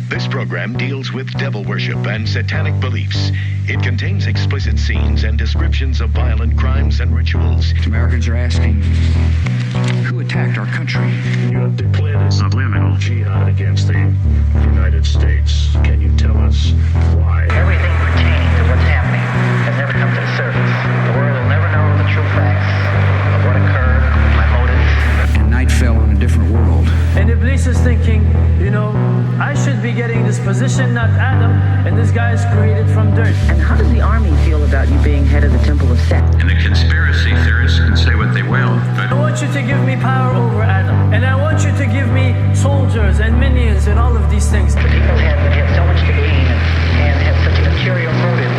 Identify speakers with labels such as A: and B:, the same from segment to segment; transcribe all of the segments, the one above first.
A: This program deals with devil worship and satanic beliefs. It contains explicit scenes and descriptions of violent crimes and rituals.
B: Americans are asking, who attacked our country?
C: You have declared a subliminal jihad against the United States. Can you tell us why?
D: Everything pertaining to what's happening has never come to the surface. The world will never know the true facts of what occurred, my motives.
B: And night fell on a different world.
E: And Iblis is thinking, I should be getting this position, not Adam, and this guy is created from dirt.
F: And how does the army feel about you being head of the Temple of Set?
G: And the conspiracy theorists can say what they will, but
E: I want you to give me power over Adam, and I want you to give me soldiers and minions and all of these things.
D: The people have so much to gain and have such an ulterior motive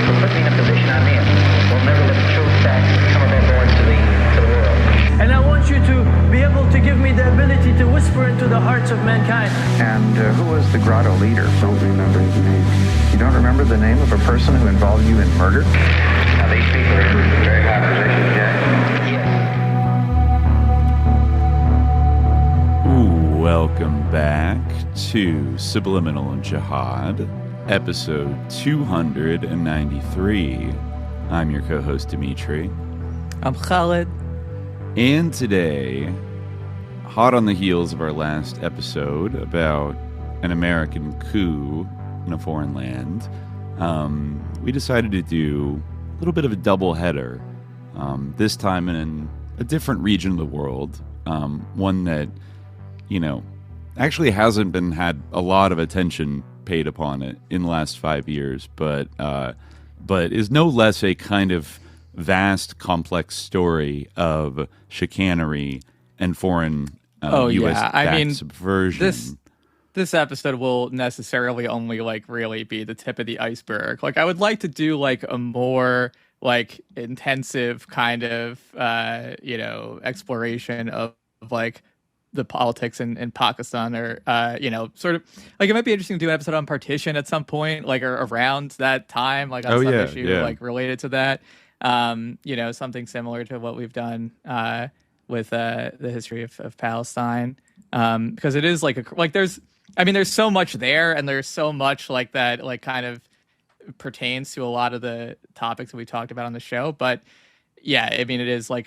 D: for putting me in a position I'm in. We'll never let the true facts come above board to the world.
E: And I want you to be able to give me the ability to whisper into the hearts of mankind.
H: And who was the grotto leader? Don't remember his name. You don't remember the name of a person who involved you in murder?
D: Now these people are in very high positions, Jack. Yes.
I: Ooh, welcome back to Subliminal Jihad, episode 293. I'm your co-host, Dimitri.
J: I'm Khalid.
I: And today, hot on the heels of our last episode about an American coup in a foreign land, we decided to do a little bit of a double header, this time in a different region of the world, one that, actually hasn't had a lot of attention paid upon it in the last 5 years, but is no less a kind of vast, complex story of chicanery and foreign U.S. subversion.
J: This episode will necessarily only really be the tip of the iceberg. I would like to do a more intensive kind of exploration of the politics in Pakistan, or sort of it might be interesting to do an episode on partition at some point, or around that time, on some issue related to that. Something similar to what we've done with the history of Palestine, because it is there's so much there, and there's so much that kind of pertains to a lot of the topics that we talked about on the show. But yeah, it is I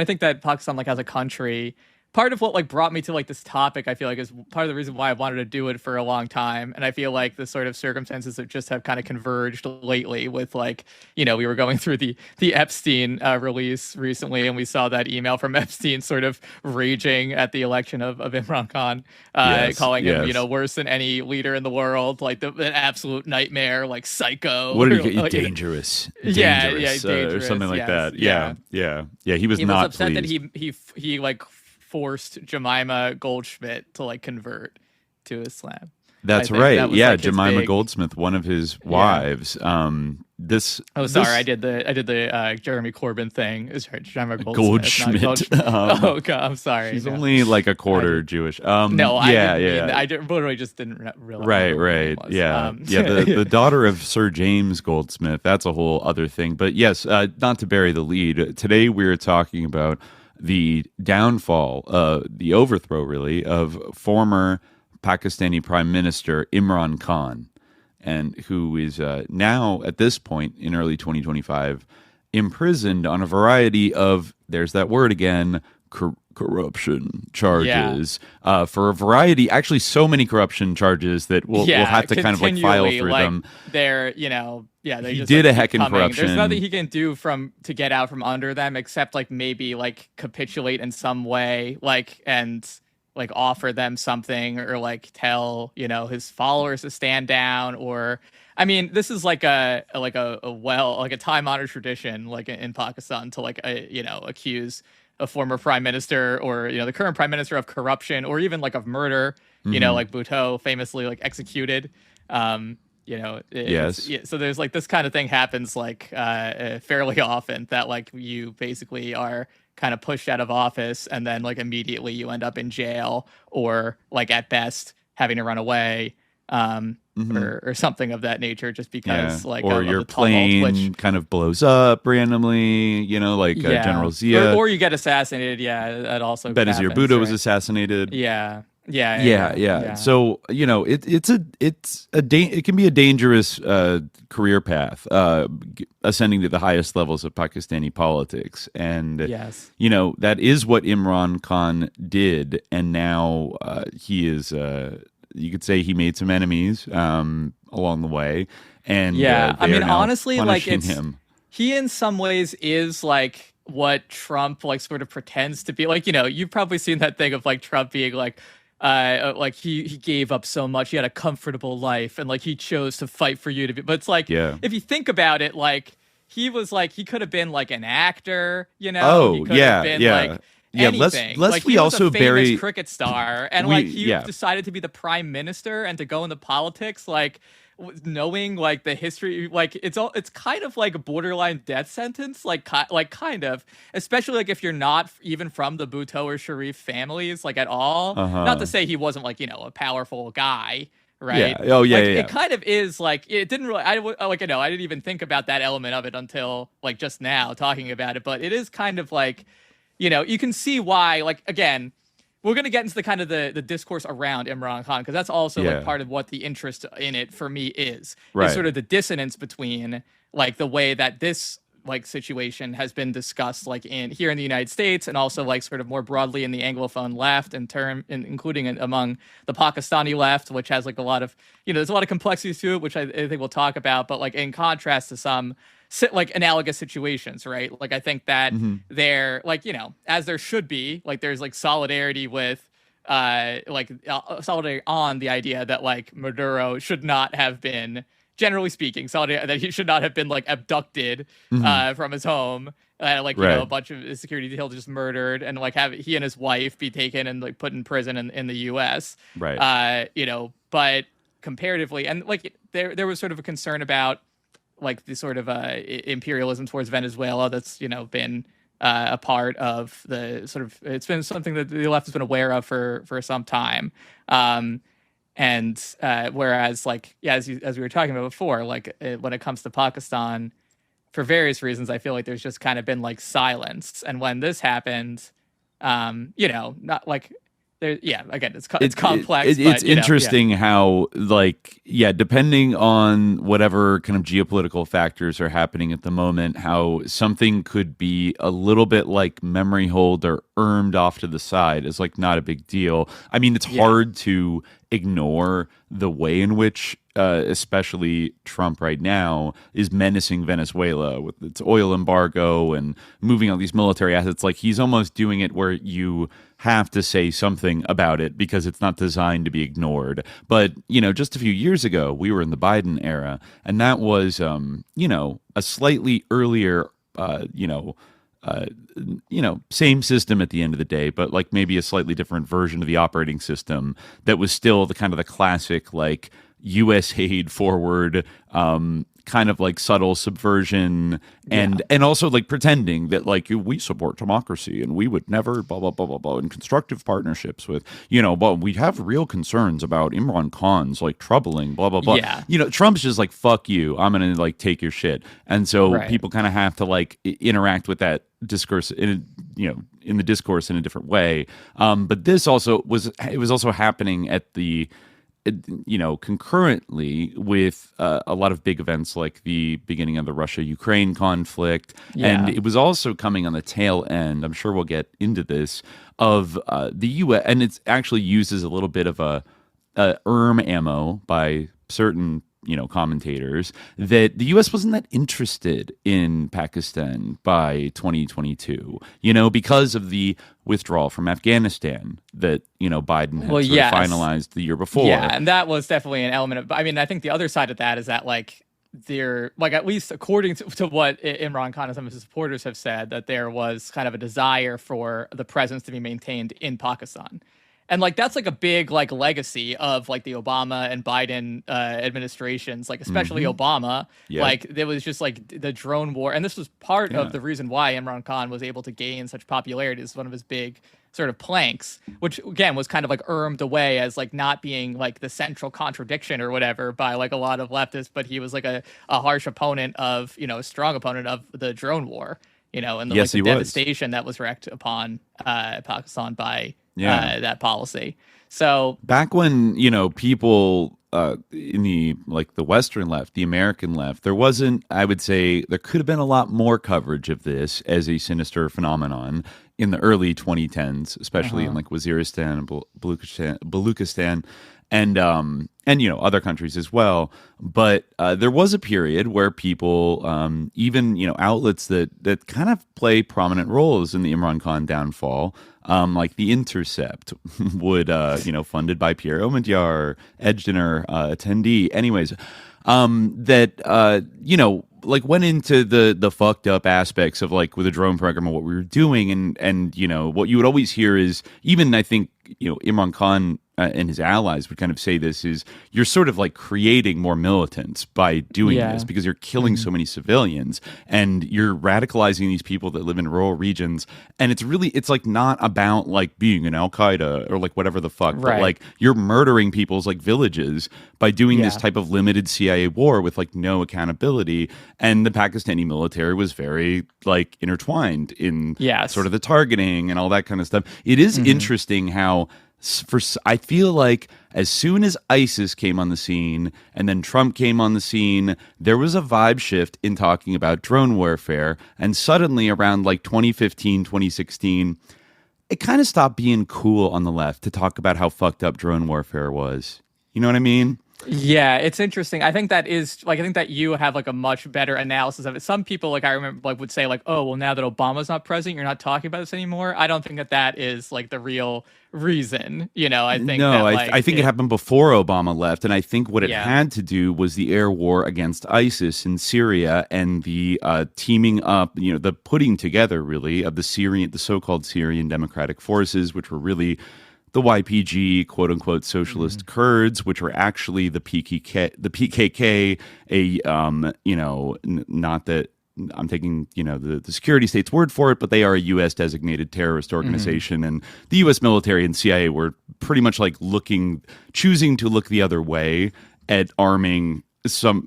J: think that Pakistan as a country, part of what brought me to this topic, I feel is part of the reason why I wanted to do it for a long time. And I feel the sort of circumstances that just have kind of converged lately with we were going through the Epstein release recently, and we saw that email from Epstein sort of raging at the election of Imran Khan, calling him worse than any leader in the world, an absolute nightmare, psycho.
I: What did he get? Dangerous. Dangerous, or something like that. Yeah. He was not
J: upset
I: pleased.
J: that he forced Jemima Goldschmidt to convert to Islam.
I: That's right. That was, Jemima Goldsmith, one of his wives. I did the Jeremy Corbyn thing. It's right, Jemima Goldschmidt. Oh God, I'm sorry. She's only a quarter Jewish.
J: I literally just didn't realize.
I: Right. The daughter of Sir James Goldsmith. That's a whole other thing. But yes, not to bury the lead. Today we're talking about the downfall, the overthrow, really, of former Pakistani Prime Minister Imran Khan, and who is now, at this point in early 2025, imprisoned on a variety of, there's that word again, corruption charges, for a variety, actually so many corruption charges that we'll have to kind of file through them.
J: He
I: did a heck in corruption.
J: There's nothing he can do to get out from under them, except maybe capitulate in some way, and offer them something, or tell his followers to stand down, or this is a time-honored tradition in Pakistan to accuse a former prime minister, or the current prime minister, of corruption, or even of murder. Bhutto famously executed.
I: Yes.
J: So there's this kind of thing happens fairly often, that you basically are kind of pushed out of office, and then immediately you end up in jail, or at best having to run away. Or something of that nature, just because
I: or your plane kind of blows up randomly, General Zia,
J: or you get assassinated. That also
I: Benazir
J: happens,
I: Bhutto was assassinated.
J: Yeah.
I: So it can be a dangerous career path, ascending to the highest levels of Pakistani politics, and that is what Imran Khan did, and now he is. You could say he made some enemies along the way, and
J: I mean, honestly, like
I: him.
J: He in some ways is like what Trump like sort of pretends to be. Like, you've probably seen that thing of like Trump being like he gave up so much, he had a comfortable life, and like he chose to fight for you to be. But it's like, if you think about it, like he was like, he could have been like an actor, he could have been like anything.
I: Lest
J: like,
I: we
J: he was
I: also
J: a famous
I: bury
J: cricket star, and he decided to be the prime minister and to go into politics, like knowing like the history, like it's kind of like a borderline death sentence, like kind of, especially like if you're not even from the Bhutto or Sharif families, like at all. Not to say he wasn't like a powerful guy, right? It kind of is like, it didn't really, I didn't even think about that element of it until like just now talking about it, but it is kind of like, you can see why, like, again, we're going to get into the kind of the discourse around Imran Khan, because that's also like part of what the interest in it for me is sort of the dissonance between like the way that this like situation has been discussed like here in the United States, and also like sort of more broadly in the Anglophone left, including among the Pakistani left, which has like a lot of, there's a lot of complexities to it, which I think we'll talk about, but like in contrast to some like analogous situations, right? Like I think that they're like, as there should be, like there's like solidarity with solidarity on the idea that like Maduro should not have been, generally speaking, solidarity that he should not have been like abducted from his home, a bunch of his security detail just murdered, and like have he and his wife be taken and like put in prison in the US,
I: right?
J: But comparatively, and like there was sort of a concern about like the sort of imperialism towards Venezuela that's been a part of the sort of, it's been something that the left has been aware of for some time, and whereas like as we were talking about before, like when it comes to Pakistan, for various reasons, I feel like there's just kind of been like silence, and when this happened, not like. Again, it's complex.
I: It's interesting how, like, depending on whatever kind of geopolitical factors are happening at the moment, how something could be a little bit like memory hold or off to the side is like not a big deal. I mean, it's hard to ignore the way in which especially Trump right now is menacing Venezuela with its oil embargo and moving all these military assets. Like he's almost doing it where you have to say something about it because it's not designed to be ignored. But, just a few years ago, we were in the Biden era, and that was, a slightly earlier, same system at the end of the day, but like maybe a slightly different version of the operating system that was still the kind of the classic, like U.S. aid forward, kind of like subtle subversion and also like pretending that like we support democracy and we would never blah blah blah blah blah in constructive partnerships with but we have real concerns about Imran Khan's like troubling blah blah blah. Trump's just like, fuck you, I'm gonna like take your shit, and so people kind of have to like interact with that discourse in the discourse in a different way. But this also was also happening at the concurrently with a lot of big events like the beginning of the Russia-Ukraine conflict. And it was also coming on the tail end, I'm sure we'll get into this, of the U.S. And it actually uses a little bit of a ammo by certain commentators that the U.S. wasn't that interested in Pakistan by 2022, because of the withdrawal from Afghanistan that, Biden had finalized the year before.
J: Yeah, and that was definitely an element of, I mean, I think the other side of that is that, like, there, like, at least according to what Imran Khan and some of his supporters have said, that there was kind of a desire for the presence to be maintained in Pakistan. And like that's like a big like legacy of like the Obama and Biden administrations, like especially Obama. Like there was just like the drone war, and this was part of the reason why Imran Khan was able to gain such popularity. It's one of his big sort of planks, which again was kind of like away as like not being like the central contradiction or whatever by like a lot of leftists, but he was like a harsh opponent of a strong opponent of the drone war, and the, like, the devastation that was wreaked upon Pakistan by that policy. So
I: back when, people in the Western left, the American left, there wasn't, I would say, there could have been a lot more coverage of this as a sinister phenomenon in the early 2010s, especially in Waziristan and Baluchistan and other countries as well. But there was a period where people, even outlets that kind of play prominent roles in the Imran Khan downfall, like The Intercept, would funded by Pierre Omidyar, Edgener, attendee, anyways, went into the fucked up aspects of with the drone program and what we were doing, and what you would always hear is, even I think Imran Khan and his allies would kind of say this, is you're sort of creating more militants by doing this, because you're killing so many civilians and you're radicalizing these people that live in rural regions, and it's not about being an Al-Qaeda or whatever the fuck, but you're murdering people's villages by doing this type of limited CIA war with no accountability. And the Pakistani military was very intertwined in sort of the targeting and all that kind of stuff. It is interesting how I feel like as soon as ISIS came on the scene and then Trump came on the scene, there was a vibe shift in talking about drone warfare. And suddenly around 2015, 2016, it kind of stopped being cool on the left to talk about how fucked up drone warfare was. You know what I mean?
J: Yeah, it's interesting. I think that is I think that you have a much better analysis of it. Some people I remember would say oh, well, now that Obama's not president, you're not talking about this anymore. I don't think that is the real reason. I think
I: I think it happened before Obama left, and I think what it had to do was the air war against ISIS in Syria and the teaming up, the putting together really of the so-called Syrian Democratic Forces, which were really the YPG, quote unquote, socialist Kurds, which were actually the PKK, not that I'm taking, the security state's word for it, but they are a U.S. designated terrorist organization. And the U.S. military and CIA were pretty much choosing to look the other way at arming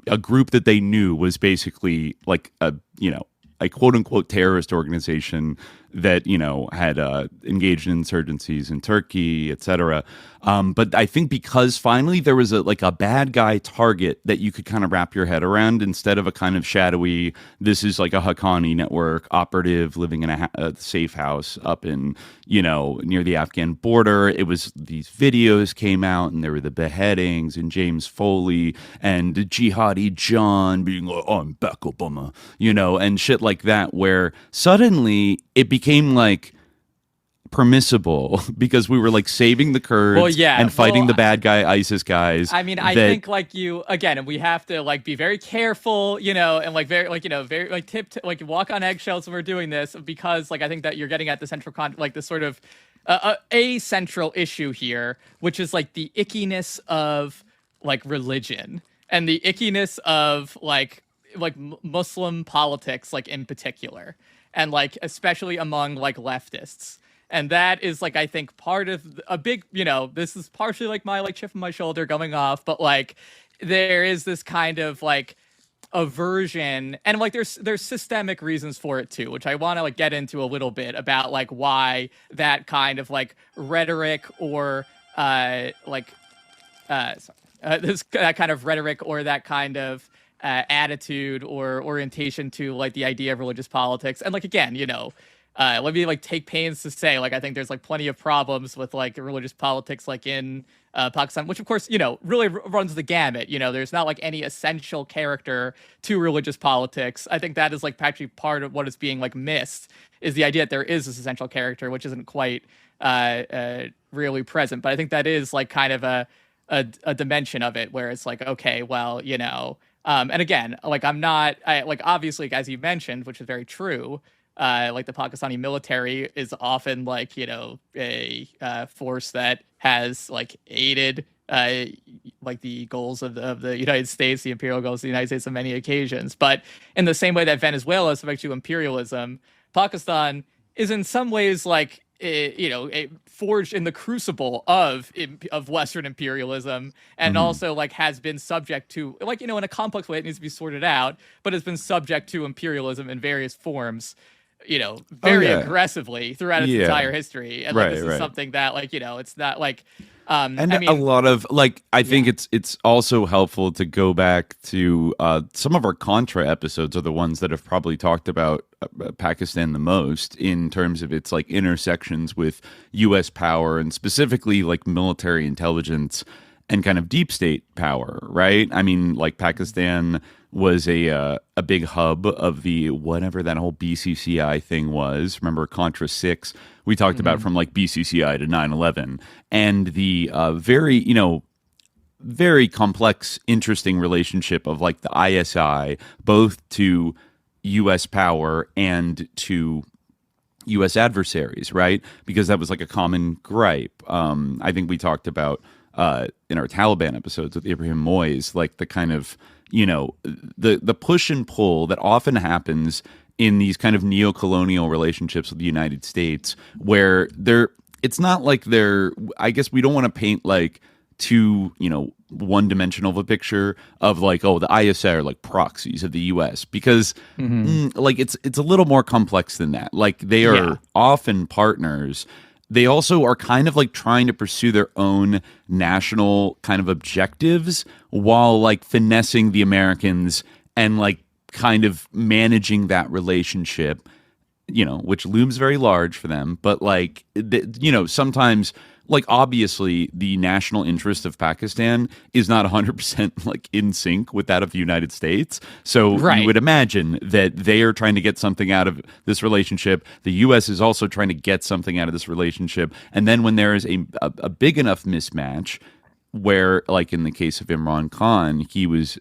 I: a group that they knew was basically a quote unquote terrorist organization that, had engaged in insurgencies in Turkey, etc. But I think because finally there was a bad guy target that you could kind of wrap your head around, instead of a kind of shadowy, this is a Haqqani network operative living in a safe house up in, near the Afghan border. It was, these videos came out and there were the beheadings and James Foley and Jihadi John being like, oh, I'm back Obama, and shit like that, where suddenly it became permissible because we were saving the Kurds and fighting the bad guy ISIS guys.
J: I mean, I think you again, and we have to be very careful, and very very walk on eggshells when we're doing this, because I think that you're getting at the central the sort of a central issue here, which is the ickiness of religion and the ickiness of Muslim politics in particular, and especially among leftists. And that is I think part of a big, this is partially my chip on my shoulder going off, but there is this kind of aversion, and there's systemic reasons for it too, which I want to get into a little bit about why that kind of rhetoric or that kind of rhetoric or that kind of attitude or orientation to the idea of religious politics. And again, let me take pains to say I think there's plenty of problems with religious politics in Pakistan, which of course really runs the gamut. There's not any essential character to religious politics. I think that is actually part of what is being missed, is the idea that there is this essential character, which isn't quite really present. But I think that is kind of a dimension of it, where it's okay, well, and again, I'm not obviously, as you mentioned, which is very true. The Pakistani military is often a force that has aided the goals of the United States, the imperial goals of the United States on many occasions. But in the same way that Venezuela is subject to imperialism, Pakistan is in some ways forged in the crucible of Western imperialism, and also has been subject to in a complex way, it needs to be sorted out, but has been subject to imperialism in various forms very aggressively throughout its entire history. And like, this is something that, like, it's not like,
I: and I mean, a lot of, like, I think it's also helpful to go back to some of our Contra episodes are the ones that have probably talked about Pakistan the most in terms of its, like, intersections with U.S. power and specifically, like, military intelligence and kind of deep state power, right? I mean, like, Pakistan was a big hub of the whatever that whole BCCI thing was. Remember Contra 6? We talked about from like BCCI to 9/11 and the very complex, interesting relationship of like the ISI both to U.S. power and to U.S. adversaries, right? Because that was like a common gripe. I think we talked about in our Taliban episodes with Ibrahim Moise, like the kind of the push and pull that often happens in these kind of neo-colonial relationships with the United States, where it's not like I guess we don't want to paint like too, one-dimensional of a picture of like, oh, the ISI are like proxies of the U.S. because like it's a little more complex than that. Like they are often partners. They also are kind of like trying to pursue their own national kind of objectives while like finessing the Americans and like kind of managing that relationship, which looms very large for them. But like, sometimes like obviously the national interest of Pakistan is not 100% like in sync with that of the United States. So you would imagine that they are trying to get something out of this relationship. The U.S. is also trying to get something out of this relationship. And then when there is a big enough mismatch where, like in the case of Imran Khan, he was,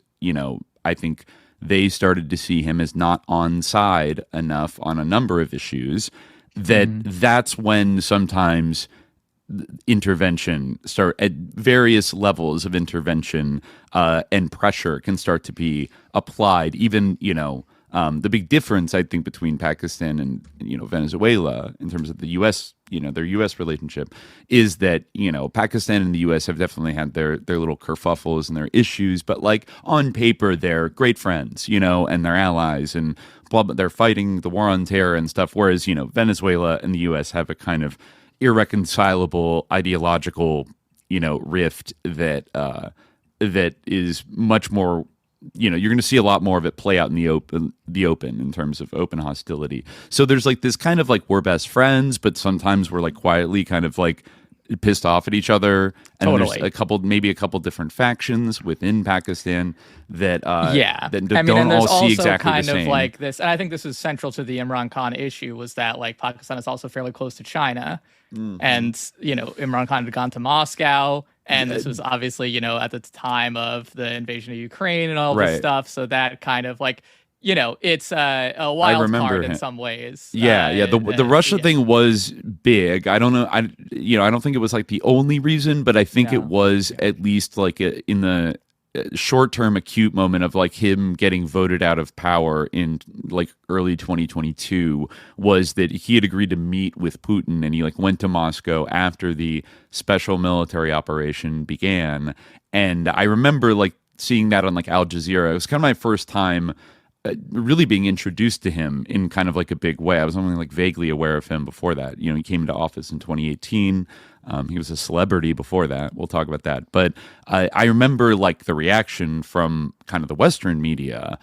I: I think they started to see him as not on side enough on a number of issues, that's when sometimes intervention start at various levels of intervention and pressure can start to be applied. Even the big difference I think between Pakistan and Venezuela in terms of the U.S. Their U.S. relationship is that Pakistan and the U.S. have definitely had their little kerfuffles and their issues, but like on paper they're great friends, and they're allies and blah, blah, they're fighting the war on terror and stuff. Whereas Venezuela and the U.S. have a kind of irreconcilable ideological, rift that is much more, you're going to see a lot more of it play out in the open in terms of open hostility. So there's like this kind of like we're best friends, but sometimes we're like quietly kind of like pissed off at each other. And there's a couple different factions within Pakistan that don't all see exactly the same.
J: Of like this, and I think this is central to the Imran Khan issue, was that like Pakistan is also fairly close to China. And Imran Khan had gone to Moscow, and this was obviously at the time of the invasion of Ukraine and all this stuff. So that kind of like it's a wild card in some ways.
I: The Russia thing was big. I don't know. I don't think it was like the only reason, but I think it was at least like in the short-term acute moment of like him getting voted out of power in like early 2022 was that he had agreed to meet with Putin, and he like went to Moscow after the special military operation began. And I remember like seeing that on like Al Jazeera. It was kind of my first time really being introduced to him in kind of like a big way. I was only like vaguely aware of him before that. He came into office in 2018. He was a celebrity before that. We'll talk about that. But I remember like the reaction from kind of the Western media,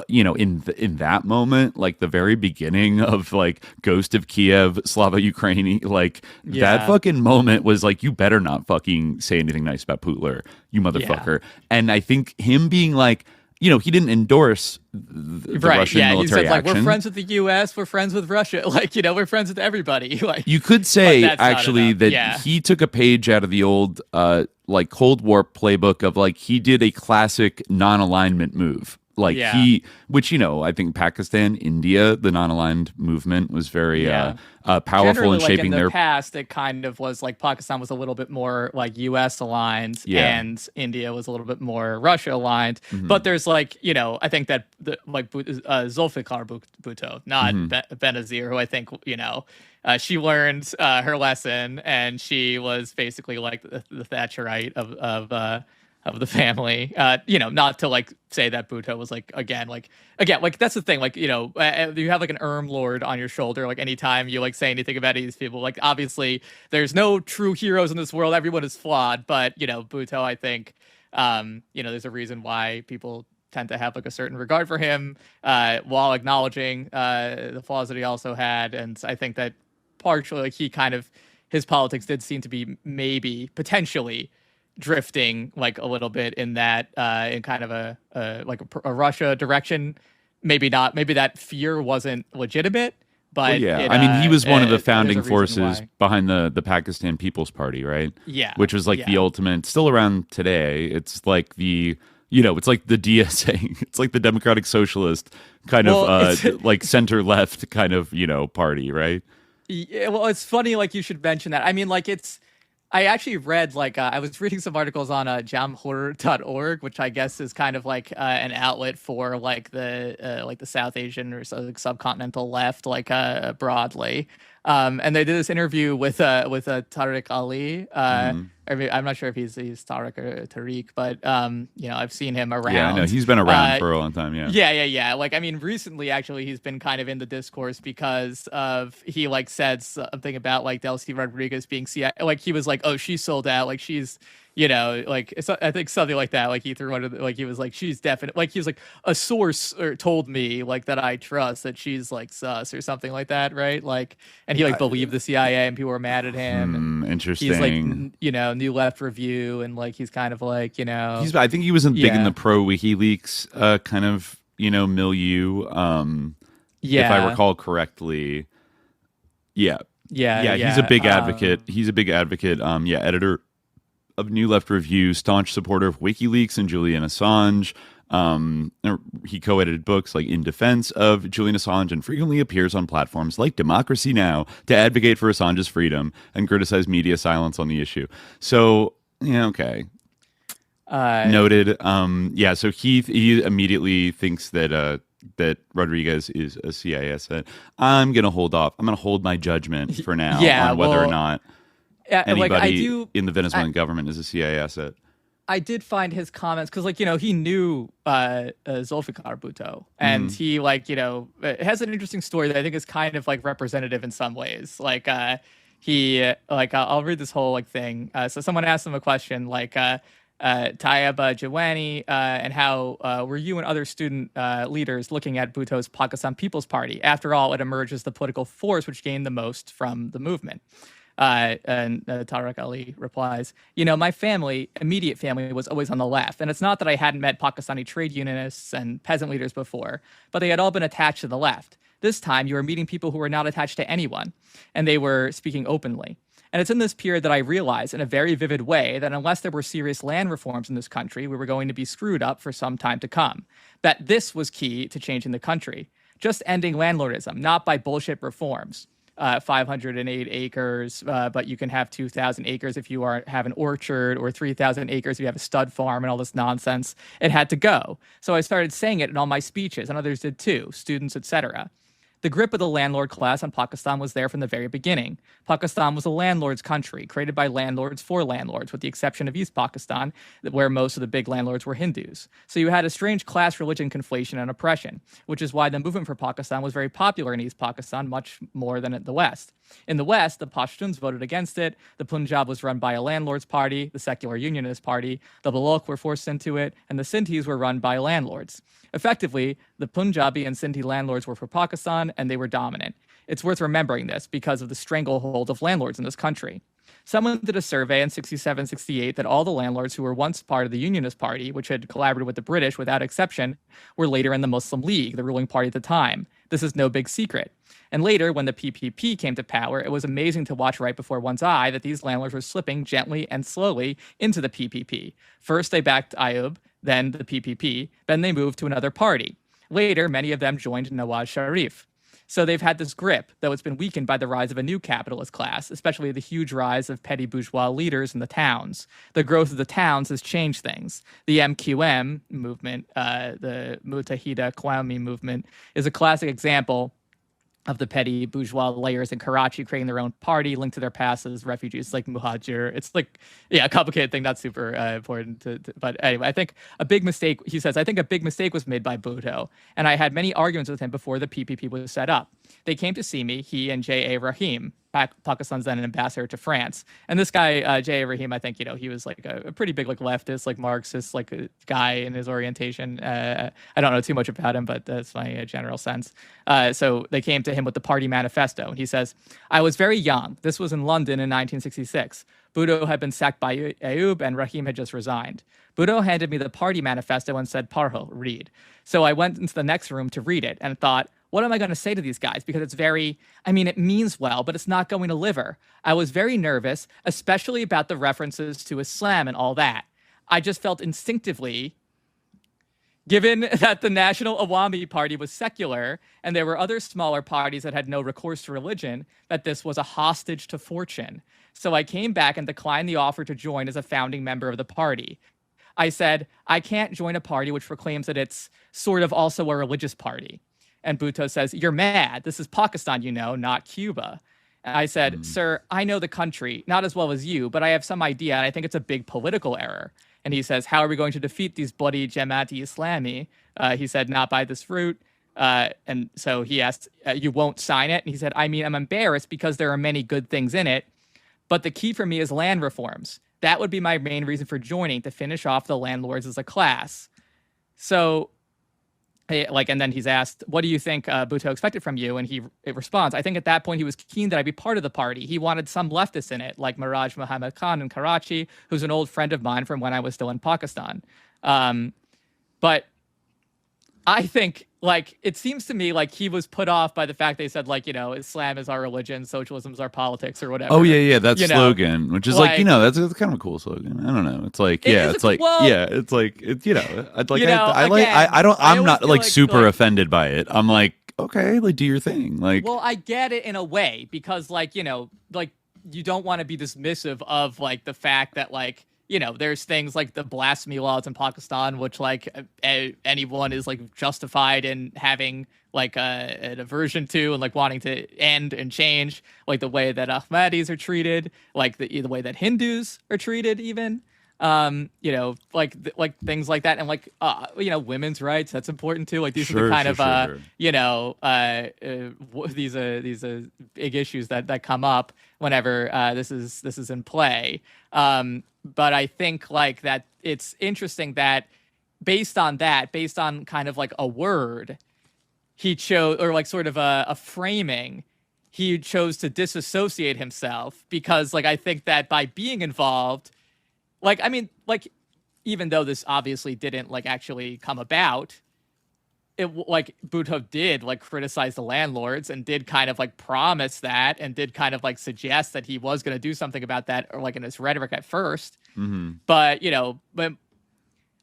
I: in that moment, like the very beginning of like Ghost of Kiev, Slava Ukraini, like that fucking moment was like, you better not fucking say anything nice about Putler, you motherfucker. And I think him being like, he didn't endorse the Russian military
J: he said, like,
I: action.
J: We're friends with the U.S., we're friends with Russia. Like, we're friends with everybody. Like,
I: you could say, actually, that he took a page out of the old, like, Cold War playbook of, like, he did a classic non-alignment move. Like, which, I think Pakistan, India, the non-aligned movement was very powerful
J: generally,
I: in shaping
J: in the
I: their
J: past. It kind of was like Pakistan was a little bit more like U.S. aligned, and India was a little bit more Russia aligned. But there's like I think that Zulfikar Bhutto, not Benazir, who I think she learned her lesson, and she was basically like the Thatcherite of the family. Not to like say that Bhutto was like again that's the thing, like, you have like an lord on your shoulder, like anytime you like say anything about these people, like obviously there's no true heroes in this world, everyone is flawed, but Bhutto, I think there's a reason why people tend to have like a certain regard for him, while acknowledging the flaws that he also had. And I think that partially like his politics did seem to be maybe potentially drifting like a little bit in that in kind of a Russia direction. Maybe not, maybe that fear wasn't legitimate, but
I: he was one of the founding forces behind the Pakistan People's Party, right?
J: Yeah,
I: which was like the ultimate, still around today. It's like it's like the DSA, it's like the Democratic Socialist kind of like center left kind of party, right?
J: Yeah, well, it's funny, like, you should mention that. I mean, like, I actually read, like, I was reading some articles on jamhur.org, which I guess is kind of like an outlet for, like, the South Asian or subcontinental left, like, broadly. And they did this interview with Tariq Ali. I mean, I'm not sure if he's Tariq or Tariq, but I've seen him around.
I: Yeah, I know he's been around for a long time.
J: Yeah. Like, I mean, recently actually he's been kind of in the discourse because he like said something about like Delcy Rodriguez being CIA. Like, he was like, oh, she sold out. Like, she's like I think something like that. Like, he threw under like he was like, she's definite. Like, he was like, a source told me like that I trust that she's like sus or something like that, right? Like, and he like believed the CIA and people were mad at him.
I: Interesting.
J: He's like New Left Review, and like he's kind of like
I: I think he wasn't big in the pro WikiLeaks kind of milieu. If I recall correctly. Yeah. He's a big advocate. Editor of New Left Review, staunch supporter of WikiLeaks and Julian Assange. He co-edited books like In Defense of Julian Assange and frequently appears on platforms like Democracy Now! To advocate for Assange's freedom and criticize media silence on the issue. So, okay. Noted. So he immediately thinks that Rodriguez is a CIA asset. I'm going to hold off. I'm going to hold my judgment for now on whether or not anybody in the Venezuelan government is a CIA asset.
J: I did find his comments because, like, he knew Zulfikar Bhutto, and he, like, it has an interesting story that I think is kind of like representative in some ways. Like, I'll read this whole like thing. So someone asked him a question like, Tayyab Jawani, and how were you and other student leaders looking at Bhutto's Pakistan People's Party? After all, it emerged as the political force which gained the most from the movement. And Tariq Ali replies, my immediate family was always on the left. And it's not that I hadn't met Pakistani trade unionists and peasant leaders before, but they had all been attached to the left. This time you were meeting people who were not attached to anyone, and they were speaking openly. And it's in this period that I realized in a very vivid way that unless there were serious land reforms in this country, we were going to be screwed up for some time to come. That this was key to changing the country. Just ending landlordism, not by bullshit reforms. 508 acres, but you can have 2,000 acres if you have an orchard, or 3,000 acres if you have a stud farm, and all this nonsense. It had to go. So I started saying it in all my speeches, and others did too, students, etc. The grip of the landlord class on Pakistan was there from the very beginning. Pakistan was a landlord's country, created by landlords for landlords, with the exception of East Pakistan, where most of the big landlords were Hindus. So you had a strange class-religion conflation and oppression, which is why the movement for Pakistan was very popular in East Pakistan, much more than in the West. In the West, the Pashtuns voted against it, the Punjab was run by a landlord's party, the secular unionist party, the Baloch were forced into it, and the Sindhis were run by landlords. Effectively, the Punjabi and Sindhi landlords were for Pakistan, and they were dominant. It's worth remembering this because of the stranglehold of landlords in this country. Someone did a survey in 67-68 that all the landlords who were once part of the Unionist Party, which had collaborated with the British without exception, were later in the Muslim League, the ruling party at the time. This is no big secret. And later, when the PPP came to power, it was amazing to watch right before one's eye that these landlords were slipping gently and slowly into the PPP. First, they backed Ayub, then the PPP, then they moved to another party. Later, many of them joined Nawaz Sharif. So they've had this grip, though it's been weakened by the rise of a new capitalist class, especially the huge rise of petty bourgeois leaders in the towns. The growth of the towns has changed things. The MQM movement, the Mutahida Qawmi movement, is a classic example of the petty bourgeois layers in Karachi creating their own party linked to their past as refugees like Muhajir. It's like, yeah, a complicated thing, not super important. But anyway, I think a big mistake, he says, I think a big mistake was made by Bhutto, and I had many arguments with him before the PPP was set up. They came to see me, he and J.A. Rahim, Pakistan's then an ambassador to France. And this guy, J.A. Rahim, I think, he was like a pretty big like leftist, like Marxist, like a guy in his orientation. I don't know too much about him, but that's my general sense. So they came to him with the party manifesto. And he says, I was very young. This was in London in 1966. Bhutto had been sacked by Ayoub and Rahim had just resigned. Bhutto handed me the party manifesto and said, Parho, read. So I went into the next room to read it and thought, what am I going to say to these guys? Because it's it means well, but it's not going to liver. I was very nervous, especially about the references to Islam and all that. I just felt instinctively, given that the National Awami Party was secular and there were other smaller parties that had no recourse to religion, that this was a hostage to fortune. So I came back and declined the offer to join as a founding member of the party. I said, I can't join a party which proclaims that it's sort of also a religious party. And Bhutto says, you're mad. This is Pakistan, not Cuba. And I said, sir, I know the country, not as well as you, but I have some idea, and I think it's a big political error. And he says, how are we going to defeat these bloody Jamaat-e-Islami? He said, not by this route. And so he asked, you won't sign it? And he said, I'm embarrassed because there are many good things in it, but the key for me is land reforms. That would be my main reason for joining, to finish off the landlords as a class. So... and then he's asked, what do you think Bhutto expected from you? And he responds, I think at that point he was keen that I be part of the party. He wanted some leftists in it, like Miraj Muhammad Khan in Karachi, who's an old friend of mine from when I was still in Pakistan. But I think, it seems to me like he was put off by the fact they said, Islam is our religion, socialism is our politics, or whatever.
I: Oh, yeah, that slogan, which is that's kind of a cool slogan. I don't know. It's like, I'm not super offended by it. I'm like, okay, do your thing. Well,
J: I get it in a way because, you don't want to be dismissive of, the fact that, there's things like the blasphemy laws in Pakistan, which anyone is justified in having an aversion to and wanting to end and change, the way that Ahmadis are treated, the way that Hindus are treated, even, things like that, and women's rights, that's important too. These are the kind of these are big issues that come up whenever this is in play. But I think that it's interesting that based on kind of a word, he chose, or sort of a framing, he chose to disassociate himself because I think that by being involved, even though this obviously didn't actually come about, it Bhutto did criticize the landlords and did kind of promise that and did kind of suggest that he was going to do something about that, or in his rhetoric at first. Mm-hmm. But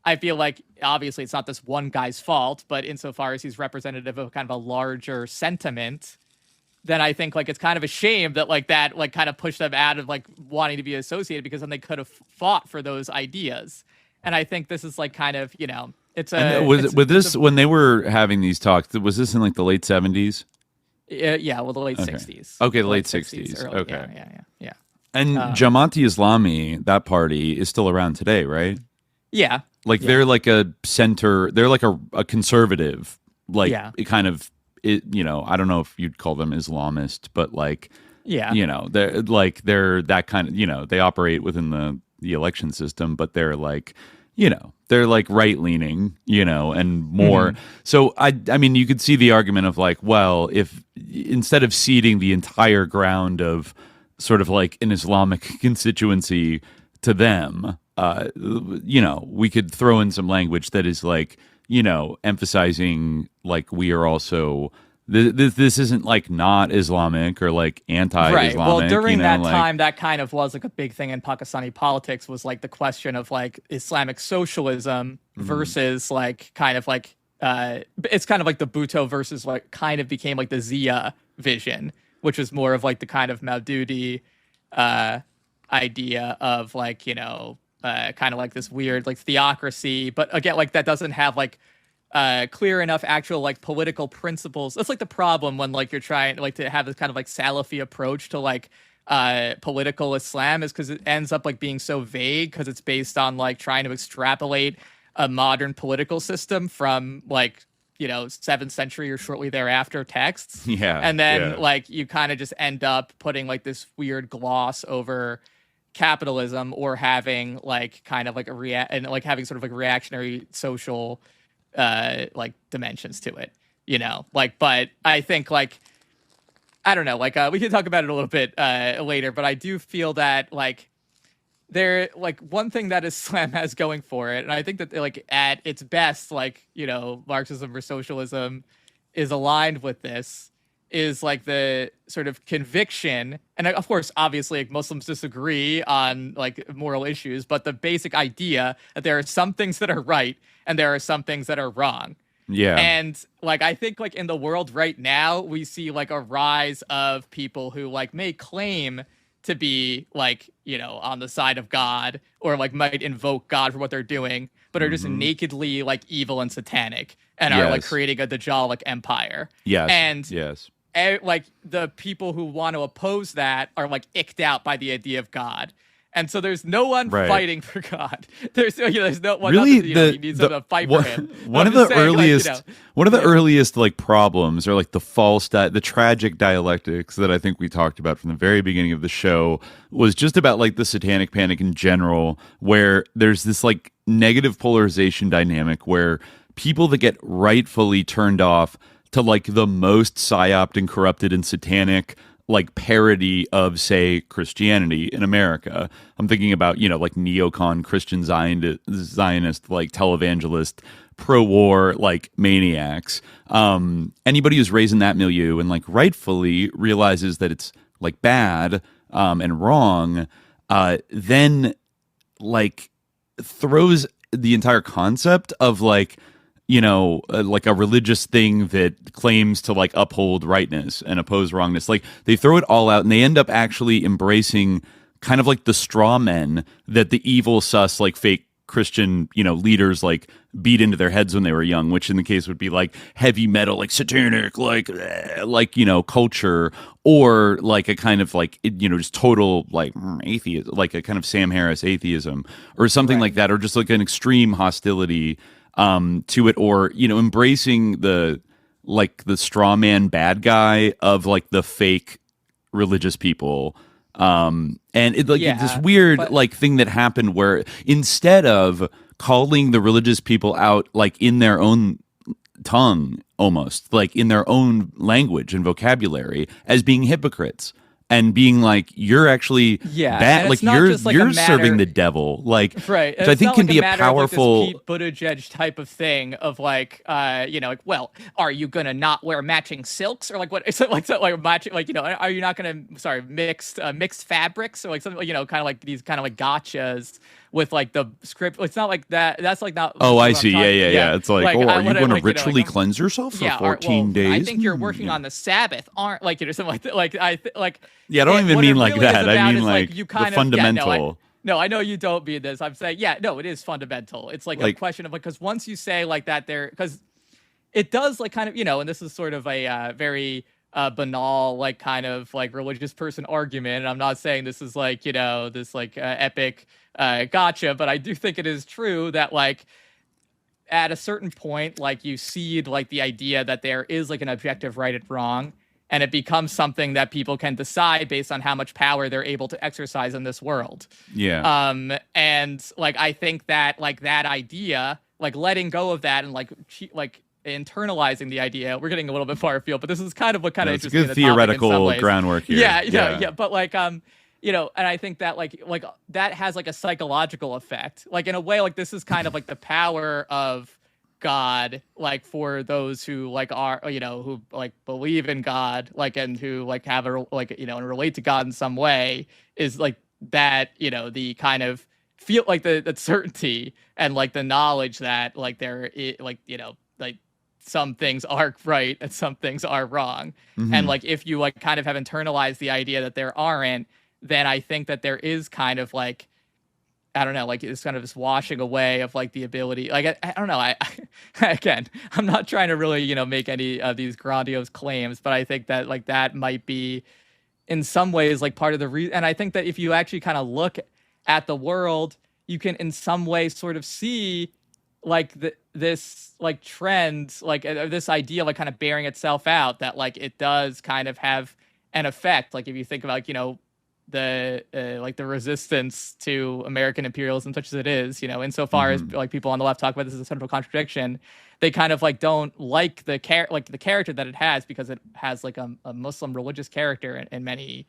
J: I feel obviously it's not this one guy's fault, but insofar as he's representative of kind of a larger sentiment, then I think it's kind of a shame that that kind of pushed them out of wanting to be associated, because then they could have fought for those ideas. And I think this is kind of, it's a...
I: when they were having these talks, was this in the late 70s?
J: Yeah, the late 60s.
I: Okay, the late 60s.
J: Early,
I: okay.
J: Yeah.
I: And Jamaat-e-Islami, that party, is still around today, right?
J: Yeah.
I: They're a center, they're a conservative, kind of, I don't know if you'd call them Islamist, but they're that kind of, they operate within the election system, but they're they're right leaning, and more. Mm-hmm. So I mean, you could see the argument of well, if instead of ceding the entire ground of sort of an Islamic constituency to them, we could throw in some language that is emphasizing we are also. This isn't not Islamic or anti-Islamic.
J: Right. Well, during that time, that kind of was a big thing in Pakistani politics, was the question of Islamic socialism versus kind of it's kind of the Bhutto versus kind of became the Zia vision, which was more of the kind of Maududi idea of kind of this weird theocracy, but again that doesn't have clear enough actual like political principles. That's like the problem when like you're trying like to have this kind of like Salafi approach to like political Islam, is because it ends up like being so vague because it's based on like trying to extrapolate a modern political system from like 7th century or shortly thereafter texts.
I: Yeah.
J: And then like you kind of just end up putting like this weird gloss over capitalism, or having like kind of like having sort of like reactionary social like dimensions to it, but I think like, I don't know, like we can talk about it a little bit later, but I do feel that like there, like one thing that Islam has going for it, and I think that like at its best, like, Marxism or socialism is aligned with this, is like the sort of conviction, and of course, obviously, like Muslims disagree on like moral issues, but the basic idea that there are some things that are right and there are some things that are wrong.
I: Yeah.
J: And like I think like in the world right now, we see like a rise of people who like may claim to be like, on the side of God, or like might invoke God for what they're doing, but are just nakedly like evil and satanic, and are like creating a Dajjalic empire.
I: Yes.
J: And
I: yes.
J: Like the people who want to oppose that are like icked out by the idea of God. And so there's no one fighting for God. There's no one.
I: Really,
J: you need someone to fight for him.
I: One of the earliest like problems, or like the tragic dialectics that I think we talked about from the very beginning of the show, was just about like the satanic panic in general, where there's this like negative polarization dynamic where people that get rightfully turned off to like the most psyoped and corrupted and satanic like parody of, say, Christianity in America. I'm thinking about, like neocon Christian Zionist, like televangelist, pro-war, like maniacs. Anybody who's raised in that milieu and like rightfully realizes that it's like bad and wrong, then like throws the entire concept of like, like a religious thing that claims to like uphold rightness and oppose wrongness. Like they throw it all out, and they end up actually embracing kind of like the straw men that the evil sus like fake Christian, leaders like beat into their heads when they were young, which in the case would be like heavy metal, like satanic, like culture, or like a kind of like, just total like atheism, like a kind of Sam Harris atheism or something like that, or just like an extreme hostility to it, or embracing the straw man bad guy of like the fake religious people, and it like this weird like thing that happened where instead of calling the religious people out like in their own tongue, almost like in their own language and vocabulary, as being hypocrites, and being like, you're actually bad, like you're serving the devil, like,
J: right?
I: Which I think can be a powerful
J: like Pete Buttigieg type of thing of like, like, well, are you gonna not wear matching silks, or like what? Is it like matching, like, are you not gonna mixed fabrics, or like something, kind of like these kind of like gotchas with like the script. It's not like that. That's like not.
I: Oh, I see. Yeah. It's like, are you going to ritually
J: like,
I: cleanse yourself for 14 days?
J: I think you're working on the Sabbath, aren't like something like that. Like
I: Yeah, I don't even mean like that. I mean like the fundamental.
J: No, I know you don't mean this. I'm saying, it is fundamental. It's like a question of like, because once you say like that, because it does like kind of, and this is sort of a very banal, like kind of like religious person argument. And I'm not saying this is like, this like epic gotcha, but I do think it is true that like at a certain point, like you cede like the idea that there is like an objective right and wrong, and it becomes something that people can decide based on how much power they're able to exercise in this world.
I: Yeah.
J: And like I think that like that idea, like letting go of that and like internalizing the idea, we're getting a little bit far afield, but this is kind of what kind of interesting.
I: It's good theoretical groundwork here.
J: Yeah. But like and I think that like that has like a psychological effect. Like in a way, like this is kind of like the power of God, like for those who like are, who like believe in God, like, and who like have a like, and relate to God in some way, is like that, the kind of feel like the certainty and like the knowledge that like there like, like some things are right and some things are wrong. Mm-hmm. And like if you like kind of have internalized the idea that there aren't, then I think that there is kind of like, I don't know, like it's kind of this washing away of like the ability, like I don't know, again, I'm not trying to really, make any of these grandiose claims, but I think that like that might be in some ways like part of the reason. And I think that if you actually kind of look at the world, you can in some way sort of see like this like trend, like this idea like kind of bearing itself out, that like it does kind of have an effect. Like if you think about the like the resistance to American imperialism, such as it is, insofar as like people on the left talk about this as a central contradiction, they kind of like don't like the character that it has, because it has like a Muslim religious character in many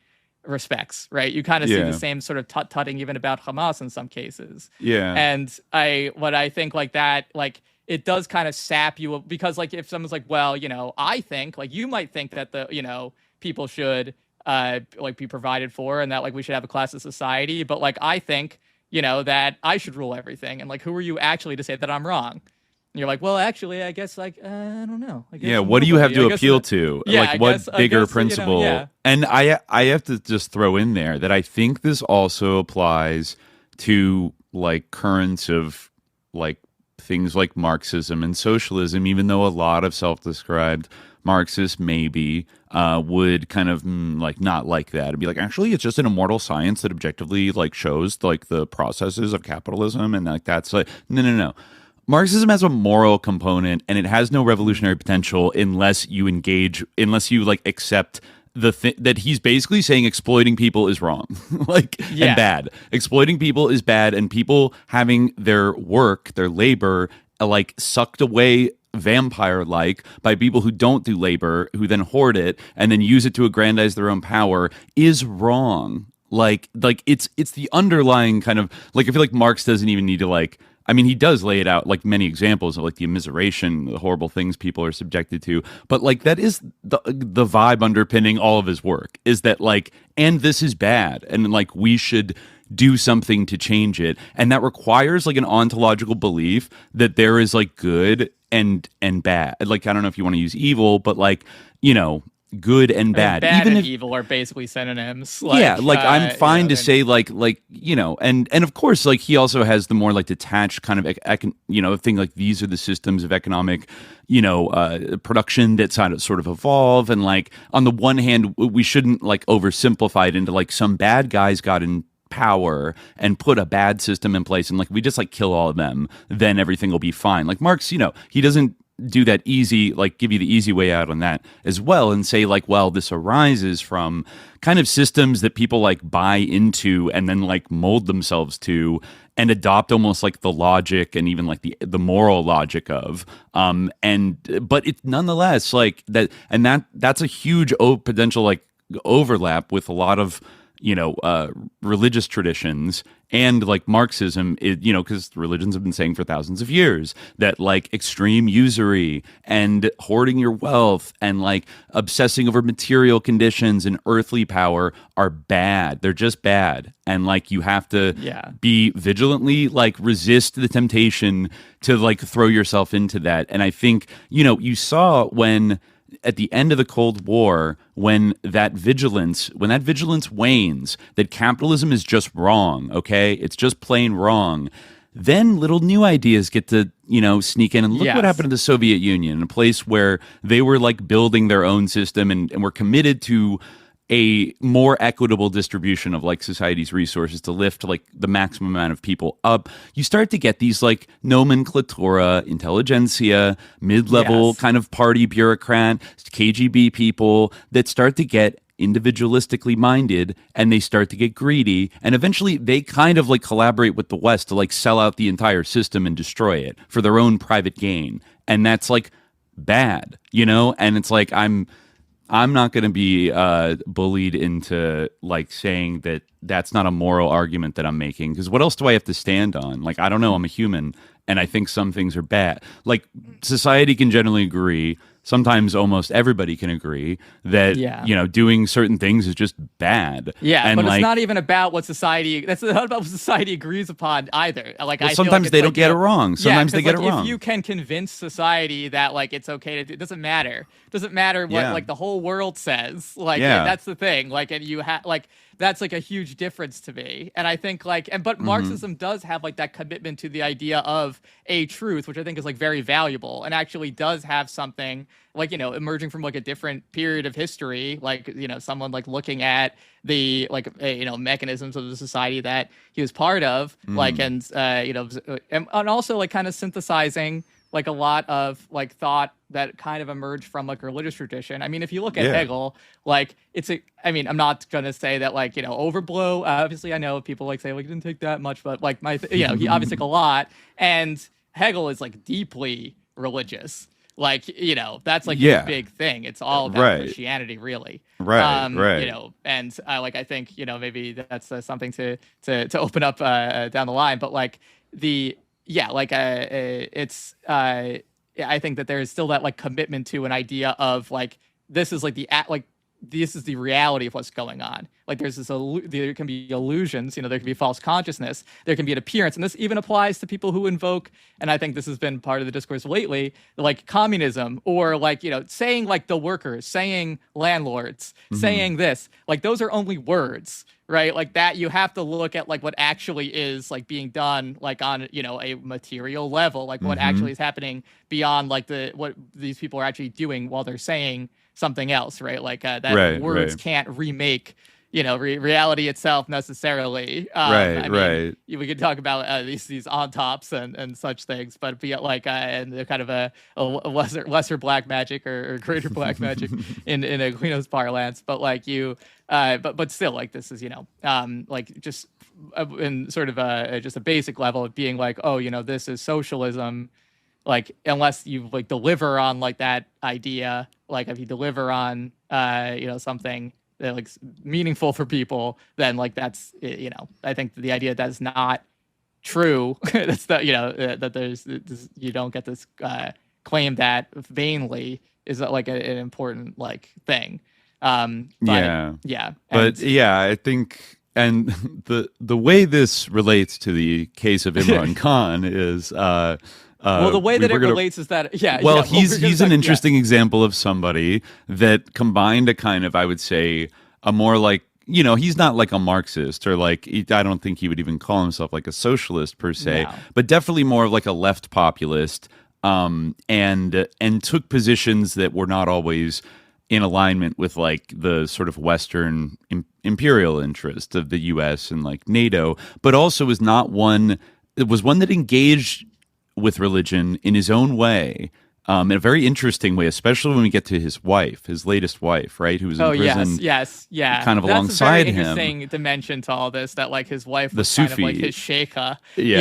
J: respects, right? You kind of see the same sort of tutting even about Hamas in some cases. Yeah. And I think like that, like it does kind of sap you, because like if someone's like, well, I think like you might think that the people should like be provided for, and that like we should have a classless society, but like I think that I should rule everything, and like who are you actually to say that I'm wrong? And you're like, well, actually, I guess like I don't know. I guess
I: what do you have to appeal to? Like what bigger principle? And I have to just throw in there that I think this also applies to like currents of like things like Marxism and socialism, even though a lot of self-described Marxists maybe would kind of like not like that. It'd be like, actually, it's just an immortal science that objectively like shows like the processes of capitalism, and like that's like no. Marxism has a moral component, and it has no revolutionary potential unless you like accept that he's basically saying exploiting people is wrong, and bad. Exploiting people is bad, and people having their work, their labor, like sucked away vampire-like by people who don't do labor, who then hoard it and then use it to aggrandize their own power, is wrong. Like it's the underlying kind of like, I feel like Marx doesn't even need to like, I mean, he does lay it out like many examples of like the immiseration, the horrible things people are subjected to, but like that is the vibe underpinning all of his work, is that like, and this is bad, and like we should do something to change it, and that requires like an ontological belief that there is like good and bad. Like I don't know if you want to use evil, but like good and bad.
J: Bad
I: even
J: and
I: if
J: evil are basically synonyms.
I: I'm fine to say and of course like he also has the more like detached kind of thing, like these are the systems of economic production that sort of evolve, and like on the one hand we shouldn't like oversimplify it into like some bad guys got in power and put a bad system in place, and like we just like kill all of them, then everything will be fine. Like Marx, he doesn't do that easy, like give you the easy way out on that as well, and say like, well, this arises from kind of systems that people like buy into and then like mold themselves to and adopt almost like the logic and even like the moral logic of but it's nonetheless like that, and that's a huge potential like overlap with a lot of religious traditions and like Marxism, because religions have been saying for thousands of years that like extreme usury and hoarding your wealth and like obsessing over material conditions and earthly power are bad. They're just bad. And like you have to be vigilantly like resist the temptation to like throw yourself into that. And I think, you saw when at the end of the Cold War, when that vigilance wanes, that capitalism is just wrong, okay? It's just plain wrong. Then little new ideas get to, sneak in. And look what happened to the Soviet Union, a place where they were like building their own system and were committed to a more equitable distribution of like society's resources to lift like the maximum amount of people up. You start to get these like nomenclatura, intelligentsia, mid-level kind of party bureaucrat, KGB people that start to get individualistically minded, and they start to get greedy, and eventually they kind of like collaborate with the West to like sell out the entire system and destroy it for their own private gain. And that's like bad, and it's like I'm not going to be bullied into like saying that that's not a moral argument that I'm making, because what else do I have to stand on? Like, I don't know, I'm a human, and I think some things are bad. Like, society can generally agree, sometimes almost everybody can agree that doing certain things is just bad.
J: Yeah,
I: and
J: but it's not even about what society. That's not about what society agrees upon either. Like,
I: well, sometimes like they don't get it wrong. Sometimes they get it wrong.
J: If you can convince society that like it's okay to do, it doesn't matter. It doesn't matter what like the whole world says. Like that's the thing. Like, and you have like that's like a huge difference to me. And I think but Marxism does have like that commitment to the idea of a truth, which I think is like very valuable and actually does have something like, emerging from like a different period of history, like, someone like looking at the mechanisms of the society that he was part of, and also like kind of synthesizing like a lot of like thought that kind of emerged from like religious tradition. I mean, if you look at Hegel, like I'm not going to say that like, Overthrow, obviously I know people like say like, it didn't take that much, but like he obviously took a lot, and Hegel is like deeply religious. Like, that's like a big thing. It's all about Christianity, really.
I: Right.
J: And I think, maybe that's something to open up down the line. But like I think that there is still that like commitment to an idea of like, this is like this is the reality of what's going on. Like there can be illusions, there can be false consciousness, there can be an appearance. And this even applies to people who invoke, and I think this has been part of the discourse lately, like communism or like, saying like the workers, saying landlords, saying this, like those are only words, right? Like that you have to look at like what actually is like being done like on, a material level, like what actually is happening beyond like what these people are actually doing while they're saying something else, right? Like words can't remake, reality itself necessarily. We could talk about these on tops and such things, but be like and the kind of a lesser black magic or greater black magic in Aquino's parlance. But like but still, like this is like just in sort of just a basic level of being like, oh, this is socialism. Like unless you like deliver on like that idea, like if you deliver on something that like meaningful for people, then like that's I think the idea that's not true. That's that there's you don't get this claim that vainly is like an important like thing. I
I: think. And the way this relates to the case of Imran Khan is
J: the way that it relates is that
I: he's an interesting example of somebody that combined a kind of, I would say, a more like, he's not like a Marxist or like, I don't think he would even call himself like a socialist per se, but definitely more of like a left populist, and took positions that were not always in alignment with like the sort of Western imperial interest of the U.S. and like NATO, but also was one that engaged with religion in his own way, in a very interesting way, especially when we get to his latest wife, right, who was in prison.
J: Yes,
I: kind of alongside him.
J: That's a very interesting dimension to all this. That like his wife was
I: kind
J: Sufi. Of like his sheikha. He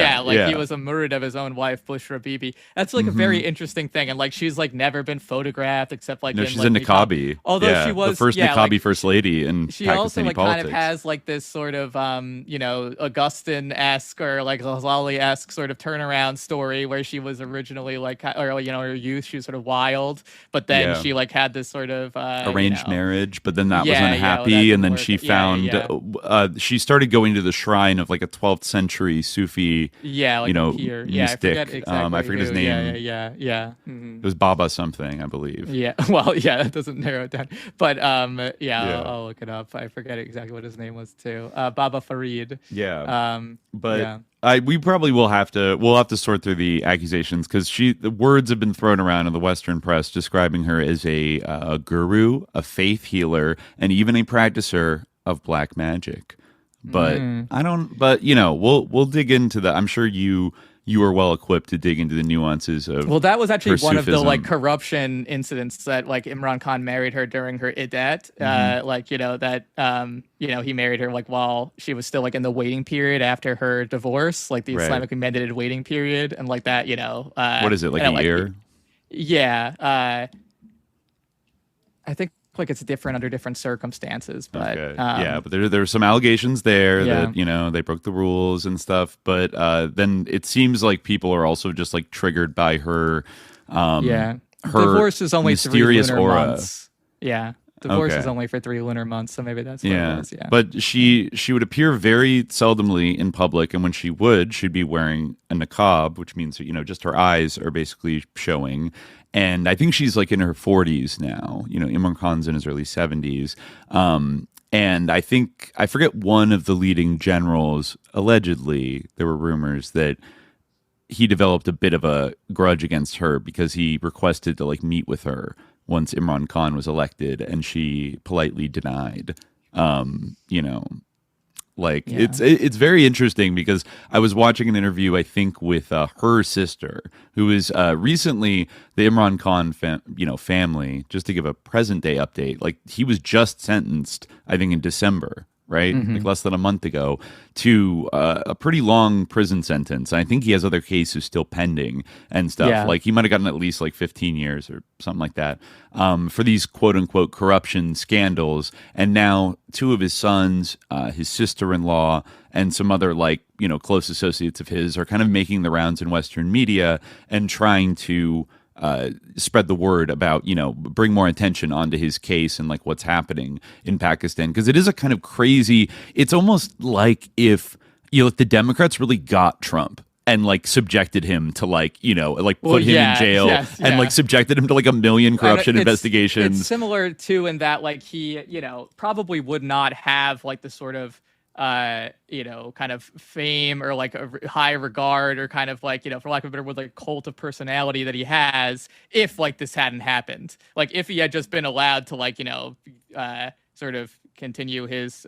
J: was a murid of his own wife, Bushra Bibi. That's like a very interesting thing, and like she's like never been photographed except like
I: she's a niqabi.
J: Although she was
I: the first niqabi first lady in
J: Pakistani
I: politics.
J: Also like kind of has like this sort of Augustine-esque or like Ghazali-esque sort of turnaround story where she was originally like her youth. She was sort of wild, but then she like had this sort of
I: arranged marriage, but then that was unhappy, and then she found she started going to the shrine of like a 12th century Sufi mystic. I forget his name. It was Baba something, I believe.
J: That doesn't narrow it down, but I'll look it up. I forget exactly what his name was too. Baba Farid.
I: We probably will have to sort through the accusations, because the words have been thrown around in the Western press describing her as a guru, a faith healer, and even a practicer of black magic. But we'll dig into that. I'm sure you are well equipped to dig into the nuances of.
J: Well, that was actually one of the like corruption incidents that like Imran Khan married her during her iddat. He married her like while she was still like in the waiting period after her divorce, like the Islamically mandated waiting period, and like that.
I: What is it, like a year?
J: I think like it's different under different circumstances, but
I: but there were some allegations there that they broke the rules and stuff, but then it seems like people are also just like triggered by her her
J: divorce is only
I: mysterious
J: 3 lunar
I: aura.
J: Months. Divorce is only for 3 lunar months, so maybe that's what it was.
I: But she would appear very seldomly in public, and when she'd be wearing a niqab, which means just her eyes are basically showing. And I think she's like in her 40s now. Imran Khan's in his early 70s. And I forget one of the leading generals, allegedly, there were rumors that he developed a bit of a grudge against her because he requested to like meet with her once Imran Khan was elected, and she politely denied. It's very interesting because I was watching an interview, I think, with her sister, who is recently the Imran Khan family. Just to give a present day update, like he was just sentenced, I think, in December. Right, like less than a month ago, to a pretty long prison sentence. I think he has other cases still pending and stuff. Yeah. Like he might have gotten at least like 15 years or something like that for these quote unquote corruption scandals. And now two of his sons, his sister-in-law, and some other close associates of his are kind of making the rounds in Western media and trying to spread the word about, bring more attention onto his case and like what's happening in Pakistan. Because it is a kind of crazy, it's almost like if the Democrats really got Trump and like subjected him to put him in jail and like subjected him to like a million corruption investigations.
J: It's similar to in that like he, probably would not have like the sort of kind of fame or like a high regard or kind of like, for lack of a better word, like cult of personality that he has if like this hadn't happened. Like if he had just been allowed to like, sort of continue his,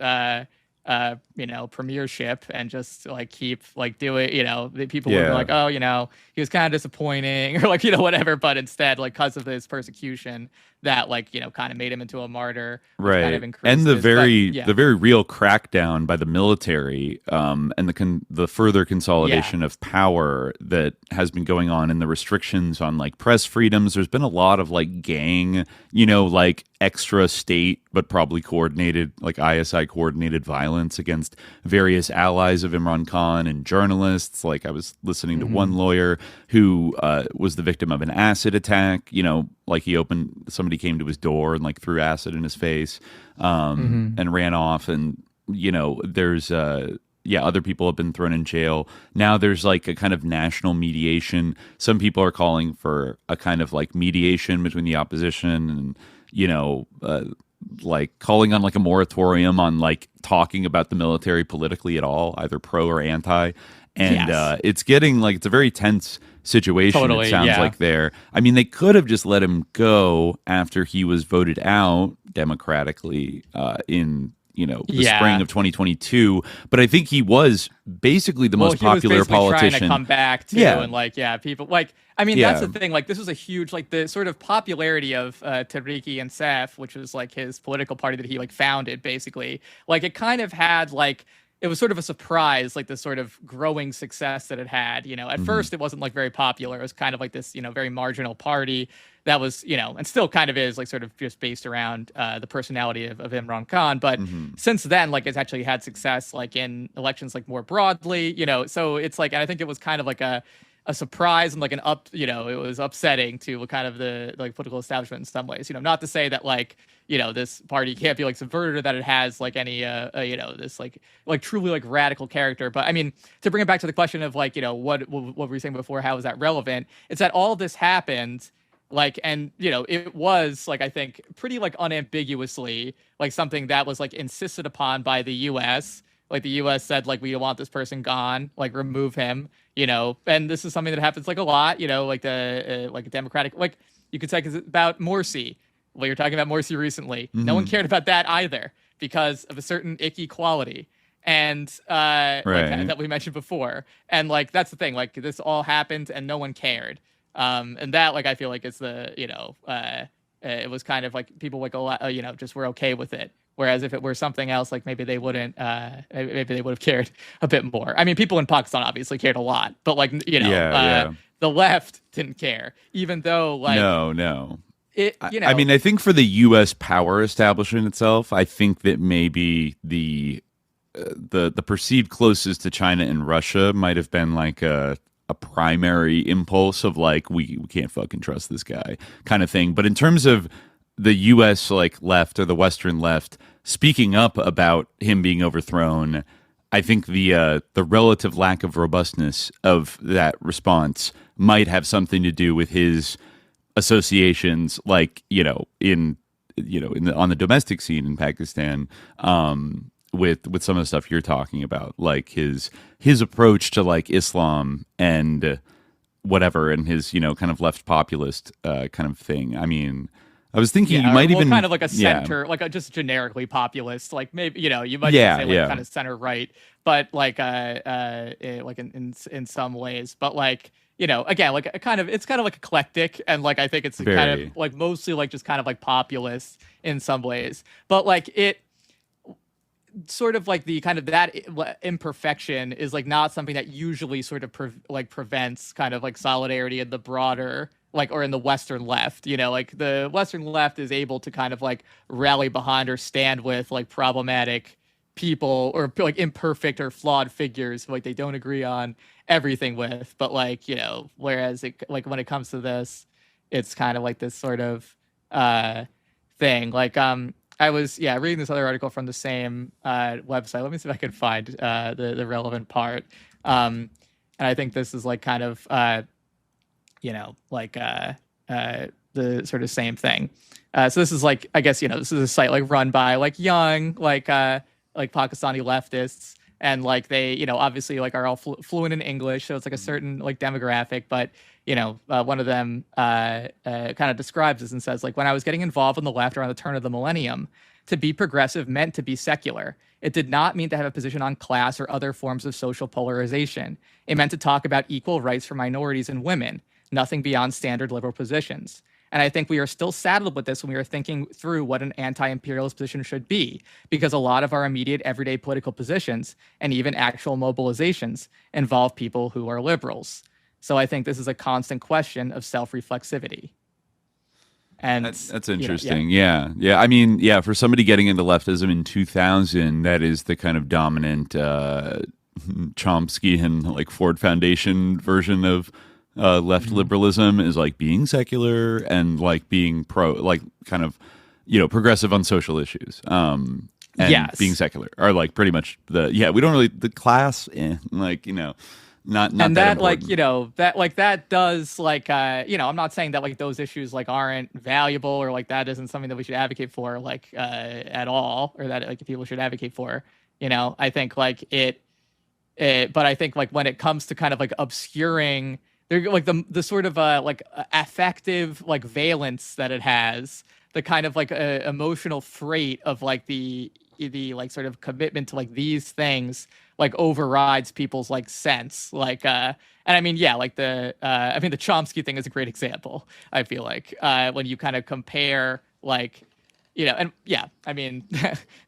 J: premiership and just like keep like doing, the people would be like, oh, he was kind of disappointing or like, whatever. But instead, like because of his persecution, that like kind of made him into a martyr,
I: right?
J: Kind of
I: and the very real crackdown by the military, and the further consolidation of power that has been going on, and the restrictions on like press freedoms. There's been a lot of like gang, like extra state but probably coordinated, like ISI coordinated violence against various allies of Imran Khan and journalists. Like I was listening to one lawyer who was the victim of an acid attack. Like somebody came to his door and like threw acid in his face and ran off. And, there's, other people have been thrown in jail. Now there's like a kind of national mediation. Some people are calling for a kind of like mediation between the opposition and, like calling on like a moratorium on like talking about the military politically at all, either pro or anti. And it's getting like, it's a very tense situation. Totally, it sounds like there. I mean, they could have just let him go after he was voted out democratically in the spring of 2022. But I think he was basically the most popular politician.
J: Trying to come back too, and like people like. I mean, that's the thing. Like, this was a huge like the sort of popularity of Tehreek Insaf, which was like his political party that he like founded. Basically, like it kind of had like. It was sort of a surprise, like this sort of growing success that it had. At first it wasn't like very popular. It was kind of like this, very marginal party that was, and still kind of is like sort of just based around the personality of Imran Khan. But since then, like it's actually had success like in elections, like more broadly, so it's like, and I think it was kind of like a surprise and like it was upsetting to kind of the like political establishment in some ways, not to say that like, this party can't be like subverted or that it has like any, this like truly like radical character. But I mean, to bring it back to the question of like, what were we saying before? How is that relevant? It's that all of this happened like, and it was like, I think pretty like unambiguously like something that was like insisted upon by the US. Like the U.S. said, like, we want this person gone, like remove him, and this is something that happens like a lot, like the like a Democratic, like you could say it's about Morsi. Well, you're talking about Morsi recently. No one cared about that either because of a certain icky quality. And like, that we mentioned before. And like, that's the thing, like this all happened and no one cared. And that, like, I feel like it's the, it was kind of like people like, just were okay with it. Whereas if it were something else, like maybe they wouldn't, maybe they would have cared a bit more. I mean, people in Pakistan obviously cared a lot, but like, the left didn't care, even though like,
I: no. I mean, I think for the U.S. power establishment itself, I think that maybe the perceived closest to China and Russia might have been like a primary impulse of like, we can't fucking trust this guy kind of thing. But in terms of the U.S. like left or the Western left speaking up about him being overthrown, I think the relative lack of robustness of that response might have something to do with his associations, like in on the domestic scene in Pakistan, with some of the stuff you're talking about, like his approach to like Islam and whatever, and his kind of left populist kind of thing. I mean, I was thinking you might even
J: kind of like a center, like a just generically populist, like maybe you might even say like kind of center right, but like in some ways, but like again like it's kind of like eclectic, and like I think it's kind of like mostly like just kind of like populist in some ways, but like it sort of like the kind of that imperfection is like not something that usually sort of prevents kind of like solidarity in the broader like or in the Western left. Like the Western left is able to kind of like rally behind or stand with like problematic people or like imperfect or flawed figures like they don't agree on everything with, but like whereas it like when it comes to this, it's kind of like this sort of thing. Like I was reading this other article from the same website. Let me see if I can find the relevant part. And I think this is like kind of the sort of same thing. So this is like, I guess this is a site like run by like young like Pakistani leftists, and like they obviously like are all fluent in English, so it's like a certain like demographic, but one of them kind of describes this and says, like, when I was getting involved in the left around the turn of the millennium, to be progressive meant to be secular. It did not mean to have a position on class or other forms of social polarization. It meant to talk about equal rights for minorities and women, nothing beyond standard liberal positions. And I think we are still saddled with this when we are thinking through what an anti-imperialist position should be, because a lot of our immediate everyday political positions and even actual mobilizations involve people who are liberals. So I think this is a constant question of self-reflexivity. And
I: that's interesting. Yeah. I mean, for somebody getting into leftism in 2000, that is the kind of dominant Chomsky and like Ford Foundation version of left liberalism, is like being secular and like being like kind of progressive on social issues. And being secular are like pretty much we don't really the class like not
J: and
I: that
J: like
I: important.
J: that does like I'm not saying that like those issues like aren't valuable or like that isn't something that we should advocate for like at all, or that like people should advocate for. I think like it but I think like when it comes to kind of like obscuring like the sort of like affective like valence that it has, the kind of like emotional freight of like the like sort of commitment to like these things like overrides people's like sense, like and I mean like the the Chomsky thing is a great example. I feel like when you kind of compare like and I mean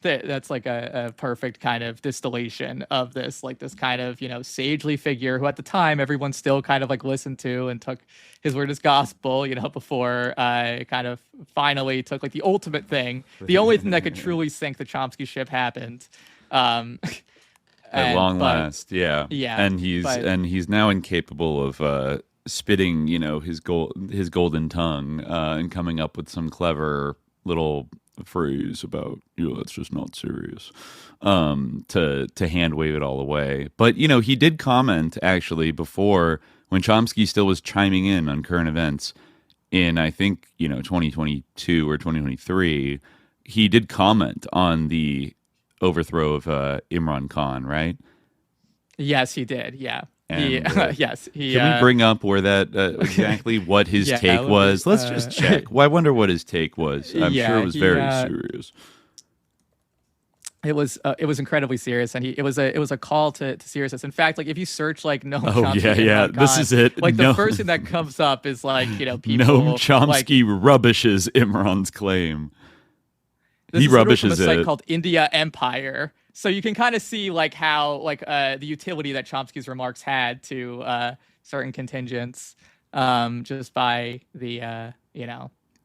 J: that's like a perfect kind of distillation of this, like this kind of sagely figure who at the time everyone still kind of like listened to and took his word as gospel, before kind of finally took like the ultimate thing, the only thing that could truly sink the Chomsky ship happened.
I: At long last, and he's now incapable of spitting his golden tongue and coming up with some clever little phrase about that's just not serious to hand wave it all away. But he did comment actually before, when Chomsky still was chiming in on current events in I think 2022 or 2023. He did comment on the overthrow of Imran Khan, right?
J: Yes, he did. Yeah.
I: And,
J: yes.
I: Can we bring up where that exactly what his take was? Let's just check. Well, I wonder what his take was. I'm sure it was very serious.
J: It was incredibly serious, and it was a call to seriousness. In fact, like if you search like Noam Chomsky,
I: this is it.
J: Like the first thing that comes up is like people.
I: Noam Chomsky rubbishes Imran's claim.
J: He rubbishes it. From a site called India Empire. So you can kind of see like how like the utility that Chomsky's remarks had to certain contingents just by the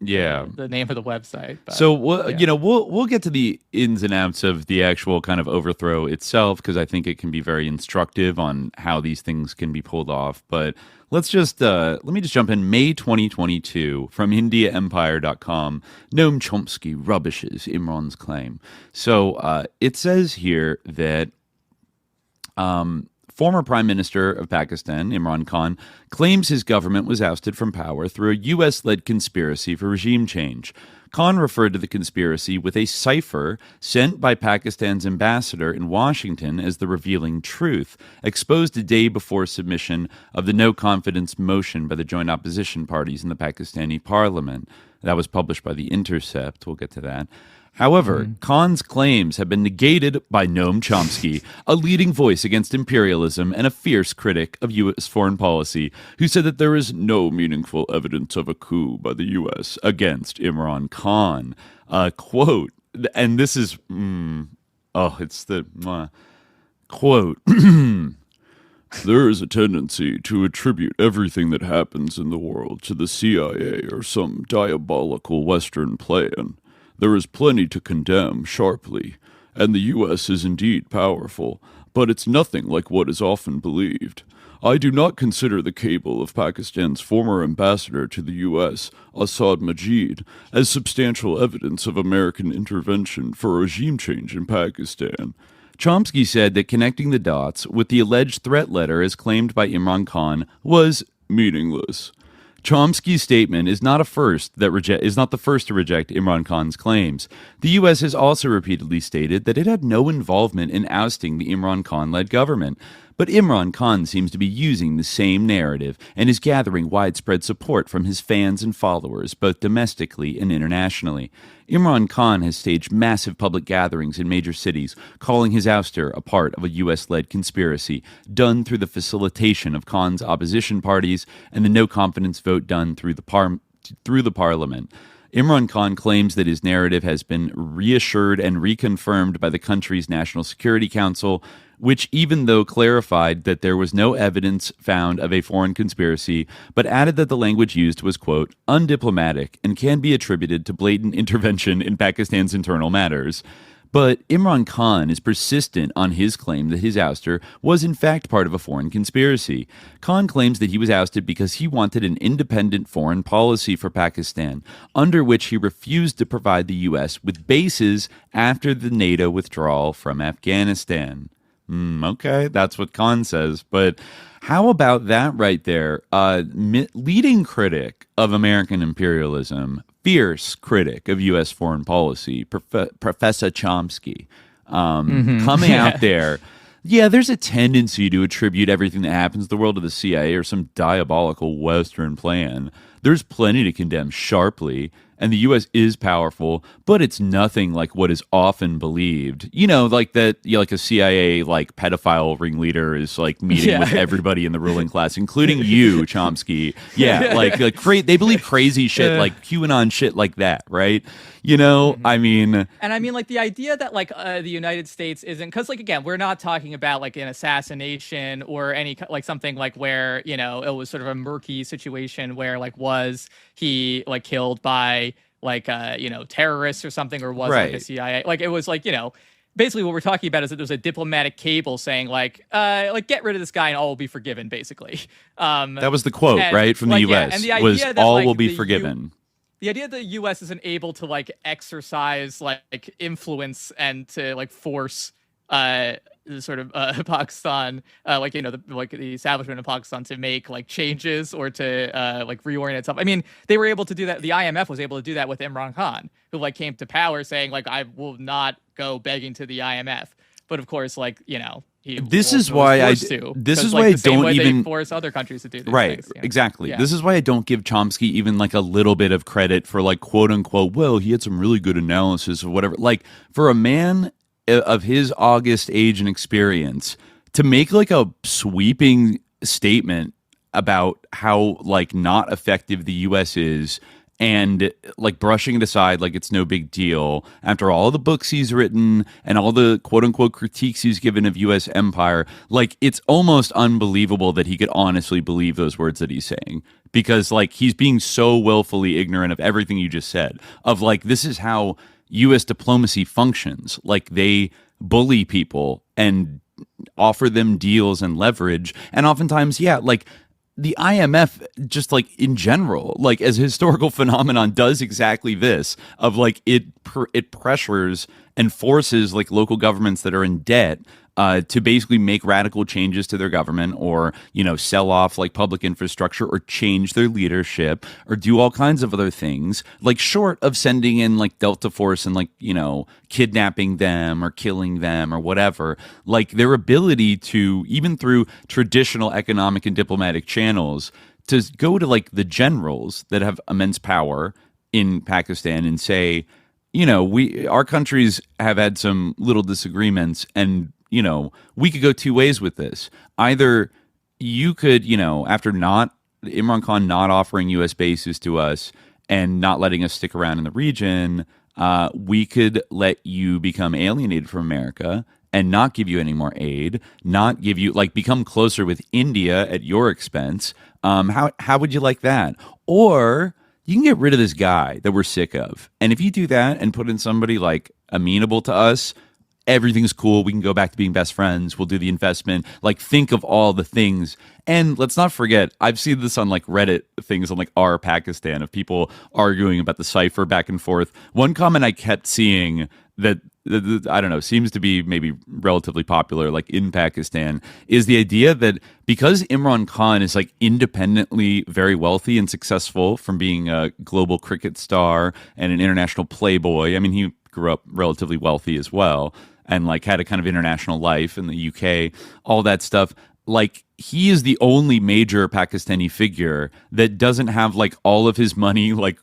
J: the name of the website. But,
I: so we'll get to the ins and outs of the actual kind of overthrow itself, because I think it can be very instructive on how these things can be pulled off. But let's just let me just jump in. May 2022 from IndiaEmpire.com. Noam Chomsky rubbishes Imran's claim. So it says here that former Prime Minister of Pakistan, Imran Khan, claims his government was ousted from power through a U.S.-led conspiracy for regime change. Khan referred to the conspiracy with a cipher sent by Pakistan's ambassador in Washington as the revealing truth, exposed a day before submission of the no-confidence motion by the joint opposition parties in the Pakistani parliament. That was published by The Intercept. We'll get to that. However, Khan's claims have been negated by Noam Chomsky, a leading voice against imperialism and a fierce critic of U.S. foreign policy, who said that there is no meaningful evidence of a coup by the U.S. against Imran Khan. Quote, and this is, quote, there is a tendency to attribute everything that happens in the world to the CIA or some diabolical Western plan. There is plenty to condemn sharply, and the U.S. is indeed powerful, but it's nothing like what is often believed. I do not consider the cable of Pakistan's former ambassador to the U.S., Asad Majid, as substantial evidence of American intervention for regime change in Pakistan. Chomsky said that connecting the dots with the alleged threat letter as claimed by Imran Khan was meaningless. Chomsky's statement is not the first to reject Imran Khan's claims. The U.S. has also repeatedly stated that it had no involvement in ousting the Imran Khan-led government. But Imran Khan seems to be using the same narrative and is gathering widespread support from his fans and followers, both domestically and internationally. Imran Khan has staged massive public gatherings in major cities, calling his ouster a part of a U.S.-led conspiracy done through the facilitation of Khan's opposition parties and the no-confidence vote done through the parliament. Imran Khan claims that his narrative has been reassured and reconfirmed by the country's National Security Council, which even though clarified that there was no evidence found of a foreign conspiracy, but added that the language used was, quote, undiplomatic and can be attributed to blatant intervention in Pakistan's internal matters. But Imran Khan is persistent on his claim that his ouster was in fact part of a foreign conspiracy. Khan claims that he was ousted because he wanted an independent foreign policy for Pakistan, under which he refused to provide the U.S. with bases after the NATO withdrawal from Afghanistan. Okay, that's what Khan says. But how about that right there? Leading critic of American imperialism, fierce critic of U.S. foreign policy, Professor Chomsky, coming out there. Yeah, there's a tendency to attribute everything that happens in the world to the CIA or some diabolical Western plan. There's plenty to condemn sharply, and the U.S. is powerful, but it's nothing like what is often believed. You know, like that, like a CIA like pedophile ringleader is like meeting with everybody in the ruling class, including you, Chomsky. Yeah, they believe crazy shit, like QAnon shit, like that, right? You know, I mean,
J: and I mean, like the idea that like the United States isn't, because like again, we're not talking about like an assassination or any like something like where it was sort of a murky situation where like was he like killed by like terrorists or something, or was like the CIA, like it was like basically what we're talking about is that there's a diplomatic cable saying like get rid of this guy and all will be forgiven, basically. That
I: was the quote, right, from the U.S.
J: And the idea
I: was
J: that,
I: all
J: like,
I: will be forgiven.
J: The idea that the U.S. isn't able to like exercise like influence and to like force sort of Pakistan, the establishment of Pakistan to make like changes or to like reorient itself. I mean, they were able to do that. The IMF was able to do that with Imran Khan, who like came to power saying like I will not go begging to the IMF. But of course, like
I: this is why I don't even
J: force other countries to do these
I: things. Exactly. Yeah. This is why I don't give Chomsky even like a little bit of credit for like quote unquote, well, he had some really good analysis or whatever. Like for a man of his august age and experience to make like a sweeping statement about how like not effective the U.S. is and like brushing it aside like it's no big deal after all the books he's written and all the quote-unquote critiques he's given of U.S. empire, like it's almost unbelievable that he could honestly believe those words that he's saying, because like he's being so willfully ignorant of everything you just said, of like this is how U.S. diplomacy functions. Like they bully people and offer them deals and leverage, and oftentimes like the IMF, just like in general, like as a historical phenomenon, does exactly this of like it pressures and forces like local governments that are in debt to basically make radical changes to their government, or, sell off like public infrastructure, or change their leadership, or do all kinds of other things, like short of sending in like Delta Force and like, kidnapping them or killing them or whatever. Like their ability to, even through traditional economic and diplomatic channels, to go to like the generals that have immense power in Pakistan and say, our countries have had some little disagreements, and we could go two ways with this. Either you could, after Imran Khan not offering U.S. bases to us and not letting us stick around in the region, we could let you become alienated from America and not give you any more aid, not give you, like, become closer with India at your expense. How would you like that? Or you can get rid of this guy that we're sick of. And if you do that and put in somebody like amenable to us, everything's cool. We can go back to being best friends. We'll do the investment. Like, think of all the things. And let's not forget, I've seen this on like Reddit things on like Our Pakistan, of people arguing about the cipher back and forth. One comment I kept seeing that I don't know, seems to be maybe relatively popular like in Pakistan, is the idea that because Imran Khan is like independently very wealthy and successful from being a global cricket star and an international playboy. I mean, he grew up relatively wealthy as well, and like had a kind of international life in the UK, all that stuff. Like, he is the only major Pakistani figure that doesn't have like all of his money like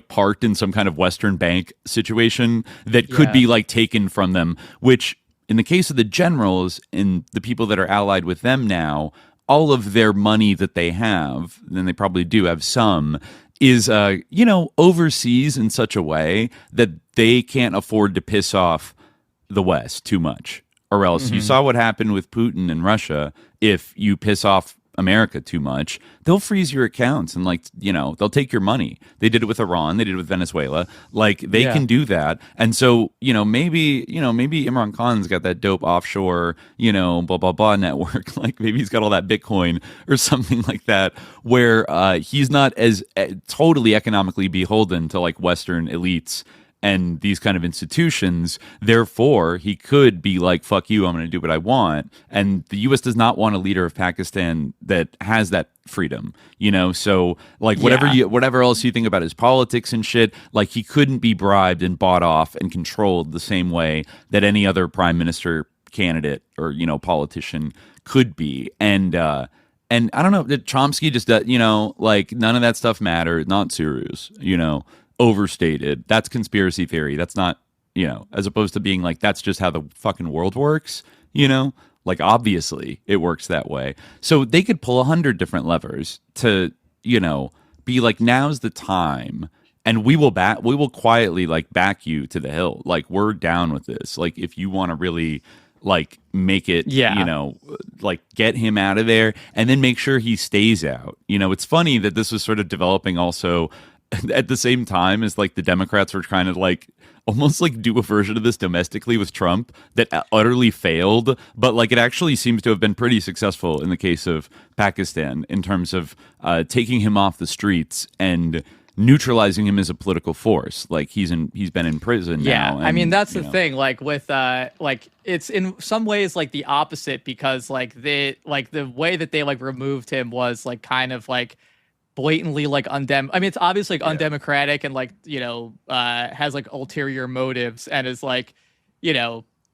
I: parked in some kind of Western bank situation that could be like taken from them, which in the case of the generals and the people that are allied with them now, all of their money that they have, and they probably do have some, is overseas in such a way that they can't afford to piss off the West too much. Or else you saw what happened with Putin and Russia. If you piss off America too much, they'll freeze your accounts and they'll take your money. They did it with Iran. They did it with Venezuela. Like, they can do that. And so, maybe Imran Khan's got that dope offshore, blah, blah, blah network. Like, maybe he's got all that Bitcoin or something like that, where he's not as totally economically beholden to like Western elites and these kind of institutions. Therefore, he could be like, fuck you, I'm going to do what I want. And the U.S. does not want a leader of Pakistan that has that freedom, So, like, whatever else you think about his politics and shit, like, he couldn't be bribed and bought off and controlled the same way that any other prime minister candidate or, politician could be. And I don't know, Chomsky just, like, none of that stuff mattered. Not serious, overstated. That's conspiracy theory. That's not, as opposed to being like, that's just how the fucking world works, like, obviously it works that way. So they could pull 100 different levers to, be like, now's the time, and we will quietly like back you to the hill. Like, we're down with this. Like, if you want to really like make it, like, get him out of there and then make sure he stays out. It's funny that this was sort of developing also at the same time as like the Democrats were trying to like almost like do a version of this domestically with Trump that utterly failed, but like it actually seems to have been pretty successful in the case of Pakistan in terms of taking him off the streets and neutralizing him as a political force. Like, he's been in prison now.
J: And, I mean, that's the thing. Like, with like, it's in some ways like the opposite, because like the way that they like removed him was like kind of like blatantly like I mean, it's obviously like undemocratic and like, has like ulterior motives and is like,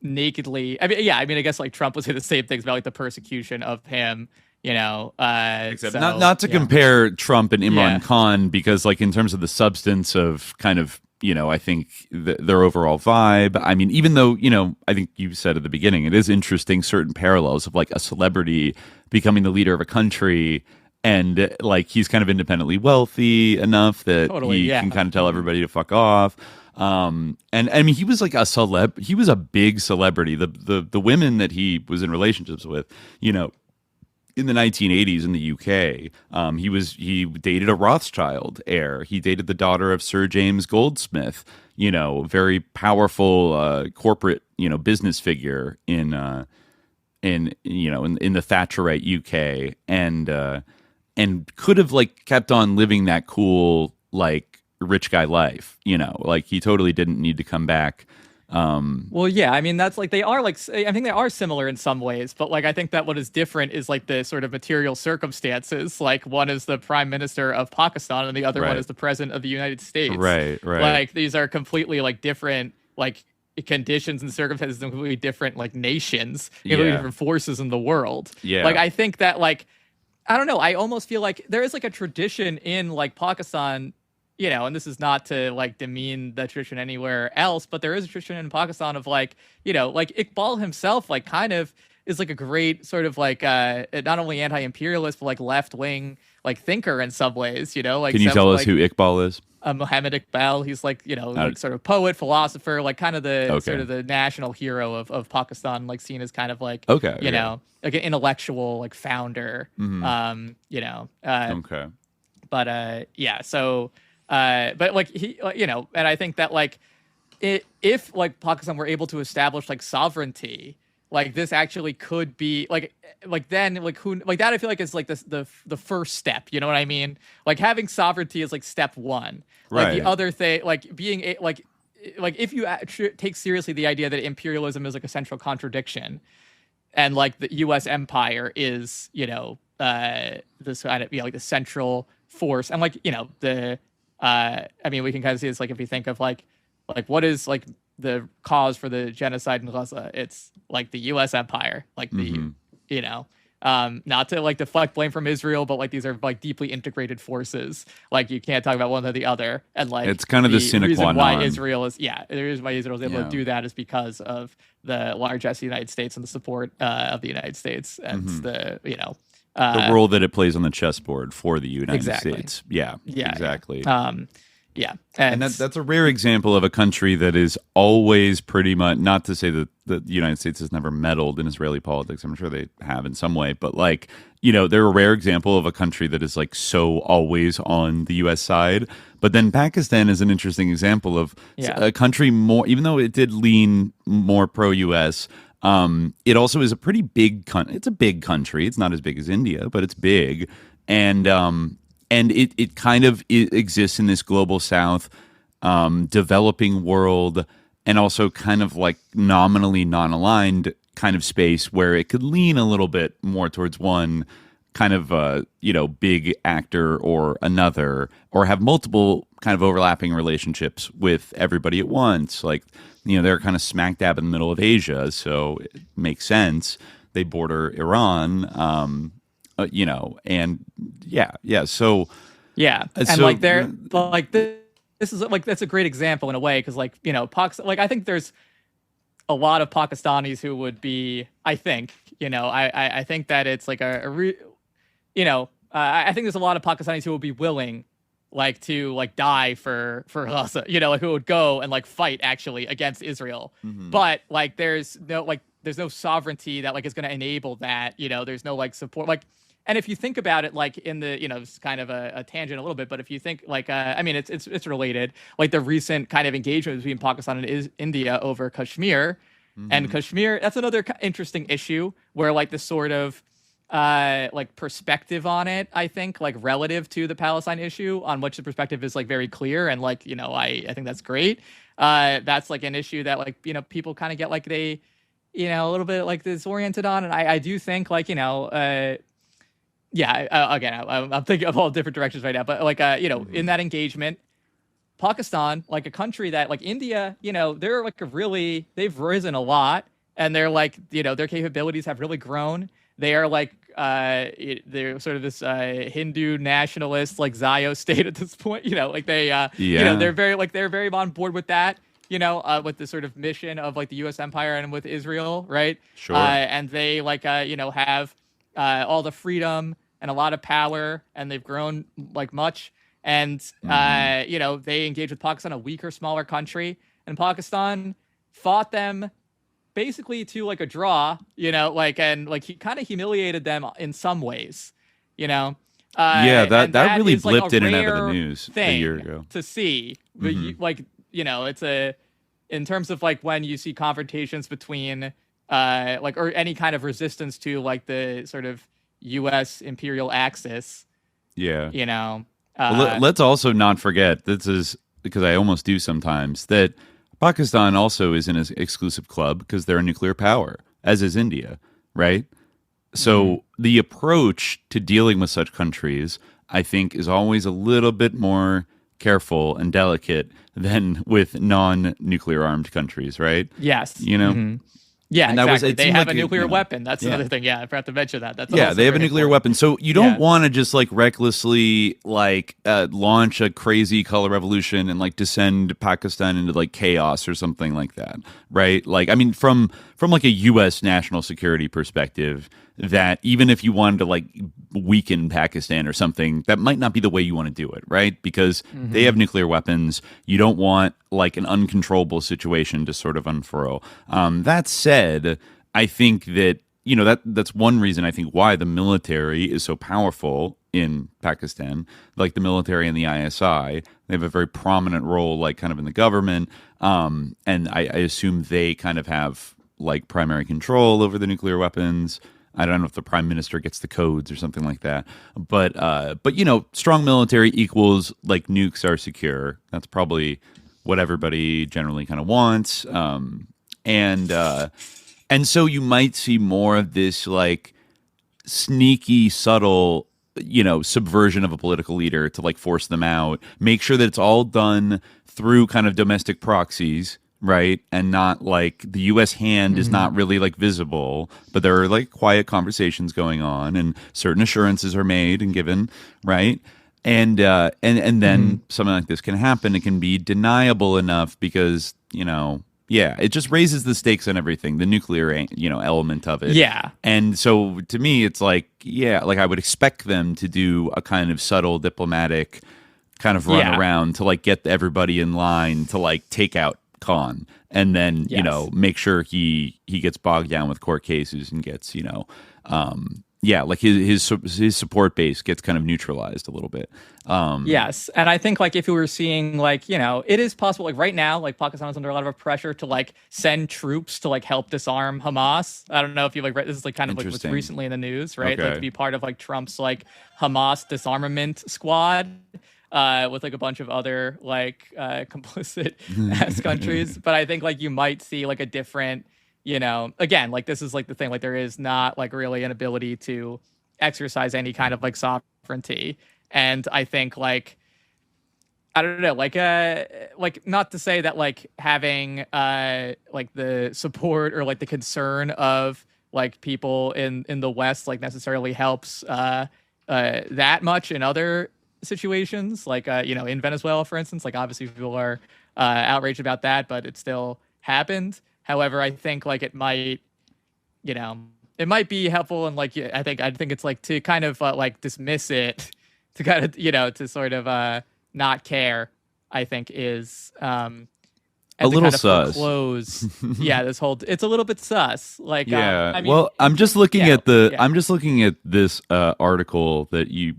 J: nakedly. I mean, I guess like Trump would say the same things about like the persecution of him,
I: except not to compare Trump and Imran Khan, because like in terms of the substance of kind of, I think their overall vibe. I mean, even though, I think you said at the beginning, it is interesting certain parallels of like a celebrity becoming the leader of a country. And like, he's kind of independently wealthy enough that he can kind of tell everybody to fuck off. And I mean, he was like he was a big celebrity. The women that he was in relationships with, in the 1980s in the UK, he dated a Rothschild heir. He dated the daughter of Sir James Goldsmith, very powerful corporate, business figure in the Thatcherite UK, and could have like kept on living that cool like rich guy life, like he totally didn't need to come back
J: Well, yeah, I mean, that's like, they are like, I think they are similar in some ways, but like, I think that what is different is like the sort of material circumstances. Like, one is the prime minister of Pakistan and the other one is the president of the United States.
I: Right.
J: Like, these are completely like different, like, conditions and circumstances and completely different like nations, completely different forces in the world. Like, I think that, like, I don't know, I almost feel like there is like a tradition in like Pakistan, you know, and this is not to like demean the tradition anywhere else, but there is a tradition in Pakistan of like, you know, like Iqbal himself, like kind of is like a great sort of like not only anti-imperialist, but like left-wing like thinker in some ways, you know, like.
I: Can you tell us who Iqbal is?
J: Muhammad Iqbal. He's like, you know, like sort of poet, philosopher, like kind of the sort of the national hero of Pakistan, like seen as kind of like, you know, like an intellectual like founder, you know. But yeah, so. But like he, you know, and I think that like if like Pakistan were able to establish like sovereignty, like this actually could be like then like who like that I feel like is like the first step. You know what I mean? Like having sovereignty is like step one. Like the other thing, like being like if you take seriously the idea that imperialism is like a central contradiction, and like the U.S. empire is, you know, this kind of, you know, like the central force, and like, you know, the I mean, we can kind of see this, like, if you think of, like what is, like, the cause for the genocide in Gaza? It's, like, the U.S. empire. Like, the, you know, not to, like, deflect blame from Israel, but, like, these are, like, deeply integrated forces. Like, you can't talk about one or the other. And, like,
I: it's kind of the sine qua non.
J: Why Israel is, the reason why Israel is able to do that is because of the largesse of the United States and the support of the United States and the, you know,
I: the role that it plays on the chessboard for the United States. Yeah, exactly.
J: And
I: that's a rare example of a country that is always pretty much, not to say that the United States has never meddled in Israeli politics. I'm sure they have in some way, but like, you know, they're a rare example of a country that is like so always on the U.S. side. But then Pakistan is an interesting example of a country more, even though it did lean more pro-U.S., it also is a pretty big country. It's a big country. It's not as big as India, but it's big. And it kind of exists in this global south, developing world, and also kind of like nominally non-aligned kind of space where it could lean a little bit more towards one kind of, you know, big actor or another, or have multiple kind of overlapping relationships with everybody at once. Like, you know, they're kind of smack dab in the middle of Asia, so it makes sense. They border Iran, you know, and so
J: and like they're like this is like, that's a great example in a way, because like, you know, like I think there's a lot of Pakistanis who would be, I think, you know, I think that it's like you know, I think there's a lot of Pakistanis who will be willing, like, to like die for Gaza, you know, like who would go and like fight actually against Israel. But like there's no sovereignty that like is going to enable that, you know. There's no like support, like, and if you think about it, like in the, you know, it's kind of a tangent a little bit, but if you think like I mean it's related, like the recent kind of engagement between Pakistan and India over Kashmir, and Kashmir, that's another interesting issue where like the sort of like perspective on it, I think, like relative to the Palestine issue, on which the perspective is like very clear, and like, you know, I think that's great. That's like an issue that like, you know, people kind of get like they, you know, a little bit like disoriented on, and I do think like, you know, again, I'm thinking of all different directions right now, but like, you know, in that engagement, Pakistan, like a country that like India, you know, they're like they've risen a lot, and they're like, you know, their capabilities have really grown. They are like, they're sort of this Hindu nationalist, like Zio state at this point, you know, like they, you know, they're very on board with that, you know, with the sort of mission of like the U.S. empire and with Israel, right?
I: Sure.
J: And they like, you know, have all the freedom and a lot of power, and they've grown like much. And, you know, they engage with Pakistan, a weaker, smaller country, and Pakistan fought them basically to like a draw, you know, like, and like he kind of humiliated them in some ways, you know.
I: That really blipped like in and out of the news a year ago
J: to see, but like, you know, it's in terms of like when you see confrontations between like, or any kind of resistance to like the sort of U.S. imperial axis, you know.
I: Let's also not forget, this is because I almost do sometimes, that Pakistan also is in an exclusive club because they're a nuclear power, as is India, right? So the approach to dealing with such countries, I think, is always a little bit more careful and delicate than with non-nuclear armed countries, right?
J: Yes.
I: You know?
J: Yeah,
I: and
J: exactly. They have a nuclear weapon. That's another thing. Yeah, I forgot to mention that. That's
I: they have a nuclear weapon. So you don't want to just like recklessly like launch a crazy color revolution and like descend Pakistan into like chaos or something like that, right? Like, I mean, from like a U.S. national security perspective, that even if you wanted to like weaken Pakistan or something, that might not be the way you want to do it, right? Because they have nuclear weapons. You don't want like an uncontrollable situation to sort of unfurl. That said, I think that, you know, that's one reason I think why the military is so powerful in Pakistan, like the military and the ISI. They have a very prominent role, like kind of in the government. And I assume they kind of have like primary control over the nuclear weapons. I don't know if the prime minister gets the codes or something like that, but you know, strong military equals like nukes are secure. That's probably what everybody generally kind of wants. And so you might see more of this like sneaky, subtle, you know, subversion of a political leader to like force them out. Make sure that it's all done through kind of domestic proxies. Right. And not like the U.S. hand is not really like visible, but there are like quiet conversations going on and certain assurances are made and given. Right. And then something like this can happen. It can be deniable enough because, you know, it just raises the stakes on everything, the nuclear, you know, element of it.
J: Yeah.
I: And so to me, it's like, like I would expect them to do a kind of subtle diplomatic kind of run around to like get everybody in line to like take out Khan, and then you know, make sure he gets bogged down with court cases and gets, you know, like his support base gets kind of neutralized a little bit.
J: Yes, and I think like if we were seeing like, you know, it is possible like right now like Pakistan is under a lot of pressure to like send troops to like help disarm Hamas. I don't know if you like read this is like kind of like what's recently in the news, right? Like to be part of like Trump's like Hamas disarmament squad. With like a bunch of other like complicit ass countries, but I think like you might see like a different, you know, again, like this is like the thing, like there is not like really an ability to exercise any kind of like sovereignty, and I think like I don't know, like not to say that like having like the support or like the concern of like people in the West like necessarily helps that much in other situations, like you know, in Venezuela, for instance, like obviously people are outraged about that, but it still happened. However, I think like it might, you know, it might be helpful, and like I think it's like to kind of like dismiss it, to kind of, you know, to sort of not care, I think is and
I: a little
J: kind of
I: sus.
J: Foreclose, this whole it's a little bit sus. Like I mean,
I: well, I'm just looking at I'm just looking at this article that you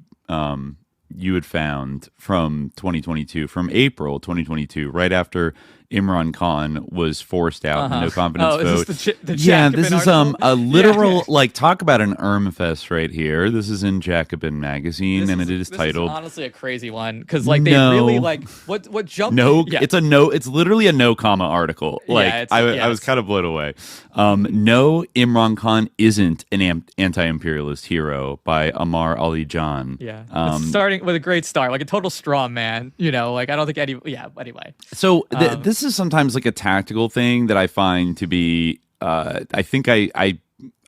I: had found from 2022, from April 2022, right after Imran Khan was forced out in the no confidence vote.
J: Is this the
I: this is a literal like talk about an fest right here. This is in Jacobin magazine, and it is titled.
J: Is honestly, a crazy one because like they really like what jumped.
I: It's literally a no comma article. Like I was kind of blown away. No, Imran Khan isn't an anti-imperialist hero by Amar Ali Jan.
J: It's starting with a great start, like a total straw man. You know, like I don't think any. Yeah, anyway.
I: So this is sometimes like a tactical thing that I find to be. I think I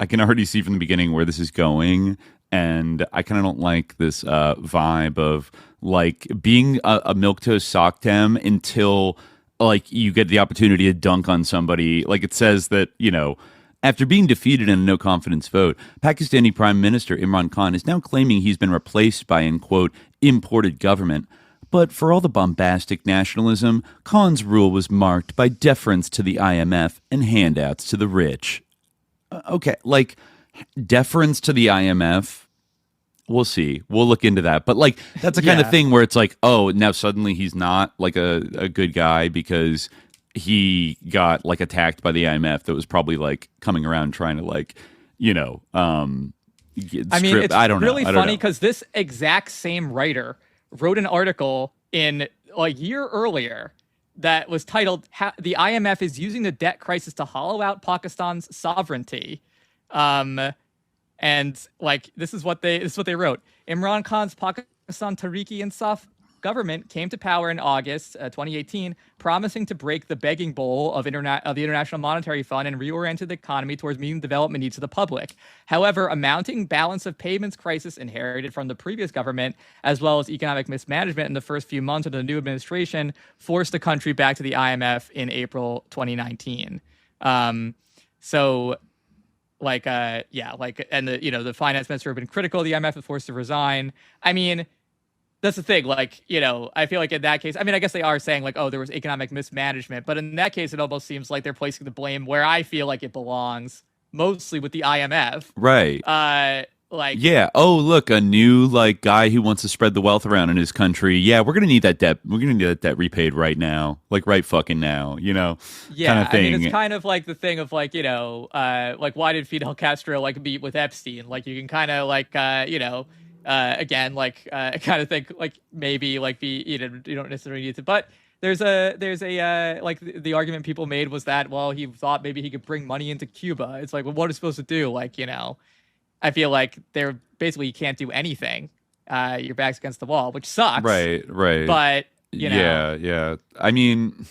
I: can already see from the beginning where this is going, and I kind of don't like this vibe of like being a milquetoast socktem until like you get the opportunity to dunk on somebody. Like it says that, you know, after being defeated in a no confidence vote, Pakistani Prime Minister Imran Khan is now claiming he's been replaced by an quote imported government. But for all the bombastic nationalism, Khan's rule was marked by deference to the IMF and handouts to the rich. Okay, like deference to the IMF, we'll see. We'll look into that. But like that's the kind of thing where it's like, oh, now suddenly he's not like a good guy because he got like attacked by the IMF that was probably like coming around trying to like, you know,
J: I mean, it's really funny because this exact same writer wrote an article in a year earlier that was titled "The IMF is Using the Debt Crisis to Hollow Out Pakistan's Sovereignty." And like this is what they wrote. Imran Khan's Pakistan Tehreek-e-Insaf government came to power in August 2018, promising to break the begging bowl of the International Monetary Fund and reorient the economy towards meeting development needs of the public. However, a mounting balance of payments crisis inherited from the previous government, as well as economic mismanagement in the first few months of the new administration, forced the country back to the IMF in April 2019. And the finance minister have been critical of the IMF, was forced to resign. I mean, that's the thing. Like, I feel like in that case, I mean, I guess they are saying like, oh, there was economic mismanagement, but in that case, it almost seems like they're placing the blame where I feel like it belongs, mostly with the IMF.
I: Right. Yeah. Oh, look, a new like guy who wants to spread the wealth around in his country. Yeah, we're gonna need that debt. We're gonna need that debt repaid right now, like right fucking now.
J: Yeah,
I: kind of thing.
J: I mean, it's kind of like the thing of like like why did Fidel Castro like meet with Epstein? Like you can kind of like again like kind of think like maybe like you don't necessarily need to, but there's a like the argument people made was that he thought maybe he could bring money into Cuba. It's like, well, what is supposed to do? Like I feel like they're basically you can't do anything. Your back's against the wall, which sucks.
I: Right.
J: But
I: yeah. I mean,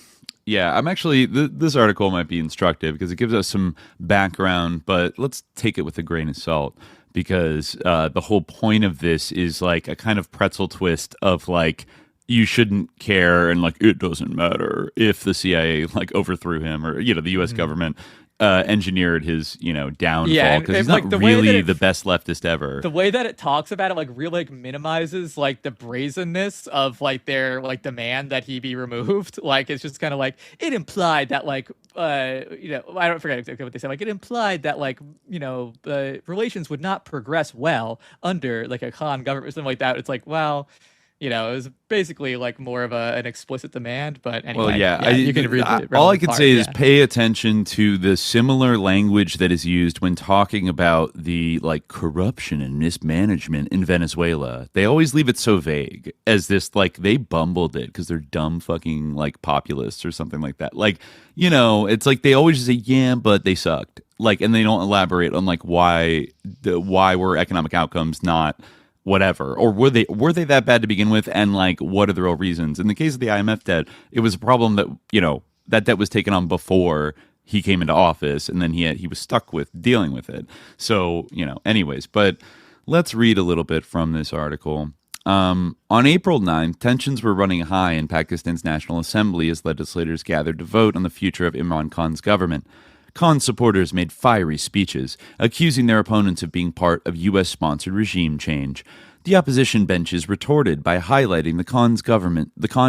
I: yeah. I'm actually this article might be instructive because it gives us some background, but let's take it with a grain of salt because the whole point of this is like a kind of pretzel twist of like you shouldn't care and like it doesn't matter if the CIA like overthrew him or the U.S. government engineered his downfall because he's not really the best leftist ever.
J: The way that it talks about it like really like minimizes like the brazenness of like their like demand that he be removed. Like it's just kind of like it implied that like I don't forget exactly what they said. Like it implied that like the relations would not progress well under like a Khan government or something like that. It's like, well, it was basically like more of an explicit demand, but anyway.
I: Well, yeah,
J: you can read
I: all I can say is pay attention to the similar language that is used when talking about the like corruption and mismanagement in Venezuela. They always leave it so vague as this like they bumbled it because they're dumb fucking like populists or something like that. Like it's like they always say yeah, but they sucked. Like, and they don't elaborate on like why were economic outcomes not whatever, or were they that bad to begin with, and like what are the real reasons? In the case of the IMF debt, it was a problem that that debt was taken on before he came into office, and then he was stuck with dealing with it. So anyways, but let's read a little bit from this article. On April 9th, tensions were running high in Pakistan's National Assembly as legislators gathered to vote on the future of Imran Khan's government. Khan supporters made fiery speeches, accusing their opponents of being part of U.S.-sponsored regime change. The opposition benches retorted by highlighting the Khan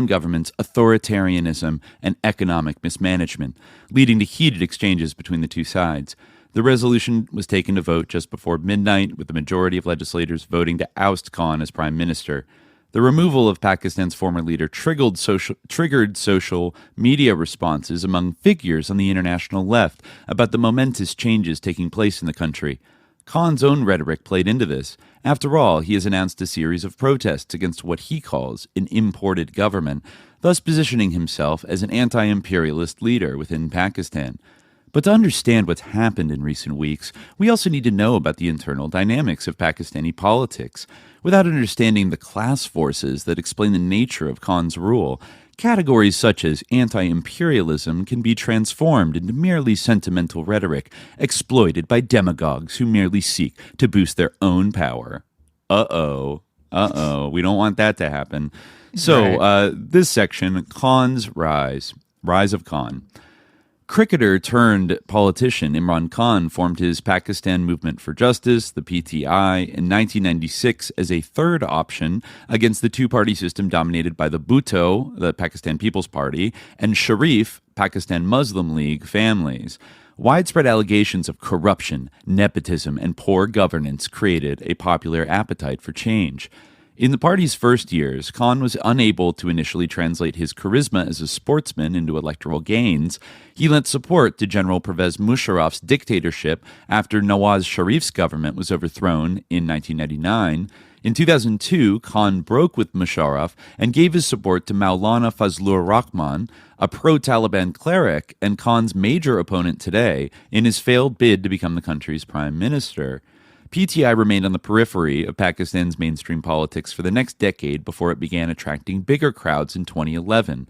I: government's authoritarianism and economic mismanagement, leading to heated exchanges between the two sides. The resolution was taken to vote just before midnight, with the majority of legislators voting to oust Khan as prime minister. The removal of Pakistan's former leader triggered social media responses among figures on the international left about the momentous changes taking place in the country. Khan's own rhetoric played into this. After all, he has announced a series of protests against what he calls an imported government, thus positioning himself as an anti-imperialist leader within Pakistan. But to understand what's happened in recent weeks, we also need to know about the internal dynamics of Pakistani politics. Without understanding the class forces that explain the nature of Khan's rule, categories such as anti-imperialism can be transformed into merely sentimental rhetoric, exploited by demagogues who merely seek to boost their own power. Uh-oh, we don't want that to happen. So, this section, Khan's rise of Khan. Cricketer turned politician Imran Khan formed his Pakistan Movement for Justice, the PTI, in 1996 as a third option against the two-party system dominated by the Bhutto, the Pakistan People's Party, and Sharif, Pakistan Muslim League families. Widespread allegations of corruption, nepotism, and poor governance created a popular appetite for change. In the party's first years, Khan was unable to initially translate his charisma as a sportsman into electoral gains. He lent support to General Pervez Musharraf's dictatorship after Nawaz Sharif's government was overthrown in 1999. In 2002, Khan broke with Musharraf and gave his support to Maulana Fazlur Rahman, a pro-Taliban cleric and Khan's major opponent today, in his failed bid to become the country's prime minister. PTI remained on the periphery of Pakistan's mainstream politics for the next decade before it began attracting bigger crowds in 2011.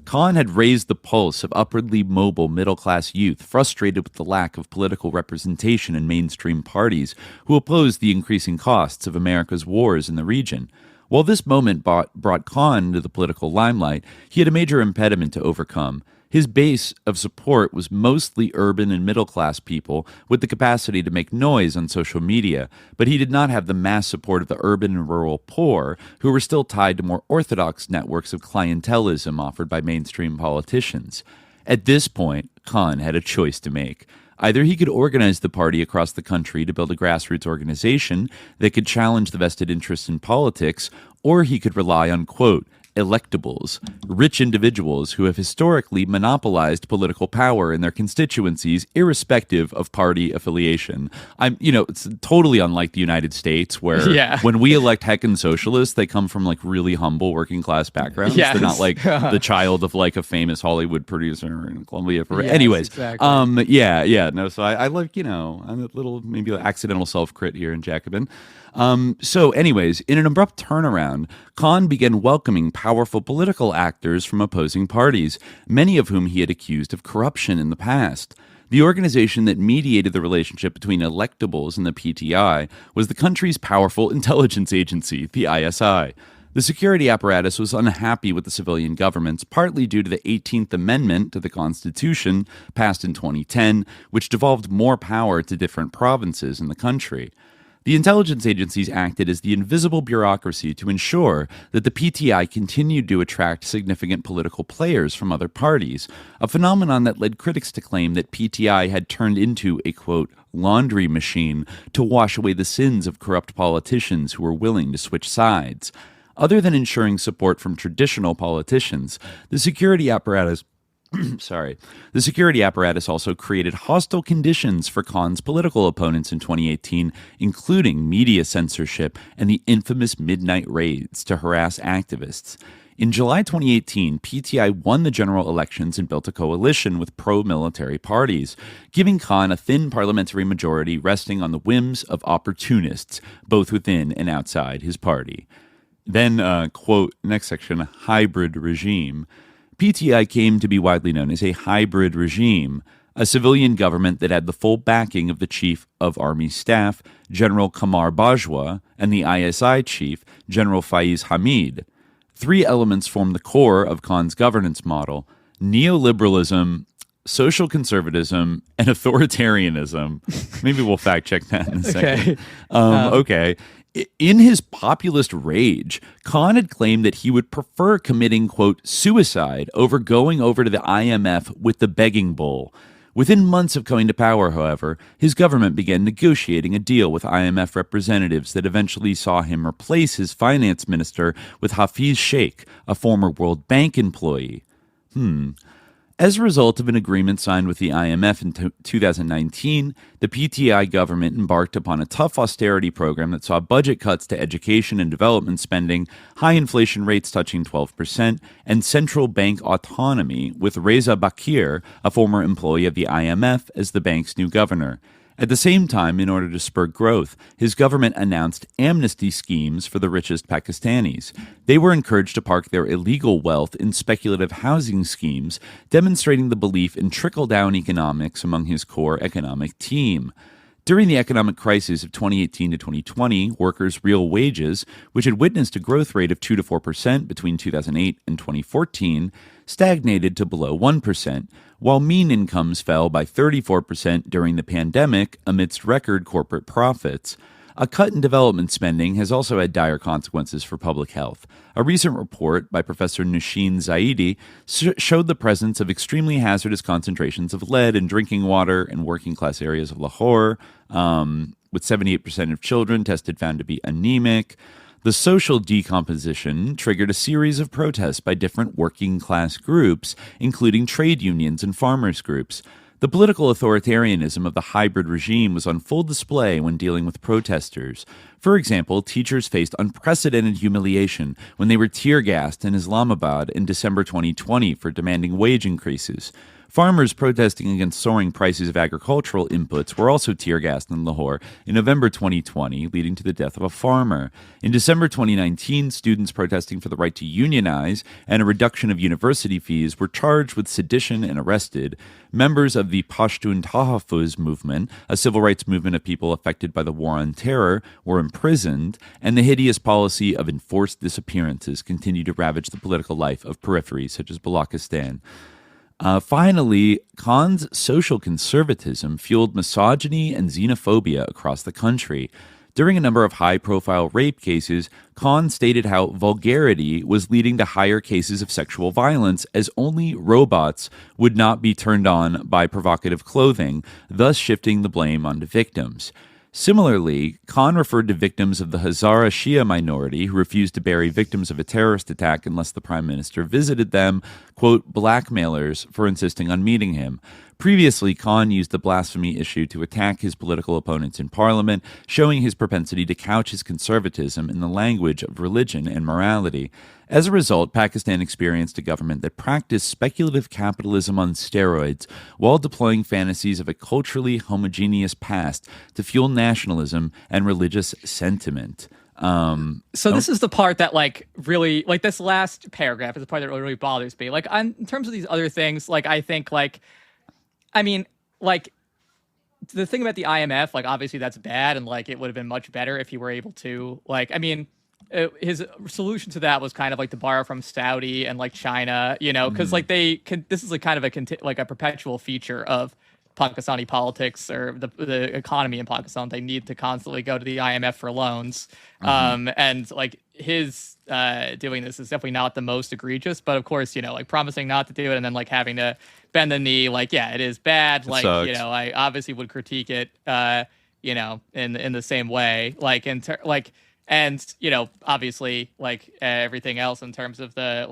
I: Khan had raised the pulse of upwardly mobile middle-class youth frustrated with the lack of political representation in mainstream parties who opposed the increasing costs of America's wars in the region. While this moment brought Khan into the political limelight, he had a major impediment to overcome. His base of support was mostly urban and middle-class people with the capacity to make noise on social media, but he did not have the mass support of the urban and rural poor, who were still tied to more orthodox networks of clientelism offered by mainstream politicians. At this point, Khan had a choice to make. Either he could organize the party across the country to build a grassroots organization that could challenge the vested interests in politics, or he could rely on, quote, electables, rich individuals who have historically monopolized political power in their constituencies, irrespective of party affiliation. It's totally unlike the United States, where when we elect heckin' socialists, they come from like really humble working class backgrounds. Yes. They're not like the child of like a famous Hollywood producer in Columbia. Anyways, exactly. So I like, I'm a little maybe accidental self-crit here in Jacobin. Anyways, in an abrupt turnaround, Khan began welcoming powerful political actors from opposing parties, many of whom he had accused of corruption in the past. The organization that mediated the relationship between electables and the PTI was the country's powerful intelligence agency, the ISI. The security apparatus was unhappy with the civilian governments, partly due to the 18th Amendment to the Constitution, passed in 2010, which devolved more power to different provinces in the country. The intelligence agencies acted as the invisible bureaucracy to ensure that the PTI continued to attract significant political players from other parties, a phenomenon that led critics to claim that PTI had turned into a, quote, laundry machine to wash away the sins of corrupt politicians who were willing to switch sides. Other than ensuring support from traditional politicians, the security apparatus also created hostile conditions for Khan's political opponents in 2018, including media censorship and the infamous midnight raids to harass activists. In July 2018, PTI won the general elections and built a coalition with pro-military parties, giving Khan a thin parliamentary majority resting on the whims of opportunists, both within and outside his party. Then, quote, next section, hybrid regime. PTI came to be widely known as a hybrid regime, a civilian government that had the full backing of the Chief of Army Staff, General Qamar Bajwa, and the ISI Chief, General Faiz Hamid. Three elements form the core of Khan's governance model: neoliberalism, social conservatism, and authoritarianism. Maybe we'll fact check that in a second. Okay. In his populist rage, Khan had claimed that he would prefer committing, quote, suicide over going over to the IMF with the begging bowl. Within months of coming to power, however, his government began negotiating a deal with IMF representatives that eventually saw him replace his finance minister with Hafiz Sheikh, a former World Bank employee. As a result of an agreement signed with the IMF in 2019, the PTI government embarked upon a tough austerity program that saw budget cuts to education and development spending, high inflation rates touching 12%, and central bank autonomy, with Reza Bakir, a former employee of the IMF, as the bank's new governor. At the same time, in order to spur growth, his government announced amnesty schemes for the richest Pakistanis. They were encouraged to park their illegal wealth in speculative housing schemes, demonstrating the belief in trickle-down economics among his core economic team. During the economic crisis of 2018 to 2020, workers' real wages, which had witnessed a growth rate of 2 to 4% between 2008 and 2014, stagnated to below 1%, while mean incomes fell by 34% during the pandemic amidst record corporate profits. A cut in development spending has also had dire consequences for public health. A recent report by Professor Nushin Zaidi showed the presence of extremely hazardous concentrations of lead in drinking water in working-class areas of Lahore, with 78% of children tested found to be anemic. The social decomposition triggered a series of protests by different working-class groups, including trade unions and farmers' groups. The political authoritarianism of the hybrid regime was on full display when dealing with protesters. For example, teachers faced unprecedented humiliation when they were tear-gassed in Islamabad in December 2020 for demanding wage increases. Farmers protesting against soaring prices of agricultural inputs were also tear-gassed in Lahore in November 2020, leading to the death of a farmer. In December 2019, students protesting for the right to unionize and a reduction of university fees were charged with sedition and arrested. Members of the Pashtun Tahaffuz movement, a civil rights movement of people affected by the war on terror, were imprisoned, and the hideous policy of enforced disappearances continued to ravage the political life of peripheries such as Balochistan. Finally, Khan's social conservatism fueled misogyny and xenophobia across the country. During a number of high-profile rape cases, Khan stated how vulgarity was leading to higher cases of sexual violence, as only robots would not be turned on by provocative clothing, thus shifting the blame onto victims. Similarly, Khan referred to victims of the Hazara Shia minority who refused to bury victims of a terrorist attack unless the prime minister visited them, quote, blackmailers for insisting on meeting him. Previously, Khan used the blasphemy issue to attack his political opponents in parliament, showing his propensity to couch his conservatism in the language of religion and morality. As a result, Pakistan experienced a government that practiced speculative capitalism on steroids while deploying fantasies of a culturally homogeneous past to fuel nationalism and religious sentiment.
J: So this is the part that really this last paragraph is the part that really bothers me. In terms of these other things, I think the thing about the IMF, obviously that's bad, and it would have been much better if he were able to, his solution to that was kind of to borrow from Saudi and China, because this is a perpetual feature of Pakistani politics or the economy in Pakistan. They need to constantly go to the IMF for loans, and his doing this is definitely not the most egregious, but of course, promising not to do it and then having to bend the knee, it is bad. I obviously would critique it, in the same way, and obviously everything else in terms of the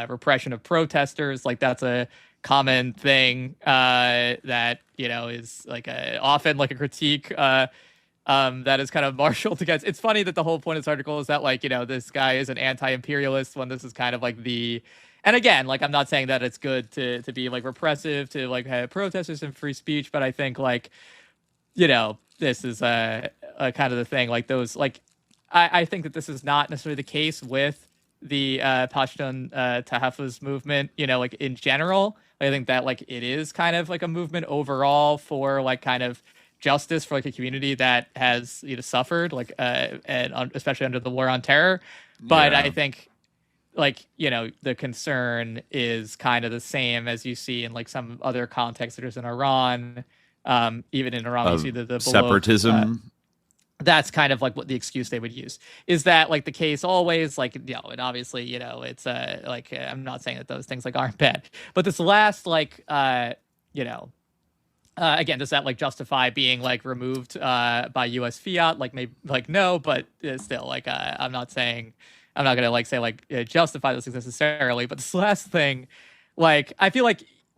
J: repression of protesters, that's a common thing that is often a critique that is kind of marshaled against. It's funny that the whole point of this article is that this guy is an anti-imperialist when this is kind of and again, I'm not saying that it's good to be repressive to have protesters and free speech, but I think this is a kind of the thing. I think that this is not necessarily the case with the Pashtun Tahaffuz movement. In general, I think that it is kind of a movement overall for kind of justice for a community that has suffered and especially under the war on terror. But I think the concern is kind of the same as you see in some other contexts. There's in Iran. Even in Iran, you see the
I: separatism.
J: That's kind of what the excuse they would use. Is that the case always? And obviously, it's I'm not saying that those things aren't bad, but this last again, does that justify being removed by U.S. fiat? Maybe no, but still I'm not gonna say justify those things necessarily. But this last thing, I feel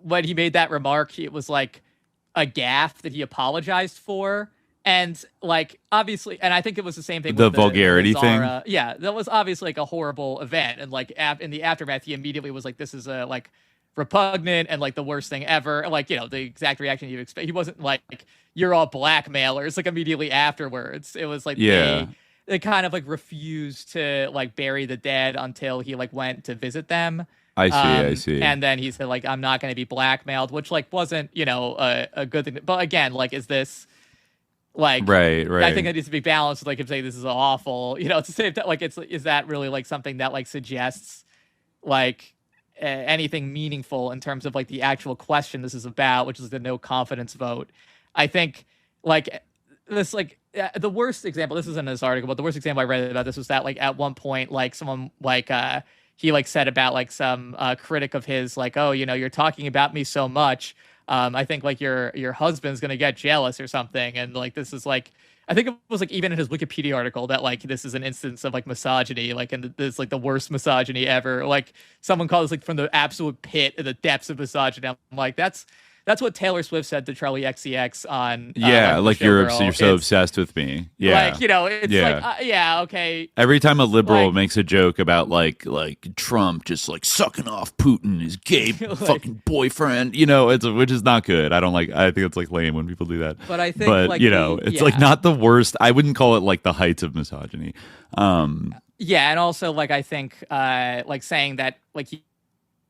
J: when he made that remark, it was a gaffe that he apologized for. And obviously, and I think it was the same thing.
I: The vulgarity thing.
J: Yeah, that was obviously a horrible event. And in the aftermath, he immediately was this is repugnant and the worst thing ever. The exact reaction you'd expect. He wasn't you're all blackmailers immediately afterwards. It was they kind of refused to bury the dead until he went to visit them.
I: I see.
J: And then he said I'm not going to be blackmailed, which wasn't a good thing. But again, is this right? I think it needs to be balanced with him saying this is awful. To say that is that really something that suggests anything meaningful in terms of the actual question this is about, which is the no confidence vote. I think this the worst example, this is in this article, but the worst example I read about this was that at one point someone he said about some critic of his oh, you're talking about me so much, I think your husband's gonna get jealous or something. And this is I think it was like even in his Wikipedia article that like this is an instance of like misogyny, like and this like the worst misogyny ever. Like someone called this like from the absolute pit of the depths of misogyny. I'm like, that's what Taylor Swift said to Charlie XCX on
I: like you're so obsessed with me. Yeah,
J: like it's like okay.
I: Every time a liberal makes a joke about like Trump just like sucking off Putin, his gay fucking boyfriend, which is not good. I think it's like lame when people do that.
J: But I think
I: it's like not the worst. I wouldn't call it like the heights of misogyny.
J: And also like I think like saying that like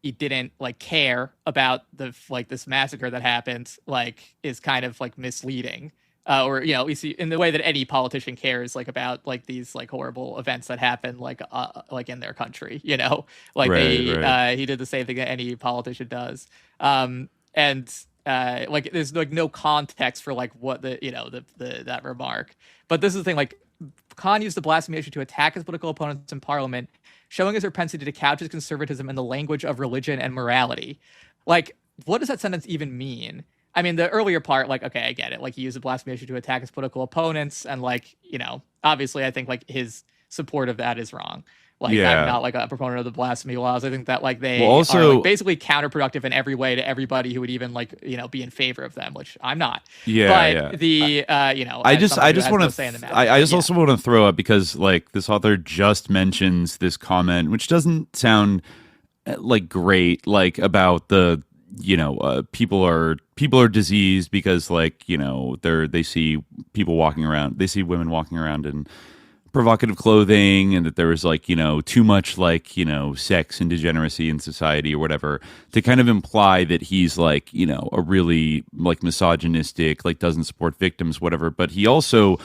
J: he didn't like care about the like this massacre that happened like is kind of like misleading or you see in the way that any politician cares like about like these like horrible events that happen like in their country, he did the same thing that any politician does, and like there's like no context for like what that remark. But this is the thing, like Khan used the blasphemy issue to attack his political opponents in parliament, showing his propensity to couch his conservatism in the language of religion and morality. Like, what does that sentence even mean? I mean, the earlier part, like, okay, I get it. Like, he used the blasphemy issue to attack his political opponents, and like, obviously, I think like his support of that is wrong. Like, I'm not like a proponent of the blasphemy laws. I think that like they are like, basically counterproductive in every way to everybody who would even like be in favor of them, which I'm not. I just want to
I: also want to throw up because like this author just mentions this comment, which doesn't sound like great, like about the people are diseased because like they see people walking around, they see women walking around in provocative clothing, and that there was like too much like sex and degeneracy in society or whatever, to kind of imply that he's like a really like misogynistic, like doesn't support victims, whatever. But he also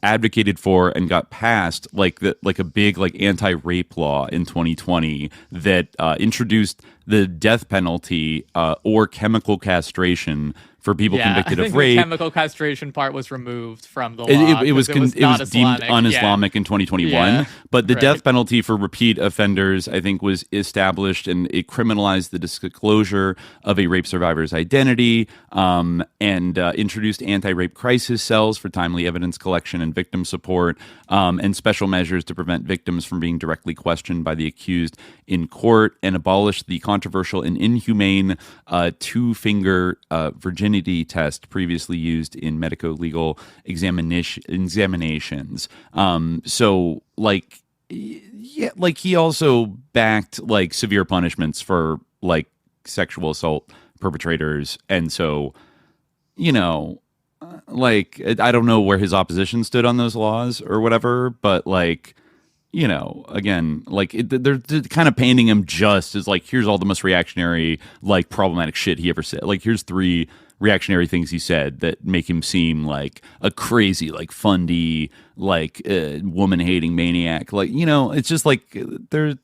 I: advocated for and got passed like a big like anti-rape law in 2020 that introduced the death penalty or chemical castration for people convicted of rape.
J: The chemical castration part was removed from the law.
I: It was deemed un-Islamic in 2021, but the death penalty for repeat offenders, I think, was established, and it criminalized the disclosure of a rape survivor's identity, and introduced anti-rape crisis cells for timely evidence collection and victim support, and special measures to prevent victims from being directly questioned by the accused in court, and abolished the controversial and inhumane two-finger virginity test previously used in medico-legal examinations. So like he also backed like severe punishments for like sexual assault perpetrators, and so like I don't know where his opposition stood on those laws or whatever, but like again, like they're kind of painting him just as like, here's all the most reactionary, like problematic shit he ever said. Like, here's 3 reactionary things he said that make him seem like a crazy, like fundy, like woman-hating maniac. Like, it's just like they're,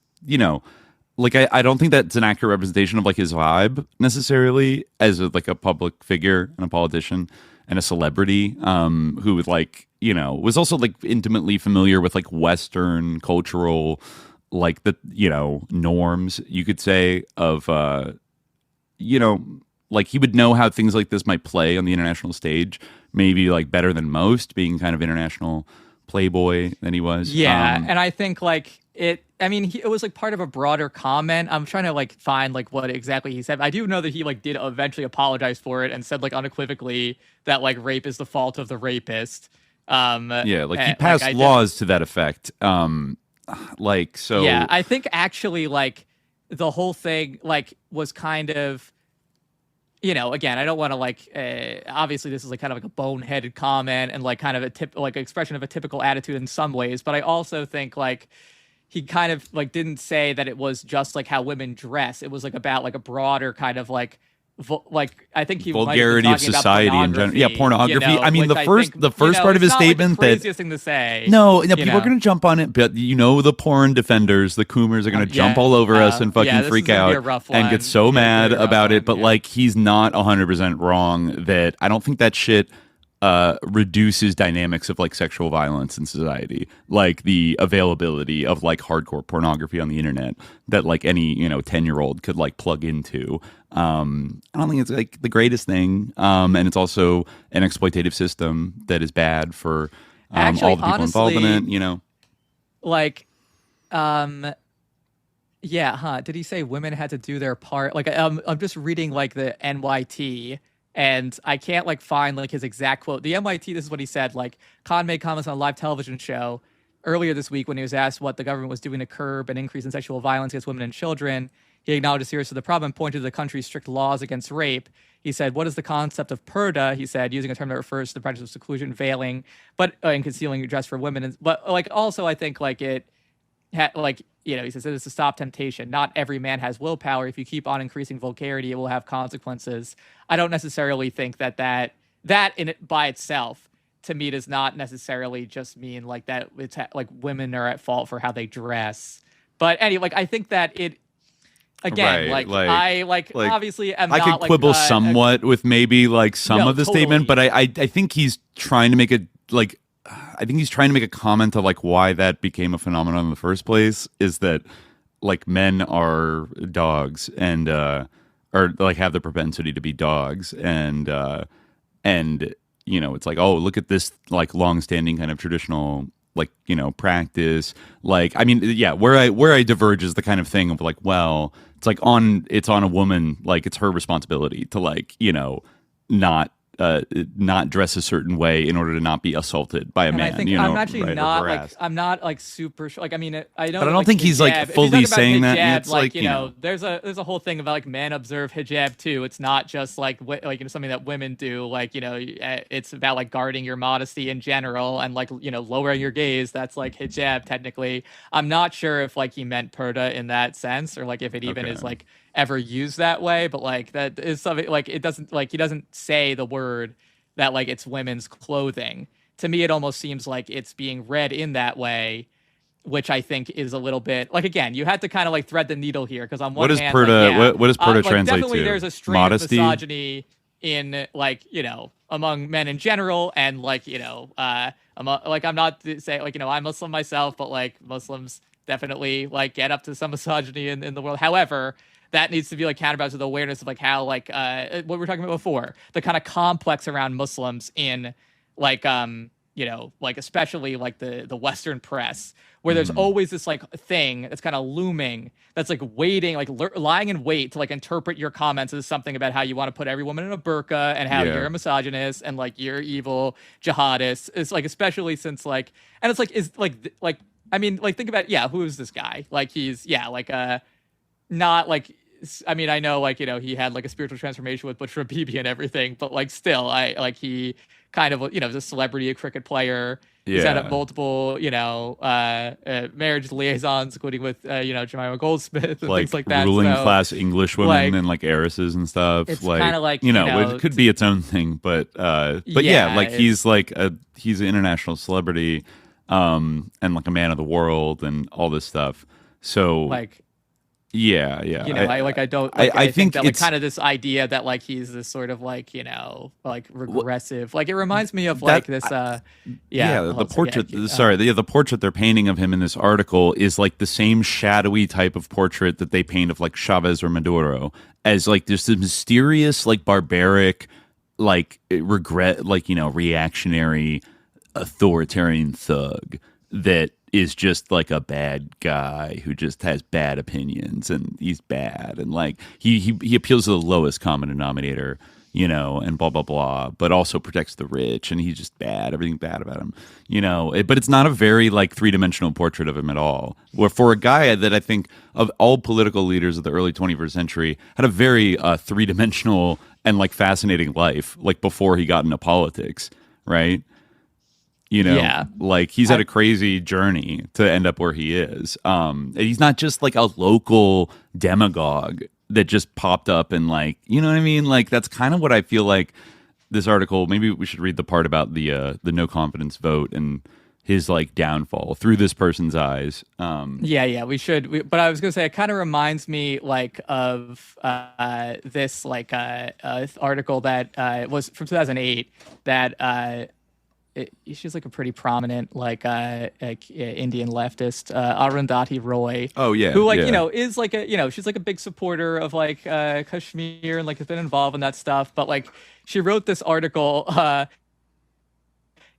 I: like I don't think that's an accurate representation of like his vibe necessarily as like a public figure and a politician and a celebrity who would like, was also like intimately familiar with like Western cultural, like the, norms, you could say, of, like he would know how things like this might play on the international stage, maybe like better than most, being kind of international playboy than he was.
J: And I think like it was like part of a broader comment. I'm trying to like find like what exactly he said. I do know that he like did eventually apologize for it and said like unequivocally that like rape is the fault of the rapist.
I: He passed laws to that effect.
J: I think actually like the whole thing like was kind of, again, I don't want to like, obviously this is like kind of like a boneheaded comment and like kind of like expression of a typical attitude in some ways. But I also think like he kind of like didn't say that it was just like how women dress. It was like about like a broader kind of like I think he
I: vulgarity of society in general. Yeah, pornography. I mean, the first part of his statement,
J: like the craziest thing to say.
I: No, people are going to jump on it, but the porn defenders, the coomers are going to jump all over us and fucking freak out and get so mad about it. But like, he's not 100% wrong that I don't think that shit reduces dynamics of like sexual violence in society, like the availability of like hardcore pornography on the internet that like any 10-year-old could like plug into. I don't think it's like the greatest thing, and it's also an exploitative system that is bad for
J: Actually,
I: all the people involved in it.
J: Like, yeah, huh? Did he say women had to do their part? Like, I'm just reading like the NYT. And I can't like find like his exact quote. The NYT, this is what he said. Like, Khan made comments on a live television show earlier this week when he was asked what the government was doing to curb an increase in sexual violence against women and children. He acknowledged the seriousness of the problem and pointed to the country's strict laws against rape. He said, "What is the concept of purda?" He said, using a term that refers to the practice of seclusion, veiling, but and concealing dress for women. But like also, I think like it he says it's to stop temptation. Not every man has willpower. If you keep on increasing vulgarity, it will have consequences. I don't necessarily think that in it by itself, to me, does not necessarily just mean like that it's like women are at fault for how they dress. But anyway, like I think that it again,
I: right,
J: I obviously am
I: I
J: not
I: could quibble
J: like
I: somewhat with maybe like some of the
J: totally.
I: statement, but I think he's trying to make it like. I think he's trying to make a comment of like why that became a phenomenon in the first place is that like men are dogs and or like have the propensity to be dogs and it's like, oh, look at this like long-standing kind of traditional like practice. Like I mean, yeah, where I diverge is the kind of thing of like, well, it's like it's on a woman, like it's her responsibility to like not dress a certain way in order to not be assolted by a man.
J: I think I'm actually not like I'm not like super sure. Like I mean, I don't.
I: But I don't
J: like,
I: think he's
J: hijab.
I: like fully saying
J: hijab,
I: that. It's like
J: there's a whole thing about like men observe hijab too. It's not just like something that women do. Like it's about like guarding your modesty in general and like lowering your gaze. That's like hijab technically. I'm not sure if like he meant purda in that sense or like if it even is like ever used that way, but like that is something like it doesn't like he doesn't say the word that like it's women's clothing. To me, it almost seems like it's being read in that way, which I think is a little bit like again, you had to kind of like thread the needle here because on one hand,
I: what does purda translate
J: definitely
I: to?
J: There's a strain
I: modesty?
J: of misogyny in like among men in general, and like I'm not saying like I'm Muslim myself, but like Muslims definitely like get up to some misogyny in the world. However, that needs to be like counterbalanced with awareness of like how like what we were talking about before, the kind of complex around Muslims in like like especially like the Western press, where there's always this like thing that's kind of looming, that's like waiting, like lying in wait to like interpret your comments as something about how you want to put every woman in a burqa and how you're a misogynist and like you're evil jihadist. It's like especially since like, and it's like is like I mean like think about who is this guy? Like he's not like. I mean, I know, like, he had, like, a spiritual transformation with Butch Rabibi and everything, but, like, still, he kind of, is a celebrity, a cricket player. Yeah. He's had multiple, marriage liaisons, including with, Jemima Goldsmith and things like that.
I: Ruling class English women and, like, heiresses and stuff.
J: It's
I: like,
J: kind of like,
I: it could be its own thing, but he's, he's an international celebrity, and, like, a man of the world and all this stuff. So, like, yeah.
J: I think that like kind of this idea that like he's this sort of like like regressive. Like it reminds me of like this. The
I: portrait. The portrait they're painting of him in this article is like the same shadowy type of portrait that they paint of like Chavez or Maduro as like this mysterious like barbaric like reactionary authoritarian thug that is just like a bad guy who just has bad opinions and he's bad and like he appeals to the lowest common denominator, and blah blah blah, but also protects the rich and he's just bad, everything bad about him, but it's not a very like three-dimensional portrait of him at all. Where for a guy that I think of all political leaders of the early 21st century had a very three-dimensional and like fascinating life like before he got into politics, right? Like he's had a crazy journey to end up where he is. And he's not just like a local demagogue that just popped up and like, you know what I mean? Like that's kind of what I feel like this article, maybe we should read the part about the no confidence vote and his like downfall through this person's eyes.
J: We should. But I was gonna say, it kind of reminds me like of this like article that was from 2008 that she's like a pretty prominent like Indian leftist, Arundhati Roy.
I: Oh yeah,
J: who like is like a she's like a big supporter of like Kashmir and like has been involved in that stuff. But like she wrote this article.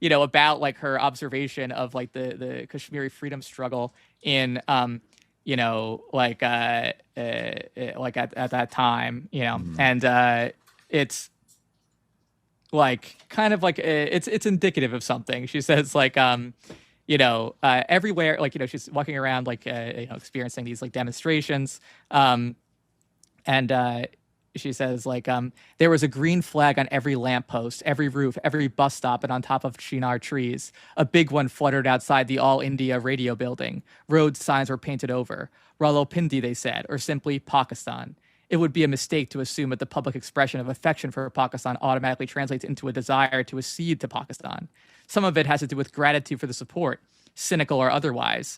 J: About like her observation of like the Kashmiri freedom struggle in, like at that time, and it's like kind of like it's indicative of something. She says like, everywhere, like, she's walking around like, experiencing these like demonstrations, and she says, like, there was a green flag on every lamppost, every roof, every bus stop, and on top of chinar trees. A big one fluttered outside the All India radio building. Road signs were painted over. Rawalpindi, they said, or simply Pakistan. It would be a mistake to assume that the public expression of affection for Pakistan automatically translates into a desire to accede to Pakistan. Some of it has to do with gratitude for the support, cynical or otherwise,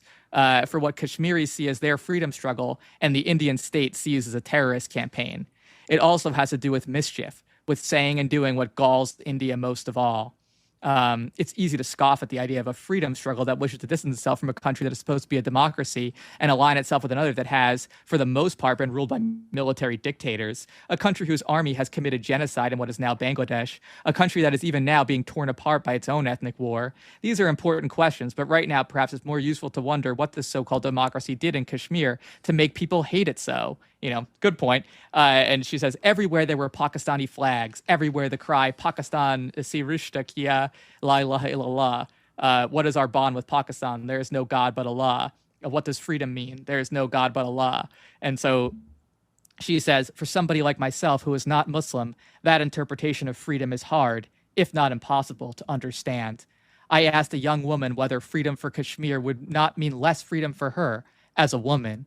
J: for what Kashmiris see as their freedom struggle and the Indian state sees as a terrorist campaign. It also has to do with mischief, with saying and doing what galls India most of all. It's easy to scoff at the idea of a freedom struggle that wishes to distance itself from a country that is supposed to be a democracy and align itself with another that has, for the most part, been ruled by military dictators, a country whose army has committed genocide in what is now Bangladesh, a country that is even now being torn apart by its own ethnic war. These are important questions, but right now perhaps it's more useful to wonder what this so-called democracy did in Kashmir to make people hate it so. Good point. And she says, everywhere there were Pakistani flags, everywhere the cry, Pakistan si rishta kiya, la ilaha illallah. What is our bond with Pakistan? There is no God but Allah. What does freedom mean? There is no God but Allah. And so she says, for somebody like myself who is not Muslim, that interpretation of freedom is hard, if not impossible, to understand. I asked a young woman whether freedom for Kashmir would not mean less freedom for her as a woman.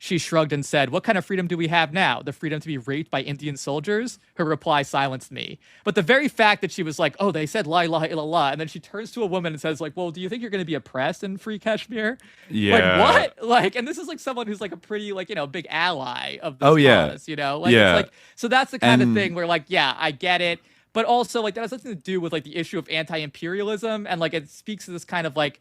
J: She shrugged and said, what kind of freedom do we have now? The freedom to be raped by Indian soldiers? Her reply silenced me. But the very fact that she was like, oh, they said la ilaha illallah, and then she turns to a woman and says, like, well, do you think you're going to be oppressed in free Kashmir?
I: Yeah.
J: Like, what? Like, and this is like someone who's like a pretty, like, big ally of this cause, Like,
I: yeah.
J: It's like, so that's the kind of thing where, like, yeah, I get it. But also, like, that has nothing to do with, like, the issue of anti-imperialism. And, like, it speaks to this kind of, like,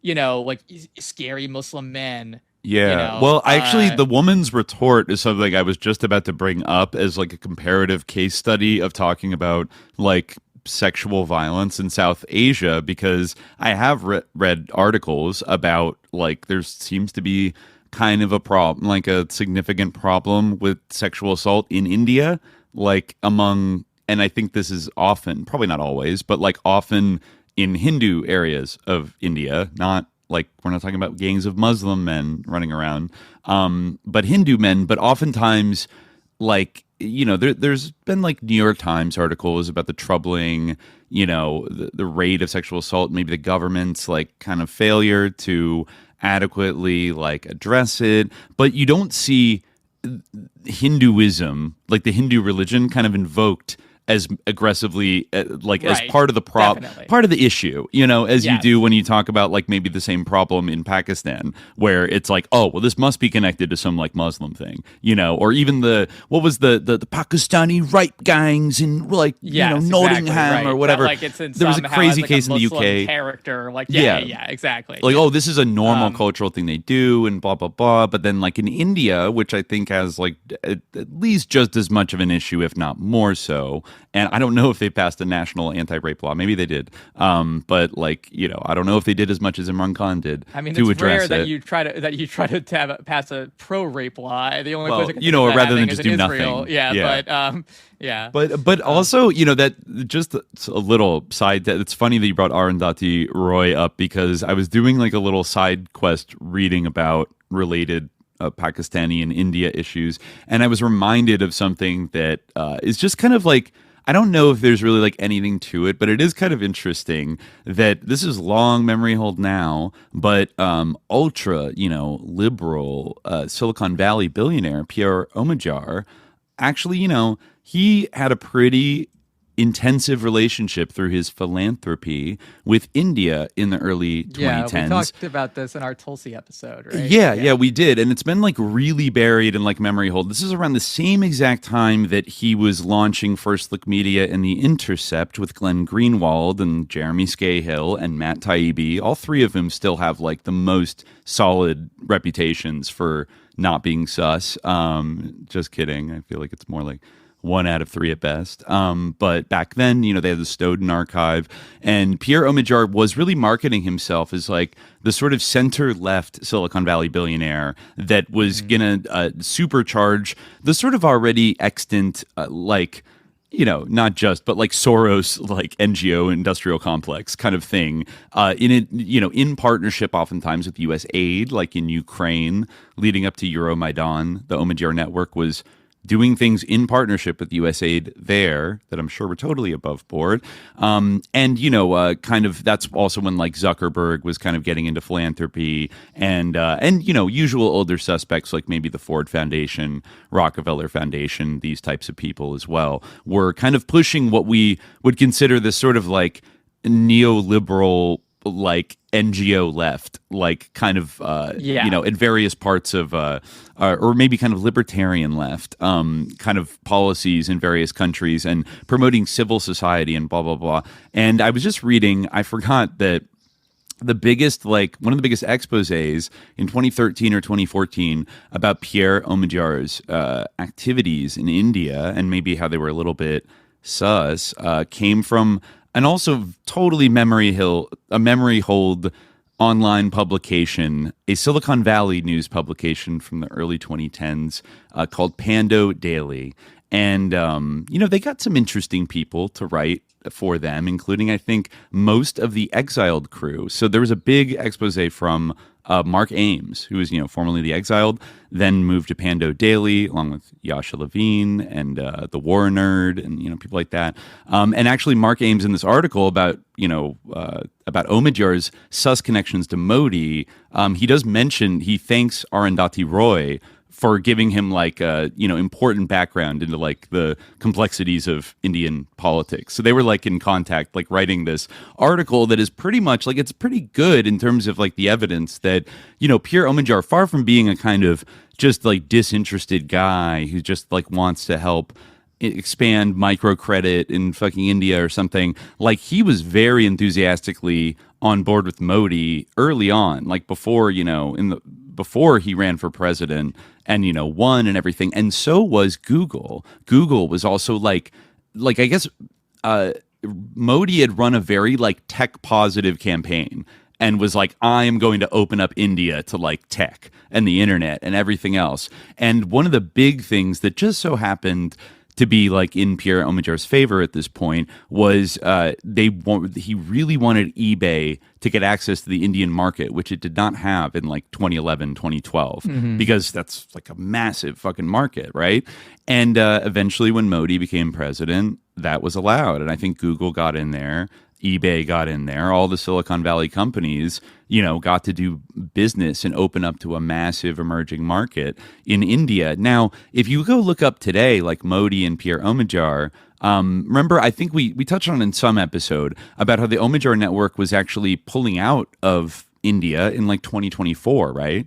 J: like, scary Muslim men.
I: Yeah. Well, actually, the woman's retort is something I was just about to bring up as like a comparative case study of talking about like sexual violence in South Asia, because I have read articles about like there seems to be kind of a problem, like a significant problem with sexual assault in India, like among, and I think this is often, probably not always, but like often in Hindu areas of India, not like we're not talking about gangs of Muslim men running around, but Hindu men. But oftentimes, like, there's been like New York Times articles about the troubling, the rate of sexual assault, maybe the government's like kind of failure to adequately like address it. But you don't see Hinduism, like the Hindu religion, kind of invoked as aggressively as part of the part of the issue, as you do when you talk about like maybe the same problem in Pakistan, where it's like, oh, well, this must be connected to some like Muslim thing, or even the Pakistani right gangs in like Nottingham or whatever.
J: Like it's in
I: there was a crazy case in the UK
J: character, like exactly.
I: Like, oh, this is a normal cultural thing they do and blah blah blah. But then like in India, which I think has like at least just as much of an issue, if not more so. And I don't know if they passed a national anti-rape law. Maybe they did. But like, I don't know if they did as much as Imran Khan did.
J: I mean,
I: to
J: it's
I: address
J: rare that you try to pass a pro-rape law. The only place I can think of
I: rather than
J: is
I: just do
J: Israel.
I: nothing.
J: Yeah.
I: But also, that just a little side. It's funny that you brought Arundhati Roy up, because I was doing like a little side quest reading about related Pakistani and India issues, and I was reminded of something that is just kind of like, I don't know if there's really like anything to it, but it is kind of interesting that this is long memory hold now, but ultra, liberal Silicon Valley billionaire Pierre Omidyar, actually, he had a pretty intensive relationship through his philanthropy with India in the early 2010s.
J: Yeah, we talked about this in our Tulsi episode, right?
I: Yeah, we did. And it's been like really buried in like memory hold. This is around the same exact time that he was launching First Look Media and The Intercept with Glenn Greenwald and Jeremy Scahill and Matt Taibbi. All three of them still have like the most solid reputations for not being sus. Just kidding. I feel like it's more like 1 out of 3 at best. But back then, they had the Snowden archive, and Pierre Omidyar was really marketing himself as like the sort of center-left Silicon Valley billionaire that was gonna supercharge the sort of already extant, not just, but like Soros, like NGO industrial complex kind of thing, in partnership oftentimes with U.S. aid, like in Ukraine, leading up to Euromaidan. The Omidyar network was doing things in partnership with USAID there that I'm sure were totally above board. Kind of that's also when like Zuckerberg was kind of getting into philanthropy and usual older suspects like maybe the Ford Foundation, Rockefeller Foundation, these types of people as well were kind of pushing what we would consider this sort of like neoliberal like NGO left, like kind of, in various parts of, or maybe kind of libertarian left, kind of policies in various countries and promoting civil society and blah, blah, blah. And I was just reading, I forgot that one of the biggest exposés in 2013 or 2014 about Pierre Omidyar's activities in India and maybe how they were a little bit sus came from and also totally memory hold online publication, a Silicon Valley news publication from the early 2010s called Pando Daily. And, they got some interesting people to write for them, including, I think, most of the Exiled crew. So there was a big expose from Mark Ames, who was, formerly the Exiled, then moved to Pando Daily, along with Yasha Levine and the War Nerd and, people like that. And actually, Mark Ames in this article about Omidyar's sus connections to Modi, he does mention, he thanks Arundhati Roy for giving him like important background into like the complexities of Indian politics. So they were like in contact, like writing this article that is pretty much like, it's pretty good in terms of like the evidence that, Pierre Omidyar, far from being a kind of just like disinterested guy who just like wants to help expand microcredit in fucking India or something, like he was very enthusiastically on board with Modi early on, like before he ran for president and, won and everything. And so was Google. Google was also like I guess Modi had run a very like tech positive campaign and was like, I am going to open up India to like tech and the internet and everything else. And one of the big things that just so happened to be like in Pierre Omidyar's favor at this point was he really wanted eBay to get access to the Indian market, which it did not have in like 2011, 2012, because that's like a massive fucking market, right? And eventually when Modi became president, that was allowed. And I think Google got in there, eBay got in there, all the Silicon Valley companies, got to do business and open up to a massive emerging market in India. Now, if you go look up today, like Modi and Pierre Omidyar, remember, I think we touched on in some episode about how the Omidyar network was actually pulling out of India in like 2024, right?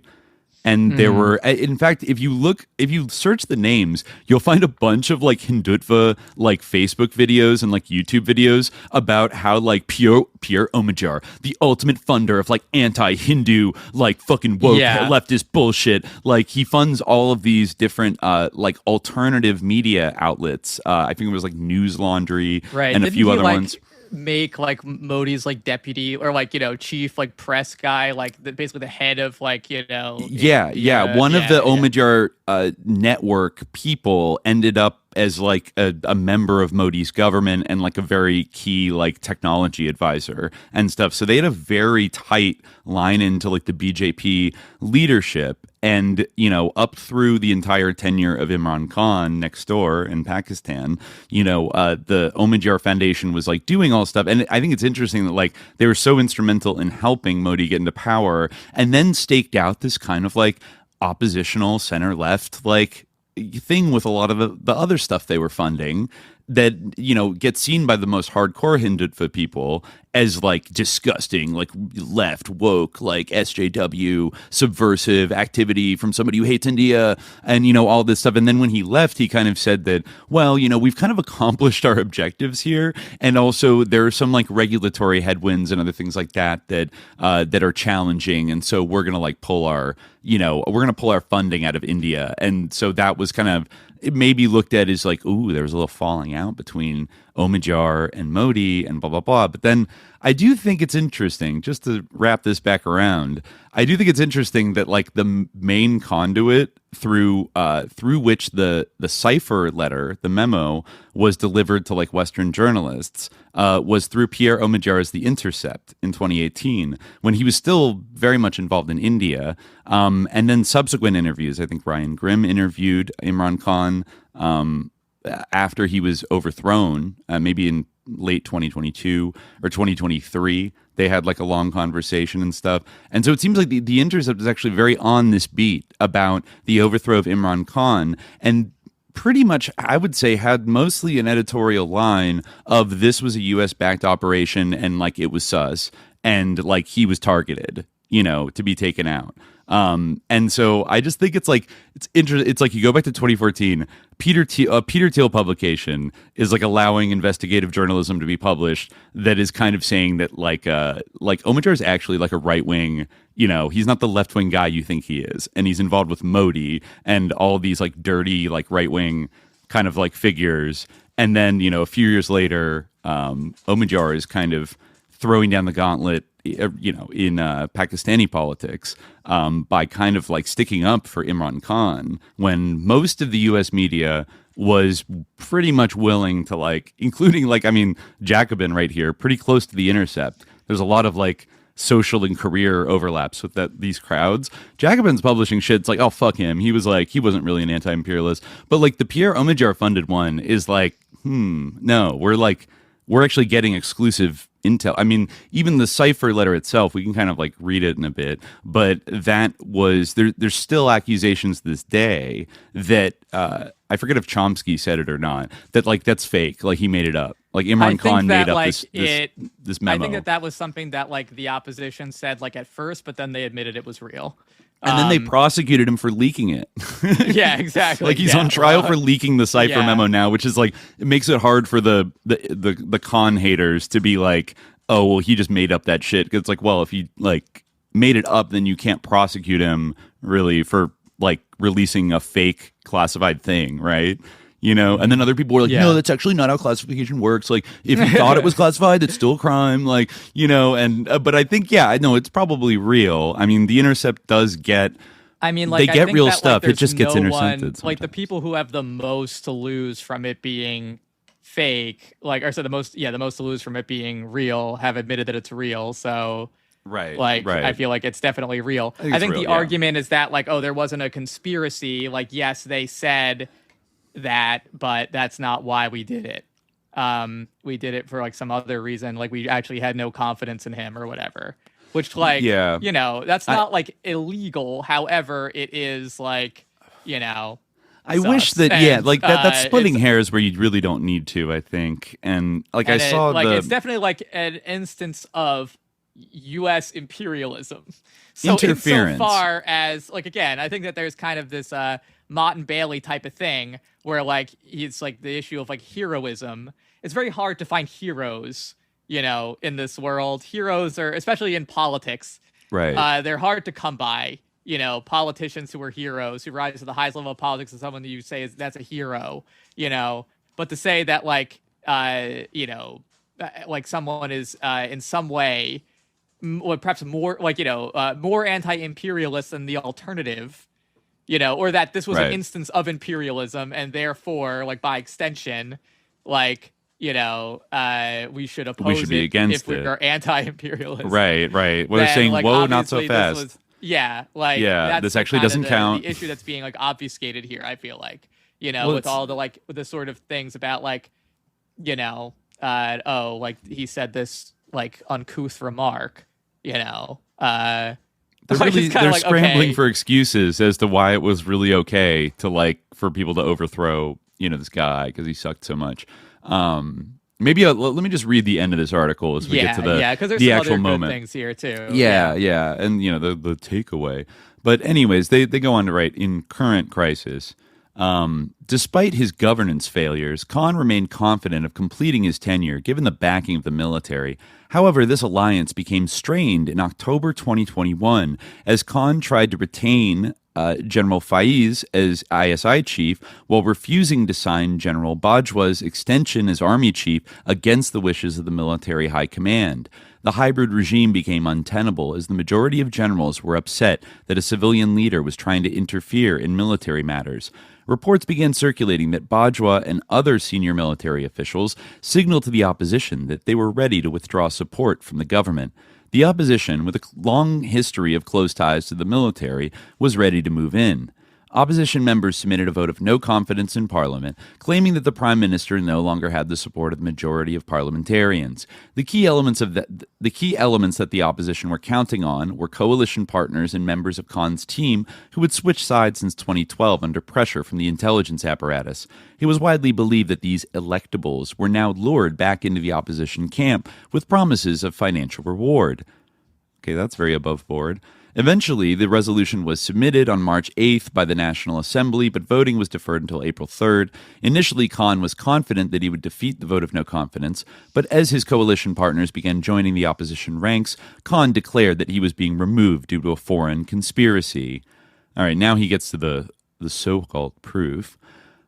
I: And there were, in fact, if you search the names, you'll find a bunch of like Hindutva, like Facebook videos and like YouTube videos about how like Pierre Omidyar, the ultimate funder of like anti-Hindu, like fucking woke leftist bullshit. Like he funds all of these different like alternative media outlets. I think it was like News Laundry and a few other ones.
J: Make like Modi's like deputy or like chief like press guy, like basically the head of like one of the
I: Omidyar network people ended up as like a member of Modi's government and like a very key like technology advisor and stuff. So they had a very tight line into like the BJP leadership. And, up through the entire tenure of Imran Khan next door in Pakistan, the Omidyar Foundation was like doing all stuff. And I think it's interesting that like they were so instrumental in helping Modi get into power and then staked out this kind of like oppositional center left like thing with a lot of the other stuff they were funding that, you know, gets seen by the most hardcore Hindutva people as like disgusting, like left woke, like SJW, subversive activity from somebody who hates India, and, you know, all this stuff. And then when he left, he kind of said that, well, you know, we've kind of accomplished our objectives here, and also there are some like regulatory headwinds and other things like that that are challenging, and so we're gonna like pull our funding out of India. And so that was kind of, it may be looked at as like, ooh, there was a little falling out between Omidjar and Modi and blah, blah, blah. But then I do think it's interesting, just to wrap this back around, I do think it's interesting that like the main conduit through which the cipher letter, the memo, was delivered to like Western journalists was through Pierre Omidjar's The Intercept in 2018, when he was still very much involved in India. And then subsequent interviews, I think Ryan Grimm interviewed Imran Khan after he was overthrown, maybe in late 2022 or 2023. They had like a long conversation and stuff. And so it seems like the Intercept is actually very on this beat about the overthrow of Imran Khan, and pretty much, I would say, had mostly an editorial line of this was a US-backed operation and like it was sus, and like he was targeted, you know, to be taken out. And so I just think it's like, it's interesting. It's like you go back to 2014, Peter Thiel publication is like allowing investigative journalism to be published that is kind of saying that like Omidjar is actually like a right wing, you know, he's not the left wing guy you think he is, and he's involved with Modi and all these like dirty like right wing kind of like figures. And then, you know, a few years later, Omidjar is kind of throwing down the gauntlet, you know, in Pakistani politics by kind of like sticking up for Imran Khan, when most of the U.S. media was pretty much willing to like, including like, I mean, Jacobin right here, pretty close to The Intercept. There's a lot of like social and career overlaps with these crowds. Jacobin's publishing shit. It's like, oh, fuck him. He was like, he wasn't really an anti-imperialist. But like the Pierre Omidjar funded one is like, no, we're actually getting exclusive intel. I mean, even the cipher letter itself, we can kind of like read it in a bit, but that was, there's still accusations this day that, I forget if Chomsky said it or not, that like that's fake, like he made it up. Like Imran Khan made up this memo.
J: I think that was something that like the opposition said like at first, but then they admitted it was real.
I: And then they prosecuted him for leaking it.
J: Yeah, exactly.
I: Like he's on trial for leaking the cipher memo now, which is like, it makes it hard for the Khan haters to be like, oh, well, he just made up that shit. Because it's like, well, if he like made it up, then you can't prosecute him really for like releasing a fake classified thing, right? You know, and then other people were like, no, that's actually not how classification works. Like, if you thought it was classified, it's still a crime. Like, you know, and but I think, I know it's probably real. I mean, The Intercept does get,
J: I mean, like,
I: they get real stuff.
J: Like,
I: it just gets intercepted. Sometimes.
J: Like, the people who have the most to lose from it being fake, like, or so the most to lose from it being real have admitted that it's real. So,
I: right.
J: I feel like it's definitely real. I think the argument is that, like, oh, there wasn't a conspiracy. Like, yes, they said that, but that's not why we did it. We did it for like some other reason, like we actually had no confidence in him or whatever, which like you know, that's not like illegal. However, it is like, you know,
I: I wish that that's splitting hairs where you really don't need to, I think. And like I saw
J: like it's definitely like an instance of US imperialism. So
I: interference.
J: Insofar as like, again, I think that there's kind of this Mott and Bailey type of thing where like it's like the issue of like heroism. It's very hard to find heroes, you know, in this world. Heroes are, especially in politics,
I: right?
J: They're hard to come by. You know, politicians who are heroes, who rise to the highest level of politics, is someone that you say that's a hero. You know, but to say that like you know, like someone is in some way, perhaps more like, you know, more anti-imperialist than the alternative. You know, or that this was an instance of imperialism, and therefore, like by extension, like, you know, we should oppose
I: we should be against
J: if we are anti-imperialist.
I: Right. Well, they're saying, like, whoa, not so fast.
J: That's
I: this actually doesn't count.
J: The issue that's being like obfuscated here, I feel like, you know, with all the like with the sort of things about like, you know, like he said this like uncouth remark, you know,
I: they're scrambling for excuses as to why it was really okay to for people to overthrow this guy because he sucked so much. Maybe let me just read the end of this article as we get to the actual other moment.
J: Things here too.
I: Yeah, and the takeaway. But anyways, they go on to write, in current crisis, despite his governance failures, Khan remained confident of completing his tenure given the backing of the military. However, this alliance became strained in October 2021 as Khan tried to retain General Faiz as ISI chief while refusing to sign General Bajwa's extension as army chief against the wishes of the military high command. The hybrid regime became untenable as the majority of generals were upset that a civilian leader was trying to interfere in military matters. Reports began circulating that Bajwa and other senior military officials signaled to the opposition that they were ready to withdraw support from the government. The opposition, with a long history of close ties to the military, was ready to move in. Opposition members submitted a vote of no confidence in Parliament, claiming that the Prime Minister no longer had the support of the majority of parliamentarians. The key elements that the opposition were counting on were coalition partners and members of Khan's team who had switched sides since 2012 under pressure from the intelligence apparatus. It was widely believed that these electables were now lured back into the opposition camp with promises of financial reward. Okay, that's very above board. Eventually, the resolution was submitted on March 8th by the National Assembly, but voting was deferred until April 3rd. Initially, Khan was confident that he would defeat the vote of no confidence, but as his coalition partners began joining the opposition ranks, Khan declared that he was being removed due to a foreign conspiracy. All right, now he gets to the so-called proof.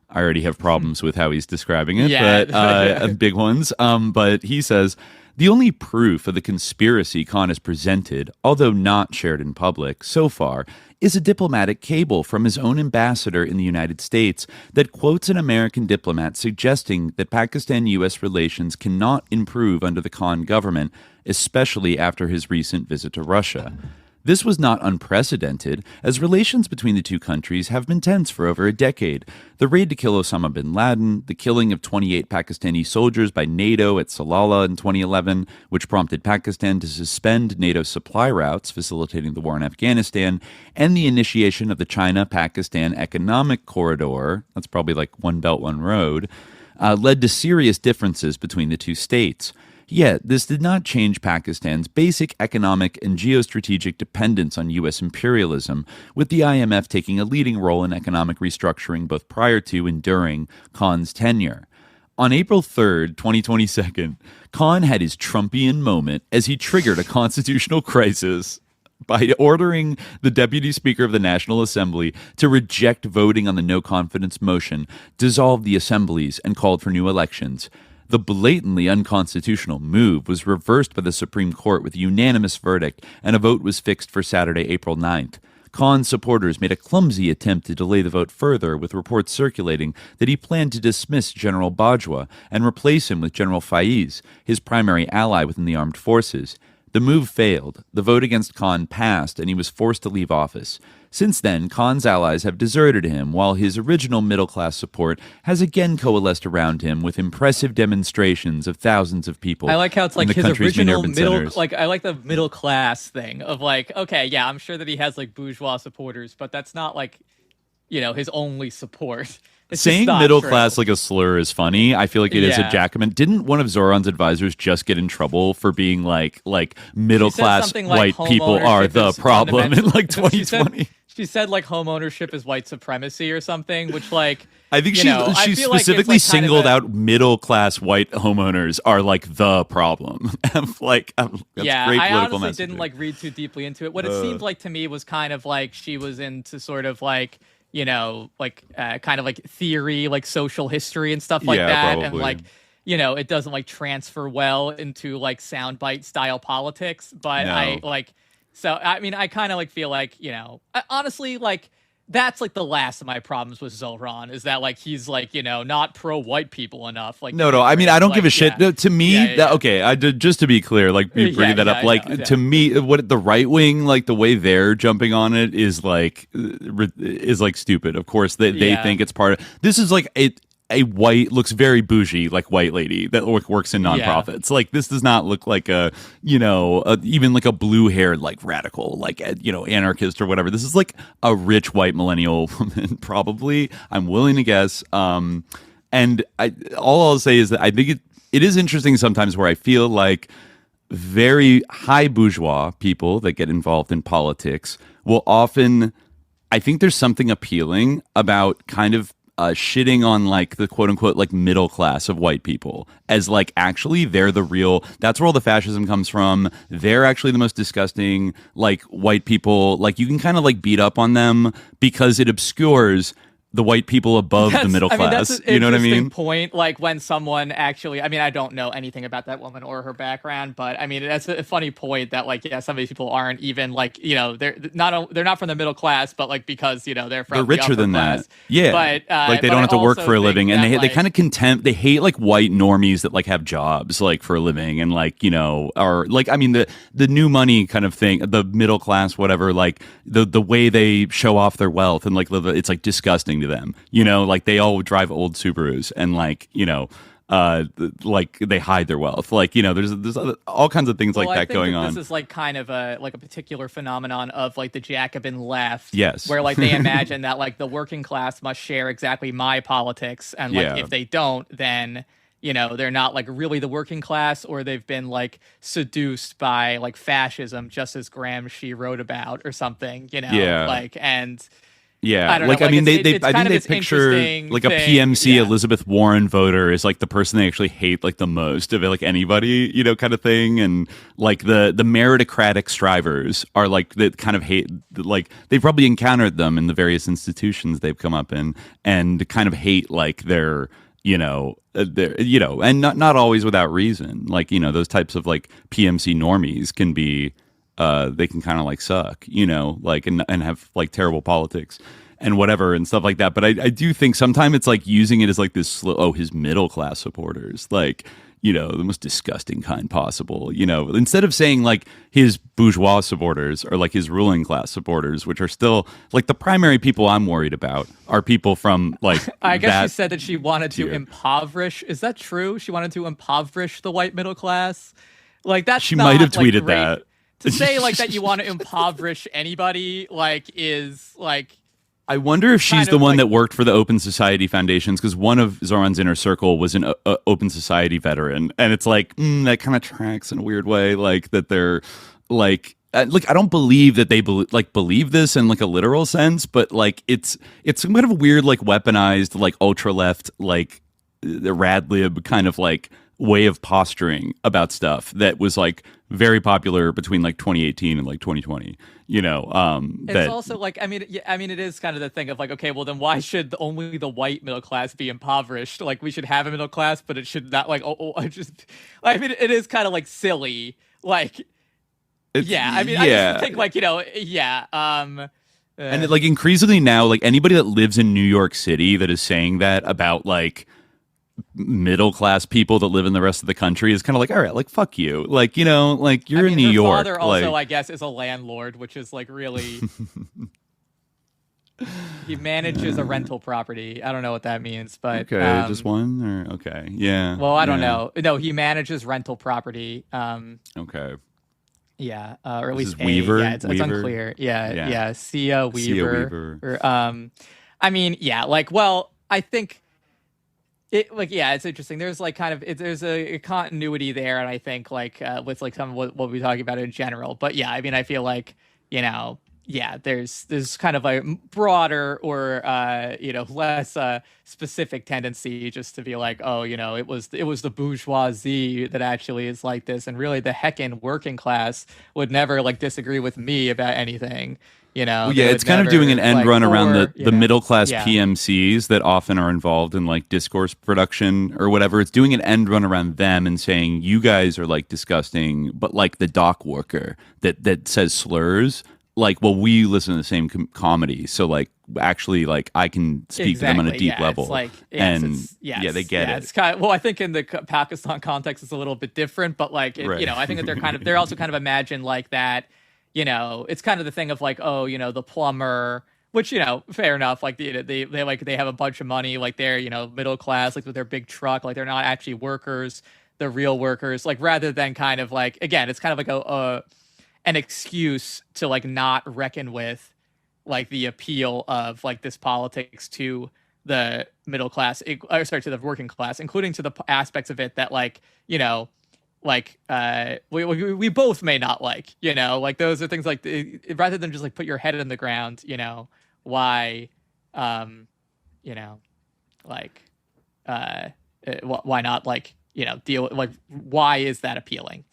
I: I already have problems with how he's describing it, but big ones. But he says, the only proof of the conspiracy Khan has presented, although not shared in public so far, is a diplomatic cable from his own ambassador in the United States that quotes an American diplomat suggesting that Pakistan-U.S. relations cannot improve under the Khan government, especially after his recent visit to Russia. This was not unprecedented, as relations between the two countries have been tense for over a decade. The raid to kill Osama bin Laden, the killing of 28 Pakistani soldiers by NATO at Salalah in 2011, which prompted Pakistan to suspend NATO supply routes facilitating the war in Afghanistan, and the initiation of the China-Pakistan Economic Corridor, that's probably like One Belt, One Road, led to serious differences between the two states. Yet, this did not change Pakistan's basic economic and geostrategic dependence on U.S. imperialism, with the IMF taking a leading role in economic restructuring both prior to and during Khan's tenure. On April 3rd, 2022, Khan had his Trumpian moment as he triggered a constitutional crisis by ordering the Deputy Speaker of the National Assembly to reject voting on the no-confidence motion, dissolve the assemblies, and called for new elections. The blatantly unconstitutional move was reversed by the Supreme Court with a unanimous verdict, and a vote was fixed for Saturday, April 9th. Khan's supporters made a clumsy attempt to delay the vote further, with reports circulating that he planned to dismiss General Bajwa and replace him with General Faiz, his primary ally within the armed forces. The move failed. The vote against Khan passed, and he was forced to leave office. Since then, Khan's allies have deserted him, while his original middle-class support has again coalesced around him with impressive demonstrations of thousands of people.
J: I like how it's like his original middle, like I like the middle-class thing of like, okay, yeah, I'm sure that he has like bourgeois supporters, but that's not like, his only support. It's
I: saying middle class like a slur is funny. I feel like it is a Jacobin. Didn't one of Zoran's advisors just get in trouble for being like middle class white people are the problem in like 2020?
J: She said like home ownership is white supremacy or something, which like
I: I think she specifically singled out middle class white homeowners are like the problem. That's great political
J: I honestly
I: messaging.
J: Didn't like read too deeply into it. What it seemed like to me was kind of like she was into sort of like kind of like theory, like social history and stuff like that. Probably. And like, it doesn't like transfer well into like soundbite style politics. But no. I kind of like feel like, honestly, like that's like the last of my problems with Zoran is that like he's like, not pro white people enough. Like
I: no, I mean, I don't give a shit. No, to me, okay, just to be clear, like you bringing that up, to me, what the right wing, like the way they're jumping on it is like stupid. Of course, they think it's part of this is like it. a looks very bougie, like white lady that works in nonprofits. Like this does not look like even like a blue-haired like radical, like anarchist or whatever. This is like a rich white millennial woman, probably. I'm willing to guess. And all I'll say is that I think it is interesting sometimes where I feel like very high bourgeois people that get involved in politics will often, I think there's something appealing about kind of shitting on like the quote unquote like middle class of white people as like actually they're the real, that's where all the fascism comes from. They're actually the most disgusting like white people. Like you can kind of like beat up on them because it obscures the white people above the middle class.
J: That's an
I: you know what I mean?
J: interesting point. Like when someone actually, I don't know anything about that woman or her background, but that's a funny point that like, yeah, some of these people aren't even like, they're not from the middle class, but like because they're from
I: they're richer than
J: class.
I: That. Yeah,
J: but
I: like they don't have to work for a living, and they kind of they hate like white normies that like have jobs like for a living, and like are like the new money kind of thing, the middle class, whatever. Like the way they show off their wealth and like it's like disgusting to them, like they all drive old Subarus and like like they hide their wealth, like there's all kinds of things like that going on.
J: This is like kind of a particular phenomenon of like the Jacobin left,
I: yes,
J: where like they imagine that like the working class must share exactly my politics, and like if they don't, then they're not like really the working class, or they've been like seduced by like fascism, just as Gramsci wrote about or something, like and.
I: Yeah,
J: I think they
I: picture like a PMC Elizabeth Warren voter is like the person they actually hate like the most of it, like anybody, kind of thing. And like the meritocratic strivers are like that kind of hate, like they've probably encountered them in the various institutions they've come up in, and kind of hate like their and not always without reason. Like those types of like PMC normies can be. They can kind of like suck, like and have like terrible politics and whatever and stuff like that. But I do think sometimes it's like using it as like this his middle class supporters, like the most disgusting kind possible. Instead of saying like his bourgeois supporters or like his ruling class supporters, which are still like the primary people I'm worried about are people from like.
J: I guess she said that she wanted to impoverish. Is that true? She wanted to impoverish the white middle class. Like that's
I: she might have tweeted that.
J: To say like that you want to impoverish anybody like is like.
I: I wonder if she's the one that worked for the Open Society Foundations, because one of Zoran's inner circle was an Open Society veteran, and it's like that kind of tracks in a weird way, like that they're like I don't believe that they believe this in like a literal sense, but like it's some kind of weird like weaponized like ultra left like the rad lib kind of like way of posturing about stuff that was like very popular between like 2018 and like 2020. It's
J: also like it is kind of the thing of like, okay, well then why should only the white middle class be impoverished? Like we should have a middle class, but it should not like it is kind of like silly. Like I just think like
I: and like increasingly now, like anybody that lives in New York City that is saying that about like middle class people that live in the rest of the country is kind of like, all right, like fuck you, like like you're in New York.
J: Father also, I guess, is a landlord, which is like really. He manages a rental property. I don't know what that means, but
I: okay, just one or okay, yeah.
J: Well, I don't know. No, he manages rental property.
I: Okay.
J: Yeah, or at least
I: Weaver.
J: Yeah, it's unclear. Yeah. Sia Weaver. I think. It's interesting. There's like kind of there's a continuity there, and I think like with like some of what we're talking about in general. But yeah, I feel like there's kind of a broader or less specific tendency just to be like, oh, it was the bourgeoisie that actually is like this, and really the heckin' working class would never like disagree with me about anything.
I: It's kind of doing an end run around the middle class PMCs that often are involved in like discourse production or whatever. It's doing an end run around them and saying you guys are like disgusting, but like the dock worker that says slurs, like, well, we listen to the same comedy, so like actually like I can speak to them on a deep level. It's like, they get it.
J: It's kind of, well, I think in the Pakistan context it's a little bit different, but like I think that they're also kind of imagine like that. It's kind of the thing of like, oh, the plumber which, fair enough. Like they have a bunch of money, like they're, middle class, like with their big truck, like they're not actually workers, they're real workers. Like rather than kind of like, again, it's kind of like an excuse to like not reckon with like the appeal of like this politics to the middle class, to the working class, including to the aspects of it that like, we both may not like, like those are things like rather than just like put your head in the ground, why, why not like, deal like, why is that appealing,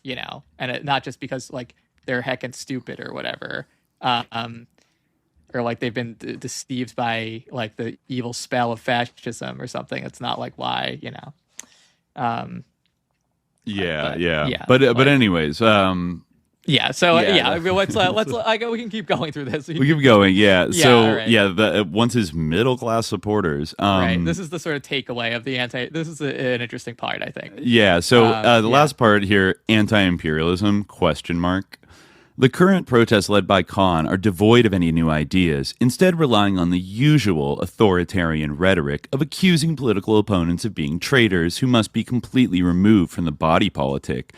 J: and not just because like they're heckin' stupid or whatever, or like they've been deceived by like the evil spell of fascism or something. It's not like why,
I: But
J: like,
I: anyways,
J: yeah. So let's we can keep going through this.
I: We keep going. Yeah. So
J: right.
I: once his middle class supporters.
J: Right. This is the sort of takeaway of the This is an interesting part, I think.
I: Yeah. So the last part here, anti-imperialism ? The current protests led by Khan are devoid of any new ideas, instead relying on the usual authoritarian rhetoric of accusing political opponents of being traitors who must be completely removed from the body politic.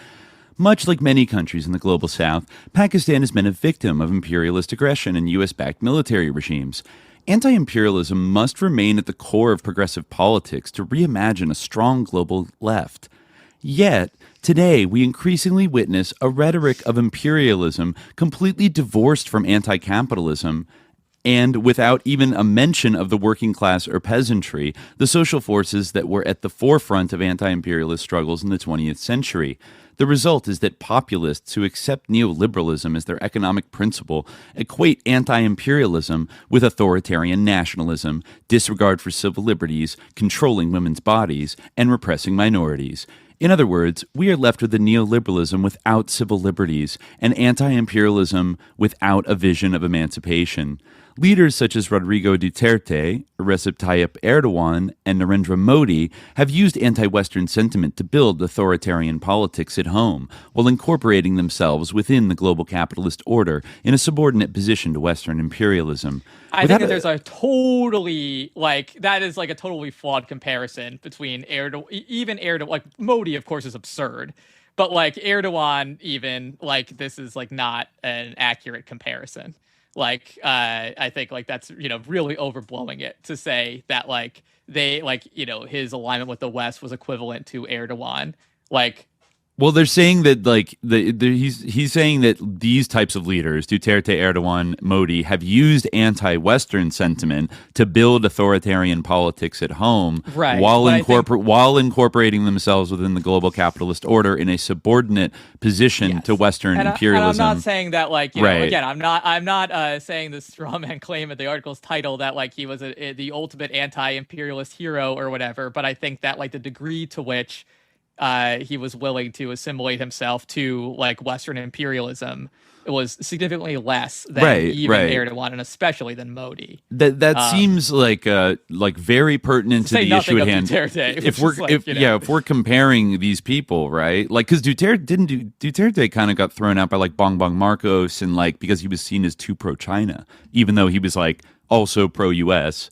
I: Much like many countries in the global south, Pakistan has been a victim of imperialist aggression and U.S.-backed military regimes. Anti-imperialism must remain at the core of progressive politics to reimagine a strong global left. Yet, today, we increasingly witness a rhetoric of imperialism completely divorced from anti-capitalism, and without even a mention of the working class or peasantry, the social forces that were at the forefront of anti-imperialist struggles in the 20th century. The result is that populists who accept neoliberalism as their economic principle equate anti-imperialism with authoritarian nationalism, disregard for civil liberties, controlling women's bodies, and repressing minorities. In other words, we are left with a neoliberalism without civil liberties, and anti-imperialism without a vision of emancipation. Leaders such as Rodrigo Duterte, Recep Tayyip Erdogan, and Narendra Modi have used anti-Western sentiment to build authoritarian politics at home, while incorporating themselves within the global capitalist order in a subordinate position to Western imperialism.
J: I think that there's a totally, that is a totally flawed comparison between Erdogan, like Modi, of course, is absurd. But Erdogan, even, this is not an accurate comparison. I think that's, really overblowing it to say that his alignment with the West was equivalent to Erdogan.
I: Well, they're saying that he's saying that these types of leaders, Duterte, Erdogan, Modi, have used anti-Western sentiment to build authoritarian politics at home,
J: right?
I: While incorporating themselves within the global capitalist order in a subordinate position to Western imperialism.
J: And I'm not saying that
I: right.
J: Again, I'm not saying the straw man claim at the article's title that he was the ultimate anti-imperialist hero or whatever. But I think that the degree to which he was willing to assimilate himself to Western imperialism, it was significantly less than Erdogan, and especially than Modi.
I: That seems like very pertinent to the issue at hand.
J: Duterte,
I: if we're comparing these people, right? Because Duterte kind of got thrown out by Bongbong Marcos and because he was seen as too pro-China, even though he was also pro-US.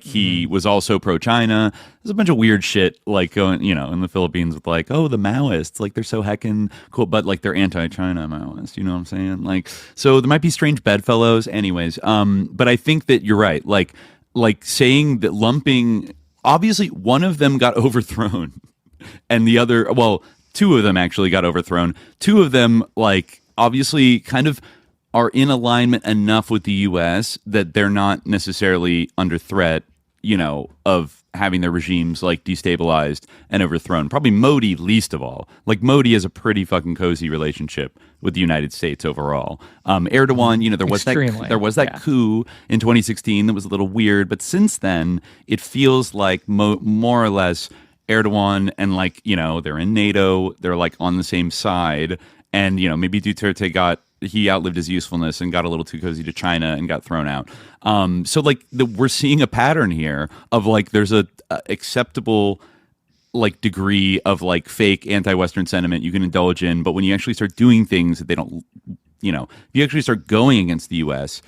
I: He was also pro-China. There's a bunch of weird shit going, in the Philippines with the Maoists, they're so heckin' cool, but they're anti-China Maoists, you know what I'm saying? So there might be strange bedfellows anyways. But I think that you're right. Saying that lumping, obviously one of them got overthrown and the other, two of them actually got overthrown. Two of them obviously kind of are in alignment enough with the U.S. that they're not necessarily under threat, of having their regimes destabilized and overthrown. Probably Modi least of all. Modi has a pretty fucking cozy relationship with the United States overall. Erdogan, there was that coup in 2016 that was a little weird, but since then it feels like more or less Erdogan and they're in NATO, they're on the same side, and maybe Duterte he outlived his usefulness and got a little too cozy to China and got thrown out. So we're seeing a pattern here of there's a acceptable degree of fake anti-Western sentiment you can indulge in, but when you actually start doing things that they don't, if you actually start going against the U.S.,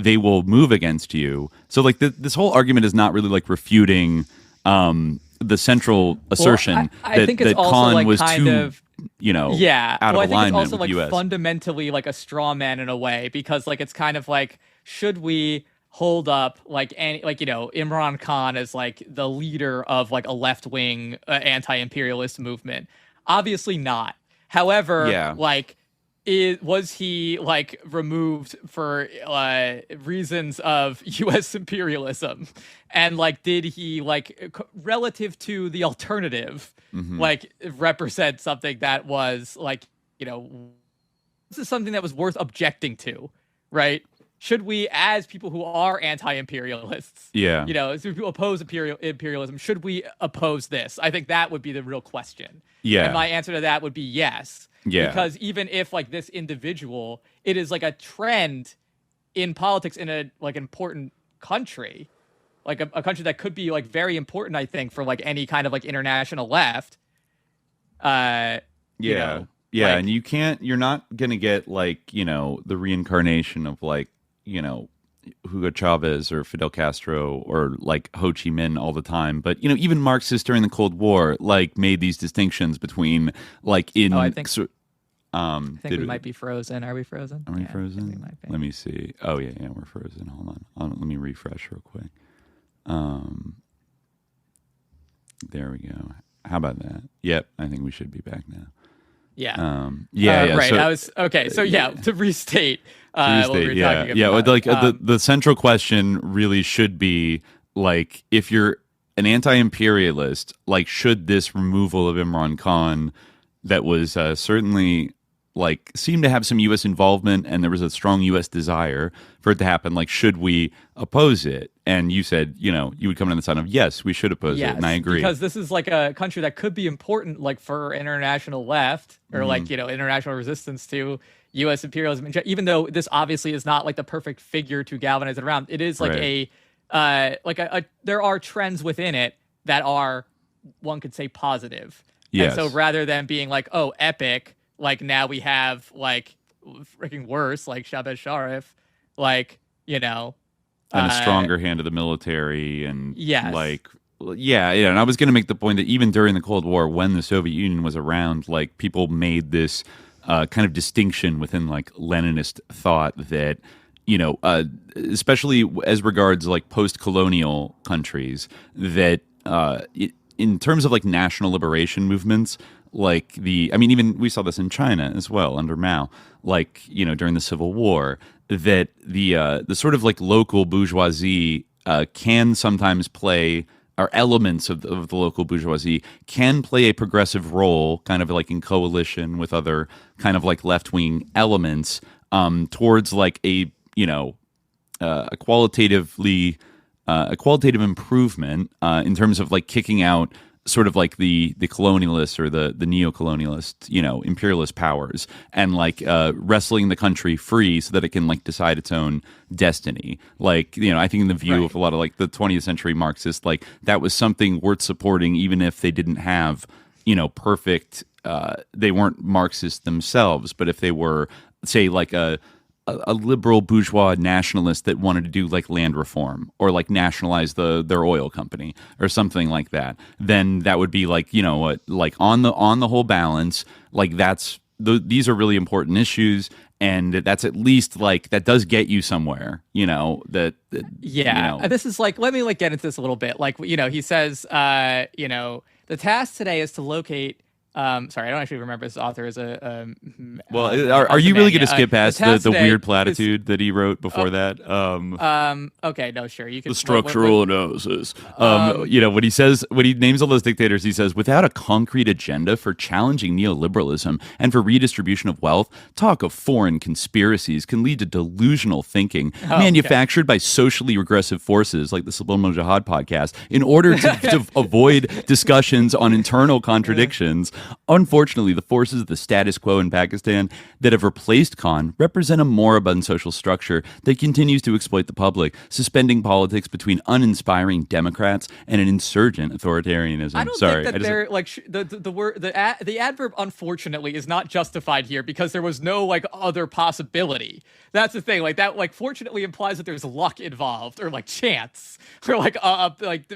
I: they will move against you. So like this whole argument is not really like refuting the central assertion
J: I think it's
I: that
J: also
I: Khan
J: like
I: was
J: kind
I: too,
J: of,
I: out of alignment
J: I think it's also
I: with
J: like
I: U.S.
J: fundamentally like a straw man in a way, because like it's kind of like, should we hold up like any, like, Imran Khan as like the leader of like a left-wing anti-imperialist movement? Obviously not. However, like, was he like removed for reasons of U.S. imperialism, and like did he like relative to the alternative like represent something that was like, this is something that was worth objecting to, right? Should we, as people who are anti-imperialists, as people who oppose imperialism, should we oppose this? I think that would be the real question. And my answer to that would be yes. Because even if like this individual, it is like a trend in politics in a like important country, like a country that could be like very important, I think, for like any kind of like international left.
I: And you're not gonna get like, the reincarnation of like, Hugo Chavez or Fidel Castro or like Ho Chi Minh all the time, but even Marxists during the Cold War like made these distinctions between like in.
J: I think we might be frozen. Are we frozen?
I: Are we frozen? We might be. Let me see. Oh yeah, we're frozen. Hold on. Let me refresh real quick. There we go. How about that? Yep, I think we should be back now.
J: Right. So, to restate, what we were talking about.
I: The central question really should be like, if you're an anti-imperialist, like, should this removal of Imran Khan that was certainly like seemed to have some U.S. involvement and there was a strong U.S. desire for it to happen, like, should we oppose it? And you said, you would come on the side of, yes, we should oppose it. And I agree.
J: Because this is like a country that could be important, like for international left or like, international resistance to U.S. imperialism. Even though this obviously is not like the perfect figure to galvanize it around, it is like there are trends within it that are, one could say, positive.
I: Yes.
J: And so rather than being like, oh, epic, like now we have like freaking worse, like Shabaz Sharif, like, and
I: a stronger hand of the military, and and I was going to make the point that even during the Cold War, when the Soviet Union was around, like, people made this kind of distinction within like Leninist thought that, especially as regards like post-colonial countries, that in terms of like national liberation movements, like even we saw this in China as well under Mao, like, during the Civil War, that the sort of like local bourgeoisie can sometimes play, or elements of the local bourgeoisie can play a progressive role, kind of like in coalition with other kind of like left-wing elements towards like a qualitative improvement in terms of like kicking out sort of like the colonialists or the neo-colonialist, imperialist powers, and like wrestling the country free so that it can like decide its own destiny. Like, I think in the view of a lot of like the 20th century Marxists, like that was something worth supporting, even if they didn't have, perfect, they weren't Marxists themselves, but if they were, say, like a liberal bourgeois nationalist that wanted to do like land reform or like nationalize their oil company or something like that, then that would be like, like on the whole balance, like these are really important issues, and that's at least like that does get you somewhere, this
J: is like, let me like get into this a little bit. Like, he says, the task today is to locate. Sorry, I don't actually remember his author as a.
I: Are you really going to skip past the weird platitude that he wrote before that?
J: Okay, no, sure. You can.
I: The structural analysis. When he names all those dictators, he says, without a concrete agenda for challenging neoliberalism and for redistribution of wealth, talk of foreign conspiracies can lead to delusional thinking manufactured by socially regressive forces like the Subliminal Jihad podcast in order to avoid discussions on internal contradictions. Unfortunately, the forces of the status quo in Pakistan that have replaced Khan represent a moribund social structure that continues to exploit the public, suspending politics between uninspiring Democrats and an insurgent authoritarianism.
J: I don't think that they're like the adverb "unfortunately" is not justified here because there was no like other possibility. That's the thing. Like that, like fortunately implies that there's luck involved or like chance or like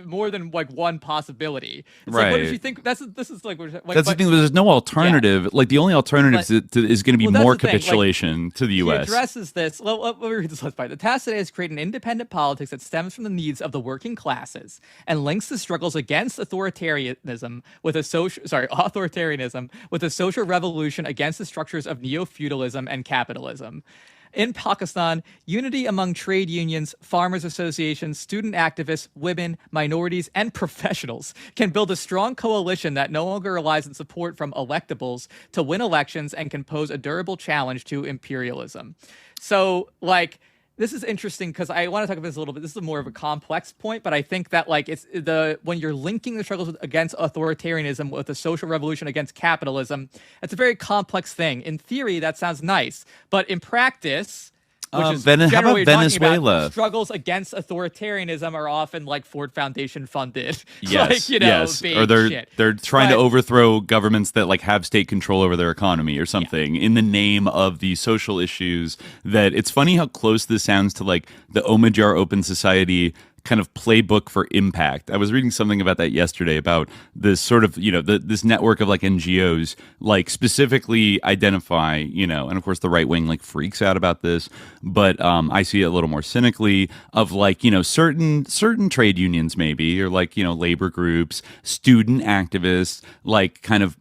J: more than like one possibility. It's
I: right.
J: Like, what did you think? This is like
I: that's the thing. There's no alternative. Yeah. Like the only alternative is going to be more capitulation to the U.S.
J: He addresses this. Let me read this last part. The task today is to create an independent politics that stems from the needs of the working classes and links the struggles against authoritarianism with a social revolution against the structures of neo-feudalism and capitalism. In Pakistan, unity among trade unions, farmers associations, student activists, women, minorities, and professionals can build a strong coalition that no longer relies on support from electables to win elections and can pose a durable challenge to imperialism. So, like, this is interesting because I want to talk about this a little bit. This is more of a complex point, but I think that like when you're linking the struggles against authoritarianism with the social revolution against capitalism, it's a very complex thing. In theory, that sounds nice, but in practice, which is
I: how about Venezuela?
J: Struggles against authoritarianism are often like Ford Foundation funded.
I: Yes,
J: like,
I: yes. Or they're trying to overthrow governments that like have state control over their economy or something in the name of the social issues. That it's funny how close this sounds to like the Omidyar Open Society kind of playbook for impact. I was reading something about that yesterday about this sort of, this network of like NGOs like specifically identify, and of course the right wing like freaks out about this, but I see it a little more cynically of like, certain trade unions maybe, or like, labor groups, student activists, like kind of,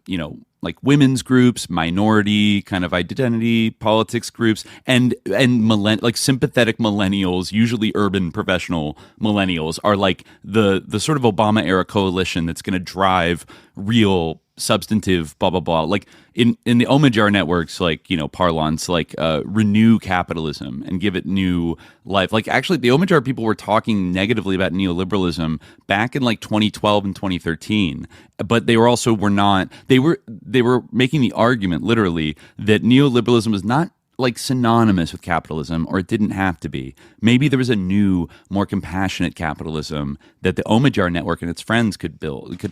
I: like women's groups, minority kind of identity politics groups, and like sympathetic millennials, usually urban professional millennials, are like the sort of Obama era coalition that's going to drive real substantive blah blah blah. Like in the Omidyar networks, like parlance, like renew capitalism and give it new life. Like actually, the Omidyar people were talking negatively about neoliberalism back in like 2012 and 2013, but they were also they were making the argument literally that neoliberalism was not like synonymous with capitalism, or it didn't have to be. Maybe there was a new, more compassionate capitalism that the Omidyar network and its friends could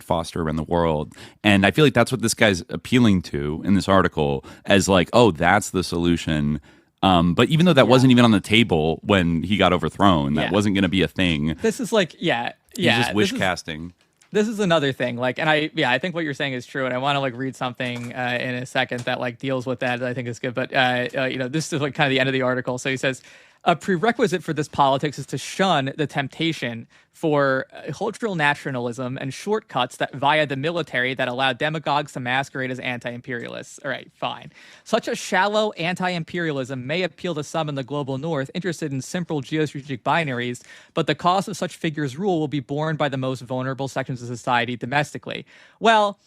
I: foster around the world. And I feel like that's what this guy's appealing to in this article as like, oh, that's the solution. But even though that wasn't even on the table when he got overthrown, that wasn't going to be a thing.
J: This is like, he's
I: just wish casting.
J: This is another thing, like, and I think what you're saying is true, and I want to like read something in a second that like deals with that I think is good. But this is like kind of the end of the article. So he says, a prerequisite for this politics is to shun the temptation for cultural nationalism and shortcuts that via the military that allow demagogues to masquerade as anti-imperialists. All right, fine. Such a shallow anti-imperialism may appeal to some in the global north interested in simple geostrategic binaries, but the cost of such figures' rule will be borne by the most vulnerable sections of society domestically. Well,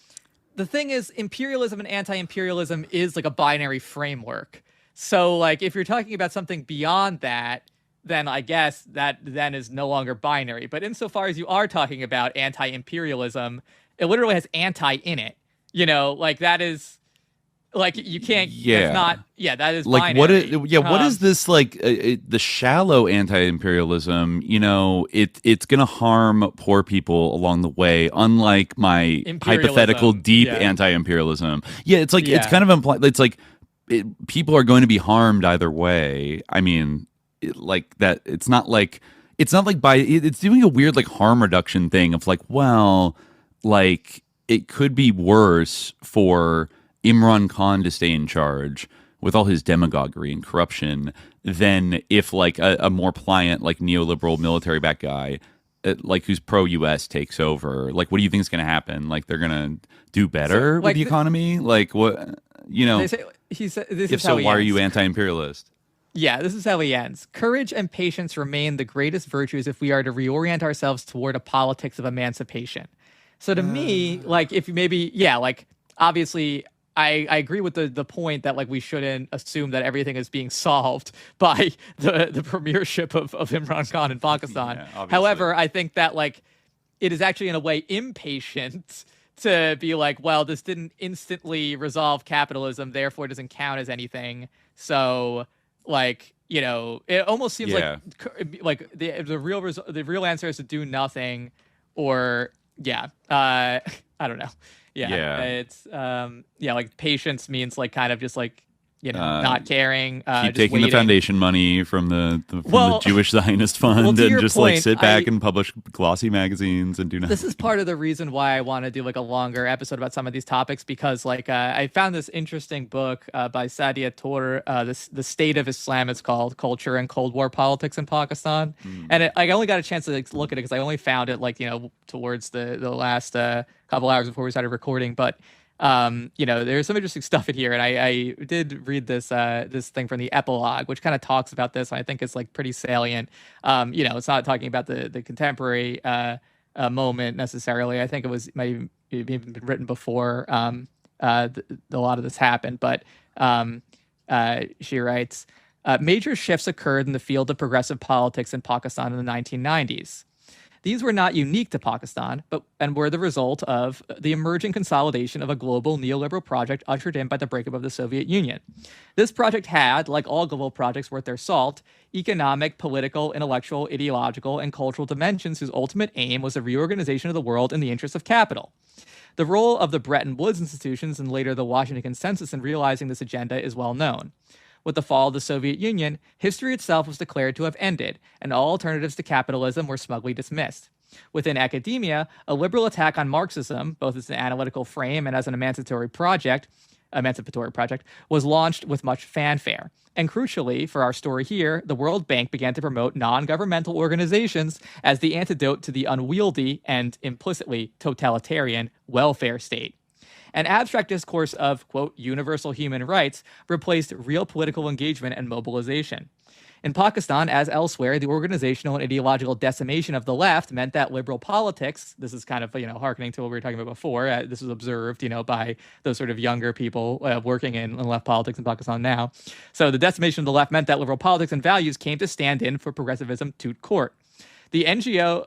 J: the thing is, imperialism and anti-imperialism is like a binary framework. So, like, if you're talking about something beyond that, then I guess that then is no longer binary. But insofar as you are talking about anti-imperialism, it literally has anti in it. Like that is, like, you can't. Yeah. It's not. Yeah, that is
I: like
J: binary.
I: What is this like? The shallow anti-imperialism. It's gonna harm poor people along the way. Unlike my hypothetical deep anti-imperialism. Yeah, it's like it's kind of implied. It's like. People are going to be harmed either way. I mean, like that. It's not like it's doing a weird like harm reduction thing of like, well, like it could be worse for Imran Khan to stay in charge with all his demagoguery and corruption than if like a more pliant like neoliberal military backed guy like who's pro-US takes over. Like, what do you think is going to happen? Like, they're going to do better with the economy? Like, what? They say,
J: he said, this
I: if
J: is how
I: so, why are you anti-imperialist?
J: Yeah, this is how he ends. Courage and patience remain the greatest virtues if we are to reorient ourselves toward a politics of emancipation. So to me, like, if you maybe, like, obviously, I agree with the point that, like, we shouldn't assume that everything is being solved by the premiership of Imran Khan in Pakistan. Yeah, however, I think that, like, it is actually in a way impatient to be like, well, this didn't instantly resolve capitalism, therefore it doesn't count as anything. So, like, you know, it almost seems like the real answer is to do nothing, or I don't know. It's like patience means like kind of just like, you know, not caring.
I: Keep taking the foundation money from the Jewish Zionist Fund and just like sit back and publish glossy magazines and do nothing.
J: This is part of the reason why I want to do like a longer episode about some of these topics, because like I found this interesting book by Sadia Tour, the State of Islam, it's called, Culture and Cold War Politics in Pakistan. And I only got a chance to like, look at it because I only found it like, you know, towards the last couple hours before we started recording. But you know, there's some interesting stuff in here, and I did read this thing from the epilogue, which kind of talks about this, and I think it's like pretty salient. You know, it's not talking about the contemporary moment necessarily. I think it might have even been written before a lot of this happened. But she writes, major shifts occurred in the field of progressive politics in Pakistan in the 1990s. These were not unique to Pakistan, and were the result of the emerging consolidation of a global neoliberal project ushered in by the breakup of the Soviet Union. This project had, like all global projects worth their salt, economic, political, intellectual, ideological, and cultural dimensions whose ultimate aim was the reorganization of the world in the interest of capital. The role of the Bretton Woods institutions and later the Washington Consensus in realizing this agenda is well known. With the fall of the Soviet Union, history itself was declared to have ended, and all alternatives to capitalism were smugly dismissed. Within academia, a liberal attack on Marxism, both as an analytical frame and as an emancipatory project, was launched with much fanfare. And crucially, for our story here, the World Bank began to promote non-governmental organizations as the antidote to the unwieldy and implicitly totalitarian welfare state. An abstract discourse of, quote, universal human rights replaced real political engagement and mobilization. In Pakistan, as elsewhere, the organizational and ideological decimation of the left meant that liberal politics, this is kind of, you know, hearkening to what we were talking about before, this was observed, you know, by those sort of younger people working in left politics in Pakistan now. So the decimation of the left meant that liberal politics and values came to stand in for progressivism tout court. The NGO,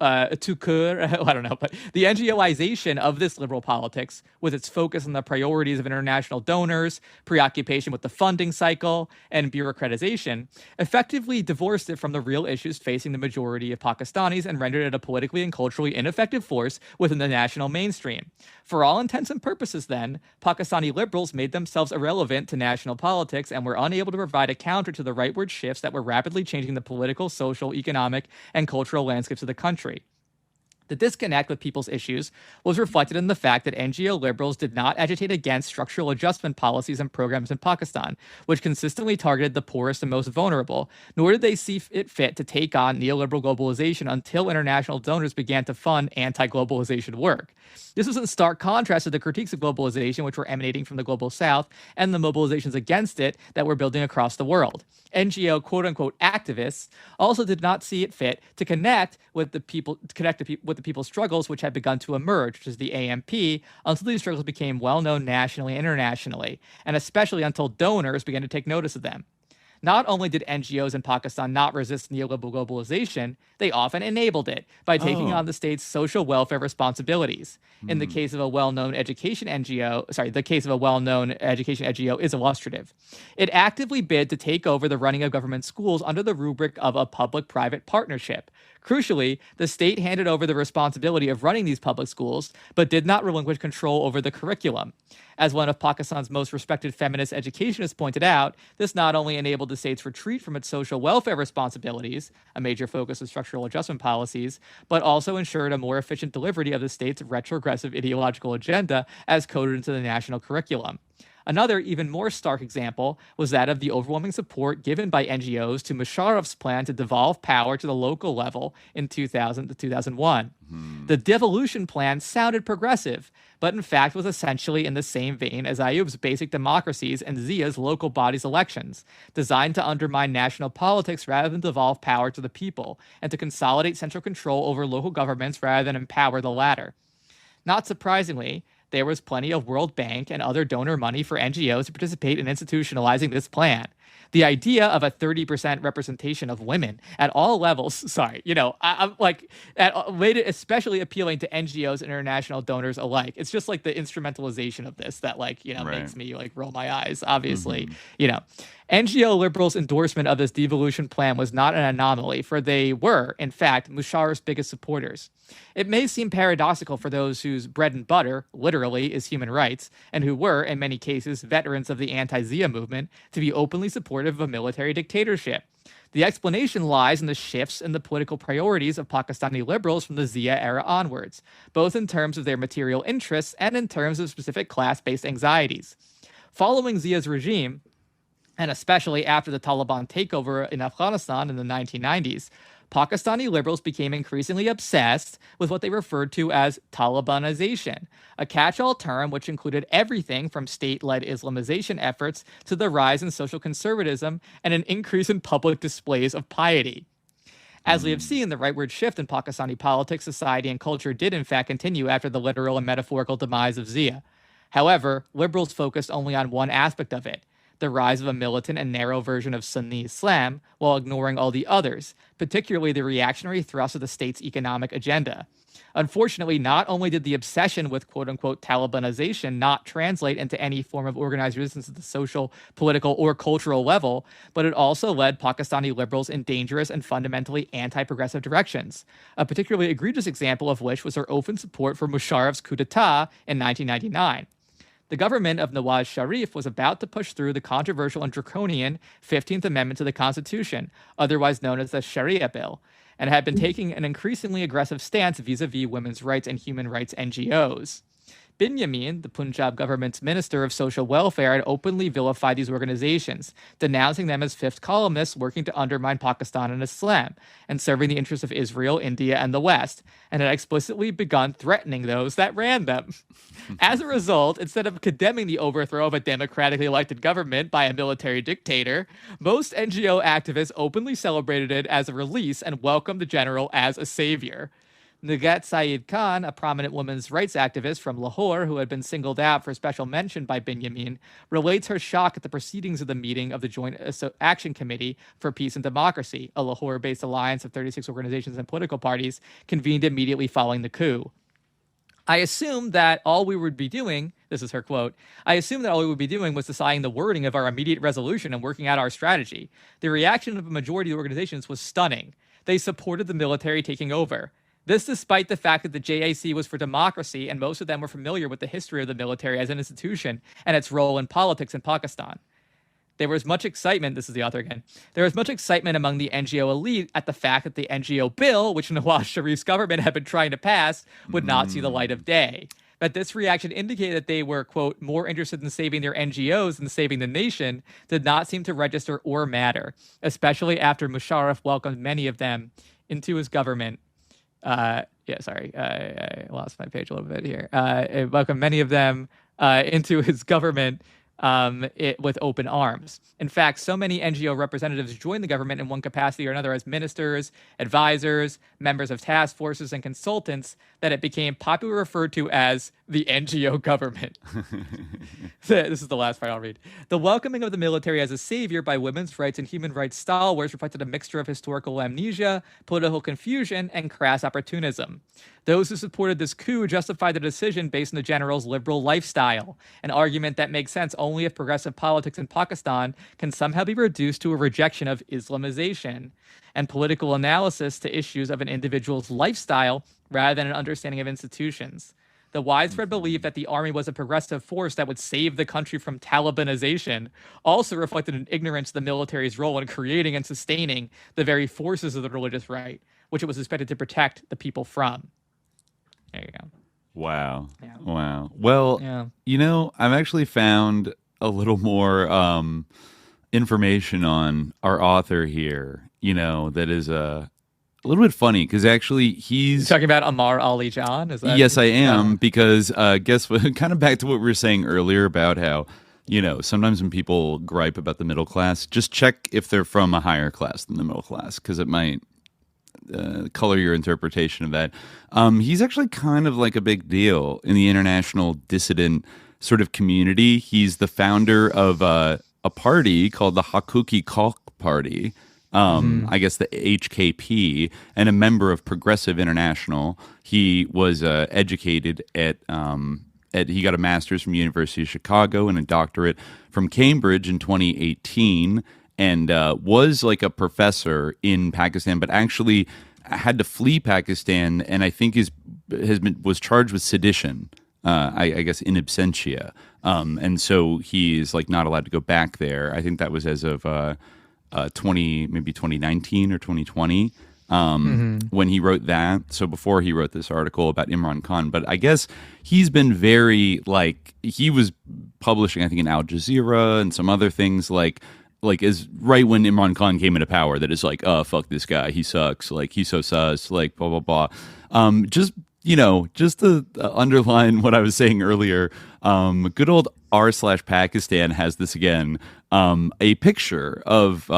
J: the NGOization of this liberal politics, with its focus on the priorities of international donors, preoccupation with the funding cycle, and bureaucratization, effectively divorced it from the real issues facing the majority of Pakistanis and rendered it a politically and culturally ineffective force within the national mainstream. For all intents and purposes, then, Pakistani liberals made themselves irrelevant to national politics and were unable to provide a counter to the rightward shifts that were rapidly changing the political, social, economic, and cultural landscapes of the country. The disconnect with people's issues was reflected in the fact that NGO liberals did not agitate against structural adjustment policies and programs in Pakistan, which consistently targeted the poorest and most vulnerable, nor did they see it fit to take on neoliberal globalization until international donors began to fund anti-globalization work. This was in stark contrast to the critiques of globalization, which were emanating from the global south, and the mobilizations against it that were building across the world. NGO quote-unquote activists also did not see it fit to connect with the people's struggles which had begun to emerge, which is the AMP, until these struggles became well-known nationally and internationally, and especially until donors began to take notice of them. Not only did NGOs in Pakistan not resist neoliberal globalization, they often enabled it by taking on the state's social welfare responsibilities. In the case of a well-known education NGO is illustrative. It actively bid to take over the running of government schools under the rubric of a public-private partnership. Crucially, the state handed over the responsibility of running these public schools, but did not relinquish control over the curriculum. As one of Pakistan's most respected feminist educationists pointed out, this not only enabled the state's retreat from its social welfare responsibilities, a major focus of structural adjustment policies, but also ensured a more efficient delivery of the state's retrogressive ideological agenda as coded into the national curriculum. Another, even more stark example was that of the overwhelming support given by NGOs to Musharraf's plan to devolve power to the local level in 2000 to 2001. The devolution plan sounded progressive, but in fact was essentially in the same vein as Ayoub's basic democracies and Zia's local bodies elections, designed to undermine national politics rather than devolve power to the people, and to consolidate central control over local governments rather than empower the latter. Not surprisingly, there was plenty of World Bank and other donor money for NGOs to participate in institutionalizing this plan. The idea of a 30% representation of women at all levels, I'm like, made it especially appealing to NGOs and international donors alike. It's just like the instrumentalization of this that makes me roll my eyes, obviously. NGO liberals' endorsement of this devolution plan was not an anomaly, for they were, in fact, Musharraf's biggest supporters. It may seem paradoxical for those whose bread and butter, literally, is human rights, and who were, in many cases, veterans of the anti-Zia movement, to be openly supportive of a military dictatorship. The explanation lies in the shifts in the political priorities of Pakistani liberals from the Zia era onwards, both in terms of their material interests and in terms of specific class-based anxieties. Following Zia's regime, and especially after the Taliban takeover in Afghanistan in the 1990s, Pakistani liberals became increasingly obsessed with what they referred to as Talibanization, a catch-all term which included everything from state-led Islamization efforts to the rise in social conservatism and an increase in public displays of piety. As we have seen, the rightward shift in Pakistani politics, society, and culture did in fact continue after the literal and metaphorical demise of Zia. However, liberals focused only on one aspect of it, the rise of a militant and narrow version of Sunni Islam, while ignoring all the others, particularly the reactionary thrust of the state's economic agenda. Unfortunately, not only did the obsession with quote-unquote Talibanization not translate into any form of organized resistance at the social, political, or cultural level, but it also led Pakistani liberals in dangerous and fundamentally anti-progressive directions, a particularly egregious example of which was their open support for Musharraf's coup d'etat in 1999. The government of Nawaz Sharif was about to push through the controversial and draconian 15th Amendment to the Constitution, otherwise known as the Sharia Bill, and had been taking an increasingly aggressive stance vis-a-vis women's rights and human rights NGOs. Binyamin, the Punjab government's Minister of Social Welfare, had openly vilified these organizations, denouncing them as fifth columnists working to undermine Pakistan and Islam, and serving the interests of Israel, India, and the West, and had explicitly begun threatening those that ran them. As a result, instead of condemning the overthrow of a democratically elected government by a military dictator, most NGO activists openly celebrated it as a release and welcomed the general as a savior. Nagat Saeed Khan, a prominent women's rights activist from Lahore who had been singled out for special mention by Binyamin, relates her shock at the proceedings of the meeting of the Joint Action Committee for Peace and Democracy, a Lahore-based alliance of 36 organizations and political parties, convened immediately following the coup. I assumed that all we would be doing, this is her quote, I assumed that all we would be doing was deciding the wording of our immediate resolution and working out our strategy. The reaction of a majority of organizations was stunning. They supported the military taking over. This despite the fact that the JAC was for democracy and most of them were familiar with the history of the military as an institution and its role in politics in Pakistan. There was much excitement, this is the author again, there was much excitement among the NGO elite at the fact that the NGO bill, which Nawaz Sharif's government had been trying to pass, would not see the light of day. But this reaction indicated that they were, quote, more interested in saving their NGOs than saving the nation, did not seem to register or matter, especially after Musharraf welcomed many of them into his government. I lost my page a little bit here. It welcomed many of them into his government with open arms. In fact, so many NGO representatives joined the government in one capacity or another as ministers, advisors, members of task forces, and consultants that it became popularly referred to as the NGO government. This is the last part I'll read. The welcoming of the military as a savior by women's rights and human rights stalwarts reflected a mixture of historical amnesia, political confusion, and crass opportunism. Those who supported this coup justified the decision based on the general's liberal lifestyle, an argument that makes sense only if progressive politics in Pakistan can somehow be reduced to a rejection of Islamization and political analysis to issues of an individual's lifestyle rather than an understanding of institutions. The widespread belief that the army was a progressive force that would save the country from Talibanization also reflected an ignorance of the military's role in creating and sustaining the very forces of the religious right, which it was expected to protect the people from. There you go.
I: Wow. Yeah. Wow. Well, you know, I've actually found a little more information on our author here, you know, that is a little bit funny because actually he's
J: talking about Amar Ali Khan. Is that?
I: Yes, I am, because guess what? Kind of back to what we were saying earlier about how, you know, sometimes when people gripe about the middle class, just check if they're from a higher class than the middle class because it might color your interpretation of that. He's actually kind of like a big deal in the international dissident sort of community. He's the founder of a party called the Hakuki Party. I guess the HKP, and a member of Progressive International. He was educated at he got a master's from University of Chicago and a doctorate from Cambridge in 2018, and was like a professor in Pakistan, but actually had to flee Pakistan, and I think was charged with sedition. I guess in absentia, and so he's like not allowed to go back there. I think that was as of 2019 or 2020 when he wrote that. So before he wrote this article about Imran Khan, but I guess he's been very he was publishing, I think, in Al Jazeera and some other things like is right when Imran Khan came into power, that is like, oh, fuck this guy, he sucks, like he's so sus, like blah blah blah. Just to underline what I was saying earlier, good old r/Pakistan has this again, a picture of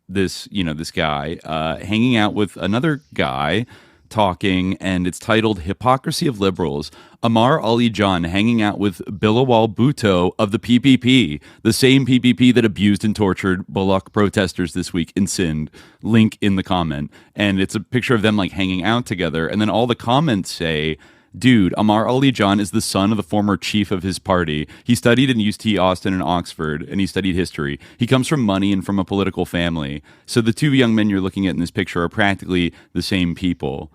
I: this guy hanging out with another guy talking, and it's titled "Hypocrisy of Liberals." Amar Ali John hanging out with Bilawal Bhutto of the PPP, the same PPP that abused and tortured Balak protesters this week in Sindh. Link in the comment. And it's a picture of them like hanging out together. And then all the comments say, dude, Amar Ali John is the son of the former chief of his party. He studied in UT Austin and Oxford, and he studied history. He comes from money and from a political family. So the two young men you're looking at in this picture are practically the same people.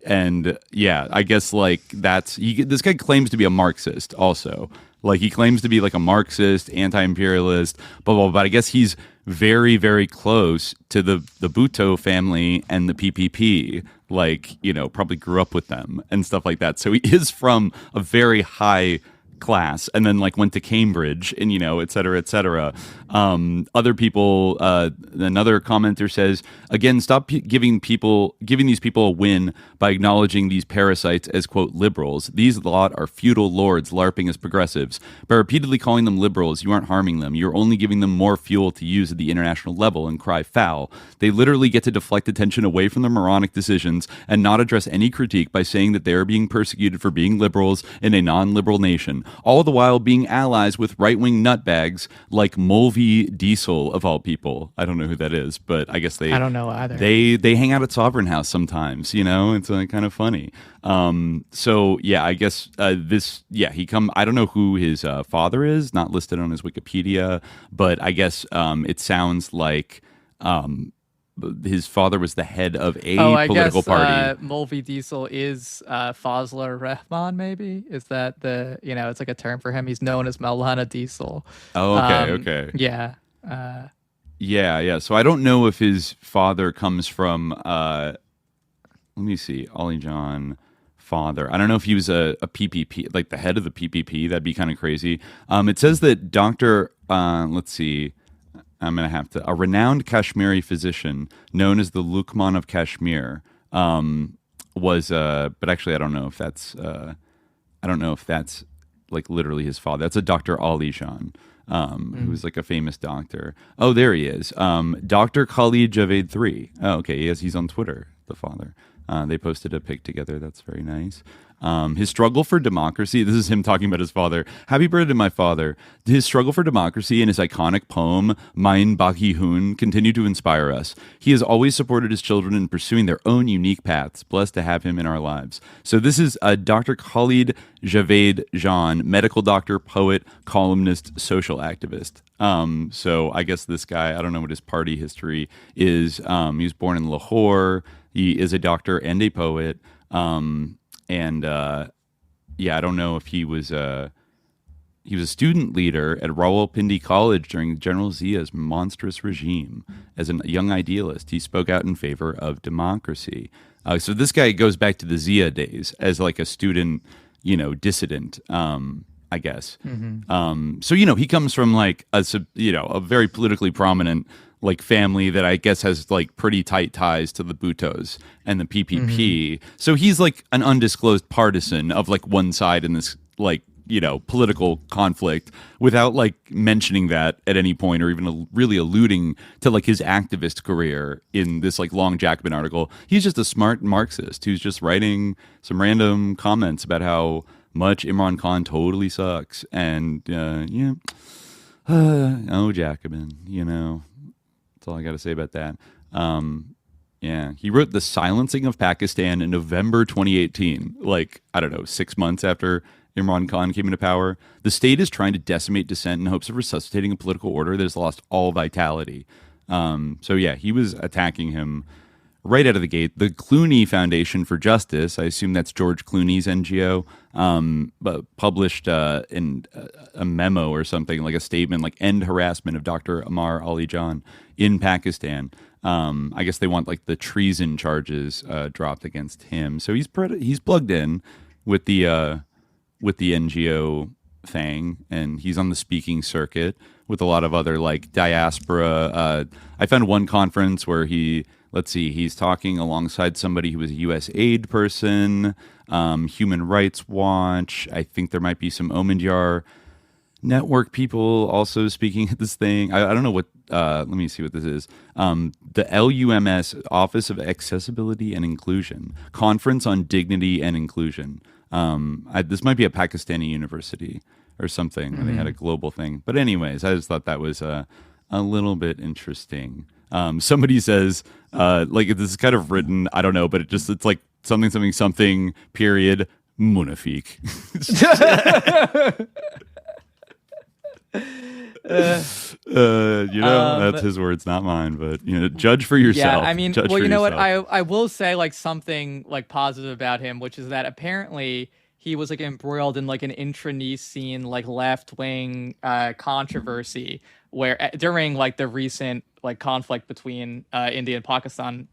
I: And yeah, I guess like this guy claims to be a Marxist also. Like he claims to be like a Marxist, anti-imperialist, blah, blah, blah. But I guess he's very, very close to the Bhutto family and the PPP. Like, probably grew up with them and stuff like that. So he is from a very high class, and then like went to Cambridge, and et cetera, et cetera. Other people, another commenter says, again, stop giving these people a win by acknowledging these parasites as, quote, liberals. These lot are feudal lords LARPing as progressives. By repeatedly calling them liberals, you aren't harming them. You're only giving them more fuel to use at the international level and cry foul. They literally get to deflect attention away from their moronic decisions and not address any critique by saying that they are being persecuted for being liberals in a non-liberal nation, all the while being allies with right-wing nutbags like Mulvey Diesel, of all people. I don't know who that is, but I guess
J: I don't know either.
I: They hang out at Sovereign House sometimes, it's kind of funny. So yeah, I guess I don't know who his father is, not listed on his Wikipedia, but I guess it sounds like his father was the head of a political party.
J: Mulvey Diesel is Fazlur Rahman, maybe? Is that it's like a term for him? He's known as Maulana Diesel.
I: Oh, okay, okay.
J: Yeah.
I: Yeah. So I don't know if his father comes from, let me see, Ali John father. I don't know if he was a PPP, like the head of the PPP. That'd be kind of crazy. It says that Dr. Let's see. I'm going to have to... A renowned Kashmiri physician known as the Lukman of Kashmir was... but actually, I don't know if that's like literally his father. That's a Dr. Ali Jan, who's like a famous doctor. Oh, there he is. Dr. Khalid Javed 3. Oh, okay. Yes, he's on Twitter, the father. They posted a pic together. That's very nice. His struggle for democracy. This is him talking about his father. Happy birthday to my father. His struggle for democracy and his iconic poem, Mein Baki Hun, continue to inspire us. He has always supported his children in pursuing their own unique paths. Blessed to have him in our lives. So this is Dr. Khalid Javed Jan, medical doctor, poet, columnist, social activist. So I guess this guy, I don't know what his party history is. He was born in Lahore. He is a doctor and a poet. I don't know if he was a student leader at Rawalpindi College during General Zia's monstrous regime. As a young idealist, he spoke out in favor of democracy. So this guy goes back to the Zia days as like a student, dissident, I guess. Mm-hmm. So he comes from like a very politically prominent like family that I guess has like pretty tight ties to the Bhuttos and the PPP. Mm-hmm. So he's like an undisclosed partisan of like one side in this like, political conflict without like mentioning that at any point or even really alluding to like his activist career in this like long Jacobin article. He's just a smart Marxist who's just writing some random comments about how much Imran Khan totally sucks. And Oh, Jacobin, that's all I got to say about that. Yeah, he wrote The Silencing of Pakistan in November 2018, like, I don't know, 6 months after Imran Khan came into power. The state is trying to decimate dissent in hopes of resuscitating a political order that has lost all vitality. So yeah, he was attacking him right out of the gate. The Clooney Foundation for Justice, I assume that's George Clooney's NGO, but published in a memo or something, like a statement, like end harassment of Dr. Ammar Ali Khan in Pakistan. I guess they want like the treason charges dropped against him. So he's plugged in with the NGO thing, and he's on the speaking circuit with a lot of other like diaspora. I found one conference where he's talking alongside somebody who was a U.S. aid person, Human Rights Watch. I think there might be some Omandyar network people also speaking at this thing. I don't know what, let me see what this is. The LUMS, Office of Accessibility and Inclusion, Conference on Dignity and Inclusion. This might be a Pakistani university or something, where they had a global thing. But anyways, I just thought that was a little bit interesting. Somebody says, like, this is kind of written, I don't know, but it's like something, period, Munafiq. That's his words, not mine, but judge for yourself.
J: Yeah, I mean, what I will say, like, something like positive about him, which is that apparently he was like embroiled in like an internecine like left-wing controversy where during like the recent like conflict between India and Pakistan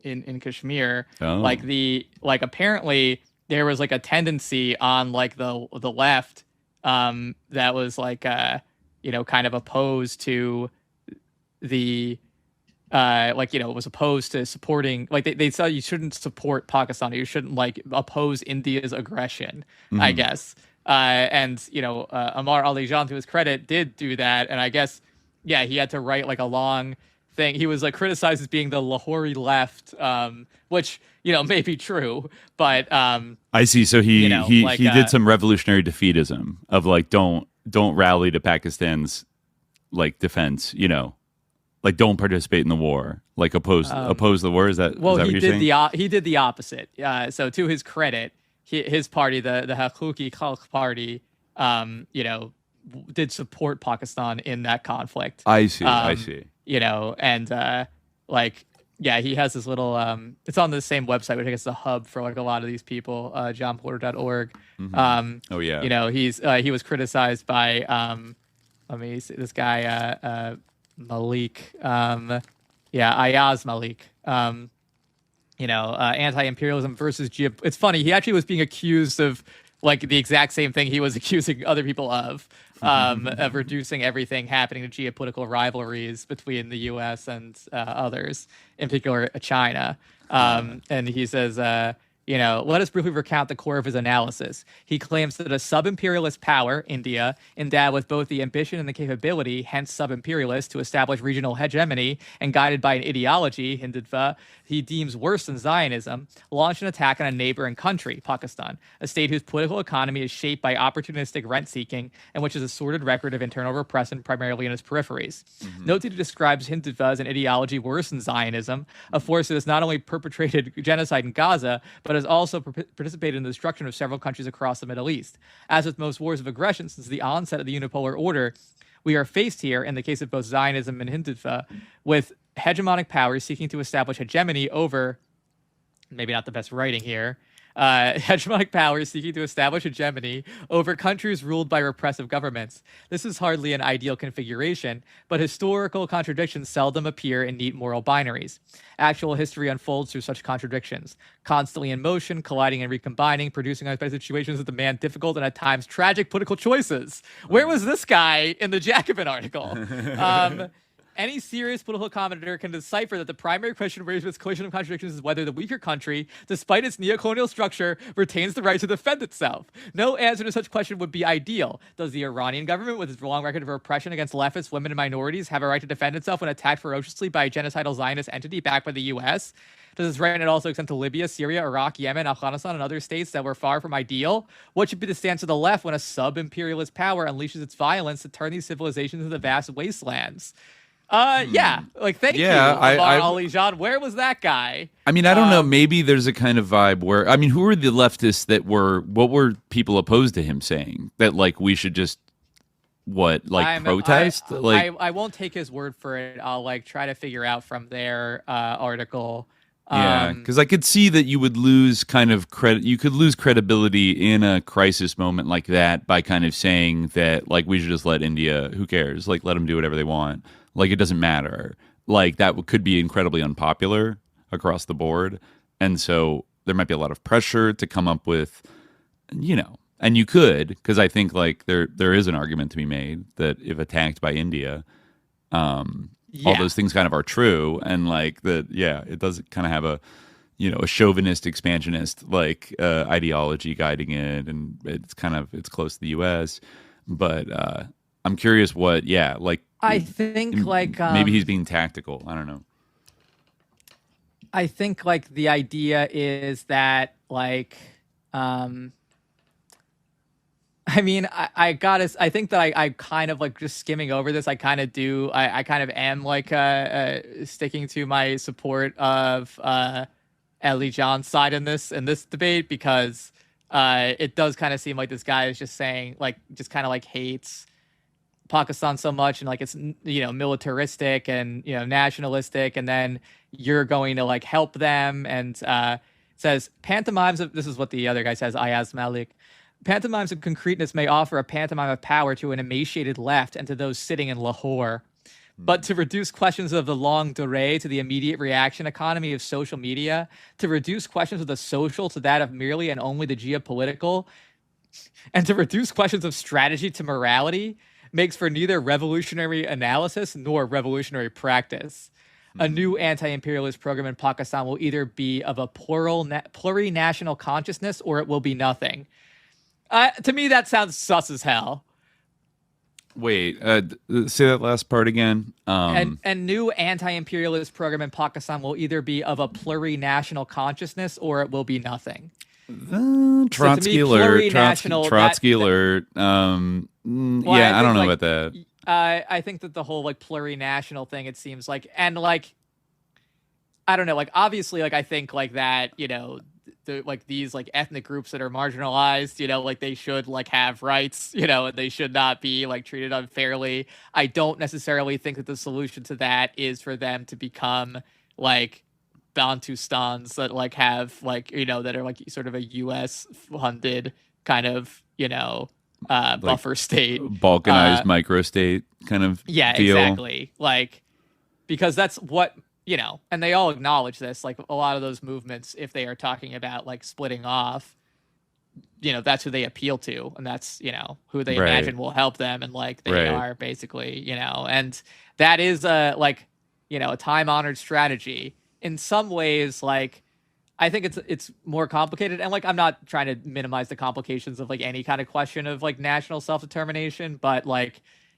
J: in Kashmir, apparently there was like a tendency on like the left that was like kind of opposed to the was opposed to supporting, like they said you shouldn't support Pakistan, you shouldn't like oppose India's aggression, I guess. Ammar Ali Khan, to his credit, did do that, and I guess he had to write like a long thing. He was like criticized as being the Lahori left, which may be true, but
I: I see. So he did some revolutionary defeatism of like don't rally to Pakistan's like defense, like don't participate in the war, like oppose the war. Is that what you're saying?
J: He did the opposite. So to his credit, his party, the Haquqi Khalq Party, did support Pakistan in that conflict.
I: I see.
J: He has this little. It's on the same website, which I guess is a hub for like a lot of these people. JohnPorter.org. He was criticized by. Let me see this guy. Malik, Ayaz Malik, anti-imperialism versus It's funny, he actually was being accused of like the exact same thing he was accusing other people of reducing everything happening to geopolitical rivalries between the U.S. and others, in particular China. And he says, let us briefly recount the core of his analysis. He claims that a sub-imperialist power, India, endowed with both the ambition and the capability, hence sub-imperialist, to establish regional hegemony and guided by an ideology, Hindutva, he deems worse than Zionism, launched an attack on a neighboring country, Pakistan, a state whose political economy is shaped by opportunistic rent-seeking and which has a sordid record of internal repression primarily in its peripheries. Note that he describes Hindutva as an ideology worse than Zionism, a force that has not only perpetrated genocide in Gaza, but has also participated in the destruction of several countries across the Middle East. As with most wars of aggression since the onset of the unipolar order, we are faced here, in the case of both Zionism and Hindutva, with hegemonic powers seeking to establish hegemony over, maybe not the best writing here, hegemonic powers seeking to establish hegemony over countries ruled by repressive governments. This is hardly an ideal configuration, but historical contradictions seldom appear in neat moral binaries. Actual history unfolds through such contradictions, constantly in motion, colliding and recombining, producing unexpected situations that demand difficult and at times tragic political choices. Where was this guy in the Jacobin article? any serious political commentator can decipher that the primary question raised with this collision of contradictions is whether the weaker country, despite its neocolonial structure, retains the right to defend itself. No answer to such question would be ideal. Does the Iranian government, with its long record of repression against leftists, women, and minorities, have a right to defend itself when attacked ferociously by a genocidal Zionist entity backed by the U.S.? Does this right also extend to Libya, Syria, Iraq, Yemen, Afghanistan, and other states that were far from ideal? What should be the stance of the left when a sub-imperialist power unleashes its violence to turn these civilizations into vast wastelands? Thank you, Ali John. Where was that guy?
I: I mean, I don't know. Maybe there's a kind of vibe where, I mean, who were the leftists what were people opposed to him saying? That, like, we should just, protest?
J: I won't take his word for it. I'll, try to figure out from their article.
I: Yeah, because I could see that you would lose kind of credit. You could lose credibility in a crisis moment like that by kind of saying that, like, we should just let India, who cares? Like, let them do whatever they want. Like, it doesn't matter. Like, that could be incredibly unpopular across the board. And so there might be a lot of pressure to come up with, and you could, because I think, like, there is an argument to be made that if attacked by India, all those things kind of are true, and it does kind of have a chauvinist, expansionist ideology guiding it, and it's close to the U.S. But I'm curious I think
J: maybe
I: he's being tactical. I don't know.
J: I think the idea is that I mean, I think that I kind of just skimming over this. I kind of am sticking to my support of Ali John's side in this debate, because it does kind of seem like this guy is just saying hates Pakistan so much, and it's militaristic and nationalistic, and then you're going to help them, and says pantomimes of, this is what the other guy says, Ayaz Malik. Pantomimes of concreteness may offer a pantomime of power to an emaciated left and to those sitting in Lahore. But to reduce questions of the longue durée to the immediate reaction economy of social media, to reduce questions of the social to that of merely and only the geopolitical, and to reduce questions of strategy to morality, makes for neither revolutionary analysis nor revolutionary practice. A new anti-imperialist program in Pakistan will either be of a plurinational consciousness or it will be nothing. To me, that sounds sus as hell.
I: Wait, say that last part again.
J: And new anti-imperialist program in Pakistan will either be of a plurinational consciousness or it will be nothing.
I: Trotsky alert. Trotsky alert. I don't know about that.
J: I think that the whole plurinational thing, it seems like, and I don't know, obviously, I think that, these ethnic groups that are marginalized, they should have rights, and they should not be treated unfairly. I don't necessarily think that the solution to that is for them to become Bantustans that have that are sort of a U.S. funded kind of buffer state,
I: balkanized microstate kind of deal.
J: Exactly, because that's what and they all acknowledge this, a lot of those movements, if they are talking about splitting off, that's who they appeal to, and that's who they imagine will help them, and they are basically and that is a a time-honored strategy. In some ways, I think it's more complicated, and I'm not trying to minimize the complications of any kind of question of national self-determination, but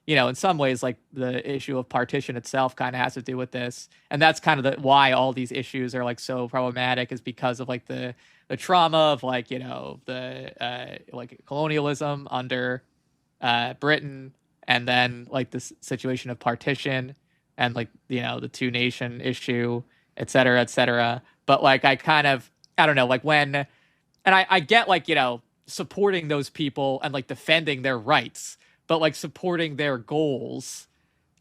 J: in some ways, the issue of partition itself kind of has to do with this, and that's kind of why all these issues are so problematic, is because of the trauma of the colonialism under Britain, and then the situation of partition, and the two nation issue, et cetera, but I don't know, when, and I get supporting those people and defending their rights, but supporting their goals,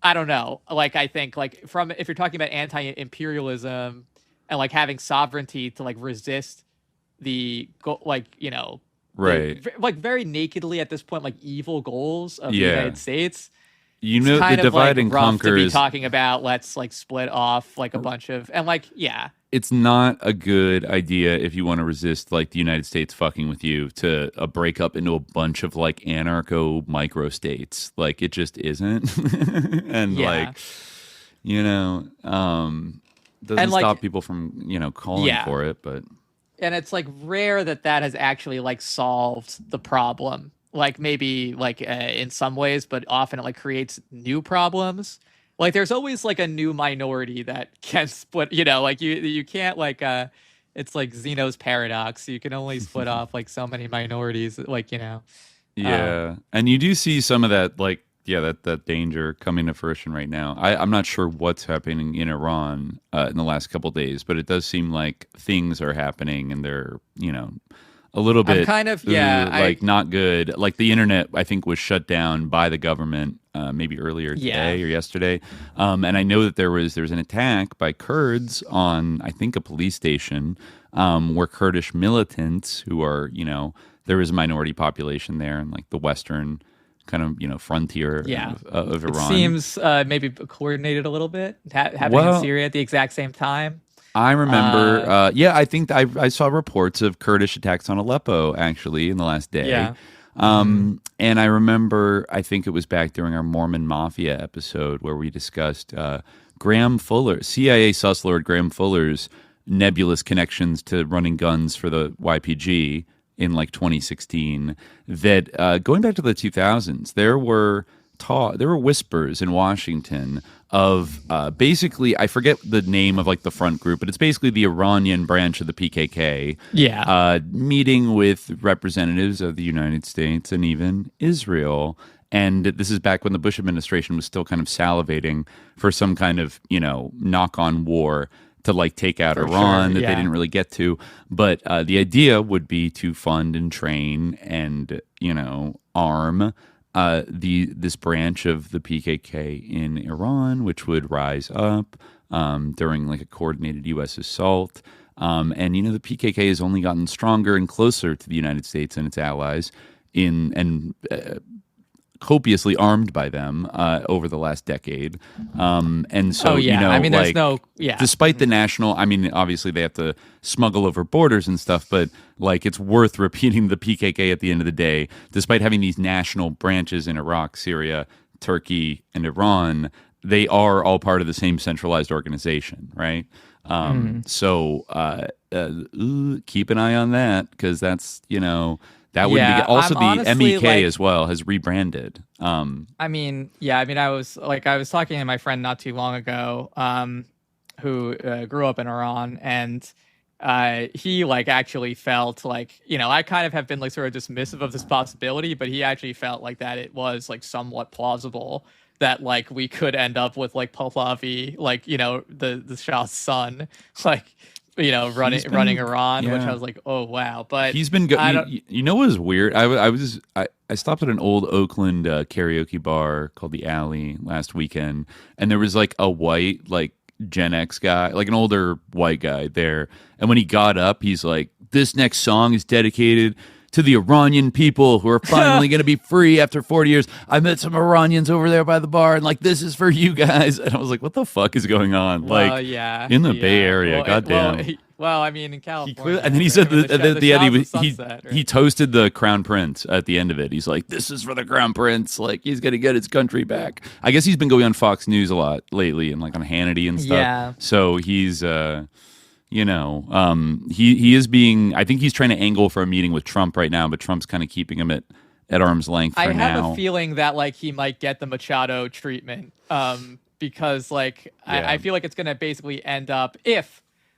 J: I don't know, I think from, if you're talking about anti-imperialism and having sovereignty to resist the very nakedly at this point evil goals of the United States.
I: The divide and conquer
J: to be talking about let's split off a bunch of, and
I: it's not a good idea if you want to resist the United States fucking with you to break up into a bunch of anarcho microstates. It just isn't. And Doesn't stop people from, calling for it, but.
J: And it's like rare that has actually like solved the problem. Like maybe like in some ways, but often it like creates new problems. Like there's always like a new minority that can split, like you can't like, it's like Zeno's paradox. You can only split off like so many minorities, like,
I: Yeah. And you do see some of that, like, that danger coming to fruition right now. I'm not sure what's happening in Iran in the last couple of days, but it does seem like things are happening and they're, a little bit not good. Like the internet, I think, was shut down by the government maybe earlier today or yesterday. And I know that there was an attack by Kurds on, I think, a police station where Kurdish militants who are, there is a minority population there in like the western kind of frontier of Iran.
J: It seems maybe coordinated a little bit, happening in Syria at the exact same time.
I: I remember, I think I saw reports of Kurdish attacks on Aleppo actually in the last day.
J: Yeah.
I: And I remember, I think it was back during our Mormon Mafia episode where we discussed Graham Fuller, CIA sus lord Graham Fuller's nebulous connections to running guns for the YPG in like 2016, that going back to the 2000s, there were whispers in Washington of basically, I forget the name of like the front group, but it's basically the Iranian branch of the PKK. Meeting with representatives of the United States and even Israel. And this is back when the Bush administration was still kind of salivating for some kind of, knock-on war to like take out Iran that they didn't really get to. But the idea would be to fund and train and, arm this branch of the PKK in Iran, which would rise up during like a coordinated U.S. assault. And, the PKK has only gotten stronger and closer to the United States and its allies copiously armed by them over the last decade. And so, despite the national, obviously they have to smuggle over borders and stuff, but like it's worth repeating the PKK at the end of the day, despite having these national branches in Iraq, Syria, Turkey, and Iran, they are all part of the same centralized organization, right? So keep an eye on that because that's, that would be also the MEK as well has rebranded.
J: I was talking to my friend not too long ago, who grew up in Iran, and he like actually felt like, I kind of have been like sort of dismissive of this possibility, but he actually felt like that it was like somewhat plausible that like we could end up with like Pahlavi, like, the Shah's son, like, running Iran, which I was like, oh wow. But
I: he's been what was weird? I stopped at an old Oakland karaoke bar called the Alley last weekend, and there was like a white like Gen X guy, like an older white guy there, and when he got up, he's like, "This next song is dedicated to the Iranian people who are finally going to be free after 40 years. I met some Iranians over there by the bar, and like, this is for you guys." And I was like, what the fuck is going on? In the Bay Area, goddamn.
J: In California.
I: And then he said he toasted the Crown Prince at the end of it. He's like, this is for the Crown Prince. Like, he's going to get his country back. I guess he's been going on Fox News a lot lately and like on Hannity and stuff.
J: Yeah.
I: So he's... he is being, I think he's trying to angle for a meeting with Trump right now, but Trump's kind of keeping him at arm's length for now.
J: I have a feeling that like he might get the Machado treatment because like I feel like it's going to basically end up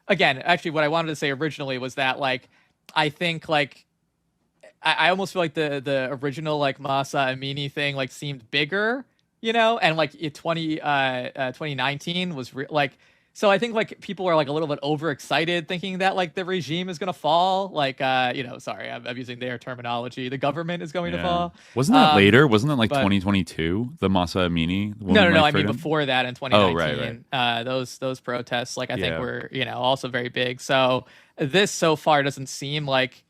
J: actually what I wanted to say originally was that like I think like I almost feel like the original like Masa Amini thing like seemed bigger, and like 2019 was so I think like people are like a little bit overexcited thinking that like the regime is going to fall. Like, sorry, I'm using their terminology. The government is going to fall.
I: Wasn't that later? Wasn't that like 2022? The Masa Amini?
J: No. I mean, before that in 2019, those protests, like I think were, also very big. So this so far doesn't seem like,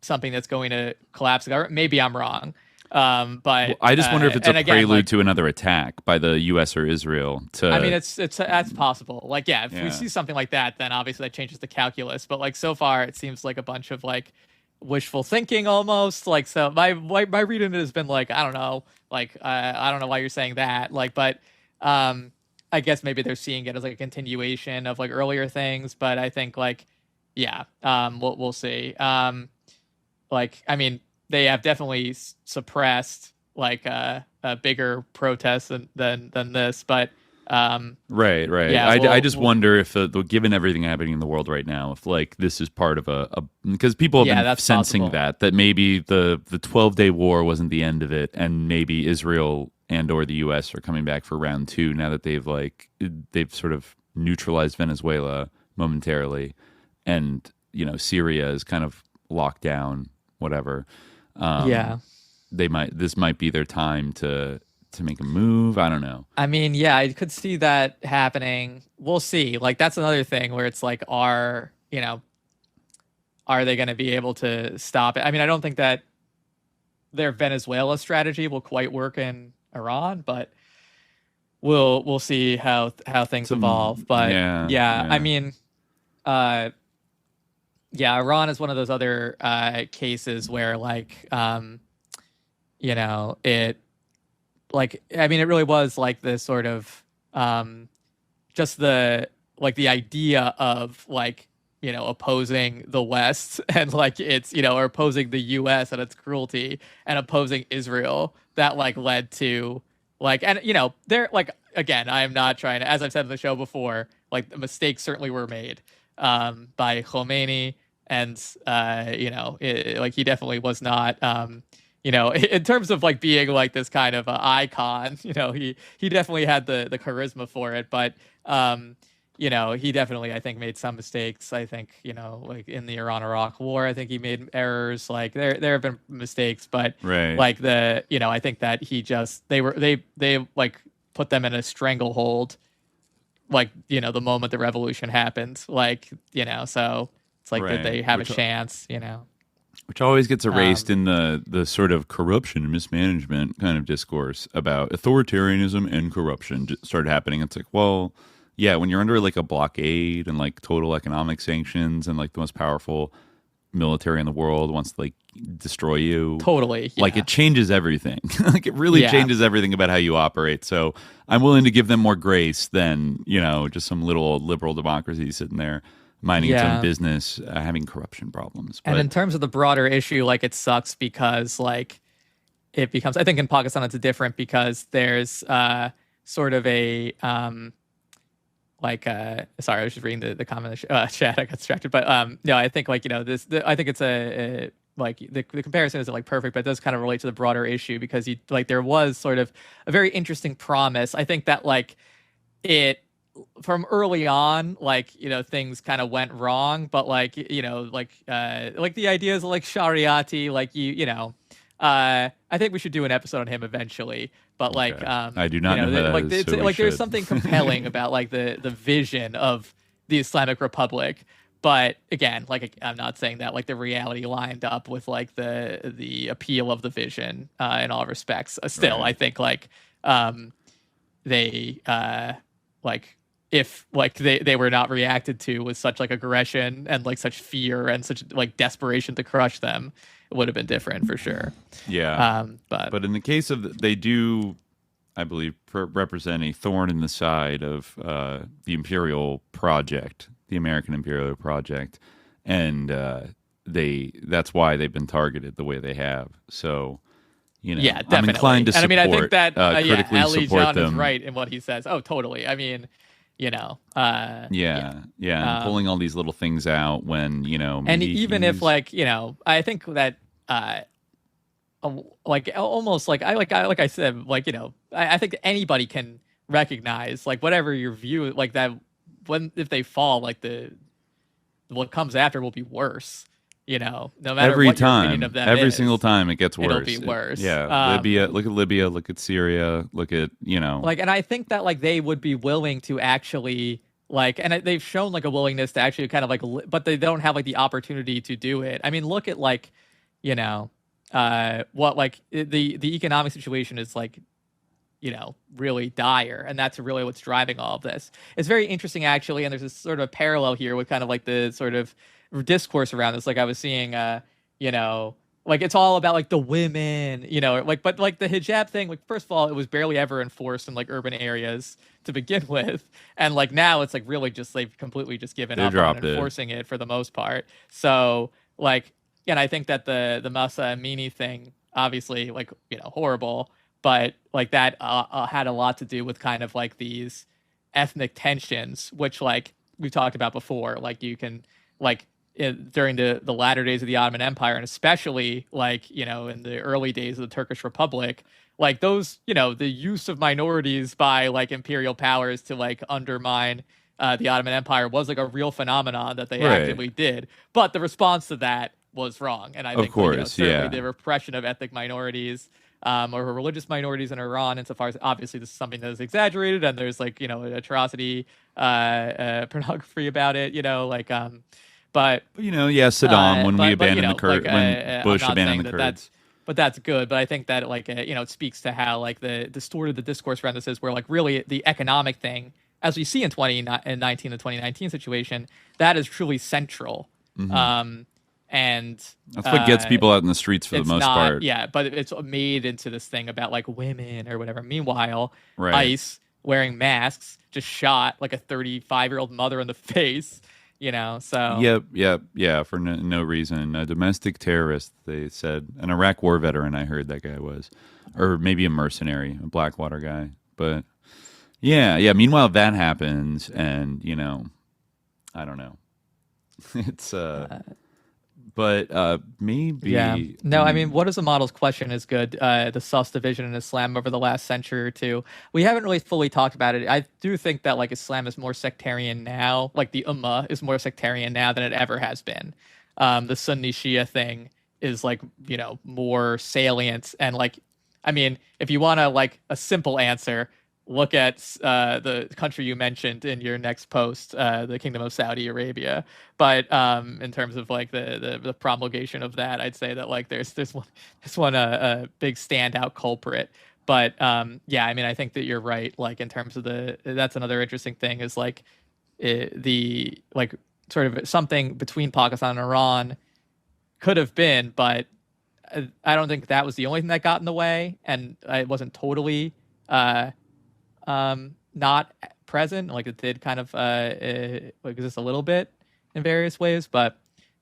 J: something that's going to collapse the government. Maybe I'm wrong. But
I: I just wonder if it's a prelude to another attack by the U.S. or Israel.
J: That's possible. Like, if we see something like that, then obviously that changes the calculus. But like so far, it seems like a bunch of like wishful thinking almost. Like, so my reading has been like, I don't know, like I don't know why you're saying that. Like, but I guess maybe they're seeing it as like a continuation of like earlier things, but I think like, yeah, we'll see. Like, I mean, they have definitely suppressed like a bigger protest than this, but
I: right.
J: Yeah,
I: I just wonder if given everything happening in the world right now, if like this is part of a because people have been sensing
J: possible.
I: that maybe the 12-day war wasn't the end of it, and maybe Israel and or the U.S. are coming back for round 2 now that they've sort of neutralized Venezuela momentarily, and Syria is kind of locked down, whatever. This might be their time to make a move. I don't know.
J: I mean, yeah, I could see that happening. We'll see. Like, that's another thing where it's like, are they going to be able to stop it? I mean, I don't think that their Venezuela strategy will quite work in Iran, but we'll see how things evolve. But I mean, Iran is one of those other cases where like, it. Like, I mean, it really was like this sort of just the idea of like, opposing the West and like it's, or opposing the US and its cruelty and opposing Israel that like led to like, and they're like, again, I am not trying to, as I've said in the show before, like the mistakes certainly were made by Khomeini, and like he definitely was not in terms of like being like this kind of icon, he definitely had the charisma for it, but he definitely, I think, made some mistakes. I think, like in the Iran-Iraq war, I think he made errors. Like there have been mistakes, but like I think that they like put them in a stranglehold, like, the moment the revolution happened, like, so it's like, did they have a chance,
I: Which always gets erased in the sort of corruption and mismanagement kind of discourse about authoritarianism and corruption started happening. It's like, well, yeah, when you're under like a blockade and like total economic sanctions and like the most powerful military in the world wants to like destroy you.
J: Totally. Yeah.
I: Like it changes everything. Like it really changes everything about how you operate. So I'm willing to give them more grace than, just some little liberal democracy sitting there minding its own business, having corruption problems.
J: And in terms of the broader issue, like it sucks because like it becomes, I think in Pakistan it's different because there's sort of a sorry, I was just reading the comment in the chat. I got distracted, but no, I think like I think it's like the comparison isn't like perfect, but it does kind of relate to the broader issue because there was sort of a very interesting promise. I think that like it. From early on, like, things kind of went wrong, but like, like the ideas of like Shariati, like I think we should do an episode on him eventually, but like,
I: I do not know that
J: like,
I: is, so
J: like there's something compelling about like the vision of the Islamic Republic. But again, like, I'm not saying that like the reality lined up with like the appeal of the vision in all respects. Still, I think like they like, if like they were not reacted to with such like aggression and like such fear and such like desperation to crush them, it would have been different for sure.
I: Yeah. But in the case of they do, I believe, represent a thorn in the side of the imperial project, the American imperial project, and that's why they've been targeted the way they have. So.
J: Yeah, definitely.
I: I'm inclined to support.
J: And I mean, I think that
I: critically
J: Ali
I: support
J: John
I: them.
J: is right in what he says. Oh, totally. I mean,
I: and pulling all these little things out when
J: and even if like I think that like almost like I said, like I think anybody can recognize like whatever your view like that if they fall, like what comes after will be worse. No matter
I: every
J: what
I: time,
J: your opinion of them
I: every
J: is,
I: single time it gets worse.
J: It'll be worse.
I: Libya. Look at Libya. Look at Syria. Look at
J: like, and I think that like they would be willing to actually like, and they've shown like a willingness to actually kind of like, but they don't have like the opportunity to do it. I mean, look at like, what like the economic situation is like, really dire, and that's really what's driving all of this. It's very interesting actually, and there's this sort of parallel here with kind of like the sort of discourse around this. Like I was seeing like it's all about like the women, you know, like, but like the hijab thing, like first of all, it was barely ever enforced in like urban areas to begin with, and like now it's like really just they've completely just given up on enforcing it for the most part. So like, and I think that the Masa Amini thing, obviously, like, you know, horrible, but like that had a lot to do with kind of like these ethnic tensions, which like we've talked about before, like you can like. During the latter days of the Ottoman Empire, and especially like, you know, in the early days of the Turkish Republic, like those, you know, the use of minorities by like imperial powers to like undermine the Ottoman Empire was like a real phenomenon that they actively did. But the response to that was wrong. And I think, of course, certainly the repression of ethnic minorities or religious minorities in Iran, insofar as obviously this is something that is exaggerated and there's like, you know, atrocity pornography about it, you know, like but
I: you know, Saddam when we abandoned the Kurds, when Bush abandoned the Kurds.
J: But that's good. But I think that like you know, it speaks to how like the distorted the discourse around this is, where like really the economic thing, as we see in 2019 the 2019 situation, that is truly central. Mm-hmm. And
I: that's what gets people out in the streets for the most part.
J: Yeah, but it's made into this thing about like women or whatever. Meanwhile, ICE wearing masks just shot like a 35-year-old mother in the face. You know, so
I: yep, for no reason. A domestic terrorist, they said, an Iraq war veteran. I heard that guy was, or maybe a mercenary, a Blackwater guy. But yeah. Meanwhile, that happens, and you know, I don't know. It's but maybe.
J: Yeah. No, I mean, what is the model's question is good. The sus division in Islam over the last century or two. We haven't really fully talked about it. I do think that like Islam is more sectarian now. Like the Ummah is more sectarian now than it ever has been. The Sunni Shia thing is like, you know, more salient. And like, I mean, if you want to like a simple answer, look at the country you mentioned in your next post, the Kingdom of Saudi Arabia. But in terms of like the promulgation of that, I'd say that like there's one a big standout culprit. But yeah, I mean, I think that you're right. Like in terms of that's another interesting thing is like the like sort of something between Pakistan and Iran could have been, but I don't think that was the only thing that got in the way, and it wasn't totally. Not present, like it did kind of exist a little bit in various ways, but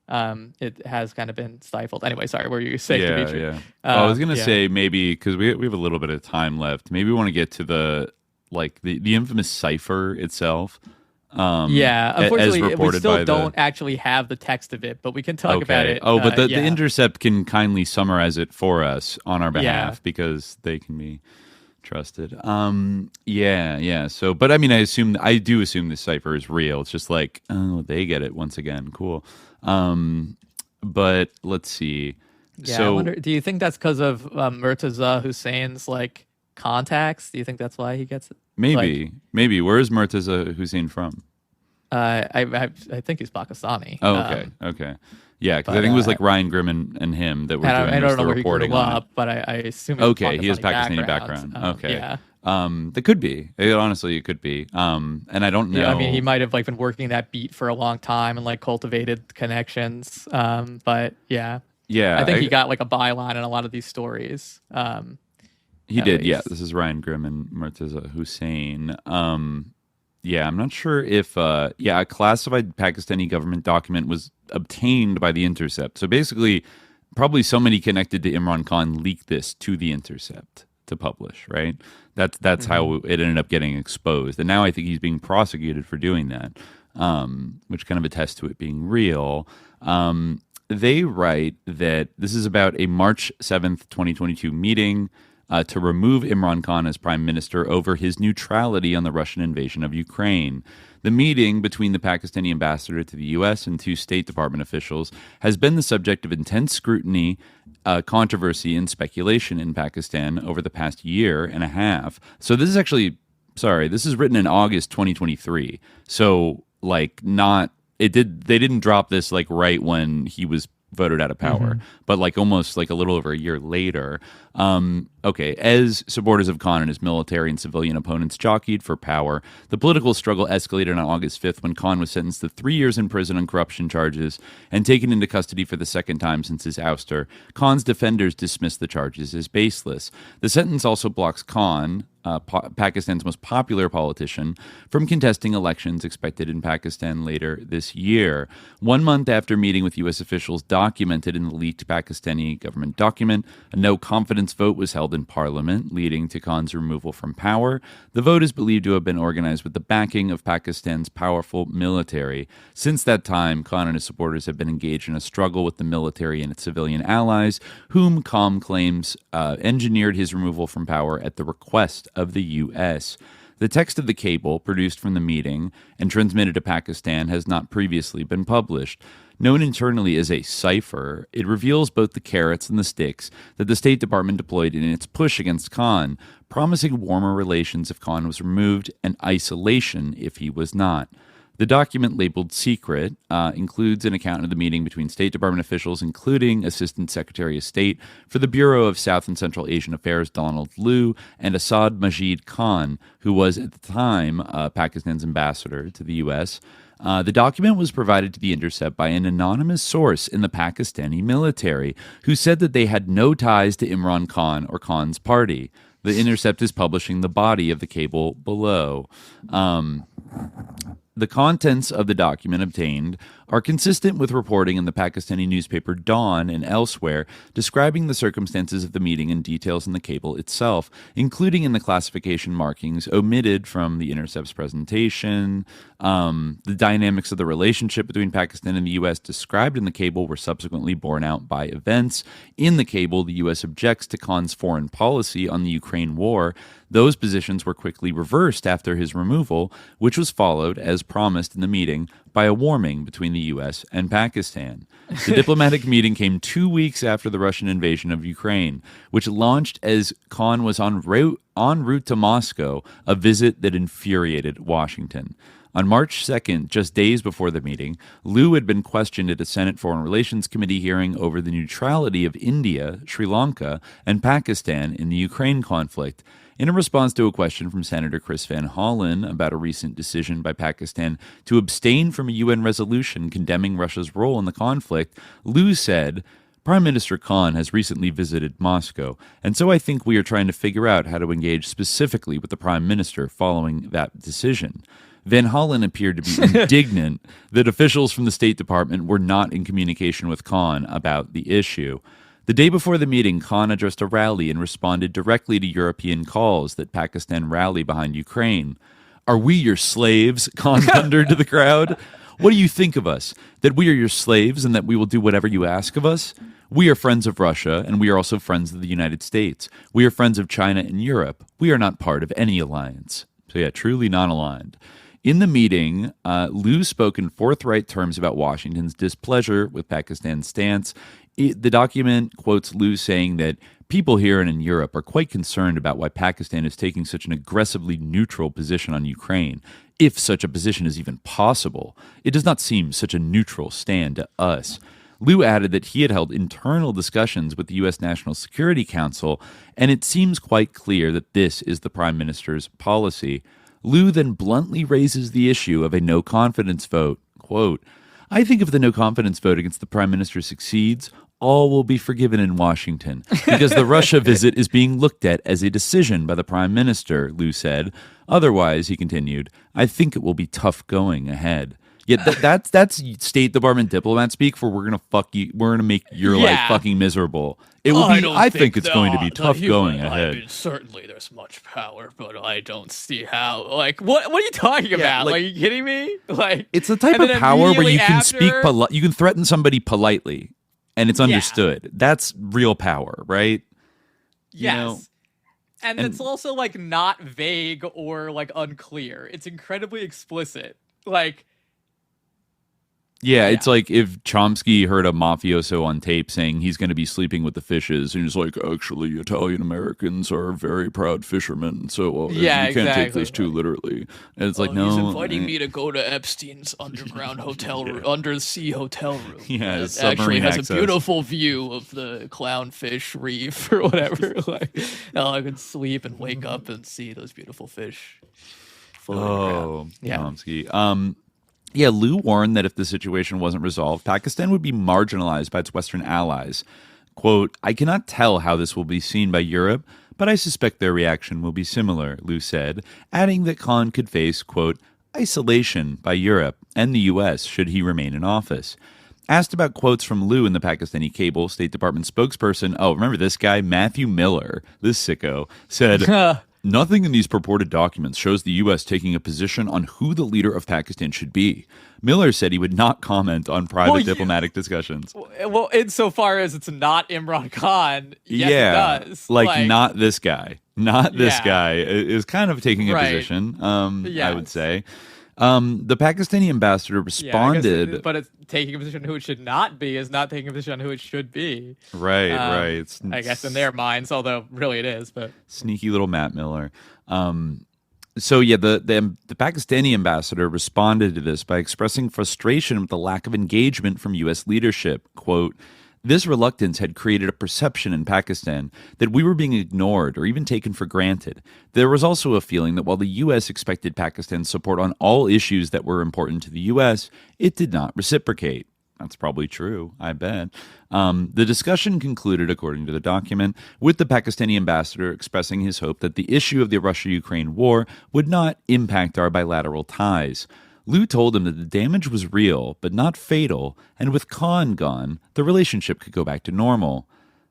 J: it has kind of been stifled. Anyway, sorry, what were you saying, Dimitri?
I: Yeah. I was gonna say maybe because we have a little bit of time left. Maybe we want to get to the infamous cipher itself.
J: Unfortunately, we still don't actually have the text of it, but we can talk about it.
I: Oh, but the Intercept can kindly summarize it for us on our behalf because they can be trusted. So but I mean, I do assume this cipher is real. It's just like, oh, they get it once again. Cool. But let's see.
J: I wonder, do you think that's because of Murtaza Hussein's like contacts? Do you think that's why he gets it?
I: Maybe where is Murtaza Hussein from?
J: I think he's Pakistani.
I: Oh, okay. Yeah, because I think it was like Ryan Grimm and him that were doing
J: I don't know where
I: reporting
J: he grew up, but I assume he
I: has Pakistani background. That could be. Honestly, it could be. And I don't know.
J: Yeah, I mean, he might have like been working that beat for a long time and like cultivated connections. But yeah, I think he got like a byline in a lot of these stories.
I: He did. Least. Yeah, this is Ryan Grimm and Murtaza Hussein. I'm not sure if a classified Pakistani government document was obtained by the Intercept. So basically, probably somebody connected to Imran Khan leaked this to the Intercept to publish, right? That's how it ended up getting exposed. And now I think he's being prosecuted for doing that, which kind of attests to it being real. They write that this is about a March 7th, 2022 meeting to remove Imran Khan as prime minister over his neutrality on the Russian invasion of Ukraine. The meeting between the Pakistani ambassador to the U.S. and two State Department officials has been the subject of intense scrutiny, controversy, and speculation in Pakistan over the past year and a half. So this is this is written in August 2023. So they didn't drop this like right when he was voted out of power, but like almost like a little over a year later. Okay, as supporters of Khan and his military and civilian opponents jockeyed for power, the political struggle escalated on August 5th when Khan was sentenced to 3 years in prison on corruption charges and taken into custody for the second time since his ouster. Khan's defenders dismissed the charges as baseless. The sentence also blocks Khan, Pakistan's most popular politician, from contesting elections expected in Pakistan later this year. 1 month after meeting with U.S. officials documented in the leaked Pakistani government document, a no-confidence vote was held in parliament, leading to Khan's removal from power. The vote is believed to have been organized with the backing of Pakistan's powerful military. Since that time, Khan and his supporters have been engaged in a struggle with the military and its civilian allies, whom Khan claims engineered his removal from power at the request of the U.S. The text of the cable, produced from the meeting and transmitted to Pakistan, has not previously been published. Known internally as a cipher, it reveals both the carrots and the sticks that the State Department deployed in its push against Khan, promising warmer relations if Khan was removed and isolation if he was not. The document, labeled secret, includes an account of the meeting between State Department officials, including Assistant Secretary of State for the Bureau of South and Central Asian Affairs Donald Liu and Asad Majid Khan, who was at the time Pakistan's ambassador to the U.S. The document was provided to The Intercept by an anonymous source in the Pakistani military who said that they had no ties to Imran Khan or Khan's party. The Intercept is publishing the body of the cable below. The contents of the document obtained are consistent with reporting in the Pakistani newspaper Dawn and elsewhere describing the circumstances of the meeting and details in the cable itself, including in the classification markings omitted from the Intercept's presentation. The dynamics of the relationship between Pakistan and the U.S. described in the cable were subsequently borne out by events. In the cable, the U.S. objects to Khan's foreign policy on the Ukraine war. Those positions were quickly reversed after his removal, which was followed, as promised in the meeting, by a warming between the U.S. and Pakistan. The diplomatic meeting came 2 weeks after the Russian invasion of Ukraine, which launched as Khan was en route to Moscow, a visit that infuriated Washington. On March 2nd, just days before the meeting, Liu had been questioned at a Senate Foreign Relations Committee hearing over the neutrality of India, Sri Lanka, and Pakistan in the Ukraine conflict. In a response to a question from Senator Chris Van Hollen about a recent decision by Pakistan to abstain from a UN resolution condemning Russia's role in the conflict, Liu said, "Prime Minister Khan has recently visited Moscow, and so I think we are trying to figure out how to engage specifically with the Prime Minister following that decision." Van Hollen appeared to be indignant that officials from the State Department were not in communication with Khan about the issue. The day before the meeting, Khan addressed a rally and responded directly to European calls that Pakistan rally behind Ukraine. "Are we your slaves?" Khan thundered to the crowd. "What do you think of us? That we are your slaves and that we will do whatever you ask of us? We are friends of Russia, and we are also friends of the United States. We are friends of China and Europe. We are not part of any alliance." So yeah, truly non-aligned. In the meeting, Liu spoke in forthright terms about Washington's displeasure with Pakistan's stance. The document quotes Liu saying that people here and in Europe are quite concerned about why Pakistan is taking such an aggressively neutral position on Ukraine, if such a position is even possible. It does not seem such a neutral stand to us. Liu added that he had held internal discussions with the U.S. National Security Council, and it seems quite clear that this is the Prime Minister's policy. Liu then bluntly raises the issue of a no-confidence vote. Quote, "I think if the no-confidence vote against the Prime Minister succeeds, all will be forgiven in Washington, because the Russia visit is being looked at as a decision by the Prime Minister," Liu said. "Otherwise," he continued, "I think it will be tough going ahead." Yet that's State Department diplomat speak for we're gonna make your life fucking miserable. It will be. I think it's going to be tough going ahead.
J: I mean, certainly, there's much power, but I don't see how. Like, what are you talking about? Like, are you kidding me? Like,
I: it's the type of power where you can speak. You can threaten somebody politely, and it's understood. That's real power, right?
J: Yes. You know? And it's also like not vague or like unclear. It's incredibly explicit. Like.
I: Yeah, it's like if Chomsky heard a mafioso on tape saying he's going to be sleeping with the fishes, and he's like, actually, Italian Americans are very proud fishermen, so you can't take this too literally. And it's like, no.
J: He's inviting me to go to Epstein's underground hotel room, under the sea hotel room.
I: Yeah,
J: it actually has a beautiful view of the clownfish reef or whatever. Like, I could sleep and wake up and see those beautiful fish.
I: Chomsky. Yeah, Liu warned that if the situation wasn't resolved, Pakistan would be marginalized by its Western allies. Quote, I cannot tell how this will be seen by Europe, but I suspect their reaction will be similar, Liu said, adding that Khan could face, quote, isolation by Europe and the U.S. should he remain in office. Asked about quotes from Liu in the Pakistani cable, State Department spokesperson, remember this guy, Matthew Miller, this sicko, said... Nothing in these purported documents shows the U.S. taking a position on who the leader of Pakistan should be. Miller said he would not comment on private diplomatic discussions.
J: Well, insofar as it's not Imran Khan, yes, it does.
I: Like not this guy. Not this guy is kind of taking a position, I would say. The Pakistani ambassador responded...
J: but it's taking a position who it should not be is not taking a position on who it should be.
I: Right.
J: I guess in their minds, although really it is. But
I: sneaky little Matt Miller. The Pakistani ambassador responded to this by expressing frustration with the lack of engagement from U.S. leadership. Quote, this reluctance had created a perception in Pakistan that we were being ignored or even taken for granted. There was also a feeling that while the U.S. expected Pakistan's support on all issues that were important to the U.S., it did not reciprocate. That's probably true, I bet. The discussion concluded, according to the document, with the Pakistani ambassador expressing his hope that the issue of the Russia-Ukraine war would not impact our bilateral ties. Liu told him that the damage was real, but not fatal, and with Khan gone, the relationship could go back to normal.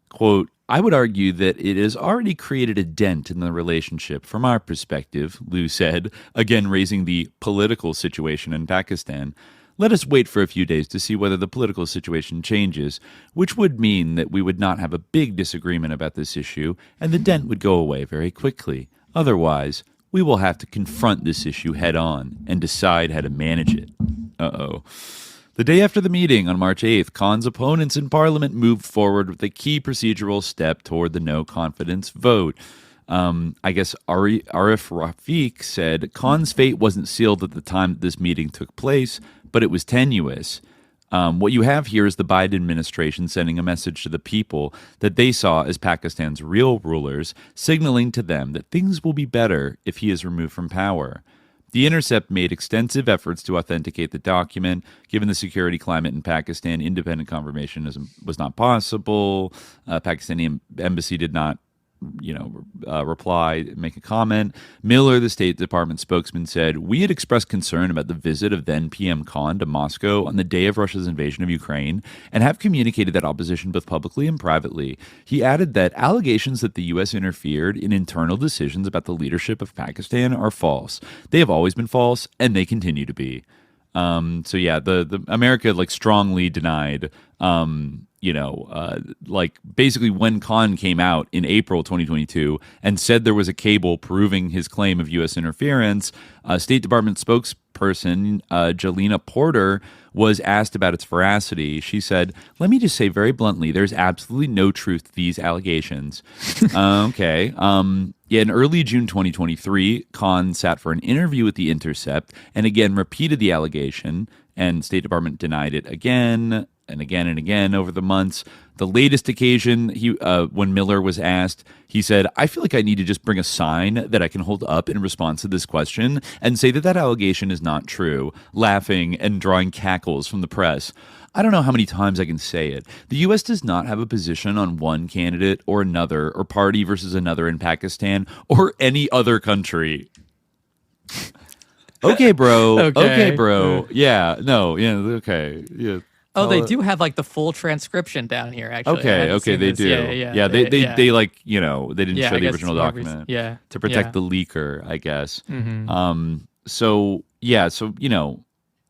I: Quote, I would argue that it has already created a dent in the relationship from our perspective, Liu said, again raising the political situation in Pakistan. Let us wait for a few days to see whether the political situation changes, which would mean that we would not have a big disagreement about this issue, and the dent would go away very quickly. Otherwise, we will have to confront this issue head on and decide how to manage it. The day after the meeting, on March 8th, Khan's opponents in Parliament moved forward with a key procedural step toward the no-confidence vote. I guess Arif Rafiq said Khan's fate wasn't sealed at the time that this meeting took place, but it was tenuous. What you have here is the Biden administration sending a message to the people that they saw as Pakistan's real rulers, signaling to them that things will be better if he is removed from power. The Intercept made extensive efforts to authenticate the document. Given the security climate in Pakistan, independent confirmation was not possible. Pakistani embassy did not reply, make a comment. Miller, the State Department spokesman, said, we had expressed concern about the visit of then PM Khan to Moscow on the day of Russia's invasion of Ukraine and have communicated that opposition both publicly and privately. He added that allegations that the U.S. interfered in internal decisions about the leadership of Pakistan are false. They have always been false, and they continue to be. The America strongly denied, basically when Khan came out in April 2022 and said there was a cable proving his claim of U.S. interference, State Department spokesperson Jelena Porter was asked about its veracity. She said, let me just say very bluntly, there's absolutely no truth to these allegations. Okay. In early June 2023, Khan sat for an interview with The Intercept and again repeated the allegation, and State Department denied it again and again and again over the months. The latest occasion, when Miller was asked, he said, I feel like I need to just bring a sign that I can hold up in response to this question and say that allegation is not true, laughing and drawing cackles from the press. I don't know how many times I can say it. The U.S. does not have a position on one candidate or another, or party versus another in Pakistan, or any other country. Okay, bro. Okay, bro. Yeah, no, yeah, okay. Yeah.
J: Oh, they do have the full transcription down here, actually.
I: Okay, they do. Yeah, they didn't show the original document. To protect the leaker, I guess.
J: Mm-hmm.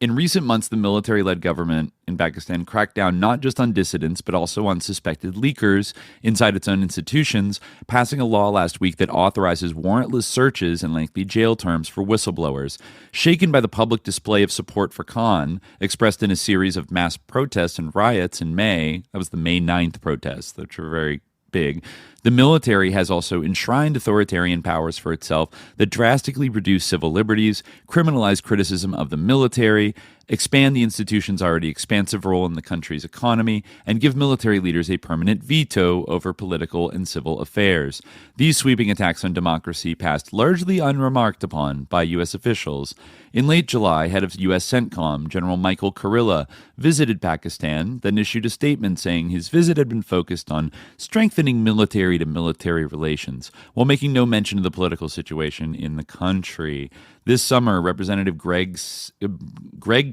I: In recent months, the military-led government in Pakistan cracked down not just on dissidents, but also on suspected leakers inside its own institutions, passing a law last week that authorizes warrantless searches and lengthy jail terms for whistleblowers. Shaken by the public display of support for Khan, expressed in a series of mass protests and riots in May, that was the May 9th protests, which were very big, the military has also enshrined authoritarian powers for itself that drastically reduce civil liberties, criminalize criticism of the military, expand the institution's already expansive role in the country's economy, and give military leaders a permanent veto over political and civil affairs. These sweeping attacks on democracy passed largely unremarked upon by U.S. officials. In late July, head of U.S. CENTCOM, General Michael Kurilla, visited Pakistan, then issued a statement saying his visit had been focused on strengthening military-to-military relations, while making no mention of the political situation in the country. This summer, Representative Greg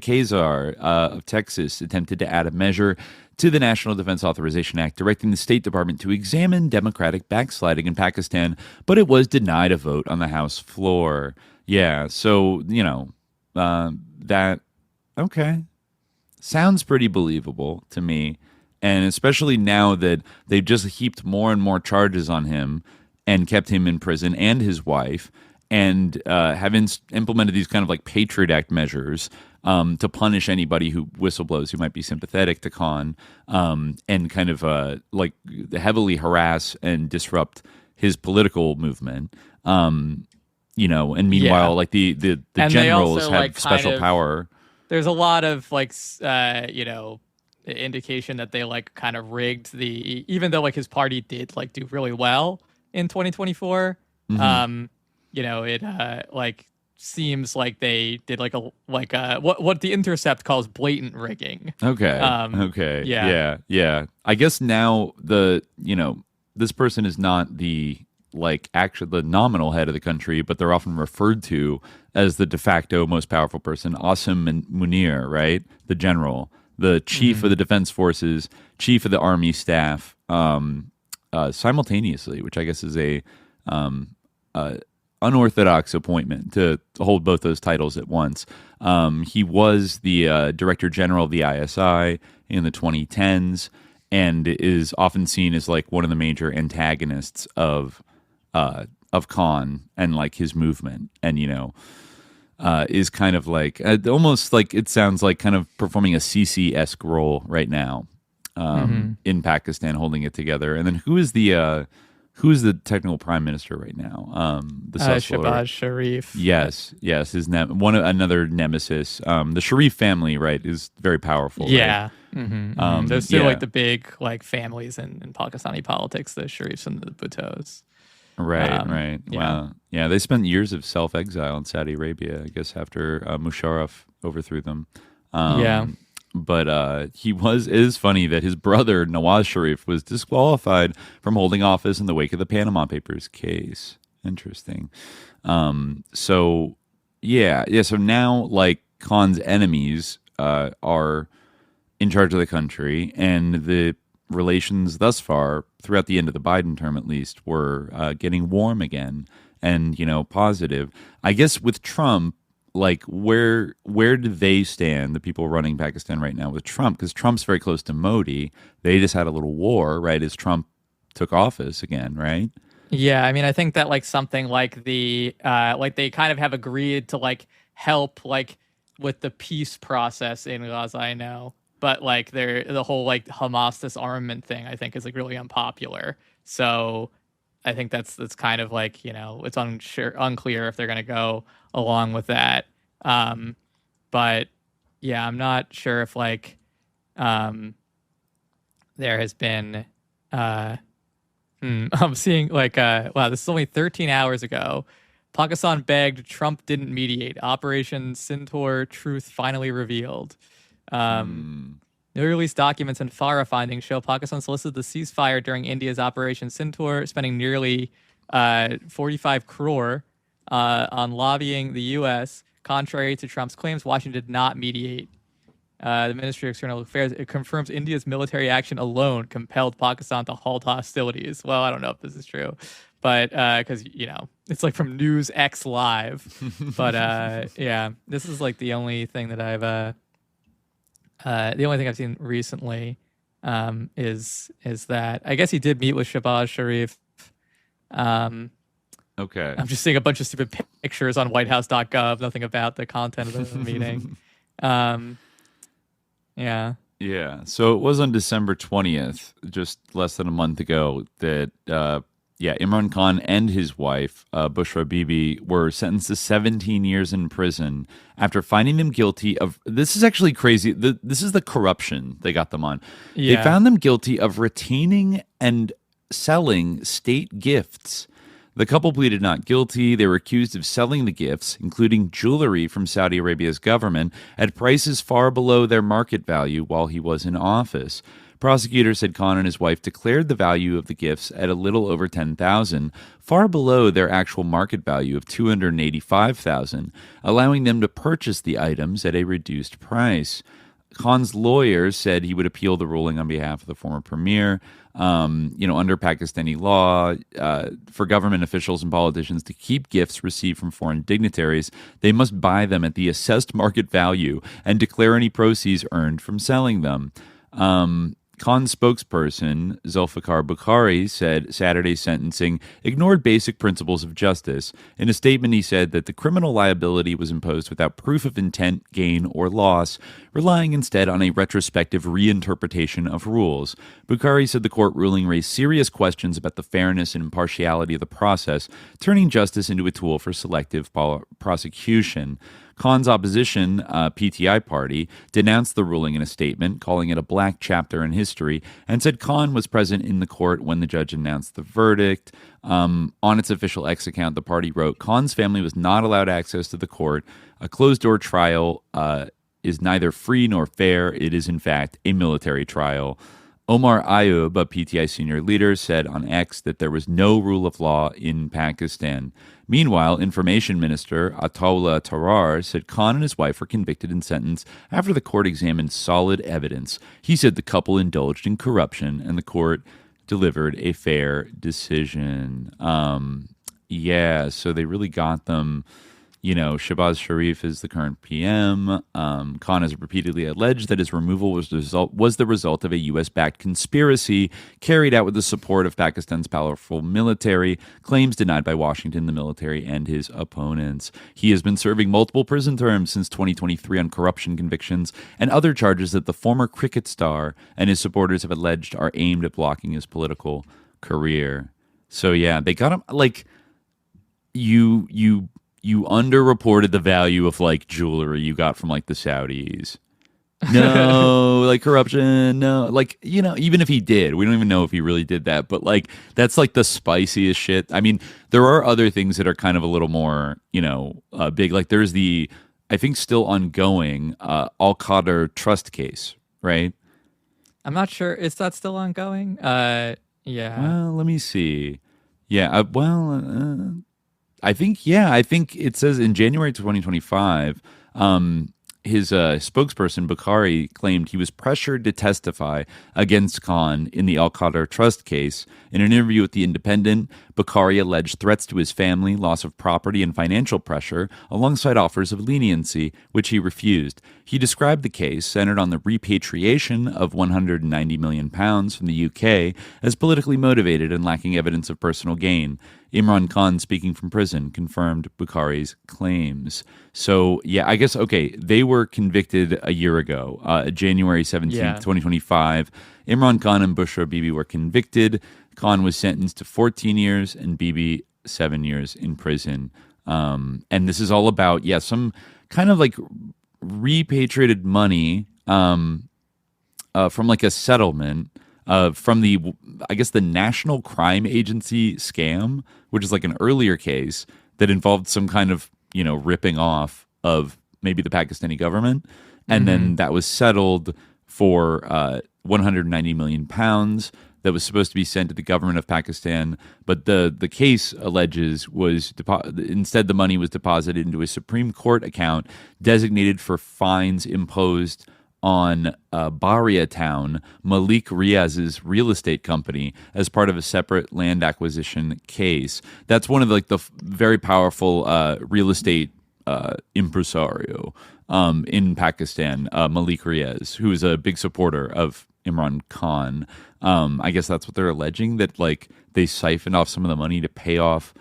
I: Casar of Texas attempted to add a measure to the National Defense Authorization Act directing the State Department to examine democratic backsliding in Pakistan, but it was denied a vote on the House floor. Yeah, so, that, okay, sounds pretty believable to me. And especially now that they've just heaped more and more charges on him and kept him in prison and his wife, and have implemented these kind of like Patriot Act measures to punish anybody who whistleblows who might be sympathetic to Khan, and kind of like heavily harass and disrupt his political movement. And meanwhile, like the generals have special power.
J: There's a lot of like, indication that they like kind of rigged even though like his party did like do really well in 2024. It like seems like they did like what The Intercept calls blatant rigging.
I: Okay. Yeah. I guess now this person is not the nominal head of the country, but they're often referred to as the de facto most powerful person, Asim Munir, right? The general, the chief of the defense forces, chief of the army staff, simultaneously, which I guess is a unorthodox appointment to hold both those titles at once. He was the director general of the ISI in the 2010s, and is often seen as like one of the major antagonists of Khan and like his movement, and is kind of like almost like it sounds like kind of performing a Sisi-esque role right now in Pakistan, holding it together. And then who is the technical prime minister right now?
J: Shehbaz Sharif.
I: Yes, his another nemesis. The Sharif family, right, is very powerful.
J: Yeah.
I: Right?
J: There's still like the big like families in Pakistani politics, the Sharifs and the Bhuttos.
I: Right. Yeah. Wow. Yeah, they spent years of self-exile in Saudi Arabia, I guess, after Musharraf overthrew them. But it is funny that his brother, Nawaz Sharif, was disqualified from holding office in the wake of the Panama Papers case. Interesting. So now, like, Khan's enemies are in charge of the country, and the relations thus far, throughout the end of the Biden term at least, were getting warm again and, positive. I guess with Trump, like, where do they stand, the people running Pakistan right now with Trump? Because Trump's very close to Modi. They just had a little war, right, as Trump took office again, right?
J: Yeah, I mean, I think that like something like they kind of have agreed to like help like with the peace process in Gaza, I know. But like the whole like Hamas disarmament thing, I think, is like really unpopular. So I think that's kind of like, it's unclear if they're going to go along with that. But yeah, I'm not sure if like there has been I'm seeing like wow, this is only 13 hours ago. Pakistan begged, Trump didn't mediate. Operation Sindoor truth finally revealed. Newly released documents and FARA findings show Pakistan solicited the ceasefire during India's Operation Sindoor, spending nearly 45 crore on lobbying the U.S. Contrary to Trump's claims, Washington did not mediate. The Ministry of External Affairs, it confirms India's military action alone compelled Pakistan to halt hostilities. Well, I don't know if this is true. but because it's like from News X Live. But this is like the only thing that I've seen recently is that I guess he did meet with Shehbaz Sharif.
I: Okay.
J: I'm just seeing a bunch of stupid pictures on whitehouse.gov, nothing about the content of the meeting. Yeah.
I: Yeah. So it was on December 20th, just less than a month ago, that Imran Khan and his wife, Bushra Bibi, were sentenced to 17 years in prison after finding them guilty of, this is actually crazy, this is the corruption they got them on.
J: Yeah.
I: They found them guilty of retaining and selling state gifts. The couple pleaded not guilty. They were accused of selling the gifts, including jewelry from Saudi Arabia's government, at prices far below their market value while he was in office. Prosecutors said Khan and his wife declared the value of the gifts at a little over $10,000, far below their actual market value of $285,000, allowing them to purchase the items at a reduced price. Khan's lawyers said he would appeal the ruling on behalf of the former premier. Under Pakistani law, for government officials and politicians to keep gifts received from foreign dignitaries, they must buy them at the assessed market value and declare any proceeds earned from selling them. Khan's spokesperson, Zulfikar Bukhari, said Saturday's sentencing ignored basic principles of justice. In a statement, he said that the criminal liability was imposed without proof of intent, gain, or loss, relying instead on a retrospective reinterpretation of rules. Bukhari said the court ruling raised serious questions about the fairness and impartiality of the process, turning justice into a tool for selective prosecution. Khan's opposition, PTI party, denounced the ruling in a statement, calling it a black chapter in history, and said Khan was present in the court when the judge announced the verdict. On its official X account, the party wrote, Khan's family was not allowed access to the court. A closed-door trial is neither free nor fair. It is, in fact, a military trial. Omar Ayub, a PTI senior leader, said on X that there was no rule of law in Pakistan. Meanwhile, Information Minister Ataullah Tarar said Khan and his wife were convicted and sentenced after the court examined solid evidence. He said the couple indulged in corruption and the court delivered a fair decision. So they really got them. Shehbaz Sharif is the current PM. Khan has repeatedly alleged that his removal was the result of a U.S.-backed conspiracy carried out with the support of Pakistan's powerful military, claims denied by Washington, the military, and his opponents. He has been serving multiple prison terms since 2023 on corruption convictions and other charges that the former cricket star and his supporters have alleged are aimed at blocking his political career. So, yeah, they got him, you underreported the value of jewelry you got from the Saudis. No, corruption. No, even if he did, we don't even know if he really did that. But that's the spiciest shit. I mean, there are other things that are kind of a little more, big. There's the, I think still ongoing Al-Qadr trust case, right?
J: I'm not sure. Is that still ongoing? Yeah.
I: Well, let me see. Yeah. I think it says in January 2025, his spokesperson, Bukhari, claimed he was pressured to testify against Khan in the Al-Qadr trust case. In an interview with The Independent, Bukhari alleged threats to his family, loss of property, and financial pressure, alongside offers of leniency, which he refused. He described the case, centered on the repatriation of £190 million from the UK, as politically motivated and lacking evidence of personal gain. Imran Khan, speaking from prison, confirmed Bukhari's claims. So, yeah, I guess, okay, they were convicted a year ago, January 17th, 2025. Imran Khan and Bushra Bibi were convicted. Khan was sentenced to 14 years and Bibi 7 years in prison. And this is all about, some kind of repatriated money from a settlement from the, I guess, the National Crime Agency scam, which is an earlier case that involved some kind of, ripping off of maybe the Pakistani government. And then that was settled for £190 million that was supposed to be sent to the government of Pakistan. But the case alleges instead the money was deposited into a Supreme Court account designated for fines imposed on Bahria town, Malik Riaz's real estate company, as part of a separate land acquisition case. That's one of the very powerful real estate impresario in Pakistan, Malik Riaz, who is a big supporter of Imran Khan. I guess that's what they're alleging, that they siphoned off some of the money to pay off,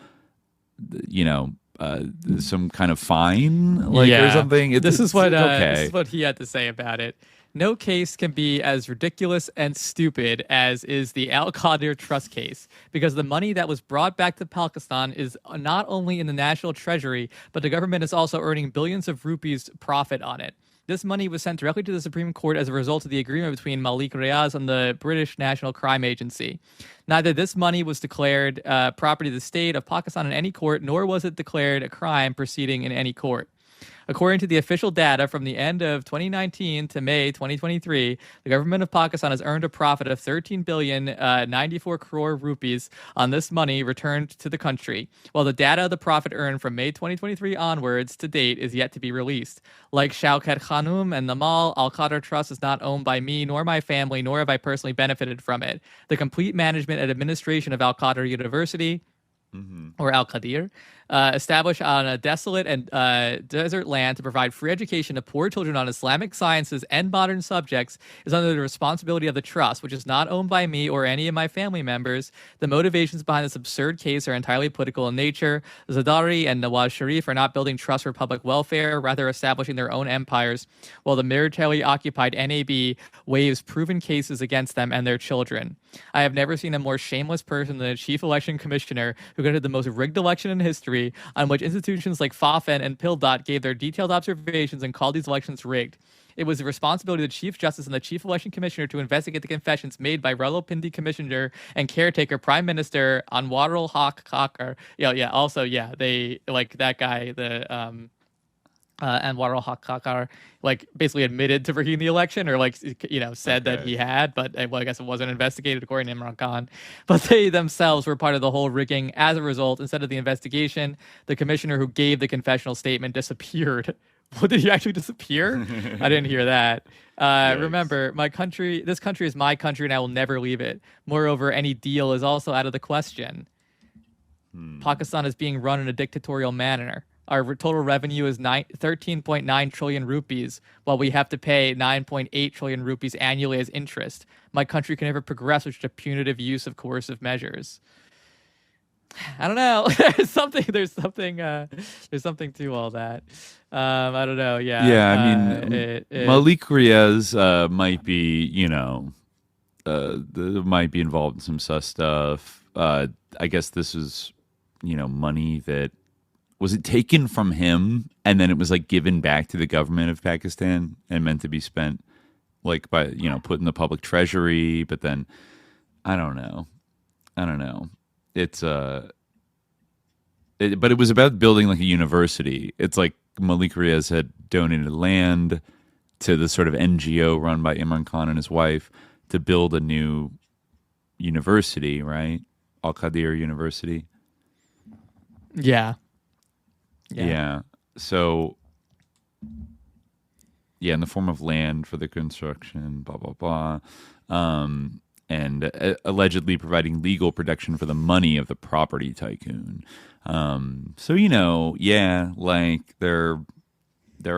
I: some kind of fine, or something.
J: This is what he had to say about it. No case can be as ridiculous and stupid as is the Al Qadir Trust case, because the money that was brought back to Pakistan is not only in the national treasury, but the government is also earning billions of rupees profit on it. This money was sent directly to the Supreme Court as a result of the agreement between Malik Riaz and the British National Crime Agency. Neither this money was declared property of the state of Pakistan in any court, nor was it declared a crime proceeding in any court. According to the official data from the end of 2019 to May 2023, the government of Pakistan has earned a profit of 13 billion 94 crore rupees on this money returned to the country, while the data of the profit earned from May 2023 onwards to date is yet to be released. Like Shaukat Khanum and Namal, Al Qadir Trust is not owned by me nor my family, nor have I personally benefited from it. The complete management and administration of Al Qadir University, or Al Qadir, established on a desolate and desert land to provide free education to poor children on Islamic sciences and modern subjects, is under the responsibility of the trust, which is not owned by me or any of my family members. The motivations behind this absurd case are entirely political in nature. Zardari and Nawaz Sharif are not building trusts for public welfare, rather establishing their own empires, while the military-occupied NAB waives proven cases against them and their children. I have never seen a more shameless person than a chief election commissioner who conducted the most rigged election in history, on which institutions like FAFEN and PILDOT gave their detailed observations and called these elections rigged. It was the responsibility of the Chief Justice and the Chief Election Commissioner to investigate the confessions made by Rawalpindi Commissioner and caretaker Prime Minister Anwarul Haq Khakar. They that guy, Anwarul Haq Khakar, basically admitted to rigging the election, or said that he had, but I guess it wasn't investigated according to Imran Khan. But they themselves were part of the whole rigging. As a result, instead of the investigation, the commissioner who gave the confessional statement disappeared. What, did he actually disappear? I didn't hear that. Remember, this country is my country, and I will never leave it. Moreover, any deal is also out of the question. Pakistan is being run in a dictatorial manner. Our total revenue is 13.9 trillion rupees, while we have to pay 9.8 trillion rupees annually as interest. My country can never progress with such a punitive use of coercive measures. I don't know. There's something to all that. I don't know. Yeah.
I: Yeah. I mean, Malik Riaz might be, might be involved in some sus stuff. I guess this is, money that. Was it taken from him and then it was given back to the government of Pakistan and meant to be spent by, put in the public treasury? But then I don't know. It's but it was about building a university. It's Malik Riaz had donated land to the sort of NGO run by Imran Khan and his wife to build a new university, right? Al Qadir University.
J: Yeah.
I: So, in the form of land for the construction, blah, blah, blah. And allegedly providing legal protection for the money of the property tycoon. There are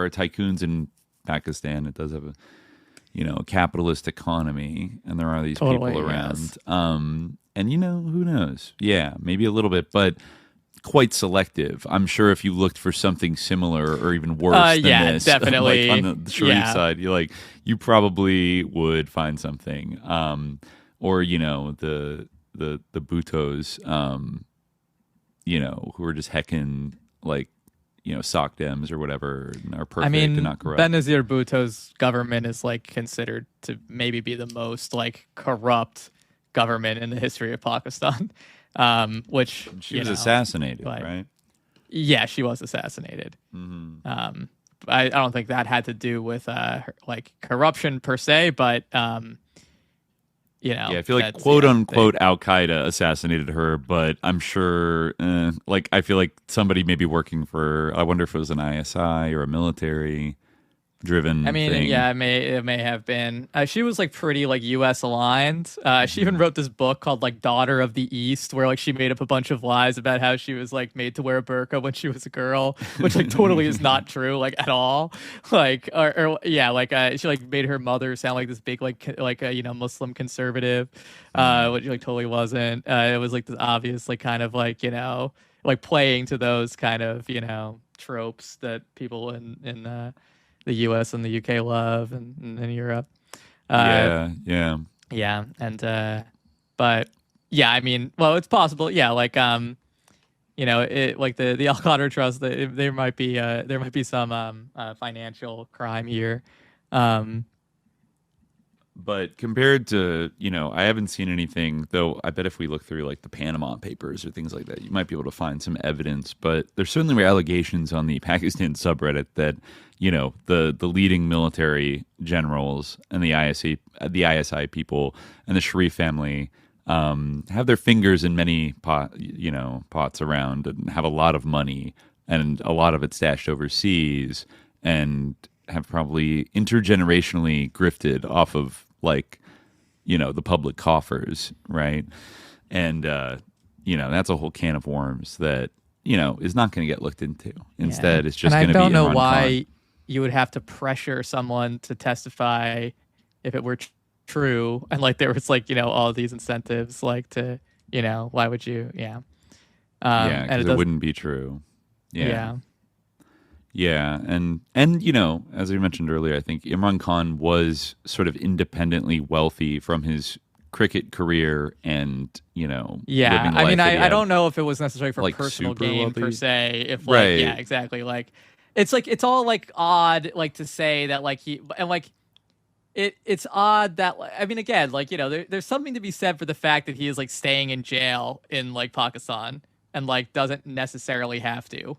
I: tycoons in Pakistan. It does have a capitalist economy, and there are these people around. Yes. And who knows? Yeah, maybe a little bit, but quite selective. I'm sure if you looked for something similar or even worse than this,
J: definitely
I: on the Sharif side, you probably would find something. Or the Bhuttos, who are just heckin' sock dems or whatever, and are perfect and not corrupt.
J: Benazir Bhutto's government is considered to maybe be the most corrupt government in the history of Pakistan. Which
I: she was assassinated, right?
J: Yeah, she was assassinated. Mm-hmm. I don't think that had to do with corruption per se, but
I: I feel quote unquote Al Qaeda assassinated her, but I'm sure I feel somebody maybe working for, I wonder if it was an ISI or a military. driven.
J: I mean,
I: thing.
J: yeah, it may have been. She was like pretty like U.S. aligned. She even wrote this book called like Daughter of the East, where like she made up a bunch of lies about how she was like made to wear a burqa when she was a girl, which like totally is not true, like at all. Like, or yeah, like she like made her mother sound like this big like you know, Muslim conservative, which like totally wasn't. It was like this obvious like kind of like, you know, like playing to those kind of, you know, tropes that people in the U.S. and the U.K. love, and in Europe.
I: Yeah.
J: And but yeah, I mean, well, it's possible. Yeah, like you know, it like the Al Qaeda Trust. There might be some financial crime here.
I: But compared to, you know, I haven't seen anything, though I bet if we look through like the Panama Papers or things like that, you might be able to find some evidence. But there's certainly were allegations on the Pakistan subreddit that, you know, the leading military generals and the ISI people and the Sharif family have their fingers in many pots around and have a lot of money, and a lot of it stashed overseas, and have probably intergenerationally grifted off of, like, you know, the public coffers, right? And you know, that's a whole can of worms that, you know, is not going to get looked into. Instead, it's just going to be Imran
J: Khan. I don't know why
I: Khan.
J: You would have to pressure someone to testify if it were true, and like there was like, you know, all these incentives, like to, you know, why would you? Yeah,
I: because it wouldn't be true. Yeah, and you know, as we mentioned earlier, I think Imran Khan was sort of independently wealthy from his cricket career, and, you know,
J: I mean, I don't know if it was necessarily for
I: like
J: personal
I: super
J: gain
I: wealthy
J: per se. If like,
I: right.
J: Yeah, exactly. Like it's all like odd, like to say that like he, and like it's odd that, I mean, again, like, you know, there's something to be said for the fact that he is like staying in jail in like Pakistan and like doesn't necessarily have to.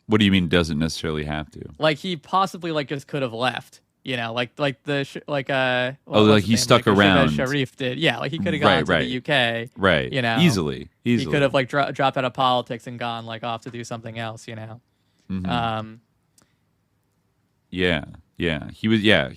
I: What do you mean doesn't necessarily have to?
J: Like he possibly like just could have left, you know, like
I: he stuck around.
J: Sharif did, yeah, like he could have gone to the UK,
I: right?
J: You know,
I: easily.
J: He could have like dropped out of politics and gone like off to do something else, you know.
I: Mm-hmm.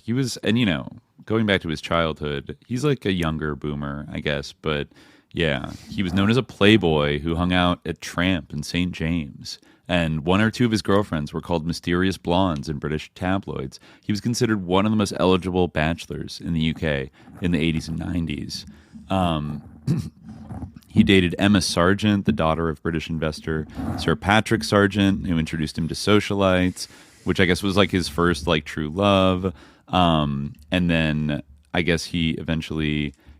I: He was, and, you know, going back to his childhood, he's like a younger boomer, I guess, but yeah, he was known as a playboy who hung out at Tramp and St. James, and one or two of his girlfriends were called mysterious blondes in British tabloids. He was considered one of the most eligible bachelors in the UK in the 80s and 90s. He dated Emma Sargent, the daughter of British investor Sir Patrick Sargent, who introduced him to socialites, which I guess was like his first like true love. And then I guess he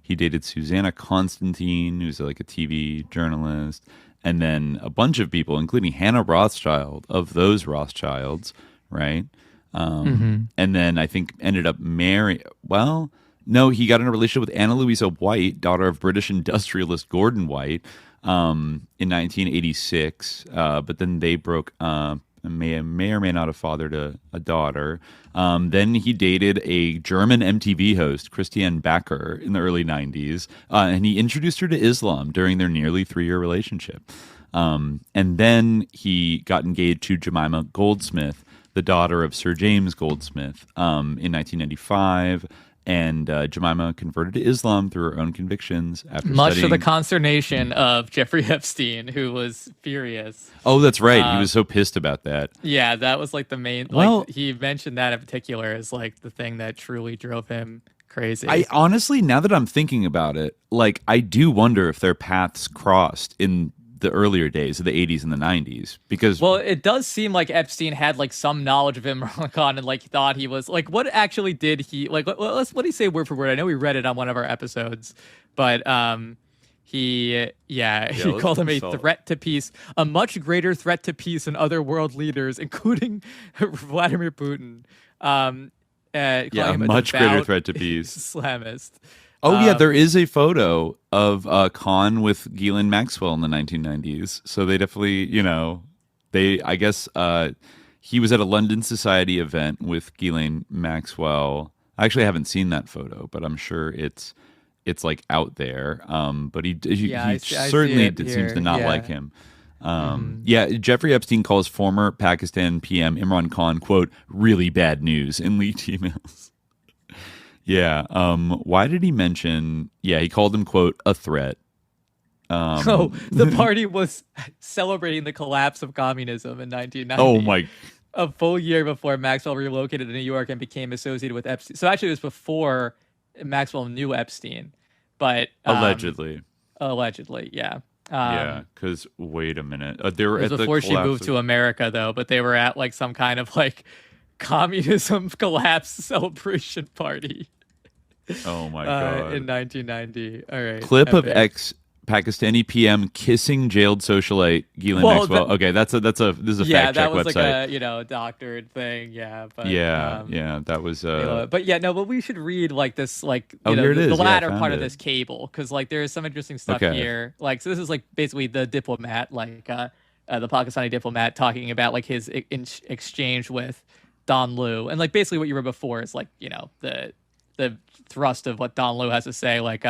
I: dated Susanna Constantine, who's like a TV journalist, and then a bunch of people, including Hannah Rothschild of those Rothschilds, right? And then I think ended up marrying. Well, no, he got in a relationship with Anna Louisa White, daughter of British industrialist Gordon White, in 1986. But then they broke up. May or may not have fathered a daughter. Then he dated a German MTV host, Christiane Backer, in the early 90s, and he introduced her to Islam during their nearly 3-year relationship. And then he got engaged to Jemima Goldsmith, the daughter of Sir James Goldsmith, in 1995. And Jemima converted to Islam through her own convictions after
J: much
I: studying.
J: to the consternation of Jeffrey Epstein, who was furious.
I: Oh, that's right. He was so pissed about that.
J: Yeah, that was like the main.
I: Well,
J: like, he mentioned that in particular as like the thing that truly drove him crazy.
I: I honestly, now that I'm thinking about it, like I do wonder if their paths crossed in the earlier days of the 80s and the 90s, because
J: it does seem like Epstein had like some knowledge of Imran Khan and like thought he was like, what actually did he like, what did he say word for word? I know we read it on one of our episodes, but he called him a threat to peace, a much greater threat to peace than other world leaders, including Vladimir Putin. A
I: much greater threat to peace.
J: Islamist.
I: Oh, yeah, there is a photo of Khan with Ghislaine Maxwell in the 1990s. So they definitely, you know, I guess he was at a London Society event with Ghislaine Maxwell. I actually haven't seen that photo, but I'm sure it's like out there. But he certainly seems to not like him. Yeah, Jeffrey Epstein calls former Pakistan PM Imran Khan, quote, really bad news in leaked emails. Yeah. Why did he mention, he called him, quote, a threat.
J: The party was celebrating the collapse of communism in 1990.
I: Oh, my.
J: A full year before Maxwell relocated to New York and became associated with Epstein. So actually it was before Maxwell knew Epstein, but...
I: Allegedly,
J: yeah.
I: Because wait a minute. They were
J: it was before she moved to America, though, but they were at like some kind of like communism collapse celebration party.
I: Oh my God.
J: In 1990. All right.
I: Clip of ex-Pakistani PM kissing jailed socialite Ghislaine Maxwell. Okay, this is a fact check website.
J: Yeah, that was like a doctored thing. Yeah, but
I: that was.
J: But we should read like this, like
I: here it is.
J: The latter part of this cable, because like there is some interesting stuff here. Like, so this is like basically the diplomat, like the Pakistani diplomat, talking about like his exchange with Don Liu, and like basically what you were before is like the thrust of what Don Liu has to say, like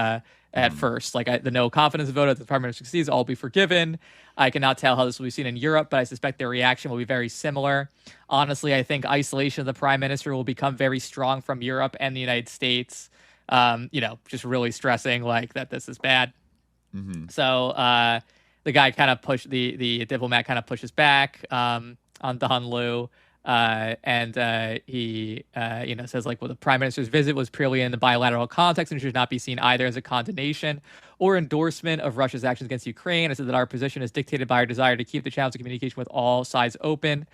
J: at first, like the no confidence vote at the Department of Justice, all be forgiven. I cannot tell how this will be seen in Europe, but I suspect their reaction will be very similar. Honestly, I think isolation of the prime minister will become very strong from Europe and the United States. Just really stressing like that this is bad. Mm-hmm. So the guy kind of the diplomat kind of pushes back on Don Liu. He says like, well, the prime minister's visit was purely in the bilateral context and should not be seen either as a condemnation or endorsement of Russia's actions against Ukraine. I said that our position is dictated by our desire to keep the channels of communication with all sides open.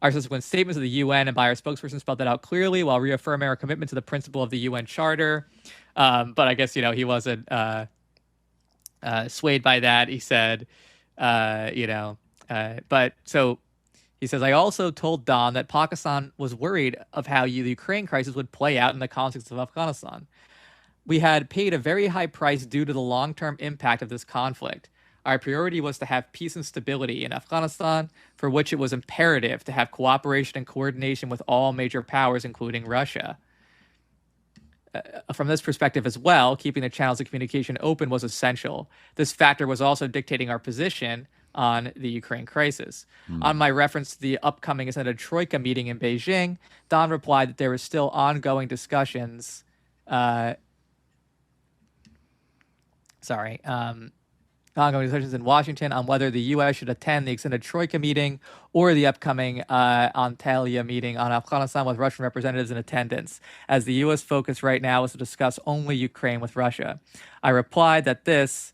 J: Our subsequent statements of the UN and by our spokesperson spelled that out clearly while reaffirming our commitment to the principle of the UN Charter. But I guess, he wasn't swayed by that. He said, he says, I also told Don that Pakistan was worried of how the Ukraine crisis would play out in the context of Afghanistan. We had paid a very high price due to the long-term impact of this conflict. Our priority was to have peace and stability in Afghanistan, for which it was imperative to have cooperation and coordination with all major powers, including Russia. From this perspective as well, keeping the channels of communication open was essential. This factor was also dictating our position on the Ukraine crisis. On my reference to the upcoming extended Troika meeting in Beijing, Don replied that there were still ongoing discussions. Ongoing discussions in Washington on whether the U.S. should attend the extended Troika meeting or the upcoming Antalya meeting on Afghanistan with Russian representatives in attendance, as the U.S. focus right now is to discuss only Ukraine with Russia. I replied that this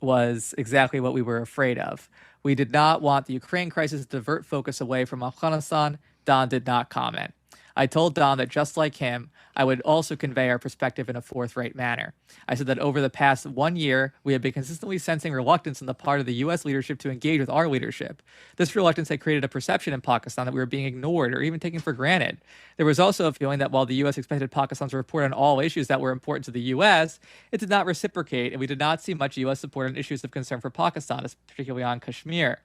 J: was exactly what we were afraid of. We did not want the Ukraine crisis to divert focus away from Afghanistan. Don did not comment. I told Don that just like him, I would also convey our perspective in a forthright manner. I said that over the past 1 year, we have been consistently sensing reluctance on the part of the U.S. leadership to engage with our leadership. This reluctance had created a perception in Pakistan that we were being ignored or even taken for granted. There was also a feeling that while the U.S. expected Pakistan to report on all issues that were important to the U.S., it did not reciprocate, and we did not see much U.S. support on issues of concern for Pakistan, particularly on Kashmir.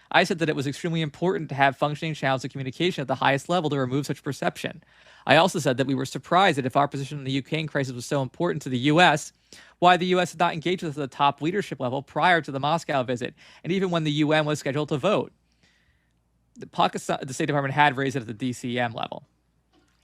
J: I said that it was extremely important to have functioning channels of communication at the highest level to remove such perception. I also said that we were surprised that if our position on the Ukraine crisis was so important to the U.S., why the U.S. had not engaged with us at the top leadership level prior to the Moscow visit, and even when the UN was scheduled to vote. The State Department had raised it at the DCM level.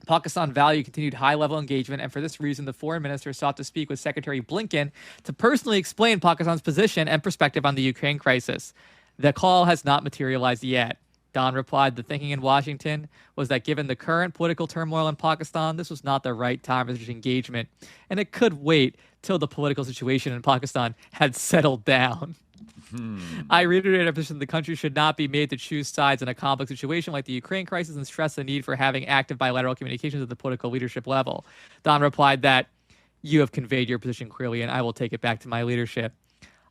J: Pakistan valued continued high-level engagement, and for this reason, the foreign minister sought to speak with Secretary Blinken to personally explain Pakistan's position and perspective on the Ukraine crisis. The call has not materialized yet. Don replied, the thinking in Washington was that given the current political turmoil in Pakistan, this was not the right time for such engagement, and it could wait till the political situation in Pakistan had settled down. I reiterated our position that the country should not be made to choose sides in a complex situation like the Ukraine crisis and stressed the need for having active bilateral communications at the political leadership level. Don replied that you have conveyed your position clearly, and I will take it back to my leadership.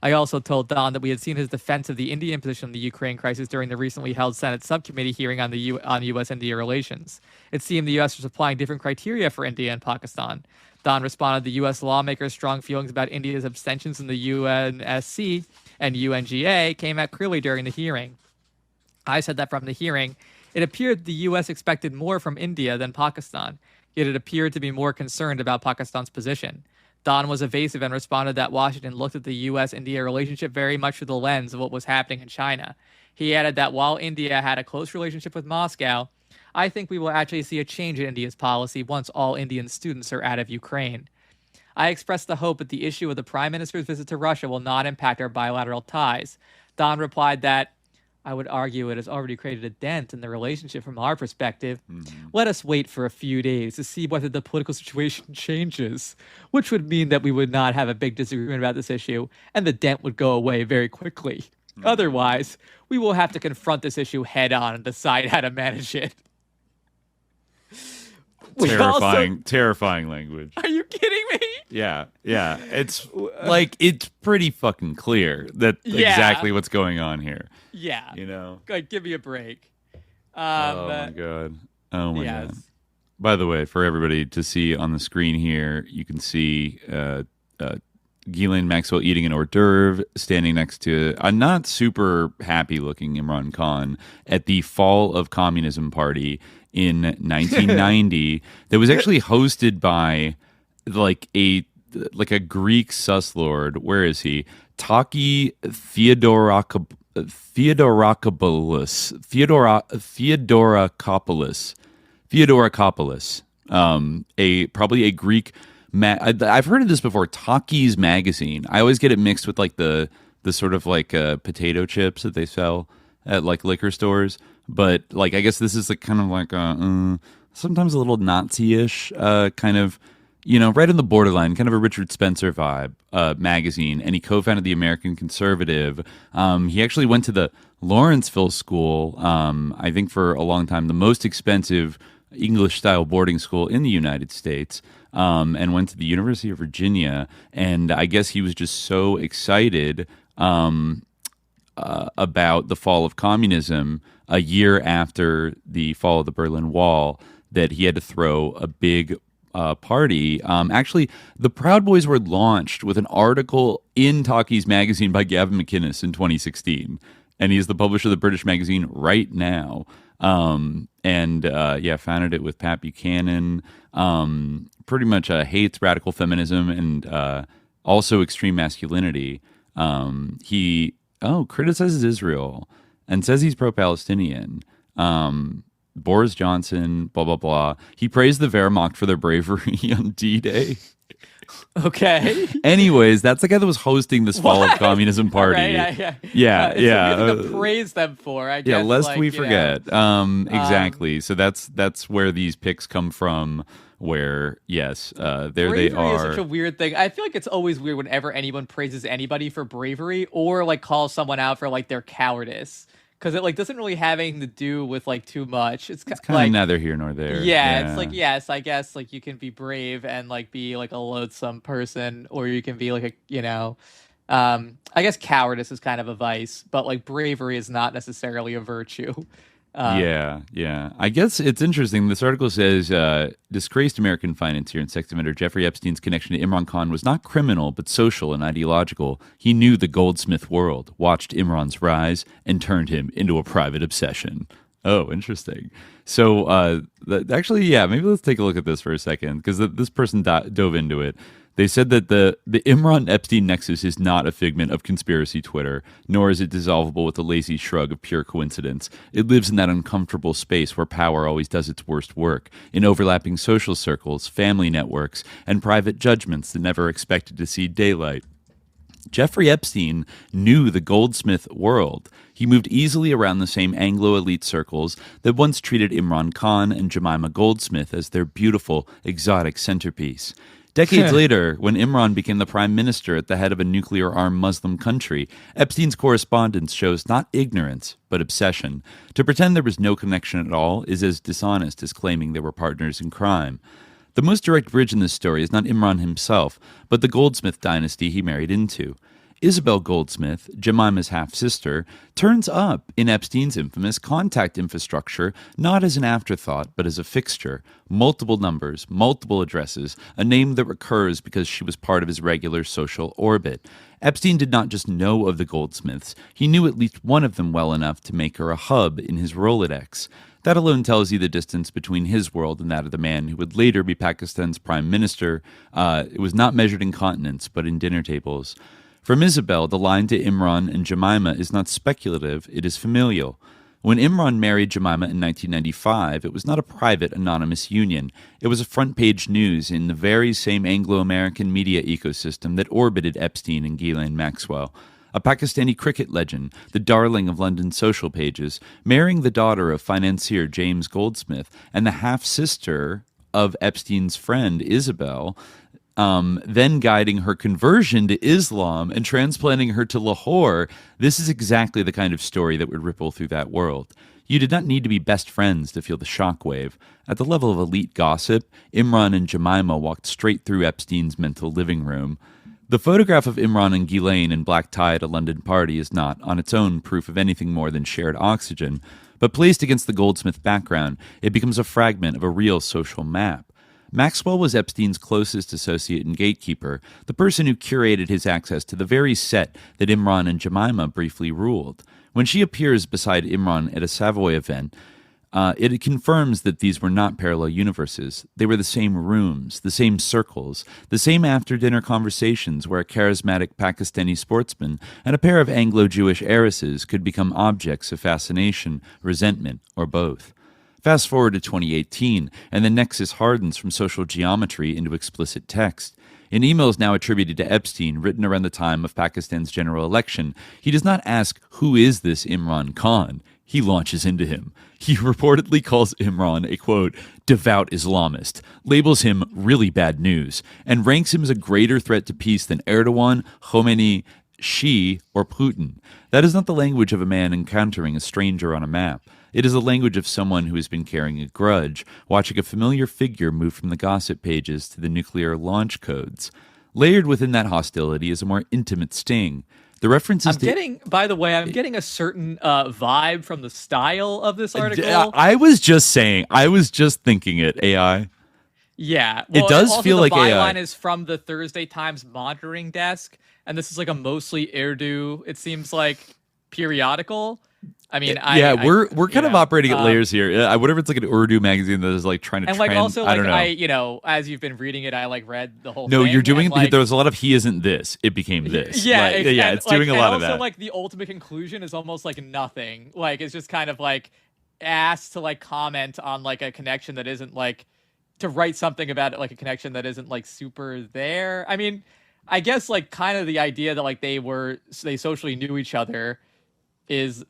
J: I also told Don that we had seen his defense of the Indian position on the Ukraine crisis during the recently held Senate subcommittee hearing on U.S.-India relations. It seemed the U.S. was applying different criteria for India and Pakistan. Don responded, the U.S. lawmakers' strong feelings about India's abstentions in the UNSC and UNGA came out clearly during the hearing. I said that from the hearing, it appeared the U.S. expected more from India than Pakistan, yet it appeared to be more concerned about Pakistan's position. Don was evasive and responded that Washington looked at the U.S.-India relationship very much through the lens of what was happening in China. He added that while India had a close relationship with Moscow, I think we will actually see a change in India's policy once all Indian students are out of Ukraine. I expressed the hope that the issue of the Prime Minister's visit to Russia will not impact our bilateral ties. Don replied that, I would argue it has already created a dent in the relationship from our perspective. Let us wait for a few days to see whether the political situation changes, which would mean that we would not have a big disagreement about this issue, and the dent would go away very quickly. Otherwise, we will have to confront this issue head on and decide how to manage it.
I: Terrifying language.
J: Are you kidding me?
I: Yeah. It's like, it's pretty fucking clear that exactly what's going on here.
J: Yeah.
I: You know?
J: Like, give me a break.
I: Oh my God. God. By the way, for everybody to see on the screen here, you can see Ghislaine Maxwell eating an hors d'oeuvre, standing next to a not super happy looking Imran Khan at the Fall of Communism party in 1990 that was actually hosted by like a Greek sus lord. Where is he? Taki Theodorakopoulos, probably a Greek. I've heard of this before. Taki's magazine. I always get it mixed with like the sort of like potato chips that they sell at like liquor stores. But like, I guess this is like kind of like sometimes a little Nazi-ish kind of, you know, right on the borderline, kind of a Richard Spencer vibe magazine. And he co-founded the American Conservative. He actually went to the Lawrenceville School, I think for a long time, the most expensive English-style boarding school in the United States, and went to the University of Virginia. And I guess he was just so excited about the fall of communism a year after the fall of the Berlin Wall that he had to throw a big party. Actually, the Proud Boys were launched with an article in Talkies magazine by Gavin McInnes in 2016, and he's the publisher of the British magazine right now. Founded it with Pat Buchanan. Pretty much hates radical feminism and also extreme masculinity. He criticizes Israel and says he's pro-Palestinian. Boris Johnson, blah, blah, blah. He praised the Wehrmacht for their bravery on D-Day.
J: Okay.
I: Anyways, that's the guy that was hosting this fall of communism party.
J: Right,
I: yeah.
J: To praise them for, I guess.
I: Yeah, lest we forget. Exactly. So that's where these pics come from. Where there they are.
J: Is such a weird thing. I feel like it's always weird whenever anyone praises anybody for bravery or like calls someone out for like their cowardice, because it like doesn't really have anything to do with like too much. It's kind
I: of like, neither here nor there.
J: Yeah, it's like, yes, I guess like you can be brave and like be like a loathsome person, or you can be like I guess cowardice is kind of a vice, but like bravery is not necessarily a virtue.
I: I guess it's interesting. This article says disgraced American financier and sex offender Jeffrey Epstein's connection to Imran Khan was not criminal but social and ideological. He knew the goldsmith world, watched Imran's rise, and turned him into a private obsession. Oh, interesting. So maybe let's take a look at this for a second, because this person dove into it. They said that the Imran-Epstein nexus is not a figment of conspiracy Twitter, nor is it dissolvable with a lazy shrug of pure coincidence. It lives in that uncomfortable space where power always does its worst work, in overlapping social circles, family networks, and private judgments that never expected to see daylight. Jeffrey Epstein knew the goldsmith world. He moved easily around the same Anglo-elite circles that once treated Imran Khan and Jemima Goldsmith as their beautiful, exotic centerpiece. Decades later, when Imran became the prime minister at the head of a nuclear-armed Muslim country, Epstein's correspondence shows not ignorance, but obsession. To pretend there was no connection at all is as dishonest as claiming they were partners in crime. The most direct bridge in this story is not Imran himself, but the Goldsmith dynasty he married into. Isabel Goldsmith, Jemima's half-sister, turns up in Epstein's infamous contact infrastructure not as an afterthought but as a fixture. Multiple numbers, multiple addresses, a name that recurs because she was part of his regular social orbit. Epstein did not just know of the Goldsmiths, he knew at least one of them well enough to make her a hub in his Rolodex. That alone tells you the distance between his world and that of the man who would later be Pakistan's prime minister. It was not measured in continents, but in dinner tables. From Isabel, the line to Imran and Jemima is not speculative, it is familial. When Imran married Jemima in 1995, it was not a private, anonymous union. It was a front-page news in the very same Anglo-American media ecosystem that orbited Epstein and Ghislaine Maxwell. A Pakistani cricket legend, the darling of London's social pages, marrying the daughter of financier James Goldsmith and the half-sister of Epstein's friend Isabel, then guiding her conversion to Islam and transplanting her to Lahore. This is exactly the kind of story that would ripple through that world. You did not need to be best friends to feel the shockwave. At the level of elite gossip, Imran and Jemima walked straight through Epstein's mental living room. The photograph of Imran and Ghislaine in black tie at a London party is not, on its own, proof of anything more than shared oxygen, but placed against the Goldsmith background, it becomes a fragment of a real social map. Maxwell was Epstein's closest associate and gatekeeper, the person who curated his access to the very set that Imran and Jemima briefly ruled. When she appears beside Imran at a Savoy event, it confirms that these were not parallel universes. They were the same rooms, the same circles, the same after-dinner conversations where a charismatic Pakistani sportsman and a pair of Anglo-Jewish heiresses could become objects of fascination, resentment, or both. Fast forward to 2018, and the nexus hardens from social geometry into explicit text. In emails now attributed to Epstein, written around the time of Pakistan's general election, he does not ask, "Who is this Imran Khan?" He launches into him. He reportedly calls Imran a, quote, devout Islamist, labels him really bad news, and ranks him as a greater threat to peace than Erdogan, Khomeini, Xi, or Putin. That is not the language of a man encountering a stranger on a map. It is the language of someone who has been carrying a grudge, watching a familiar figure move from the gossip pages to the nuclear launch codes. Layered within that hostility is a more intimate sting. The references
J: by the way, I'm getting a certain vibe from the style of this article.
I: I was just thinking it, AI.
J: Yeah. Well,
I: it does feel like AI.
J: The byline is from the Thursday Times monitoring desk, and this is like a mostly Urdu, it seems like, periodical. I mean,
I: we're kind of operating at layers here. I wonder if it's like an Urdu magazine that is like trying to
J: and like also
I: I don't
J: like
I: know.
J: As you've been reading it, I like read the whole
I: No,
J: thing.
I: you're doing
J: like,
I: there was a lot of he isn't this. It became this.
J: Yeah,
I: it's doing a lot of that.
J: Also, like the ultimate conclusion is almost like nothing. Like it's just kind of like asked to like comment on like a connection that isn't like to write something about it, like a connection that isn't like super there. I mean, I guess like kind of the idea that like they socially knew each other is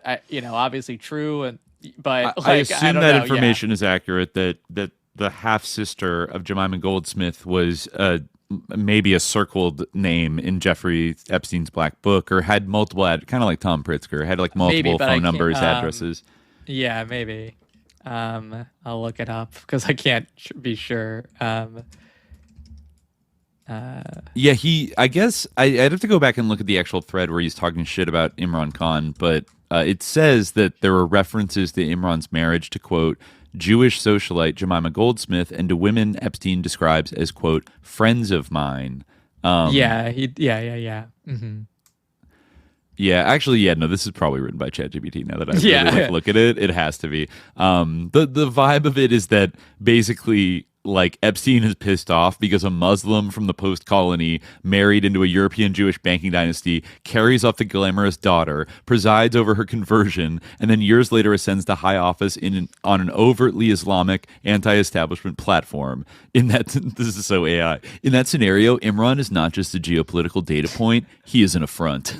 J: obviously true, but
I: I assume that information is accurate. That the half sister of Jemima Goldsmith was maybe a circled name in Jeffrey Epstein's black book, or had multiple kind of like Tom Pritzker had like multiple phone numbers, addresses.
J: Yeah, maybe. I'll look it up because I can't be sure.
I: I guess I'd have to go back and look at the actual thread where he's talking shit about Imran Khan, but it says that there were references to Imran's marriage to, quote, Jewish socialite Jemima Goldsmith and to women Epstein describes as, quote, friends of mine.
J: Yeah.
I: Mm-hmm. Yeah, actually, no, this is probably written by ChatGPT now that I really look at it. It has to be. The vibe of it is that basically like Epstein is pissed off because a Muslim from the post-colony married into a European Jewish banking dynasty carries off the glamorous daughter, presides over her conversion, and then years later ascends to high office on an overtly Islamic anti-establishment platform. This is so AI. In that scenario, Imran is not just a geopolitical data point, he is an affront.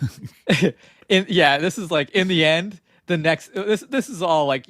J: This is like, in the end, the next, this is all like,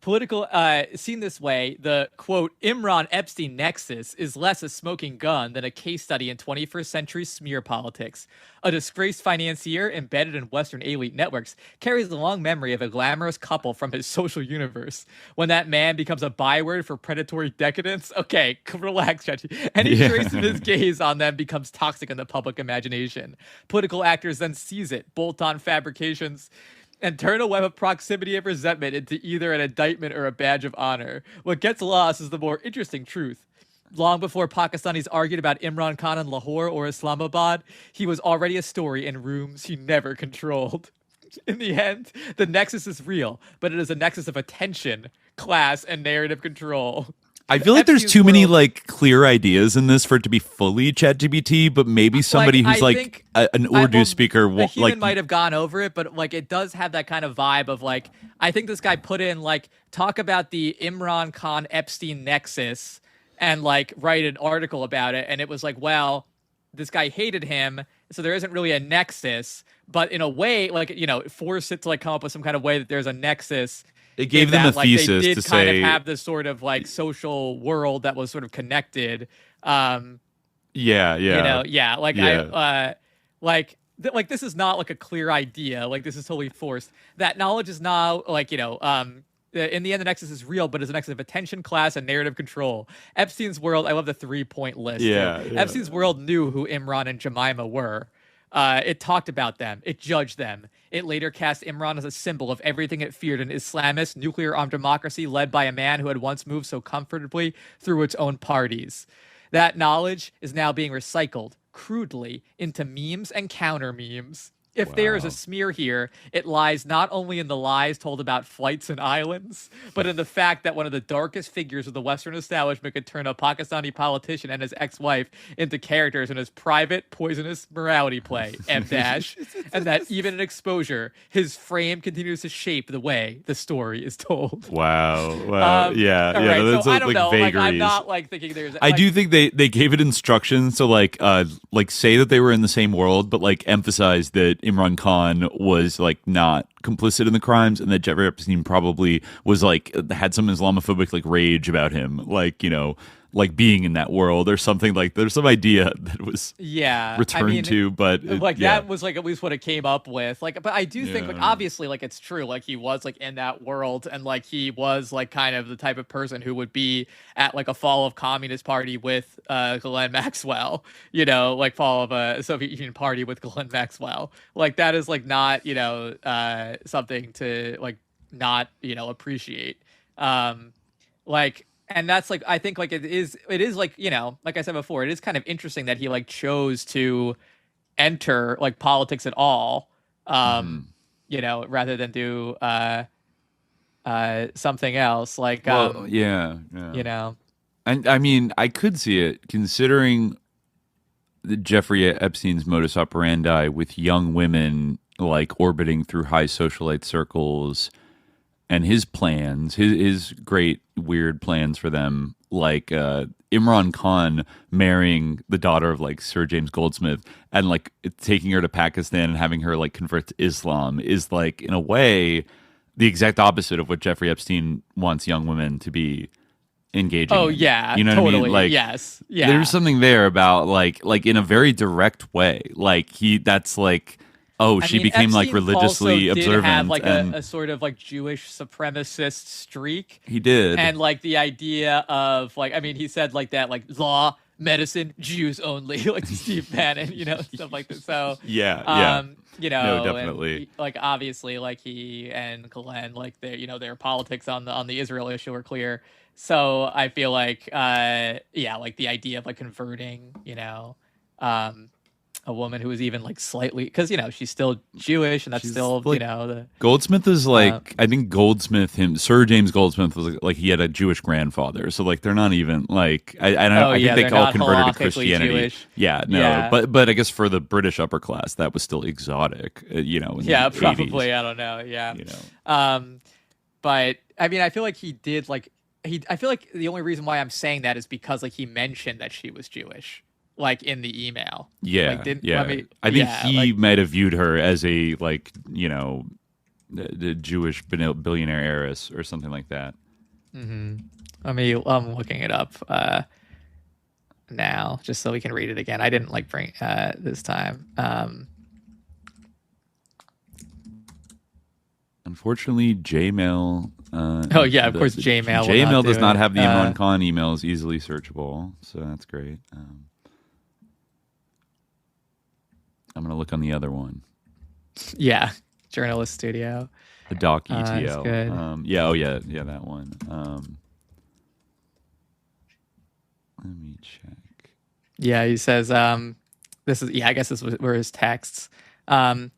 J: Political, seen this way, the, quote, Imran-Epstein nexus is less a smoking gun than a case study in 21st century smear politics. A disgraced financier embedded in Western elite networks carries the long memory of a glamorous couple from his social universe. When that man becomes a byword for predatory decadence, okay, relax, Judge. Any trace of his gaze on them becomes toxic in the public imagination. Political actors then seize it, bolt on fabrications, and turn a web of proximity and resentment into either an indictment or a badge of honor. What gets lost is the more interesting truth. Long before Pakistanis argued about Imran Khan in Lahore or Islamabad, he was already a story in rooms he never controlled. In the end, the nexus is real, but it is a nexus of attention, class, and narrative control.
I: I feel like there's too many like clear ideas in this for it to be fully ChatGPT, but maybe somebody who's an Urdu speaker
J: might have gone over it, but like it does have that kind of vibe of like, I think this guy put in like talk about the Imran Khan Epstein nexus and like write an article about it, and it was like, well, this guy hated him, so there isn't really a nexus, but in a way, like, you know, force it to like come up with some kind of way that there's a nexus.
I: It gave them a thesis
J: they did
I: to
J: kind
I: say,
J: of have this sort of like social world that was sort of connected.
I: Like
J: this is not like a clear idea. Like this is totally forced. That knowledge is now like, you know, in the end, the nexus is real, but it's a nexus of attention, class, and narrative control. Epstein's world, I love the 3-point list. Epstein's world knew who Imran and Jemima were. It talked about them. It judged them. It later cast Imran as a symbol of everything it feared, an Islamist, nuclear-armed democracy led by a man who had once moved so comfortably through its own parties. That knowledge is now being recycled, crudely, into memes and counter-memes. If there is a smear here, it lies not only in the lies told about flights and islands, but in the fact that one of the darkest figures of the Western establishment could turn a Pakistani politician and his ex-wife into characters in his private, poisonous morality play, M-dash, and that even in exposure, his frame continues to shape the way the story is told.
I: Wow.
J: Right,
I: That's
J: so I don't know.
I: vagaries.
J: Like, I'm not like thinking there's.
I: I do think they gave it instructions to like say that they were in the same world, but like emphasize that Imran Khan was like not complicit in the crimes, and that Jeffrey Epstein probably was like had some Islamophobic like rage about him, like, you know, like being in that world or something. Like there's some idea that was returned to, but
J: that was like at least what it came up with. Like, but I do think like obviously like it's true, like he was like in that world, and like he was like kind of the type of person who would be at like a fall of communist party with Ghislaine Maxwell, you know, like fall of a Soviet Union party with Ghislaine Maxwell. Like that is like not, you know, something to like not, you know, appreciate. And that's like, I think like it is like, you know, like I said before, it is kind of interesting that he like chose to enter like politics at all, you know, rather than do something else. Like,
I: you
J: know,
I: and I mean, I could see it considering Jeffrey Epstein's modus operandi with young women like orbiting through high socialite circles. And his plans, his great weird plans for them, like Imran Khan marrying the daughter of like Sir James Goldsmith and like taking her to Pakistan and having her like convert to Islam is like in a way the exact opposite of what Jeffrey Epstein wants young women to be engaging.
J: Oh
I: in.
J: yeah,
I: you know
J: totally.
I: what I mean? Like,
J: yes, yeah.
I: There's something there about like in a very direct way. Like that's like. Oh, she became like religiously observant.
J: Did have like
I: and
J: a sort of like Jewish supremacist streak.
I: He did,
J: and like the idea of like, I mean, he said like that, like law, medicine, Jews only, like Steve Bannon, you know, stuff like that. So
I: you know,
J: no,
I: definitely,
J: and like obviously, like he and Glenn, like their, you know, their politics on the Israel issue are clear. So I feel like, like the idea of like converting, you know, a woman who is even like slightly, because you know she's still Jewish, and that's still like, you know, the
I: Goldsmith is like I think Sir James Goldsmith was like he had a Jewish grandfather, so like they're not even like I think they all converted to Christianity. Jewish. But I guess for the British upper class that was still exotic, you know. In the
J: probably
I: 80s.
J: I don't know,
I: you know.
J: But I mean, I feel like he did like I feel like the only reason why I'm saying that is because like he mentioned that she was Jewish. Like in the email.
I: Yeah.
J: Like,
I: I think he might have viewed her as a, like, you know, the Jewish billionaire heiress or something like that.
J: Mm-hmm. I'm looking it up now just so we can read it again. I didn't bring this time.
I: Unfortunately, Jmail.
J: Of course, Jmail.
I: Jmail does not have the Imran Khan emails easily searchable, so that's great. I'm going to look on the other one.
J: Yeah, Journalist Studio.
I: The Doc ETL.
J: Good.
I: Yeah, that one. Let me check.
J: Yeah, he says, this is, I guess this were his texts. Putin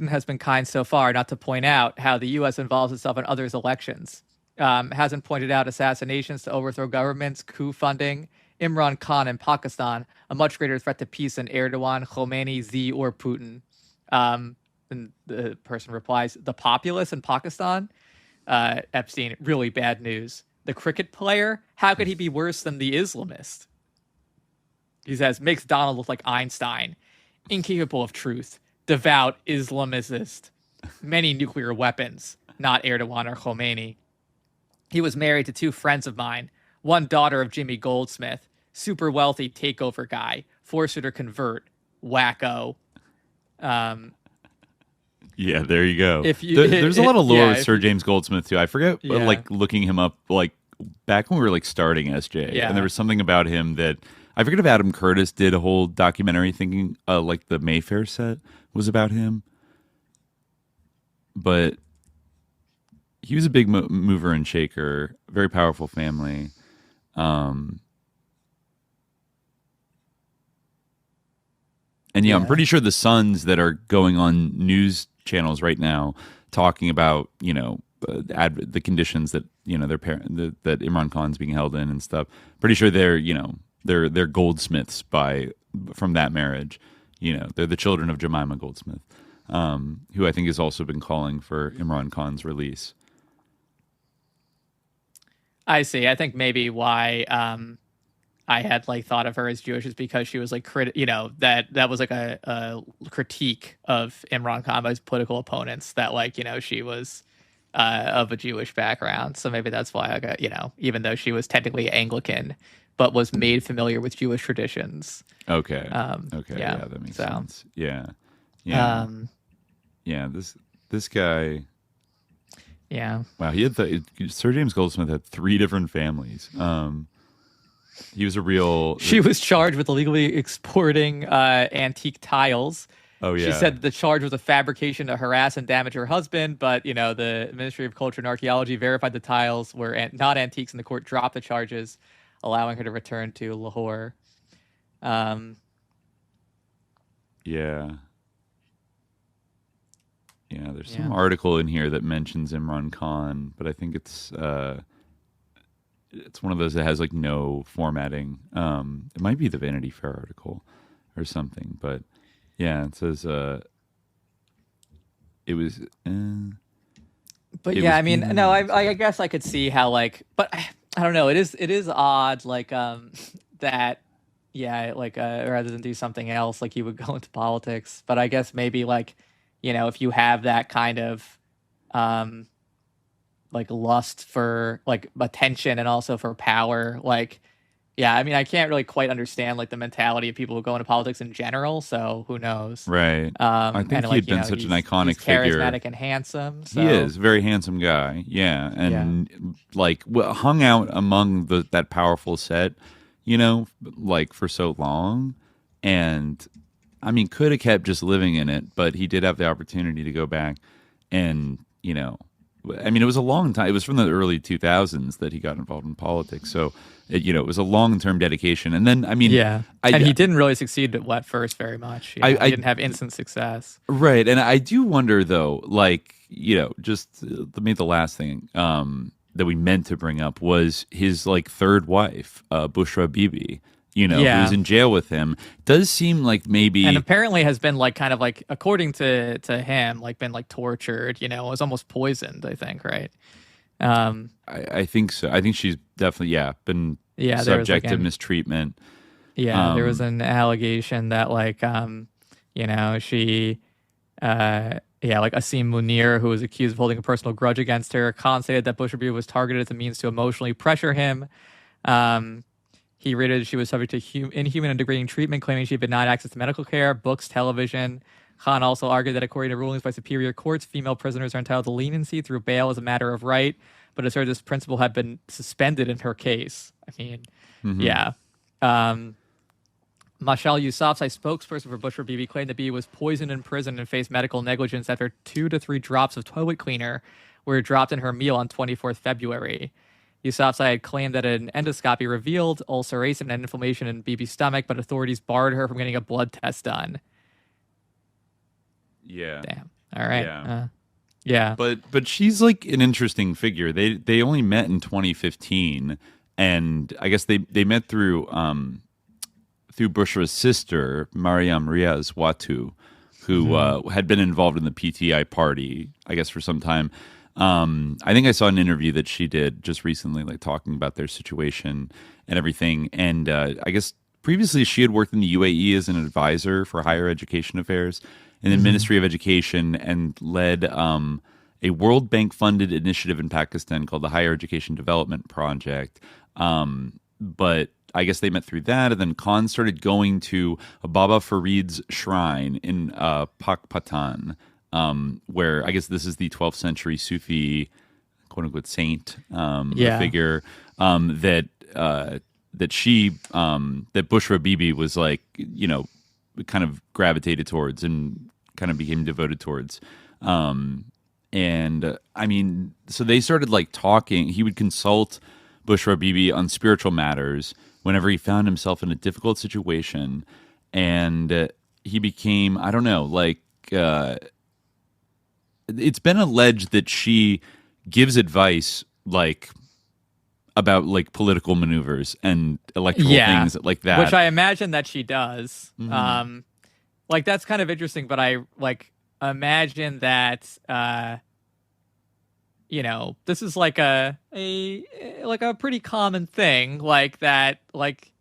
J: has been kind so far not to point out how the U.S. involves itself in others' elections. Hasn't pointed out assassinations to overthrow governments, coup funding, Imran Khan in Pakistan, a much greater threat to peace than Erdogan, Khomeini, Xi, or Putin. And the person replies, the populace in Pakistan? Epstein, really bad news. The cricket player? How could he be worse than the Islamist? He says, makes Donald look like Einstein. Incapable of truth. Devout Islamicist. Many nuclear weapons. Not Erdogan or Khomeini. He was married to 2 friends of mine. One daughter of Jimmy Goldsmith. Super wealthy takeover guy. Forced her to convert. Wacko.
I: Yeah, there you go. There's a lot of lore with Sir James Goldsmith too. I forget, looking him up, back when we were starting SJ, and there was something about him that I forget if Adam Curtis did a whole documentary thinking, the Mayfair set was about him, but he was a big mover and shaker, very powerful family. And I'm pretty sure the sons that are going on news channels right now talking about, the conditions that, their parent, that Imran Khan's being held in and stuff. Pretty sure they're goldsmiths from that marriage. They're the children of Jemima Goldsmith, who I think has also been calling for Imran Khan's release.
J: I see. I think maybe why I had thought of her as Jewish is because she was that was a critique of Imran Khan by his political opponents, that she was of a Jewish background. So maybe that's why I got, even though she was technically Anglican, but was made familiar with Jewish traditions.
I: Okay. Yeah, that makes sense. Yeah. This guy.
J: Yeah.
I: Wow. Sir James Goldsmith had 3 different families. He was a real.
J: She was charged with illegally exporting antique tiles.
I: Oh yeah.
J: She said the charge was a fabrication to harass and damage her husband, but the Ministry of Culture and Archaeology verified the tiles were not antiques, and the court dropped the charges, allowing her to return to Lahore.
I: Yeah. Yeah, there's some article in here that mentions Imran Khan, but I think it's one of those that has no formatting. It might be the Vanity Fair article or something, but yeah, it says it was.
J: But yeah, I mean, no, I guess I could see how but I don't know. It is odd that rather than do something else, you would go into politics. But I guess maybe if you have that kind of lust for attention and also for power, I mean, I can't really quite understand the mentality of people who go into politics in general. So who knows?
I: Right. I think he'd been such an iconic figure.
J: Charismatic and handsome. So.
I: He is a very handsome guy. Yeah, and hung out among that powerful set, for so long, and I mean, could have kept just living in it, but he did have the opportunity to go back and I mean, it was a long time. It was from the early 2000s that he got involved in politics. So, it was a long-term dedication. And then, I mean... Yeah,
J: and he didn't really succeed at first very much. He didn't have instant success.
I: Right. And I do wonder, though, just maybe the last thing that we meant to bring up was his, third wife, Bushra Bibi. Who was in jail with him, does seem like maybe...
J: And apparently has been according to him, been tortured, was almost poisoned, I think, right?
I: I think so. I think she's definitely, been subject to mistreatment.
J: Yeah, there was an allegation that She, like Asim Munir, who was accused of holding a personal grudge against her. Khan stated that Bushra Bibi was targeted as a means to emotionally pressure him. He rated she was subject to inhuman and degrading treatment, claiming she had been denied access to medical care, books, television. Khan also argued that according to rulings by superior courts, female prisoners are entitled to leniency through bail as a matter of right, but asserted this principle had been suspended in her case. Yeah. Mashal Yousafzai, spokesperson for Bushra Bibi, claimed that Bibi was poisoned in prison and faced medical negligence after 2 to 3 drops of toilet cleaner were dropped in her meal on 24th February. Yousafzai had claimed that an endoscopy revealed ulceration and inflammation in Bibi's stomach, but authorities barred her from getting a blood test done.
I: Yeah.
J: Damn. All right.
I: Yeah.
J: Yeah.
I: But she's like an interesting figure. They only met in 2015, and I guess they met through Bushra's sister, Mariam Riaz Watu, who had been involved in the PTI party, I guess, for some time. I think I saw an interview that she did just recently, like talking about their situation and everything. And I guess previously she had worked in the UAE as an advisor for higher education affairs in the Ministry of Education, and led a World Bank funded initiative in Pakistan called the Higher Education Development Project. But I guess they met through that, and then Khan started going to Baba Farid's shrine in Pakpatan, where I guess this is the 12th century Sufi, quote unquote, saint figure that Bushra Bibi was like, kind of gravitated towards and kind of became devoted towards. And I mean, so they started like talking. He would consult Bushra Bibi on spiritual matters whenever he found himself in a difficult situation, and he became, I don't know, like it's been alleged that she gives advice like about like political maneuvers and electoral things like that,
J: which I imagine that she does. Like that's kind of interesting, but I like imagine that this is like a pretty common thing, like that, like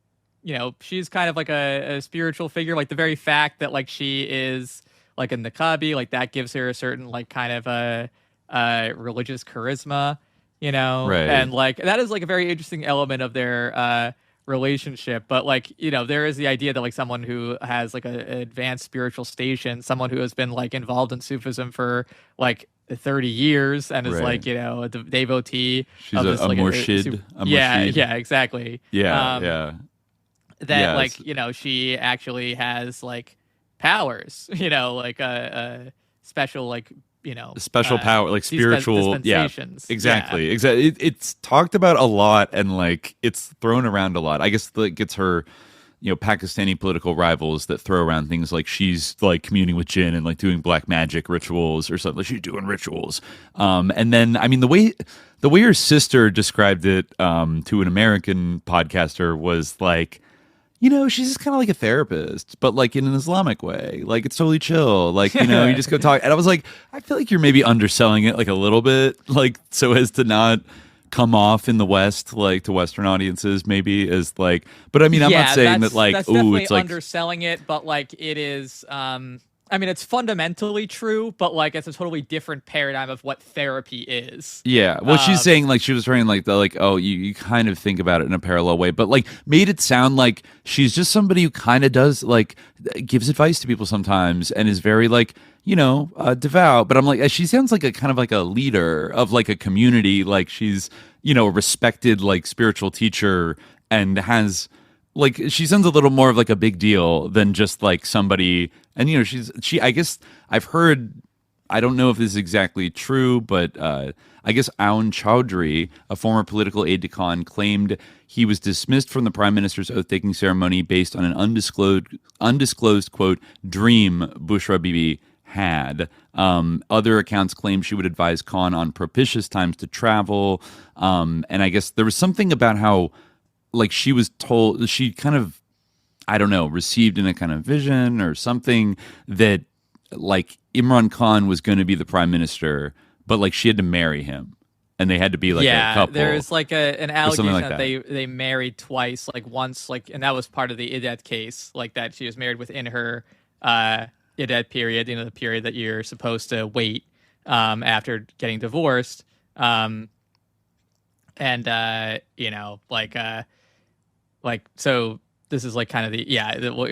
J: she's kind of like a spiritual figure, like the very fact that like she is like a niqabi, like that gives her a certain like kind of a religious charisma,
I: right.
J: And like that is like a very interesting element of their relationship. But like there is the idea that like someone who has like an advanced spiritual station, someone who has been like involved in Sufism for like 30 years and is like a devotee.
I: She's of this, a murshid.
J: Yeah, exactly.
I: Yeah.
J: That like she actually has like powers, like a special like
I: special power, like spiritual
J: exactly.
I: It's talked about a lot, and like it's thrown around a lot. I guess like it's her Pakistani political rivals that throw around things like she's like communing with jinn and like doing black magic rituals or something. Like she's doing rituals, and then I mean the way her sister described it to an American podcaster was like, she's just kind of like a therapist, but like in an Islamic way. Like it's totally chill. Like, you just go talk. And I was like, I feel like you're maybe underselling it like a little bit, like so as to not come off in the West, like to Western audiences, maybe as like. But I mean, I'm not saying that like, it's like
J: underselling it, but like it is. I mean, it's fundamentally true, but like it's a totally different paradigm of what therapy is.
I: Yeah. Well, she's saying like she was trying like you kind of think about it in a parallel way, but like made it sound like she's just somebody who kind of does like gives advice to people sometimes and is very like, devout. But I'm like, she sounds like a kind of like a leader of like a community. Like she's, a respected like spiritual teacher and has. Like she sounds a little more of like a big deal than just like somebody, and she I guess I've heard, I don't know if this is exactly true, but I guess Aoun Chowdhury, a former political aide to Khan, claimed he was dismissed from the prime minister's oath-taking ceremony based on an undisclosed quote dream Bushra Bibi had. Other accounts claim she would advise Khan on propitious times to travel, and I guess there was something about how. Like she was told, she kind of, I don't know, received in a kind of vision or something that like Imran Khan was going to be the prime minister, but like she had to marry him and they had to be like a couple.
J: There's like an allegation like that they married twice, like once, like, and that was part of the Idet case, like that she was married within her iddat period, the period that you're supposed to wait after getting divorced. So this is like kind of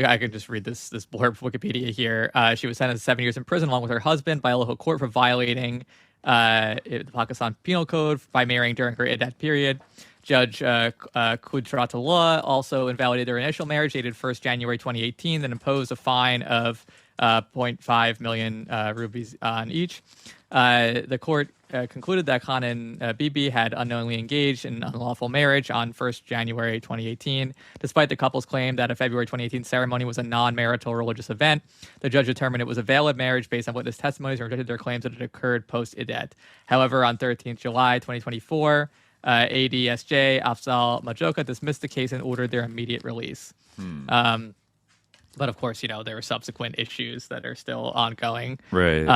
J: I can just read this blurb from Wikipedia here. She was sentenced to 7 years in prison along with her husband by a local court for violating the Pakistan Penal Code by marrying during her iddat period. Judge Kudratullah also invalidated their initial marriage dated 1st January 2018, then imposed a fine of 0.5 million rupees on each. The court concluded that Khan and Bibi had unknowingly engaged in unlawful marriage on 1st January 2018. Despite the couple's claim that a February 2018 ceremony was a non-marital religious event, the judge determined it was a valid marriage based on witness testimonies and rejected their claims that it occurred post-iddat. However, on 13th July 2024, ADSJ Afzal Majoka dismissed the case and ordered their immediate release. But of course, there are subsequent issues that are still ongoing.
I: Right.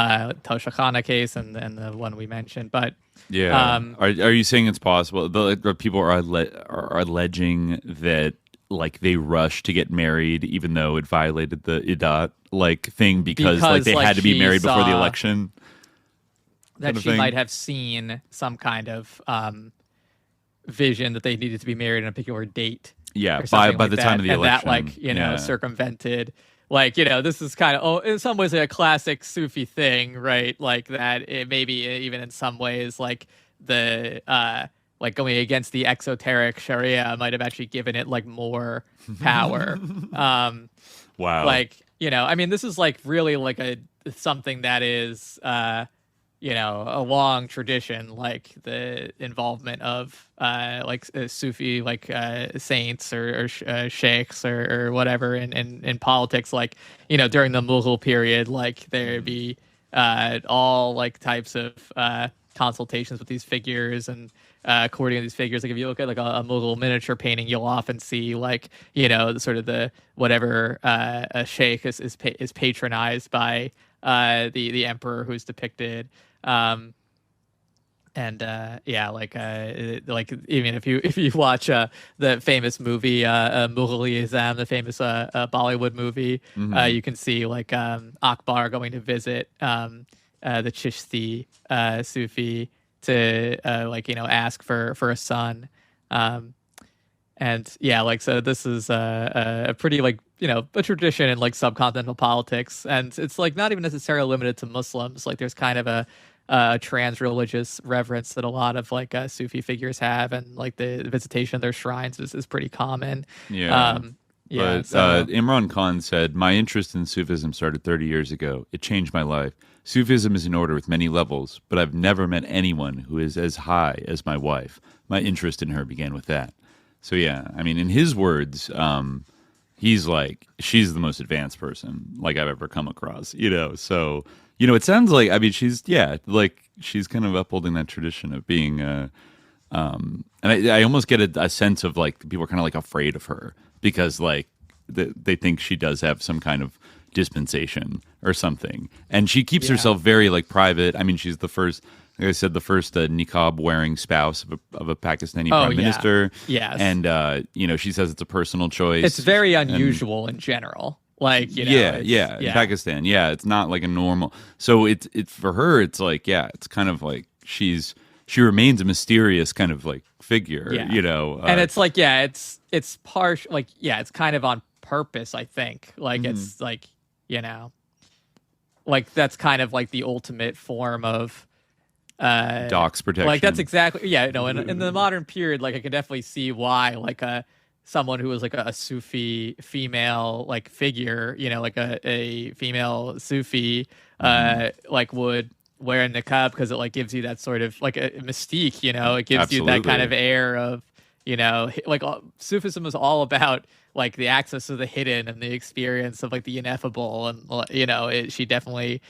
J: Tosha Khana case and the one we mentioned. But
I: yeah, are you saying it's possible? People are alleging that like they rushed to get married even though it violated the iddat thing because they had to be married before the election.
J: That she might have seen some kind of vision that they needed to be married on a particular date.
I: Yeah, by the time of the election.
J: And that, circumvented. This is kind of, in some ways, a classic Sufi thing, right? Like that, it maybe even in some ways, like the, going against the exoteric Sharia might have actually given it, more power.
I: Wow.
J: This is, really, something that is, a long tradition, like the involvement of Sufi saints or sheikhs or whatever in politics. During the Mughal period, there'd be all types of consultations with these figures and courting of these figures. If you look at a Mughal miniature painting, you'll often see the whatever a sheikh is patronized by the emperor who's depicted. Even if you watch the famous movie Mughal-e-Azam, the famous Bollywood movie, you can see Akbar going to visit the Chishti Sufi to ask for a son. So this is a pretty a tradition in subcontinental politics, and it's not even necessarily limited to Muslims. There's kind of a trans-religious reverence that a lot of Sufi figures have, and the visitation of their shrines is pretty common.
I: Imran Khan said, "My interest in Sufism started 30 years ago. It changed my life. Sufism is an order with many levels, but I've never met anyone who is as high as my wife. My interest in her began with that." So yeah, in his words, he's she's the most advanced person I've ever come across, So, it sounds she's she's kind of upholding that tradition of being, and I almost get a sense of people are kind of afraid of her because they think she does have some kind of dispensation or something, and she keeps herself very private. She's the first. Like I said, the first niqab-wearing spouse of a Pakistani prime minister.
J: Yes.
I: And, she says it's a personal choice.
J: It's very unusual in general.
I: In Pakistan. Yeah, it's not a normal. So it's for her, it's it's kind of she remains a mysterious kind of figure,
J: and it's it's partial, it's kind of on purpose, I think. It's that's kind of the ultimate form of
I: docs protection.
J: That's exactly in the modern period, I can definitely see why someone who was a Sufi female figure, a female Sufi would wear a niqab because it gives you that sort of a mystique, it gives you that kind of air of Sufism is all about the access to the hidden and the experience of the ineffable, and she definitely.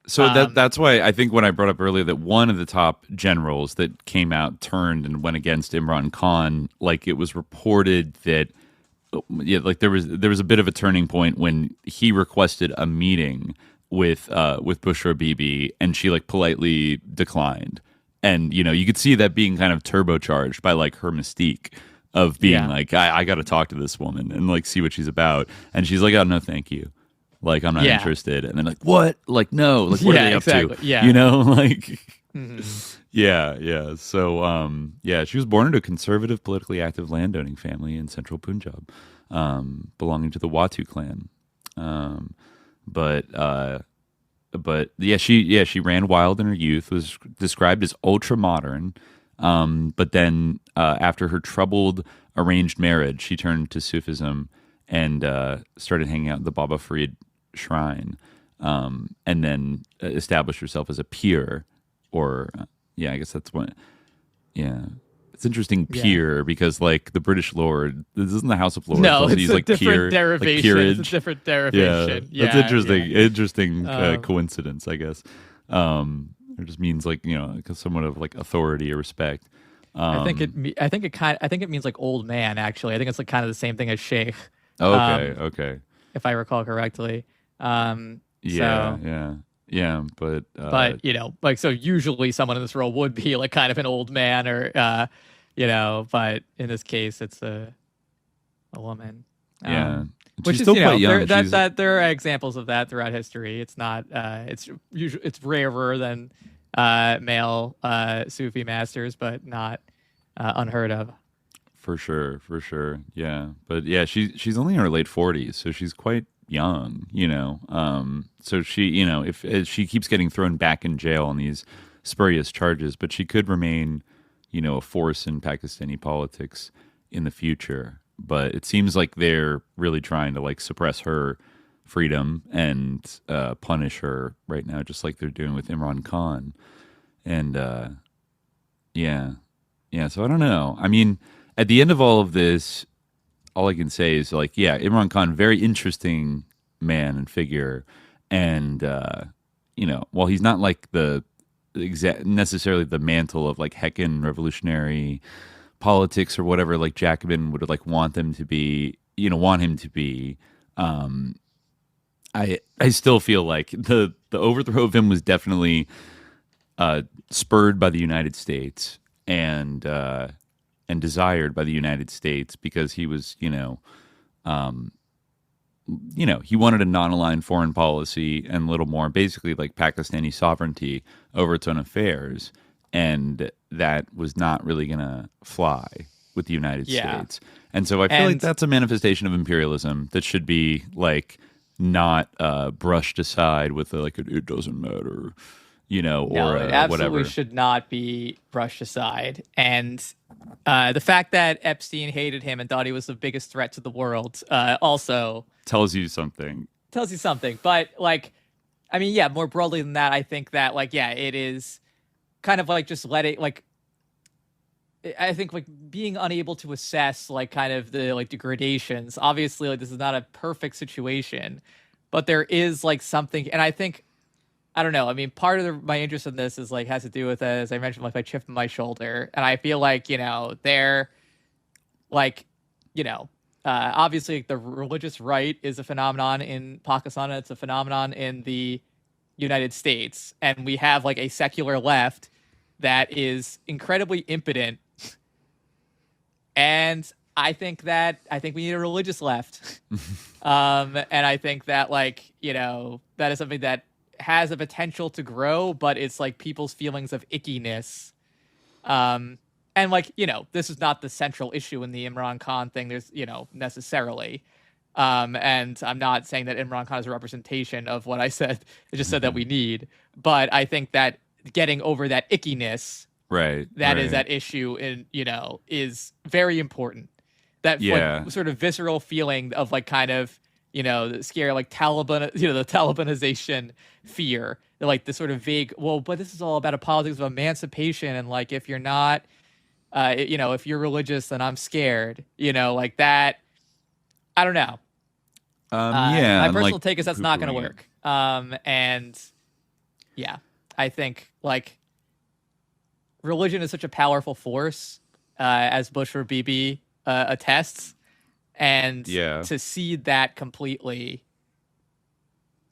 I: So that's why I think when I brought up earlier that one of the top generals that came out turned and went against Imran Khan, it was reported that there was a bit of a turning point when he requested a meeting with Bushra Bibi, and she politely declined, and you could see that being kind of turbocharged by her mystique of being I got to talk to this woman and see what she's about, and she's like, oh no, thank you. Like, I'm not interested. And then like, what? Like, no. Like, what are they up to?
J: Yeah.
I: You know, like,
J: Mm-hmm.
I: yeah. So, she was born into a conservative, politically active landowning family in central Punjab, belonging to the Watu clan. But she ran wild in her youth, was described as ultra modern. But then after her troubled arranged marriage, she turned to Sufism and started hanging out at the Baba Farid shrine, and then established herself as a peer, or I guess that's what. Yeah, it's interesting, peer, because like the British Lord, this isn't the House of Lords.
J: No, it's
I: he's
J: a
I: like
J: different
I: peer,
J: derivation.
I: like peerage.
J: It's a different derivation.
I: Yeah, that's interesting. Interesting coincidence, I guess. It just means like, you know, somewhat of like authority or respect.
J: I think it means like old man. Actually, I think it's like kind of the same thing as sheikh.
I: Okay.
J: If I recall correctly.
I: But
J: you know, like, so usually someone in this role would be like kind of an old man, or you know, but in this case it's a woman. Which
I: she's
J: is,
I: still
J: you know,
I: quite young.
J: There are examples of that throughout history. It's not it's rarer than male Sufi masters, but not unheard of. For
I: sure. Yeah. But yeah, she's only in her late 40s, so she's quite young, you know. So she, you know, if she keeps getting thrown back in jail on these spurious charges, but she could remain, you know, a force in Pakistani politics in the future. But it seems like they're really trying to like suppress her freedom and punish her right now, just like they're doing with Imran Khan. And so I don't know. I mean, at the end of all of this, all I can say is like, Imran Khan, very interesting man and figure. And, you know, while he's not like necessarily the mantle of like heckin' revolutionary politics or whatever, like Jacobin would like want him to be, I still feel like the overthrow of him was definitely spurred by the United States and desired by the United States, because he was, he wanted a non-aligned foreign policy and a little more basically like Pakistani sovereignty over its own affairs. And that was not really going to fly with the United States. And so I feel like that's a manifestation of imperialism that should be like not brushed aside with like, it doesn't matter, you know, or
J: it absolutely
I: whatever.
J: Should not be brushed aside. And the fact that Epstein hated him and thought he was the biggest threat to the world also
I: tells you something.
J: But like, I mean, more broadly than that, I think that like, it is kind of like just let it like, I think like being unable to assess like kind of the like degradations. Obviously, like this is not a perfect situation, but there is like something, and I think, I don't know. I mean, part of my interest in this is like has to do with, as I mentioned, like my chip on my shoulder, and I feel like, you know, they're like, you know, obviously the religious right is a phenomenon in Pakistan. It's a phenomenon in the United States, and we have like a secular left that is incredibly impotent. And I think we need a religious left. And I think that like, you know, that is something that has a potential to grow, but it's like people's feelings of ickiness. And like, you know, this is not the central issue in the Imran Khan thing. There's, you know, necessarily. And I'm not saying that Imran Khan is a representation of what I said. I just said that we need. But I think that getting over that ickiness, that is that issue, in, you know, is very important. That like, sort of visceral feeling of like kind of, you know, the scare, like Taliban, you know, the Talibanization fear, like the sort of vague, well, but this is all about a politics of emancipation. And like, if you're not, you know, if you're religious, then I'm scared, you know, like that. I don't know. My personal take is that's not going to work. And I think like religion is such a powerful force, as Bush for Bibi attests, and to cede that completely,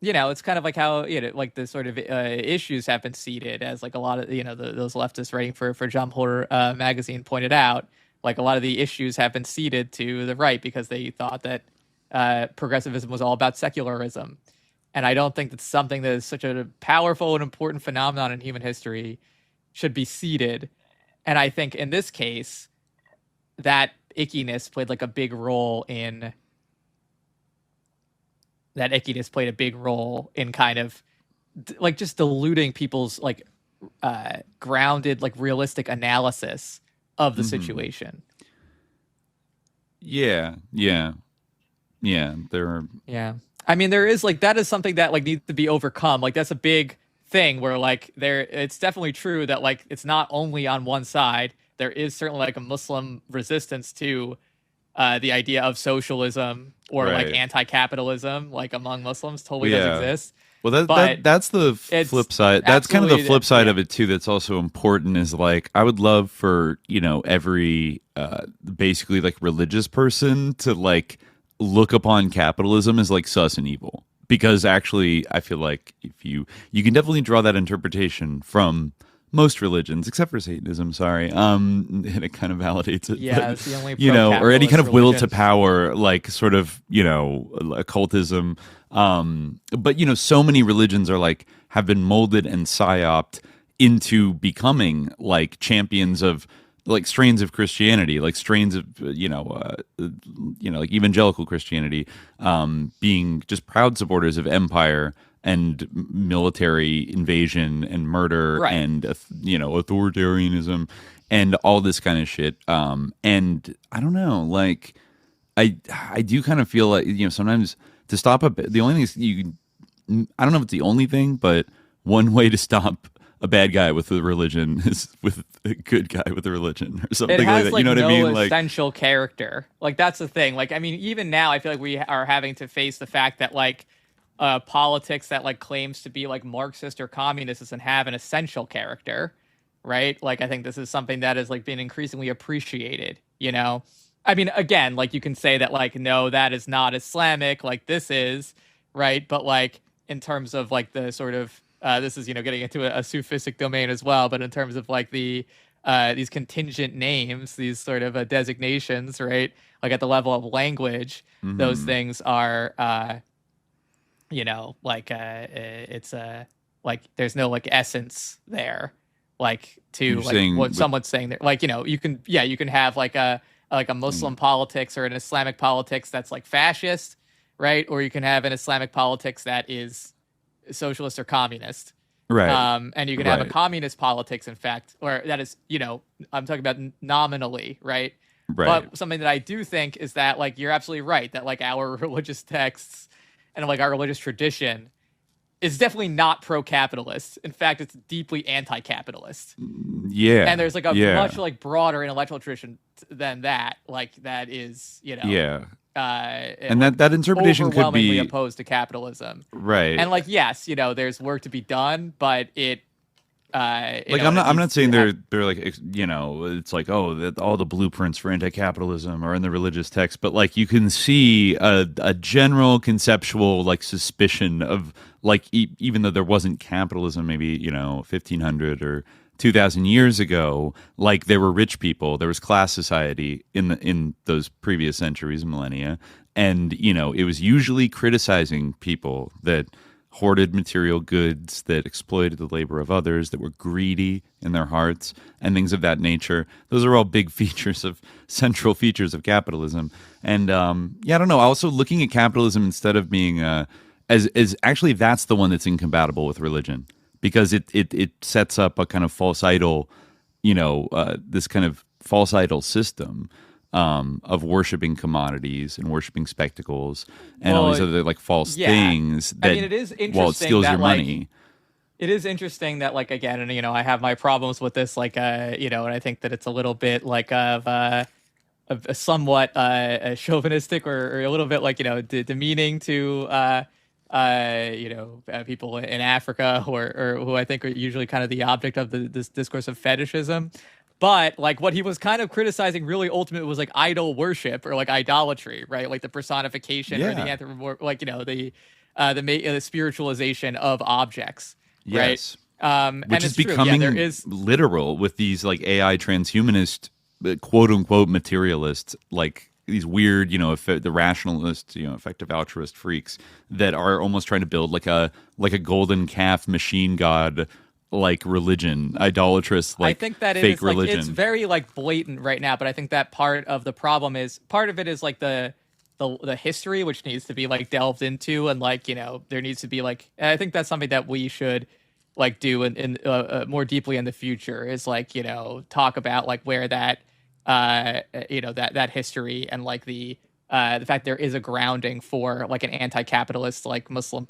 J: you know, it's kind of like how, you know, like the sort of issues have been ceded, as like a lot of, you know, those leftists writing for Jamhur magazine pointed out, like a lot of the issues have been ceded to the right because they thought that progressivism was all about secularism. And I don't think that something that is such a powerful and important phenomenon in human history should be ceded. And I think in this case, that ickiness played like a big role in kind of like just diluting people's like grounded, like realistic analysis of the situation.
I: Yeah.
J: I mean, there is like, that is something that like needs to be overcome. Like that's a big thing where like it's definitely true that like it's not only on one side. There is certainly like a Muslim resistance to the idea of socialism or like anti-capitalism, like among Muslims, totally does exist.
I: Well, that's the flip side. That's kind of the flip side of it too. That's also important. Is like I would love for every basically like religious person to like look upon capitalism as like sus and evil, because actually I feel like if you can definitely draw that interpretation from most religions except for Satanism, and it kind of validates it.
J: Yeah, it's the only
I: or any kind of will to power, like sort of occultism. But so many religions are like have been molded and psyoped into becoming like champions of like strains of Christianity, like strains of like evangelical Christianity, being just proud supporters of empire and military invasion and murder and authoritarianism and all this kind of shit. And I don't know, like I do kind of feel like sometimes to stop the only thing is I don't know if it's the only thing, but one way to stop a bad guy with a religion is with a good guy with a religion or something like that. You know what I mean? Like
J: essential character. Like that's the thing. Like I mean, even now I feel like we are having to face the fact that like politics that like claims to be like Marxist or communist doesn't have an essential character, right? Like I think this is something that is like being increasingly appreciated. I mean, again, like you can say that like no, that is not Islamic, like this is, right? But like in terms of like the sort of this is getting into a Sufistic domain as well, but in terms of like the these contingent names, these sort of designations, right? Like at the level of language, those things are it's like there's no like essence there, like to like what someone's saying there. Like you can have like a Muslim politics or an Islamic politics that's like fascist, right? Or you can have an Islamic politics that is socialist or communist,
I: right?
J: And you can have a communist politics, in fact, or that is I'm talking about nominally, right? But something that I do think is that like you're absolutely right that like our religious texts and like our religious tradition is definitely not pro-capitalist. In fact, it's deeply anti-capitalist.
I: Yeah.
J: And there's like a much like broader intellectual tradition than that. Like that is,
I: and that interpretation could be
J: opposed to capitalism.
I: Right.
J: And like, yes, there's work to be done, but it,
I: I'm not saying they're like it's like all the blueprints for anti-capitalism are in the religious text, but like you can see a general conceptual like suspicion of like even though there wasn't capitalism maybe 1500 or 2000 years ago, like there were rich people, there was class society in those previous centuries and millennia, and it was usually criticizing people that hoarded material goods, that exploited the labor of others, that were greedy in their hearts, and things of that nature. Those are all big central features of capitalism. And I don't know. Also, looking at capitalism instead of being as actually that's the one that's incompatible with religion, because it sets up a kind of false idol, this kind of false idol system. Of worshiping commodities and worshiping spectacles and all these other like false things that
J: it is interesting
I: while it steals
J: that,
I: your money.
J: It is interesting that like again, and I have my problems with this, like and I think that it's a little bit like of a somewhat chauvinistic or a little bit like demeaning to people in Africa or who I think are usually kind of the object of this discourse of fetishism. But like what he was kind of criticizing really ultimately was like idol worship or like idolatry, right? Like the personification or the the spiritualization of objects,
I: yes.
J: Right?
I: Which is becoming literal with these like AI transhumanist quote unquote materialist like these weird, the rationalist, effective altruist freaks that are almost trying to build like a golden calf machine god like religion, idolatrous like I think that fake it is, religion.
J: It's very like blatant right now, but I think that part of the problem is part of it is like the history, which needs to be like delved into, and like there needs to be like, and I think that's something that we should like do in more deeply in the future, is like talk about like where that that history and like the fact there is a grounding for like an anti-capitalist like Muslim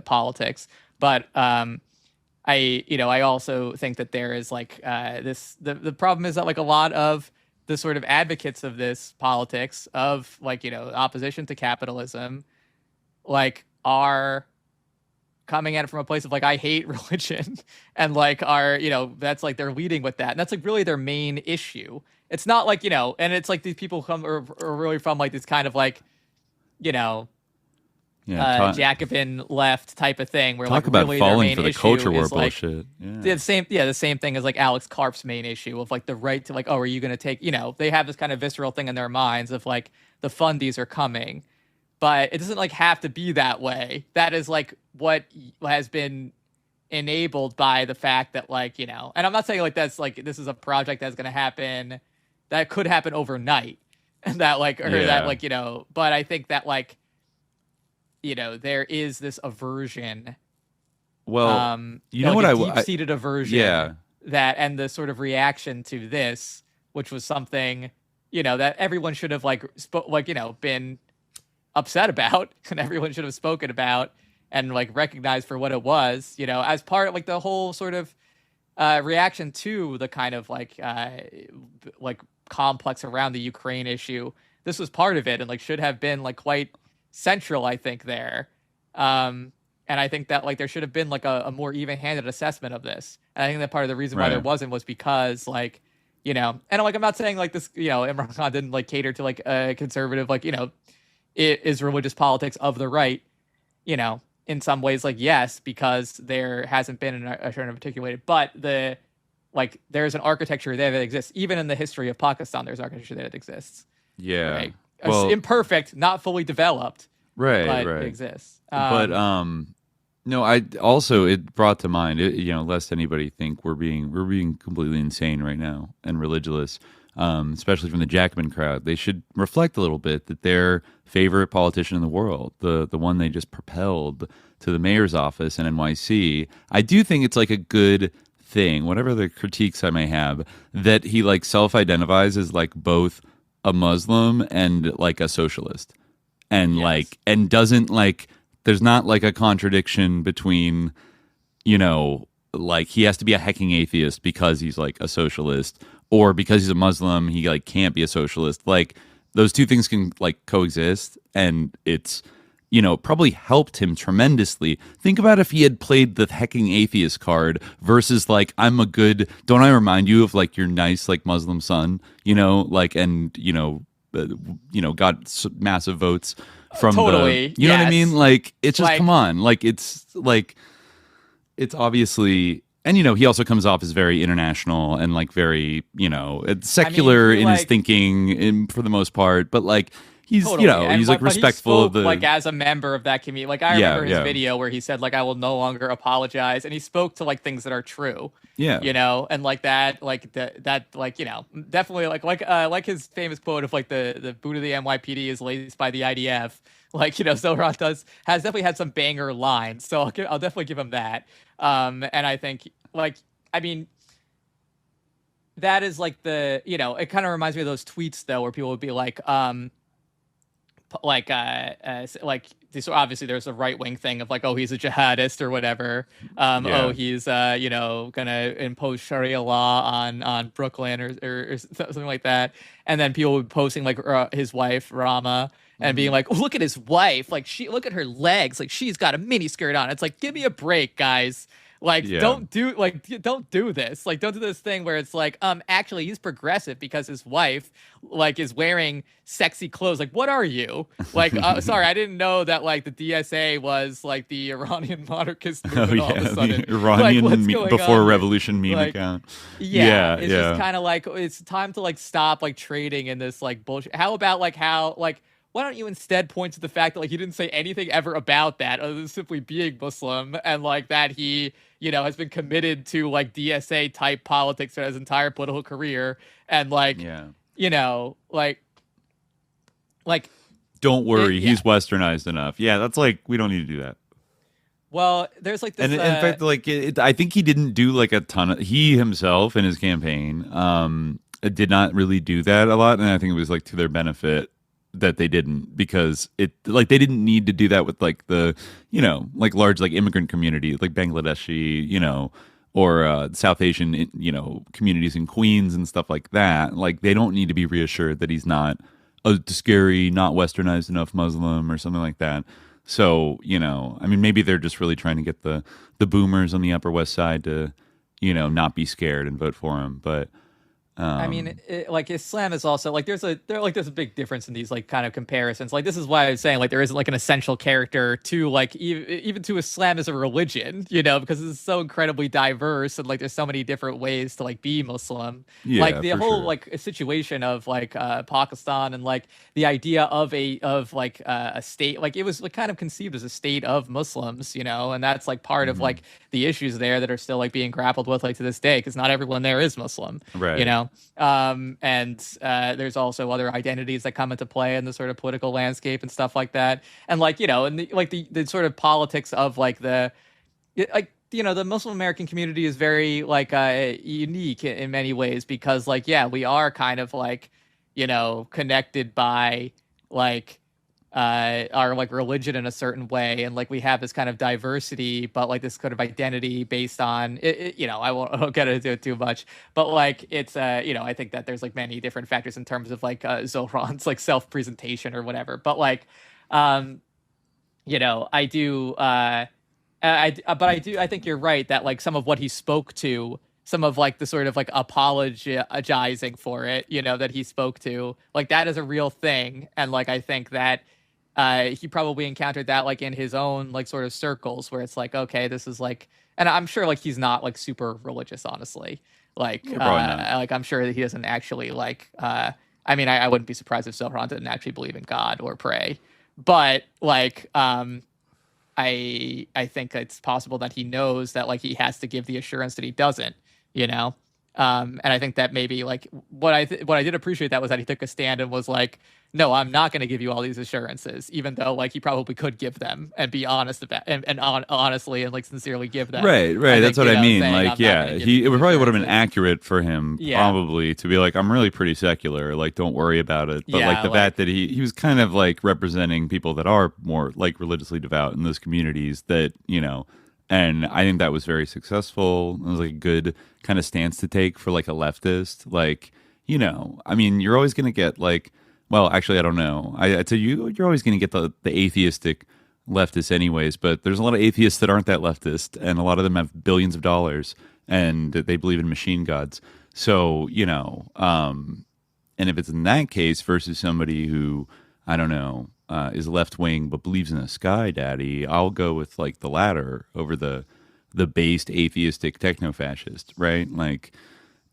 J: politics, but I also think that there is like the problem is that like a lot of the sort of advocates of this politics of like opposition to capitalism like are coming at it from a place of like I hate religion and like are that's like they're leading with that, and that's like really their main issue. It's not like and it's like these people come are really from like this kind of like Jacobin left type of thing where
I: talk
J: like
I: about
J: really
I: falling for the culture war
J: like,
I: bullshit.
J: The same thing as like Alex Karp's main issue of like the right to like, oh, are you going to take, they have this kind of visceral thing in their minds of like the fundies are coming, but it doesn't like have to be that way. That is like what has been enabled by the fact that like, and I'm not saying like that's like this is a project that's going to happen, that could happen overnight, and that like that like but I think that like there is this aversion.
I: Well,
J: deep-seated aversion.
I: Yeah.
J: And the sort of reaction to this, which was something, that everyone should have like been upset about, and everyone should have spoken about and like recognized for what it was, as part of like the whole sort of reaction to the kind of like complex around the Ukraine issue. This was part of it, and like should have been like quite central, I think, there. And I think that like there should have been like a more even-handed assessment of this. And I think that part of the reason why there wasn't was because like, and like I'm not saying like this, Imran Khan didn't like cater to like a conservative, like, it is religious politics of the right, in some ways, like, yes, because there hasn't been an alternative articulated, but there's an architecture there that exists. Even in the history of Pakistan, there's architecture that exists.
I: Yeah.
J: Right? Well, imperfect, not fully developed, but it exists.
I: No, it brought to mind, lest anybody think we're being completely insane right now and religious, especially from the Jacobin crowd. They should reflect a little bit that their favorite politician in the world, the one they just propelled to the mayor's office in NYC, I do think it's like a good thing, whatever the critiques I may have, that he like self-identifies as like both a Muslim and like a socialist, and like, and doesn't like, there's not like a contradiction between, like he has to be a hecking atheist because he's like a socialist, or because he's a Muslim he like can't be a socialist. Like those two things can like coexist, and it's probably helped him tremendously. Think about if he had played the hecking atheist card versus like, I'm a good, don't I remind you of like your nice like Muslim son, like, and got massive votes from
J: totally.
I: You know what I mean? Like, it's just, come on. Like, it's obviously, and he also comes off as very international and like very, secular in his thinking for the most part, but like, he's he's like respectful of the,
J: like, as a member of that community. Like I remember his video where he said like, I will no longer apologize, and he spoke to like things that are true. And like that, like that like definitely like his famous quote of like the boot of the NYPD is laced by the IDF. Like Zohran has definitely had some banger lines, so I'll definitely give him that. And I think like, I mean, that is like the it kind of reminds me of those tweets though, where people would be like this, obviously there's a right-wing thing of like, oh, he's a jihadist or whatever, oh, he's gonna impose Sharia law on Brooklyn or something like that, and then people would be posting like his wife Rama and being like, oh, look at his wife, like look at her legs, like she's got a mini skirt on. It's like, give me a break, guys. Like, don't do this. Like, don't do this thing where it's like, actually, he's progressive because his wife, like, is wearing sexy clothes. Like, what are you? Like, sorry, I didn't know that, like, the DSA was, like, the Iranian monarchist movement all of a sudden.
I: The Iranian before revolution meme
J: like,
I: account.
J: It's just kind of like, it's time to, like, stop, like, trading in this, like, bullshit. How about, like, why don't you instead point to the fact that, like, he didn't say anything ever about that other than simply being Muslim, and, like, that he, you know, has been committed to, like, DSA type politics for his entire political career, and, like, you know, like
I: don't worry, he's westernized enough. Yeah, that's like, we don't need to do that.
J: Well, there's like this,
I: and in fact, like, I think he didn't do like a ton of, he himself in his campaign did not really do that a lot, and I think it was like to their benefit that they didn't, because it, like, they didn't need to do that with, like, the, you know, like, large, like, immigrant community, like Bangladeshi, you know, or South Asian, you know, communities in Queens and stuff like that. Like, they don't need to be reassured that he's not a scary, not westernized enough Muslim or something like that. So, you know, I mean, maybe they're just really trying to get the boomers on the Upper West Side to, you know, not be scared and vote for him. But
J: I mean, like, Islam is also like, there's a big difference in these, like, kind of comparisons. Like, this is why I was saying, like, there isn't, like, an essential character to, like, even to Islam as a religion, you know, because it's so incredibly diverse, and, like, there's so many different ways to, like, be Muslim. Like, the whole like situation of, like, Pakistan, and, like, the idea of a state, like, it was, like, kind of conceived as a state of Muslims, you know, and that's, like, part of, like, the issues there that are still, like, being grappled with, like, to this day, because not everyone there is Muslim,
I: right?
J: You know. And there's also other identities that come into play in the sort of political landscape and stuff like that. And, like, you know, and the sort of politics of, like, like, you know, the Muslim American community is very, like, unique in many ways, because, like, we are kind of, like, you know, connected by, like, our, like, religion in a certain way, and, like, we have this kind of diversity, but, like, this kind of identity based on it, you know, I won't get into it too much, but, like, it's you know, I think that there's, like, many different factors in terms of, like, Zohran's, like, self-presentation or whatever, but, like, you know, I think you're right that, like, some of what he spoke to, some of, like, the sort of, like, apologizing for it, you know, that he spoke to, like, that is a real thing. And, like, I think that he probably encountered that, like, in his own, like, sort of circles, where it's like, okay, this is, like, and I'm sure, like, he's not, like, super religious, honestly. Like, like, I'm sure that he doesn't actually, like, I mean, I wouldn't be surprised if Zohran didn't actually believe in God or pray, but, like, I think it's possible that he knows that, like, he has to give the assurance that he doesn't, you know. And I think that maybe, like, what I did appreciate that was that he took a stand and was like, no, I'm not going to give you all these assurances, even though, like, he probably could give them and be honest about and honestly and, like, sincerely give them.
I: Right. That's what I mean. Like, it probably would have been accurate for him probably to be like, I'm really pretty secular. Like, don't worry about it. But like the fact that he was kind of, like, representing people that are more, like, religiously devout in those communities, that, you know. And I think that was very successful. It was, like, a good kind of stance to take for, like, a leftist. Like, you know, I mean, you're always going to get, like, well, actually, I don't know. I'd say you're always going to get the atheistic leftists anyways, but there's a lot of atheists that aren't that leftist, and a lot of them have billions of dollars, and they believe in machine gods. So, you know, and if it's in that case versus somebody who, I don't know, is left-wing but believes in a sky daddy, I'll go with, like, the latter over the based atheistic techno-fascist, right? Like,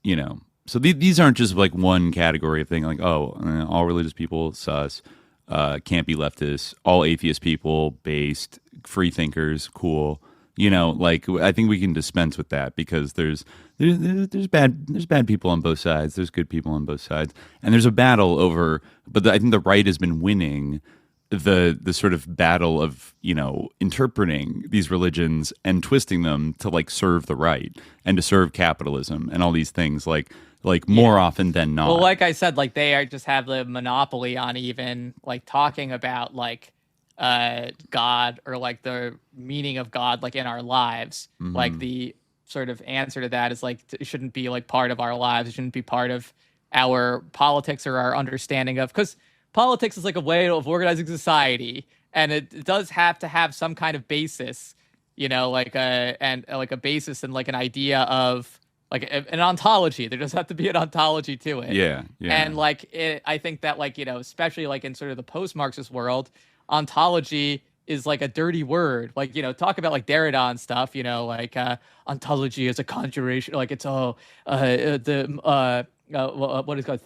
I: you know, so these aren't just, like, one category of thing, like, oh, all religious people, sus, can't be leftists, all atheist people, based, free thinkers, cool. You know, like, I think we can dispense with that, because there's bad people on both sides, there's good people on both sides, and there's a battle over, but I think the right has been winning the sort of battle of, you know, interpreting these religions and twisting them to, like, serve the right and to serve capitalism and all these things, like more often than not.
J: Well, like I said, like, they just have the monopoly on even, like, talking about, like, God, or, like, the meaning of God, like, in our lives. Mm-hmm. Like, the sort of answer to that is, like, it shouldn't be, like, part of our lives. It shouldn't be part of our politics or our understanding of, because politics is, like, a way of organizing society, and it does have to have some kind of basis you know, like a basis and like an idea of like an ontology. There does have to be an ontology to it.
I: Yeah.
J: And like I think that like, you know, especially like in sort of the post-Marxist world, ontology is like a dirty word. Like, you know, talk about like Derrida and stuff, you know, like ontology is a conjuration, like it's what is it called?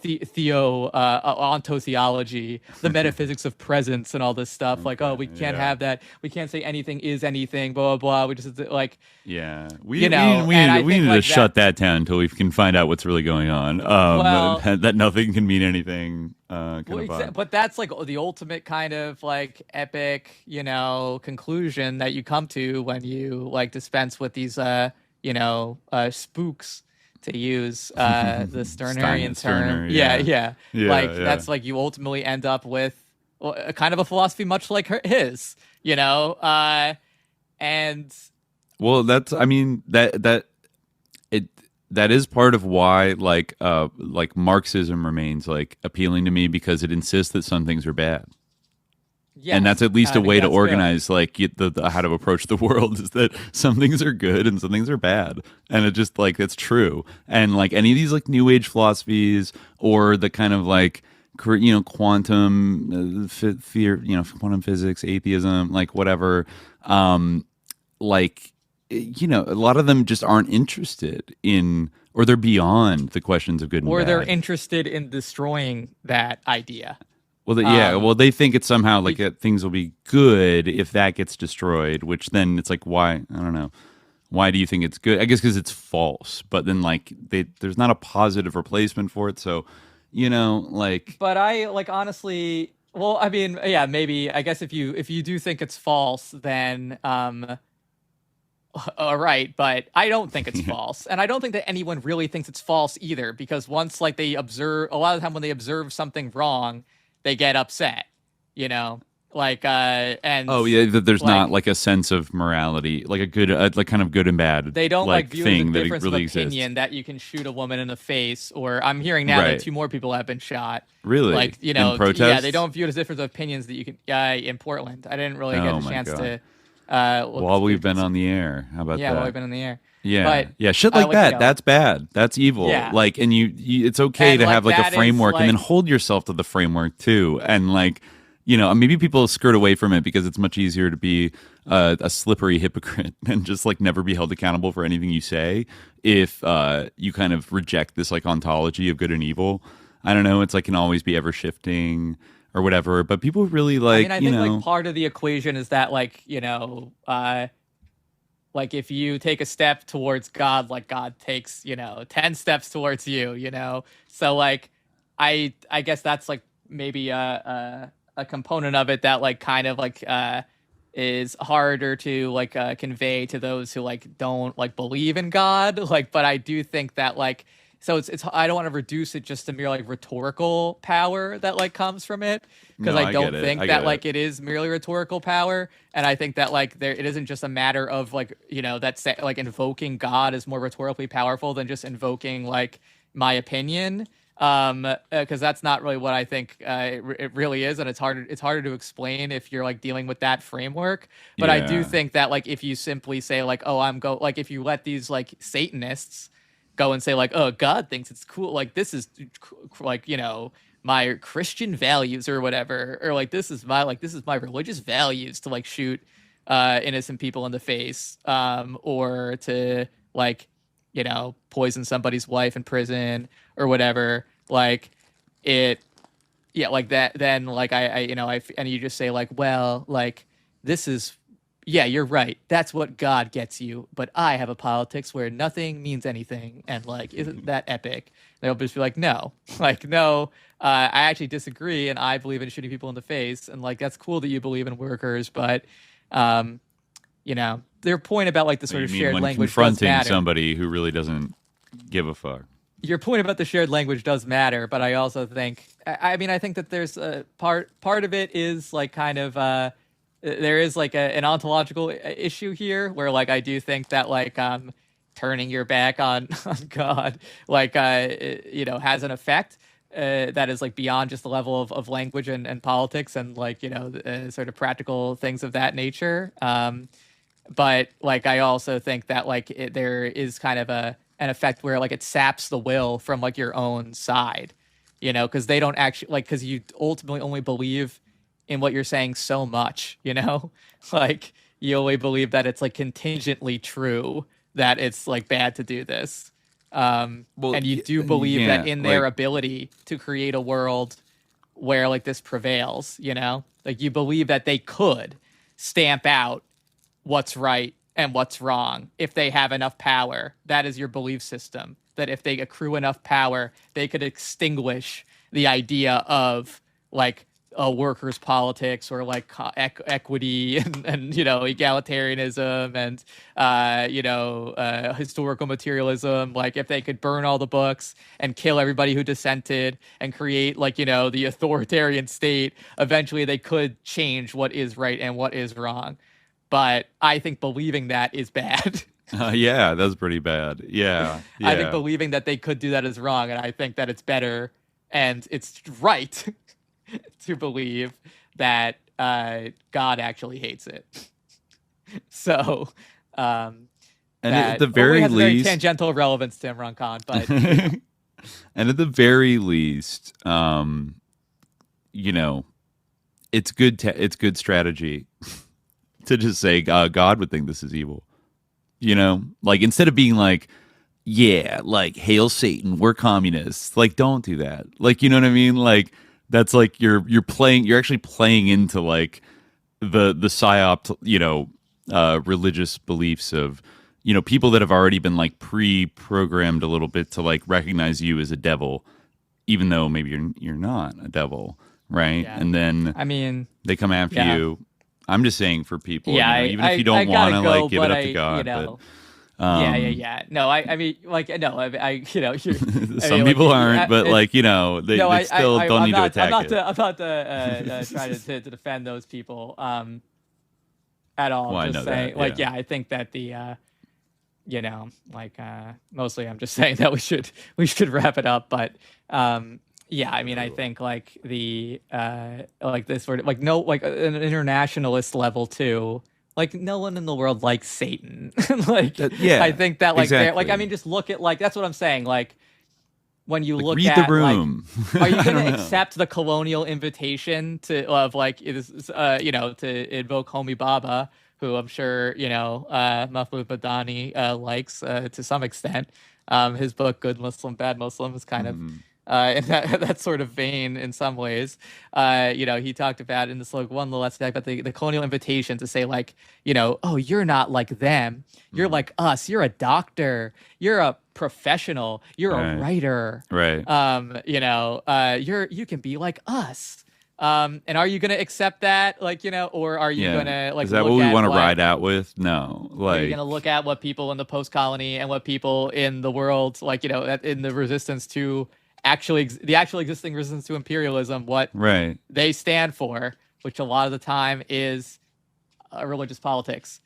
J: Ontotheology, the metaphysics of presence and all this stuff. Like, we can't have that. We can't say anything is anything, blah, blah, blah. We just like...
I: Yeah. We need to shut that down until we can find out what's really going on. That nothing can mean anything.
J: But that's like the ultimate kind of like epic, you know, conclusion that you come to when you like dispense with these, spooks, to use the Stirnerian term. Yeah. That's like you ultimately end up with a kind of a philosophy much like his, you know, and
I: well, that's, I mean, that is part of why like Marxism remains like appealing to me, because it insists that some things are bad. Yes, and that's at least a way to organize like the how to approach the world, is that some things are good and some things are bad, and it just like that's true. And like any of these like new age philosophies or the kind of like, you know, quantum fear, you know, quantum physics, atheism, like whatever, like, you know, a lot of them just aren't interested in, or they're beyond the questions of good and bad.
J: Or they're interested in destroying that idea.
I: Well, they think it's somehow like things will be good if that gets destroyed, which then it's like, why? I don't know. Why do you think it's good? I guess because it's false. But then like there's not a positive replacement for it. So, you know, like. But
J: I like honestly. Well, I mean, yeah, maybe. I guess if you do think it's false, then all right. But I don't think it's false, and I don't think that anyone really thinks it's false either. Because once like they observe, a lot of the time when they observe something wrong, they get upset, you know, like, and
I: there's not like a sense of morality, like a good, like kind of good and bad.
J: They don't like view the difference of opinion that you can shoot a woman in the face, or I'm hearing now that 2 more people have been shot.
I: Really?
J: Like, you know,
I: in protest?
J: Yeah, they don't view it as difference of opinions that you can, in Portland. I didn't really get a chance to,
I: while we've been on the air. How about that?
J: Yeah, while we've been on the air.
I: Yeah, shit like that. That's bad. That's evil. Yeah. Like, and you it's okay to have like a framework, and then hold yourself to the framework too. And like, you know, maybe people skirt away from it because it's much easier to be a slippery hypocrite and just like never be held accountable for anything you say if you kind of reject this like ontology of good and evil. I don't know. It's like can always be ever shifting or whatever. But people really like.
J: I mean, I think like part of the equation is that like, you know. Like if you take a step towards God, like God takes, you know, 10 steps towards you, you know? So like, I guess that's like maybe a component of it that like kind of like is harder to like convey to those who like don't like believe in God. Like, but I do think that like, so it's I don't want to reduce it just to mere like rhetorical power that like comes from it, because I don't think that like it is merely rhetorical power, and I think that like it isn't just a matter of like, you know, that's like invoking God is more rhetorically powerful than just invoking like my opinion, because that's not really what I think it really is, and it's harder to explain if you're like dealing with that framework. But I do think that like if you simply say like, oh, like if you let these like Satanists go and say like, oh, God thinks it's cool, like this is like, you know, my Christian values or whatever, or like this is my religious values to like shoot innocent people in the face, or to like, you know, poison somebody's wife in prison or whatever, like it, like that, then like I and you just say like, well, like this is, yeah, you're right. That's what God gets you. But I have a politics where nothing means anything. And like, isn't that epic? They'll just be like, no, like, no, I actually disagree. And I believe in shooting people in the face. And like, that's cool that you believe in workers. But, you know, their point about like the sort of shared language
I: confronting somebody who really doesn't give a fuck.
J: Your point about the shared language does matter. But I also think, I mean, I think that there's a part of it is like kind of, there is like an ontological issue here where like I do think that like turning your back on God like you know, has an effect that is like beyond just the level of language and politics and like, you know, sort of practical things of that nature. but like I also think that like there is kind of an effect where like it saps the will from like your own side, you know, because they don't actually like, because you ultimately only believe in what you're saying so much, you know, like you only believe that it's like contingently true that it's like bad to do this. And you do believe that in their ability to create a world where like this prevails, you know, like you believe that they could stamp out what's right and what's wrong if they have enough power. That is your belief system, that if they accrue enough power, they could extinguish the idea of like workers' politics or like equity and you know, egalitarianism and you know, historical materialism. Like if they could burn all the books and kill everybody who dissented and create like, you know, the authoritarian state, eventually they could change what is right and what is wrong. But I think believing that is bad.
I: Yeah, that's pretty bad. Yeah.
J: I think believing that they could do that is wrong, and I think that it's better and it's right to believe that God actually hates it. So, and
I: at the very
J: has
I: least,
J: very tangential relevance to Imran Khan, but
I: and at the very least, you know, it's good. It's good strategy to just say God would think this is evil. You know, like instead of being like, yeah, like hail Satan, we're communists. Like, don't do that. Like, you know what I mean? Like, that's like you're actually playing into like the psyop, you know, religious beliefs of, you know, people that have already been like pre-programmed a little bit to like recognize you as a devil, even though maybe you're not a devil, right? Yeah. And then
J: I mean
I: they come after you. I'm just saying for people, you know, even if you don't want to like give it up to God,
J: you know,
I: but
J: yeah. No, I mean, like, no, I you know,
I: some people like, aren't, but like, you know, they still don't need to attack it.
J: I'm not trying to defend those people at all.
I: Well,
J: just
I: saying,
J: like, yeah, I think that the, you know, like, mostly I'm just saying that we should wrap it up, but yeah, I mean, I think like the like this sort of like no like an internationalist level too. Like no one in the world likes Satan. Like
I: yeah,
J: I think that like
I: exactly.
J: like I mean, just look at like that's what I'm saying. Like when you
I: like,
J: look
I: read
J: at
I: the room,
J: like, are you going to accept the colonial invitation to of like it is you know, to invoke Homi Baba, who I'm sure you know Mahmoud Madani likes to some extent. His book Good Muslim, Bad Muslim is kind of in that sort of vein in some ways. You know, he talked about in this like one little essay about the colonial invitation to say like, you know, oh, you're not like them. You're like us. You're a doctor. You're a professional. You're a writer.
I: Right.
J: You know, you can be like us. And are you going to accept that? Like, you know, or are you going to like,
I: is that what we want to ride out with? No. Like,
J: are you going to look at what people in the post-colony and what people in the world, like, you know, in the resistance to the actual existing resistance to imperialism, what they stand for, which a lot of the time is religious politics.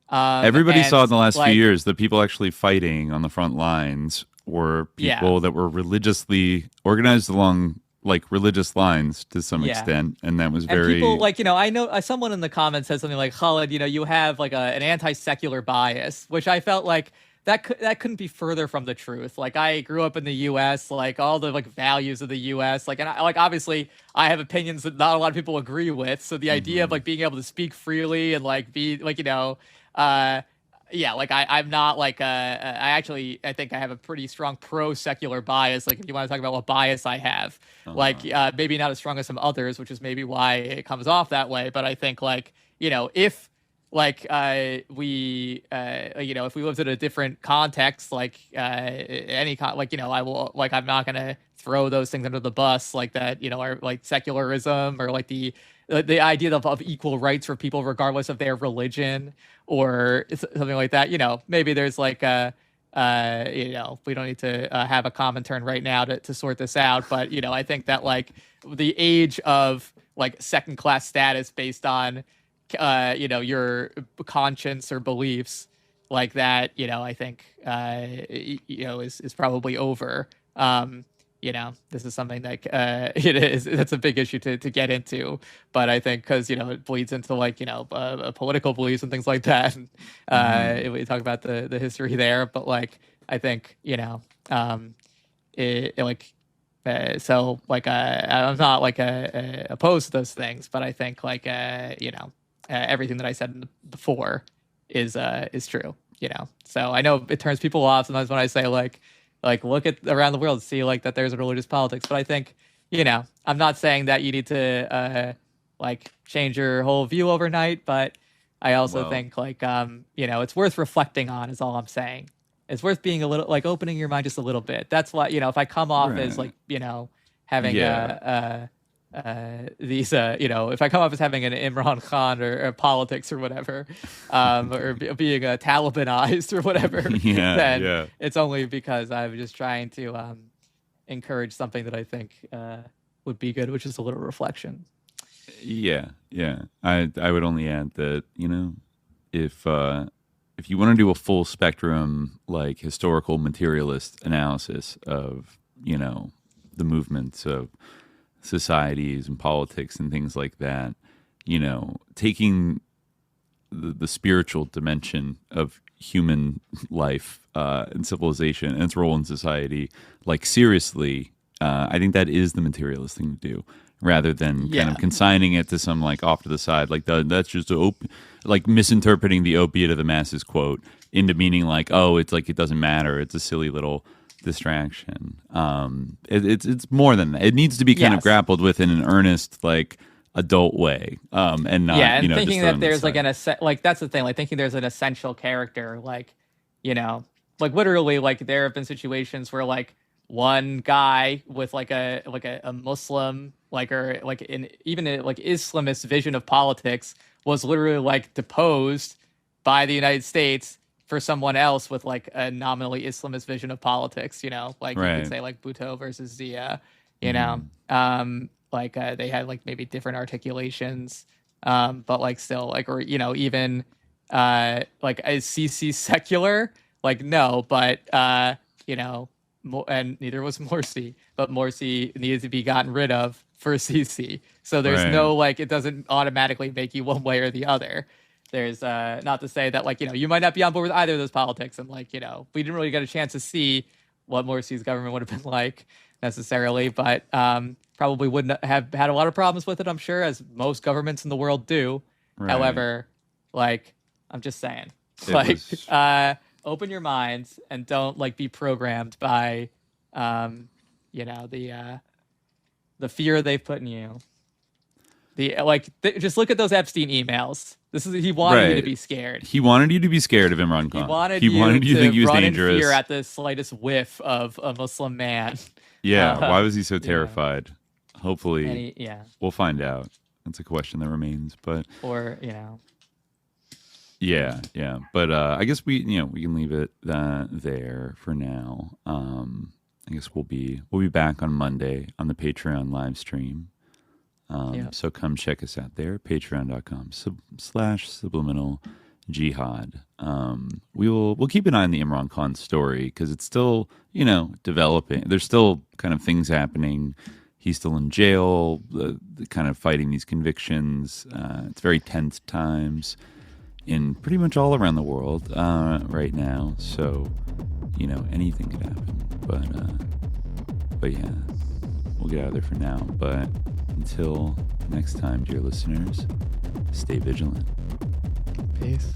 I: Everybody saw in the last few years that people actually fighting on the front lines were people that were religiously organized along like religious lines to some extent, and that was very. And
J: people like, you know, I know someone in the comments said something like, Khalid, you know, you have like an anti-secular bias, which I felt like that couldn't be further from the truth. Like I grew up in the U.S., like all the like values of the U.S., like, and like obviously I have opinions that not a lot of people agree with. So the idea of like being able to speak freely and like be like, you know, yeah, like I'm not like I think I have a pretty strong pro-secular bias. Like if you want to talk about what bias I have, like maybe not as strong as some others, which is maybe why it comes off that way. But I think like, you know, if like we you know, if we lived in a different context, like like, you know, I will like I'm not gonna throw those things under the bus like that, you know, or like secularism or like the idea of equal rights for people regardless of their religion or something like that. You know, maybe there's like you know, we don't need to have a common turn right now to sort this out, but you know, I think that like the age of like second class status based on you know, your conscience or beliefs like that, you know, I think you know, is probably over. this is something that that's a big issue to get into. But I think because it bleeds into political beliefs and things like that. We talk about the history there, but I think I'm not opposed to those things, but I think everything that I said before is true. So I know it turns people off sometimes when I say look at around the world and see that there's a religious politics, but I think I'm not saying that you need to change your whole view overnight, but I also think it's worth reflecting on is all I'm saying. It's worth being a little opening your mind just a little bit. That's why if I come off as having these if I come off as having an Imran Khan or politics or whatever, or being Talibanized or whatever, then it's only because I'm just trying to encourage something that I think would be good, which is a little reflection.
I: Yeah. I would only add that if you want to do a full spectrum historical materialist analysis of the movements of societies and politics and things like that, taking the spiritual dimension of human life and civilization and its role in society seriously, I think that is the materialist thing to do, rather than kind of consigning it to some off to the side that's just misinterpreting the opiate of the masses quote into meaning it's it doesn't matter, it's a silly little distraction. It's more than that. It needs to be kind of grappled with in an earnest adult way, and not
J: and thinking that there's that's the thing, thinking there's an essential character, literally there have been situations where one guy with a Muslim or even an Islamist vision of politics was literally deposed by the United States for someone else with a nominally Islamist vision of politics, you could say Bhutto versus Zia, they had maybe different articulations, but still or even is Sisi secular? No, but and neither was Morsi, but Morsi needed to be gotten rid of for Sisi. So there's no it doesn't automatically make you one way or the other. There's not to say that you might not be on board with either of those politics, and we didn't really get a chance to see what Morsi's government would have been necessarily, but probably wouldn't have had a lot of problems with it, I'm sure, as most governments in the world do. Right. However, I'm just saying, open your minds and don't be programmed by the fear they've put in you. Just look at those Epstein emails. He wanted you to be scared.
I: He wanted you to be scared of Imran Khan.
J: He wanted you to
I: think he was
J: run
I: dangerous.
J: In fear at the slightest whiff of a Muslim man.
I: Yeah, why was he so terrified? Hopefully,
J: and
I: we'll find out. That's a question that remains. But yeah. But I guess we can leave it there for now. I guess we'll be back on Monday on the Patreon live stream. So come check us out there, patreon.com/subliminal-jihad. We'll keep an eye on the Imran Khan story because it's still, developing. There's still kind of things happening. He's still in jail, kind of fighting these convictions. It's very tense times in pretty much all around the world right now. So, anything could happen. But yeah, we'll get out of there for now. But until next time, dear listeners, stay vigilant.
J: Peace.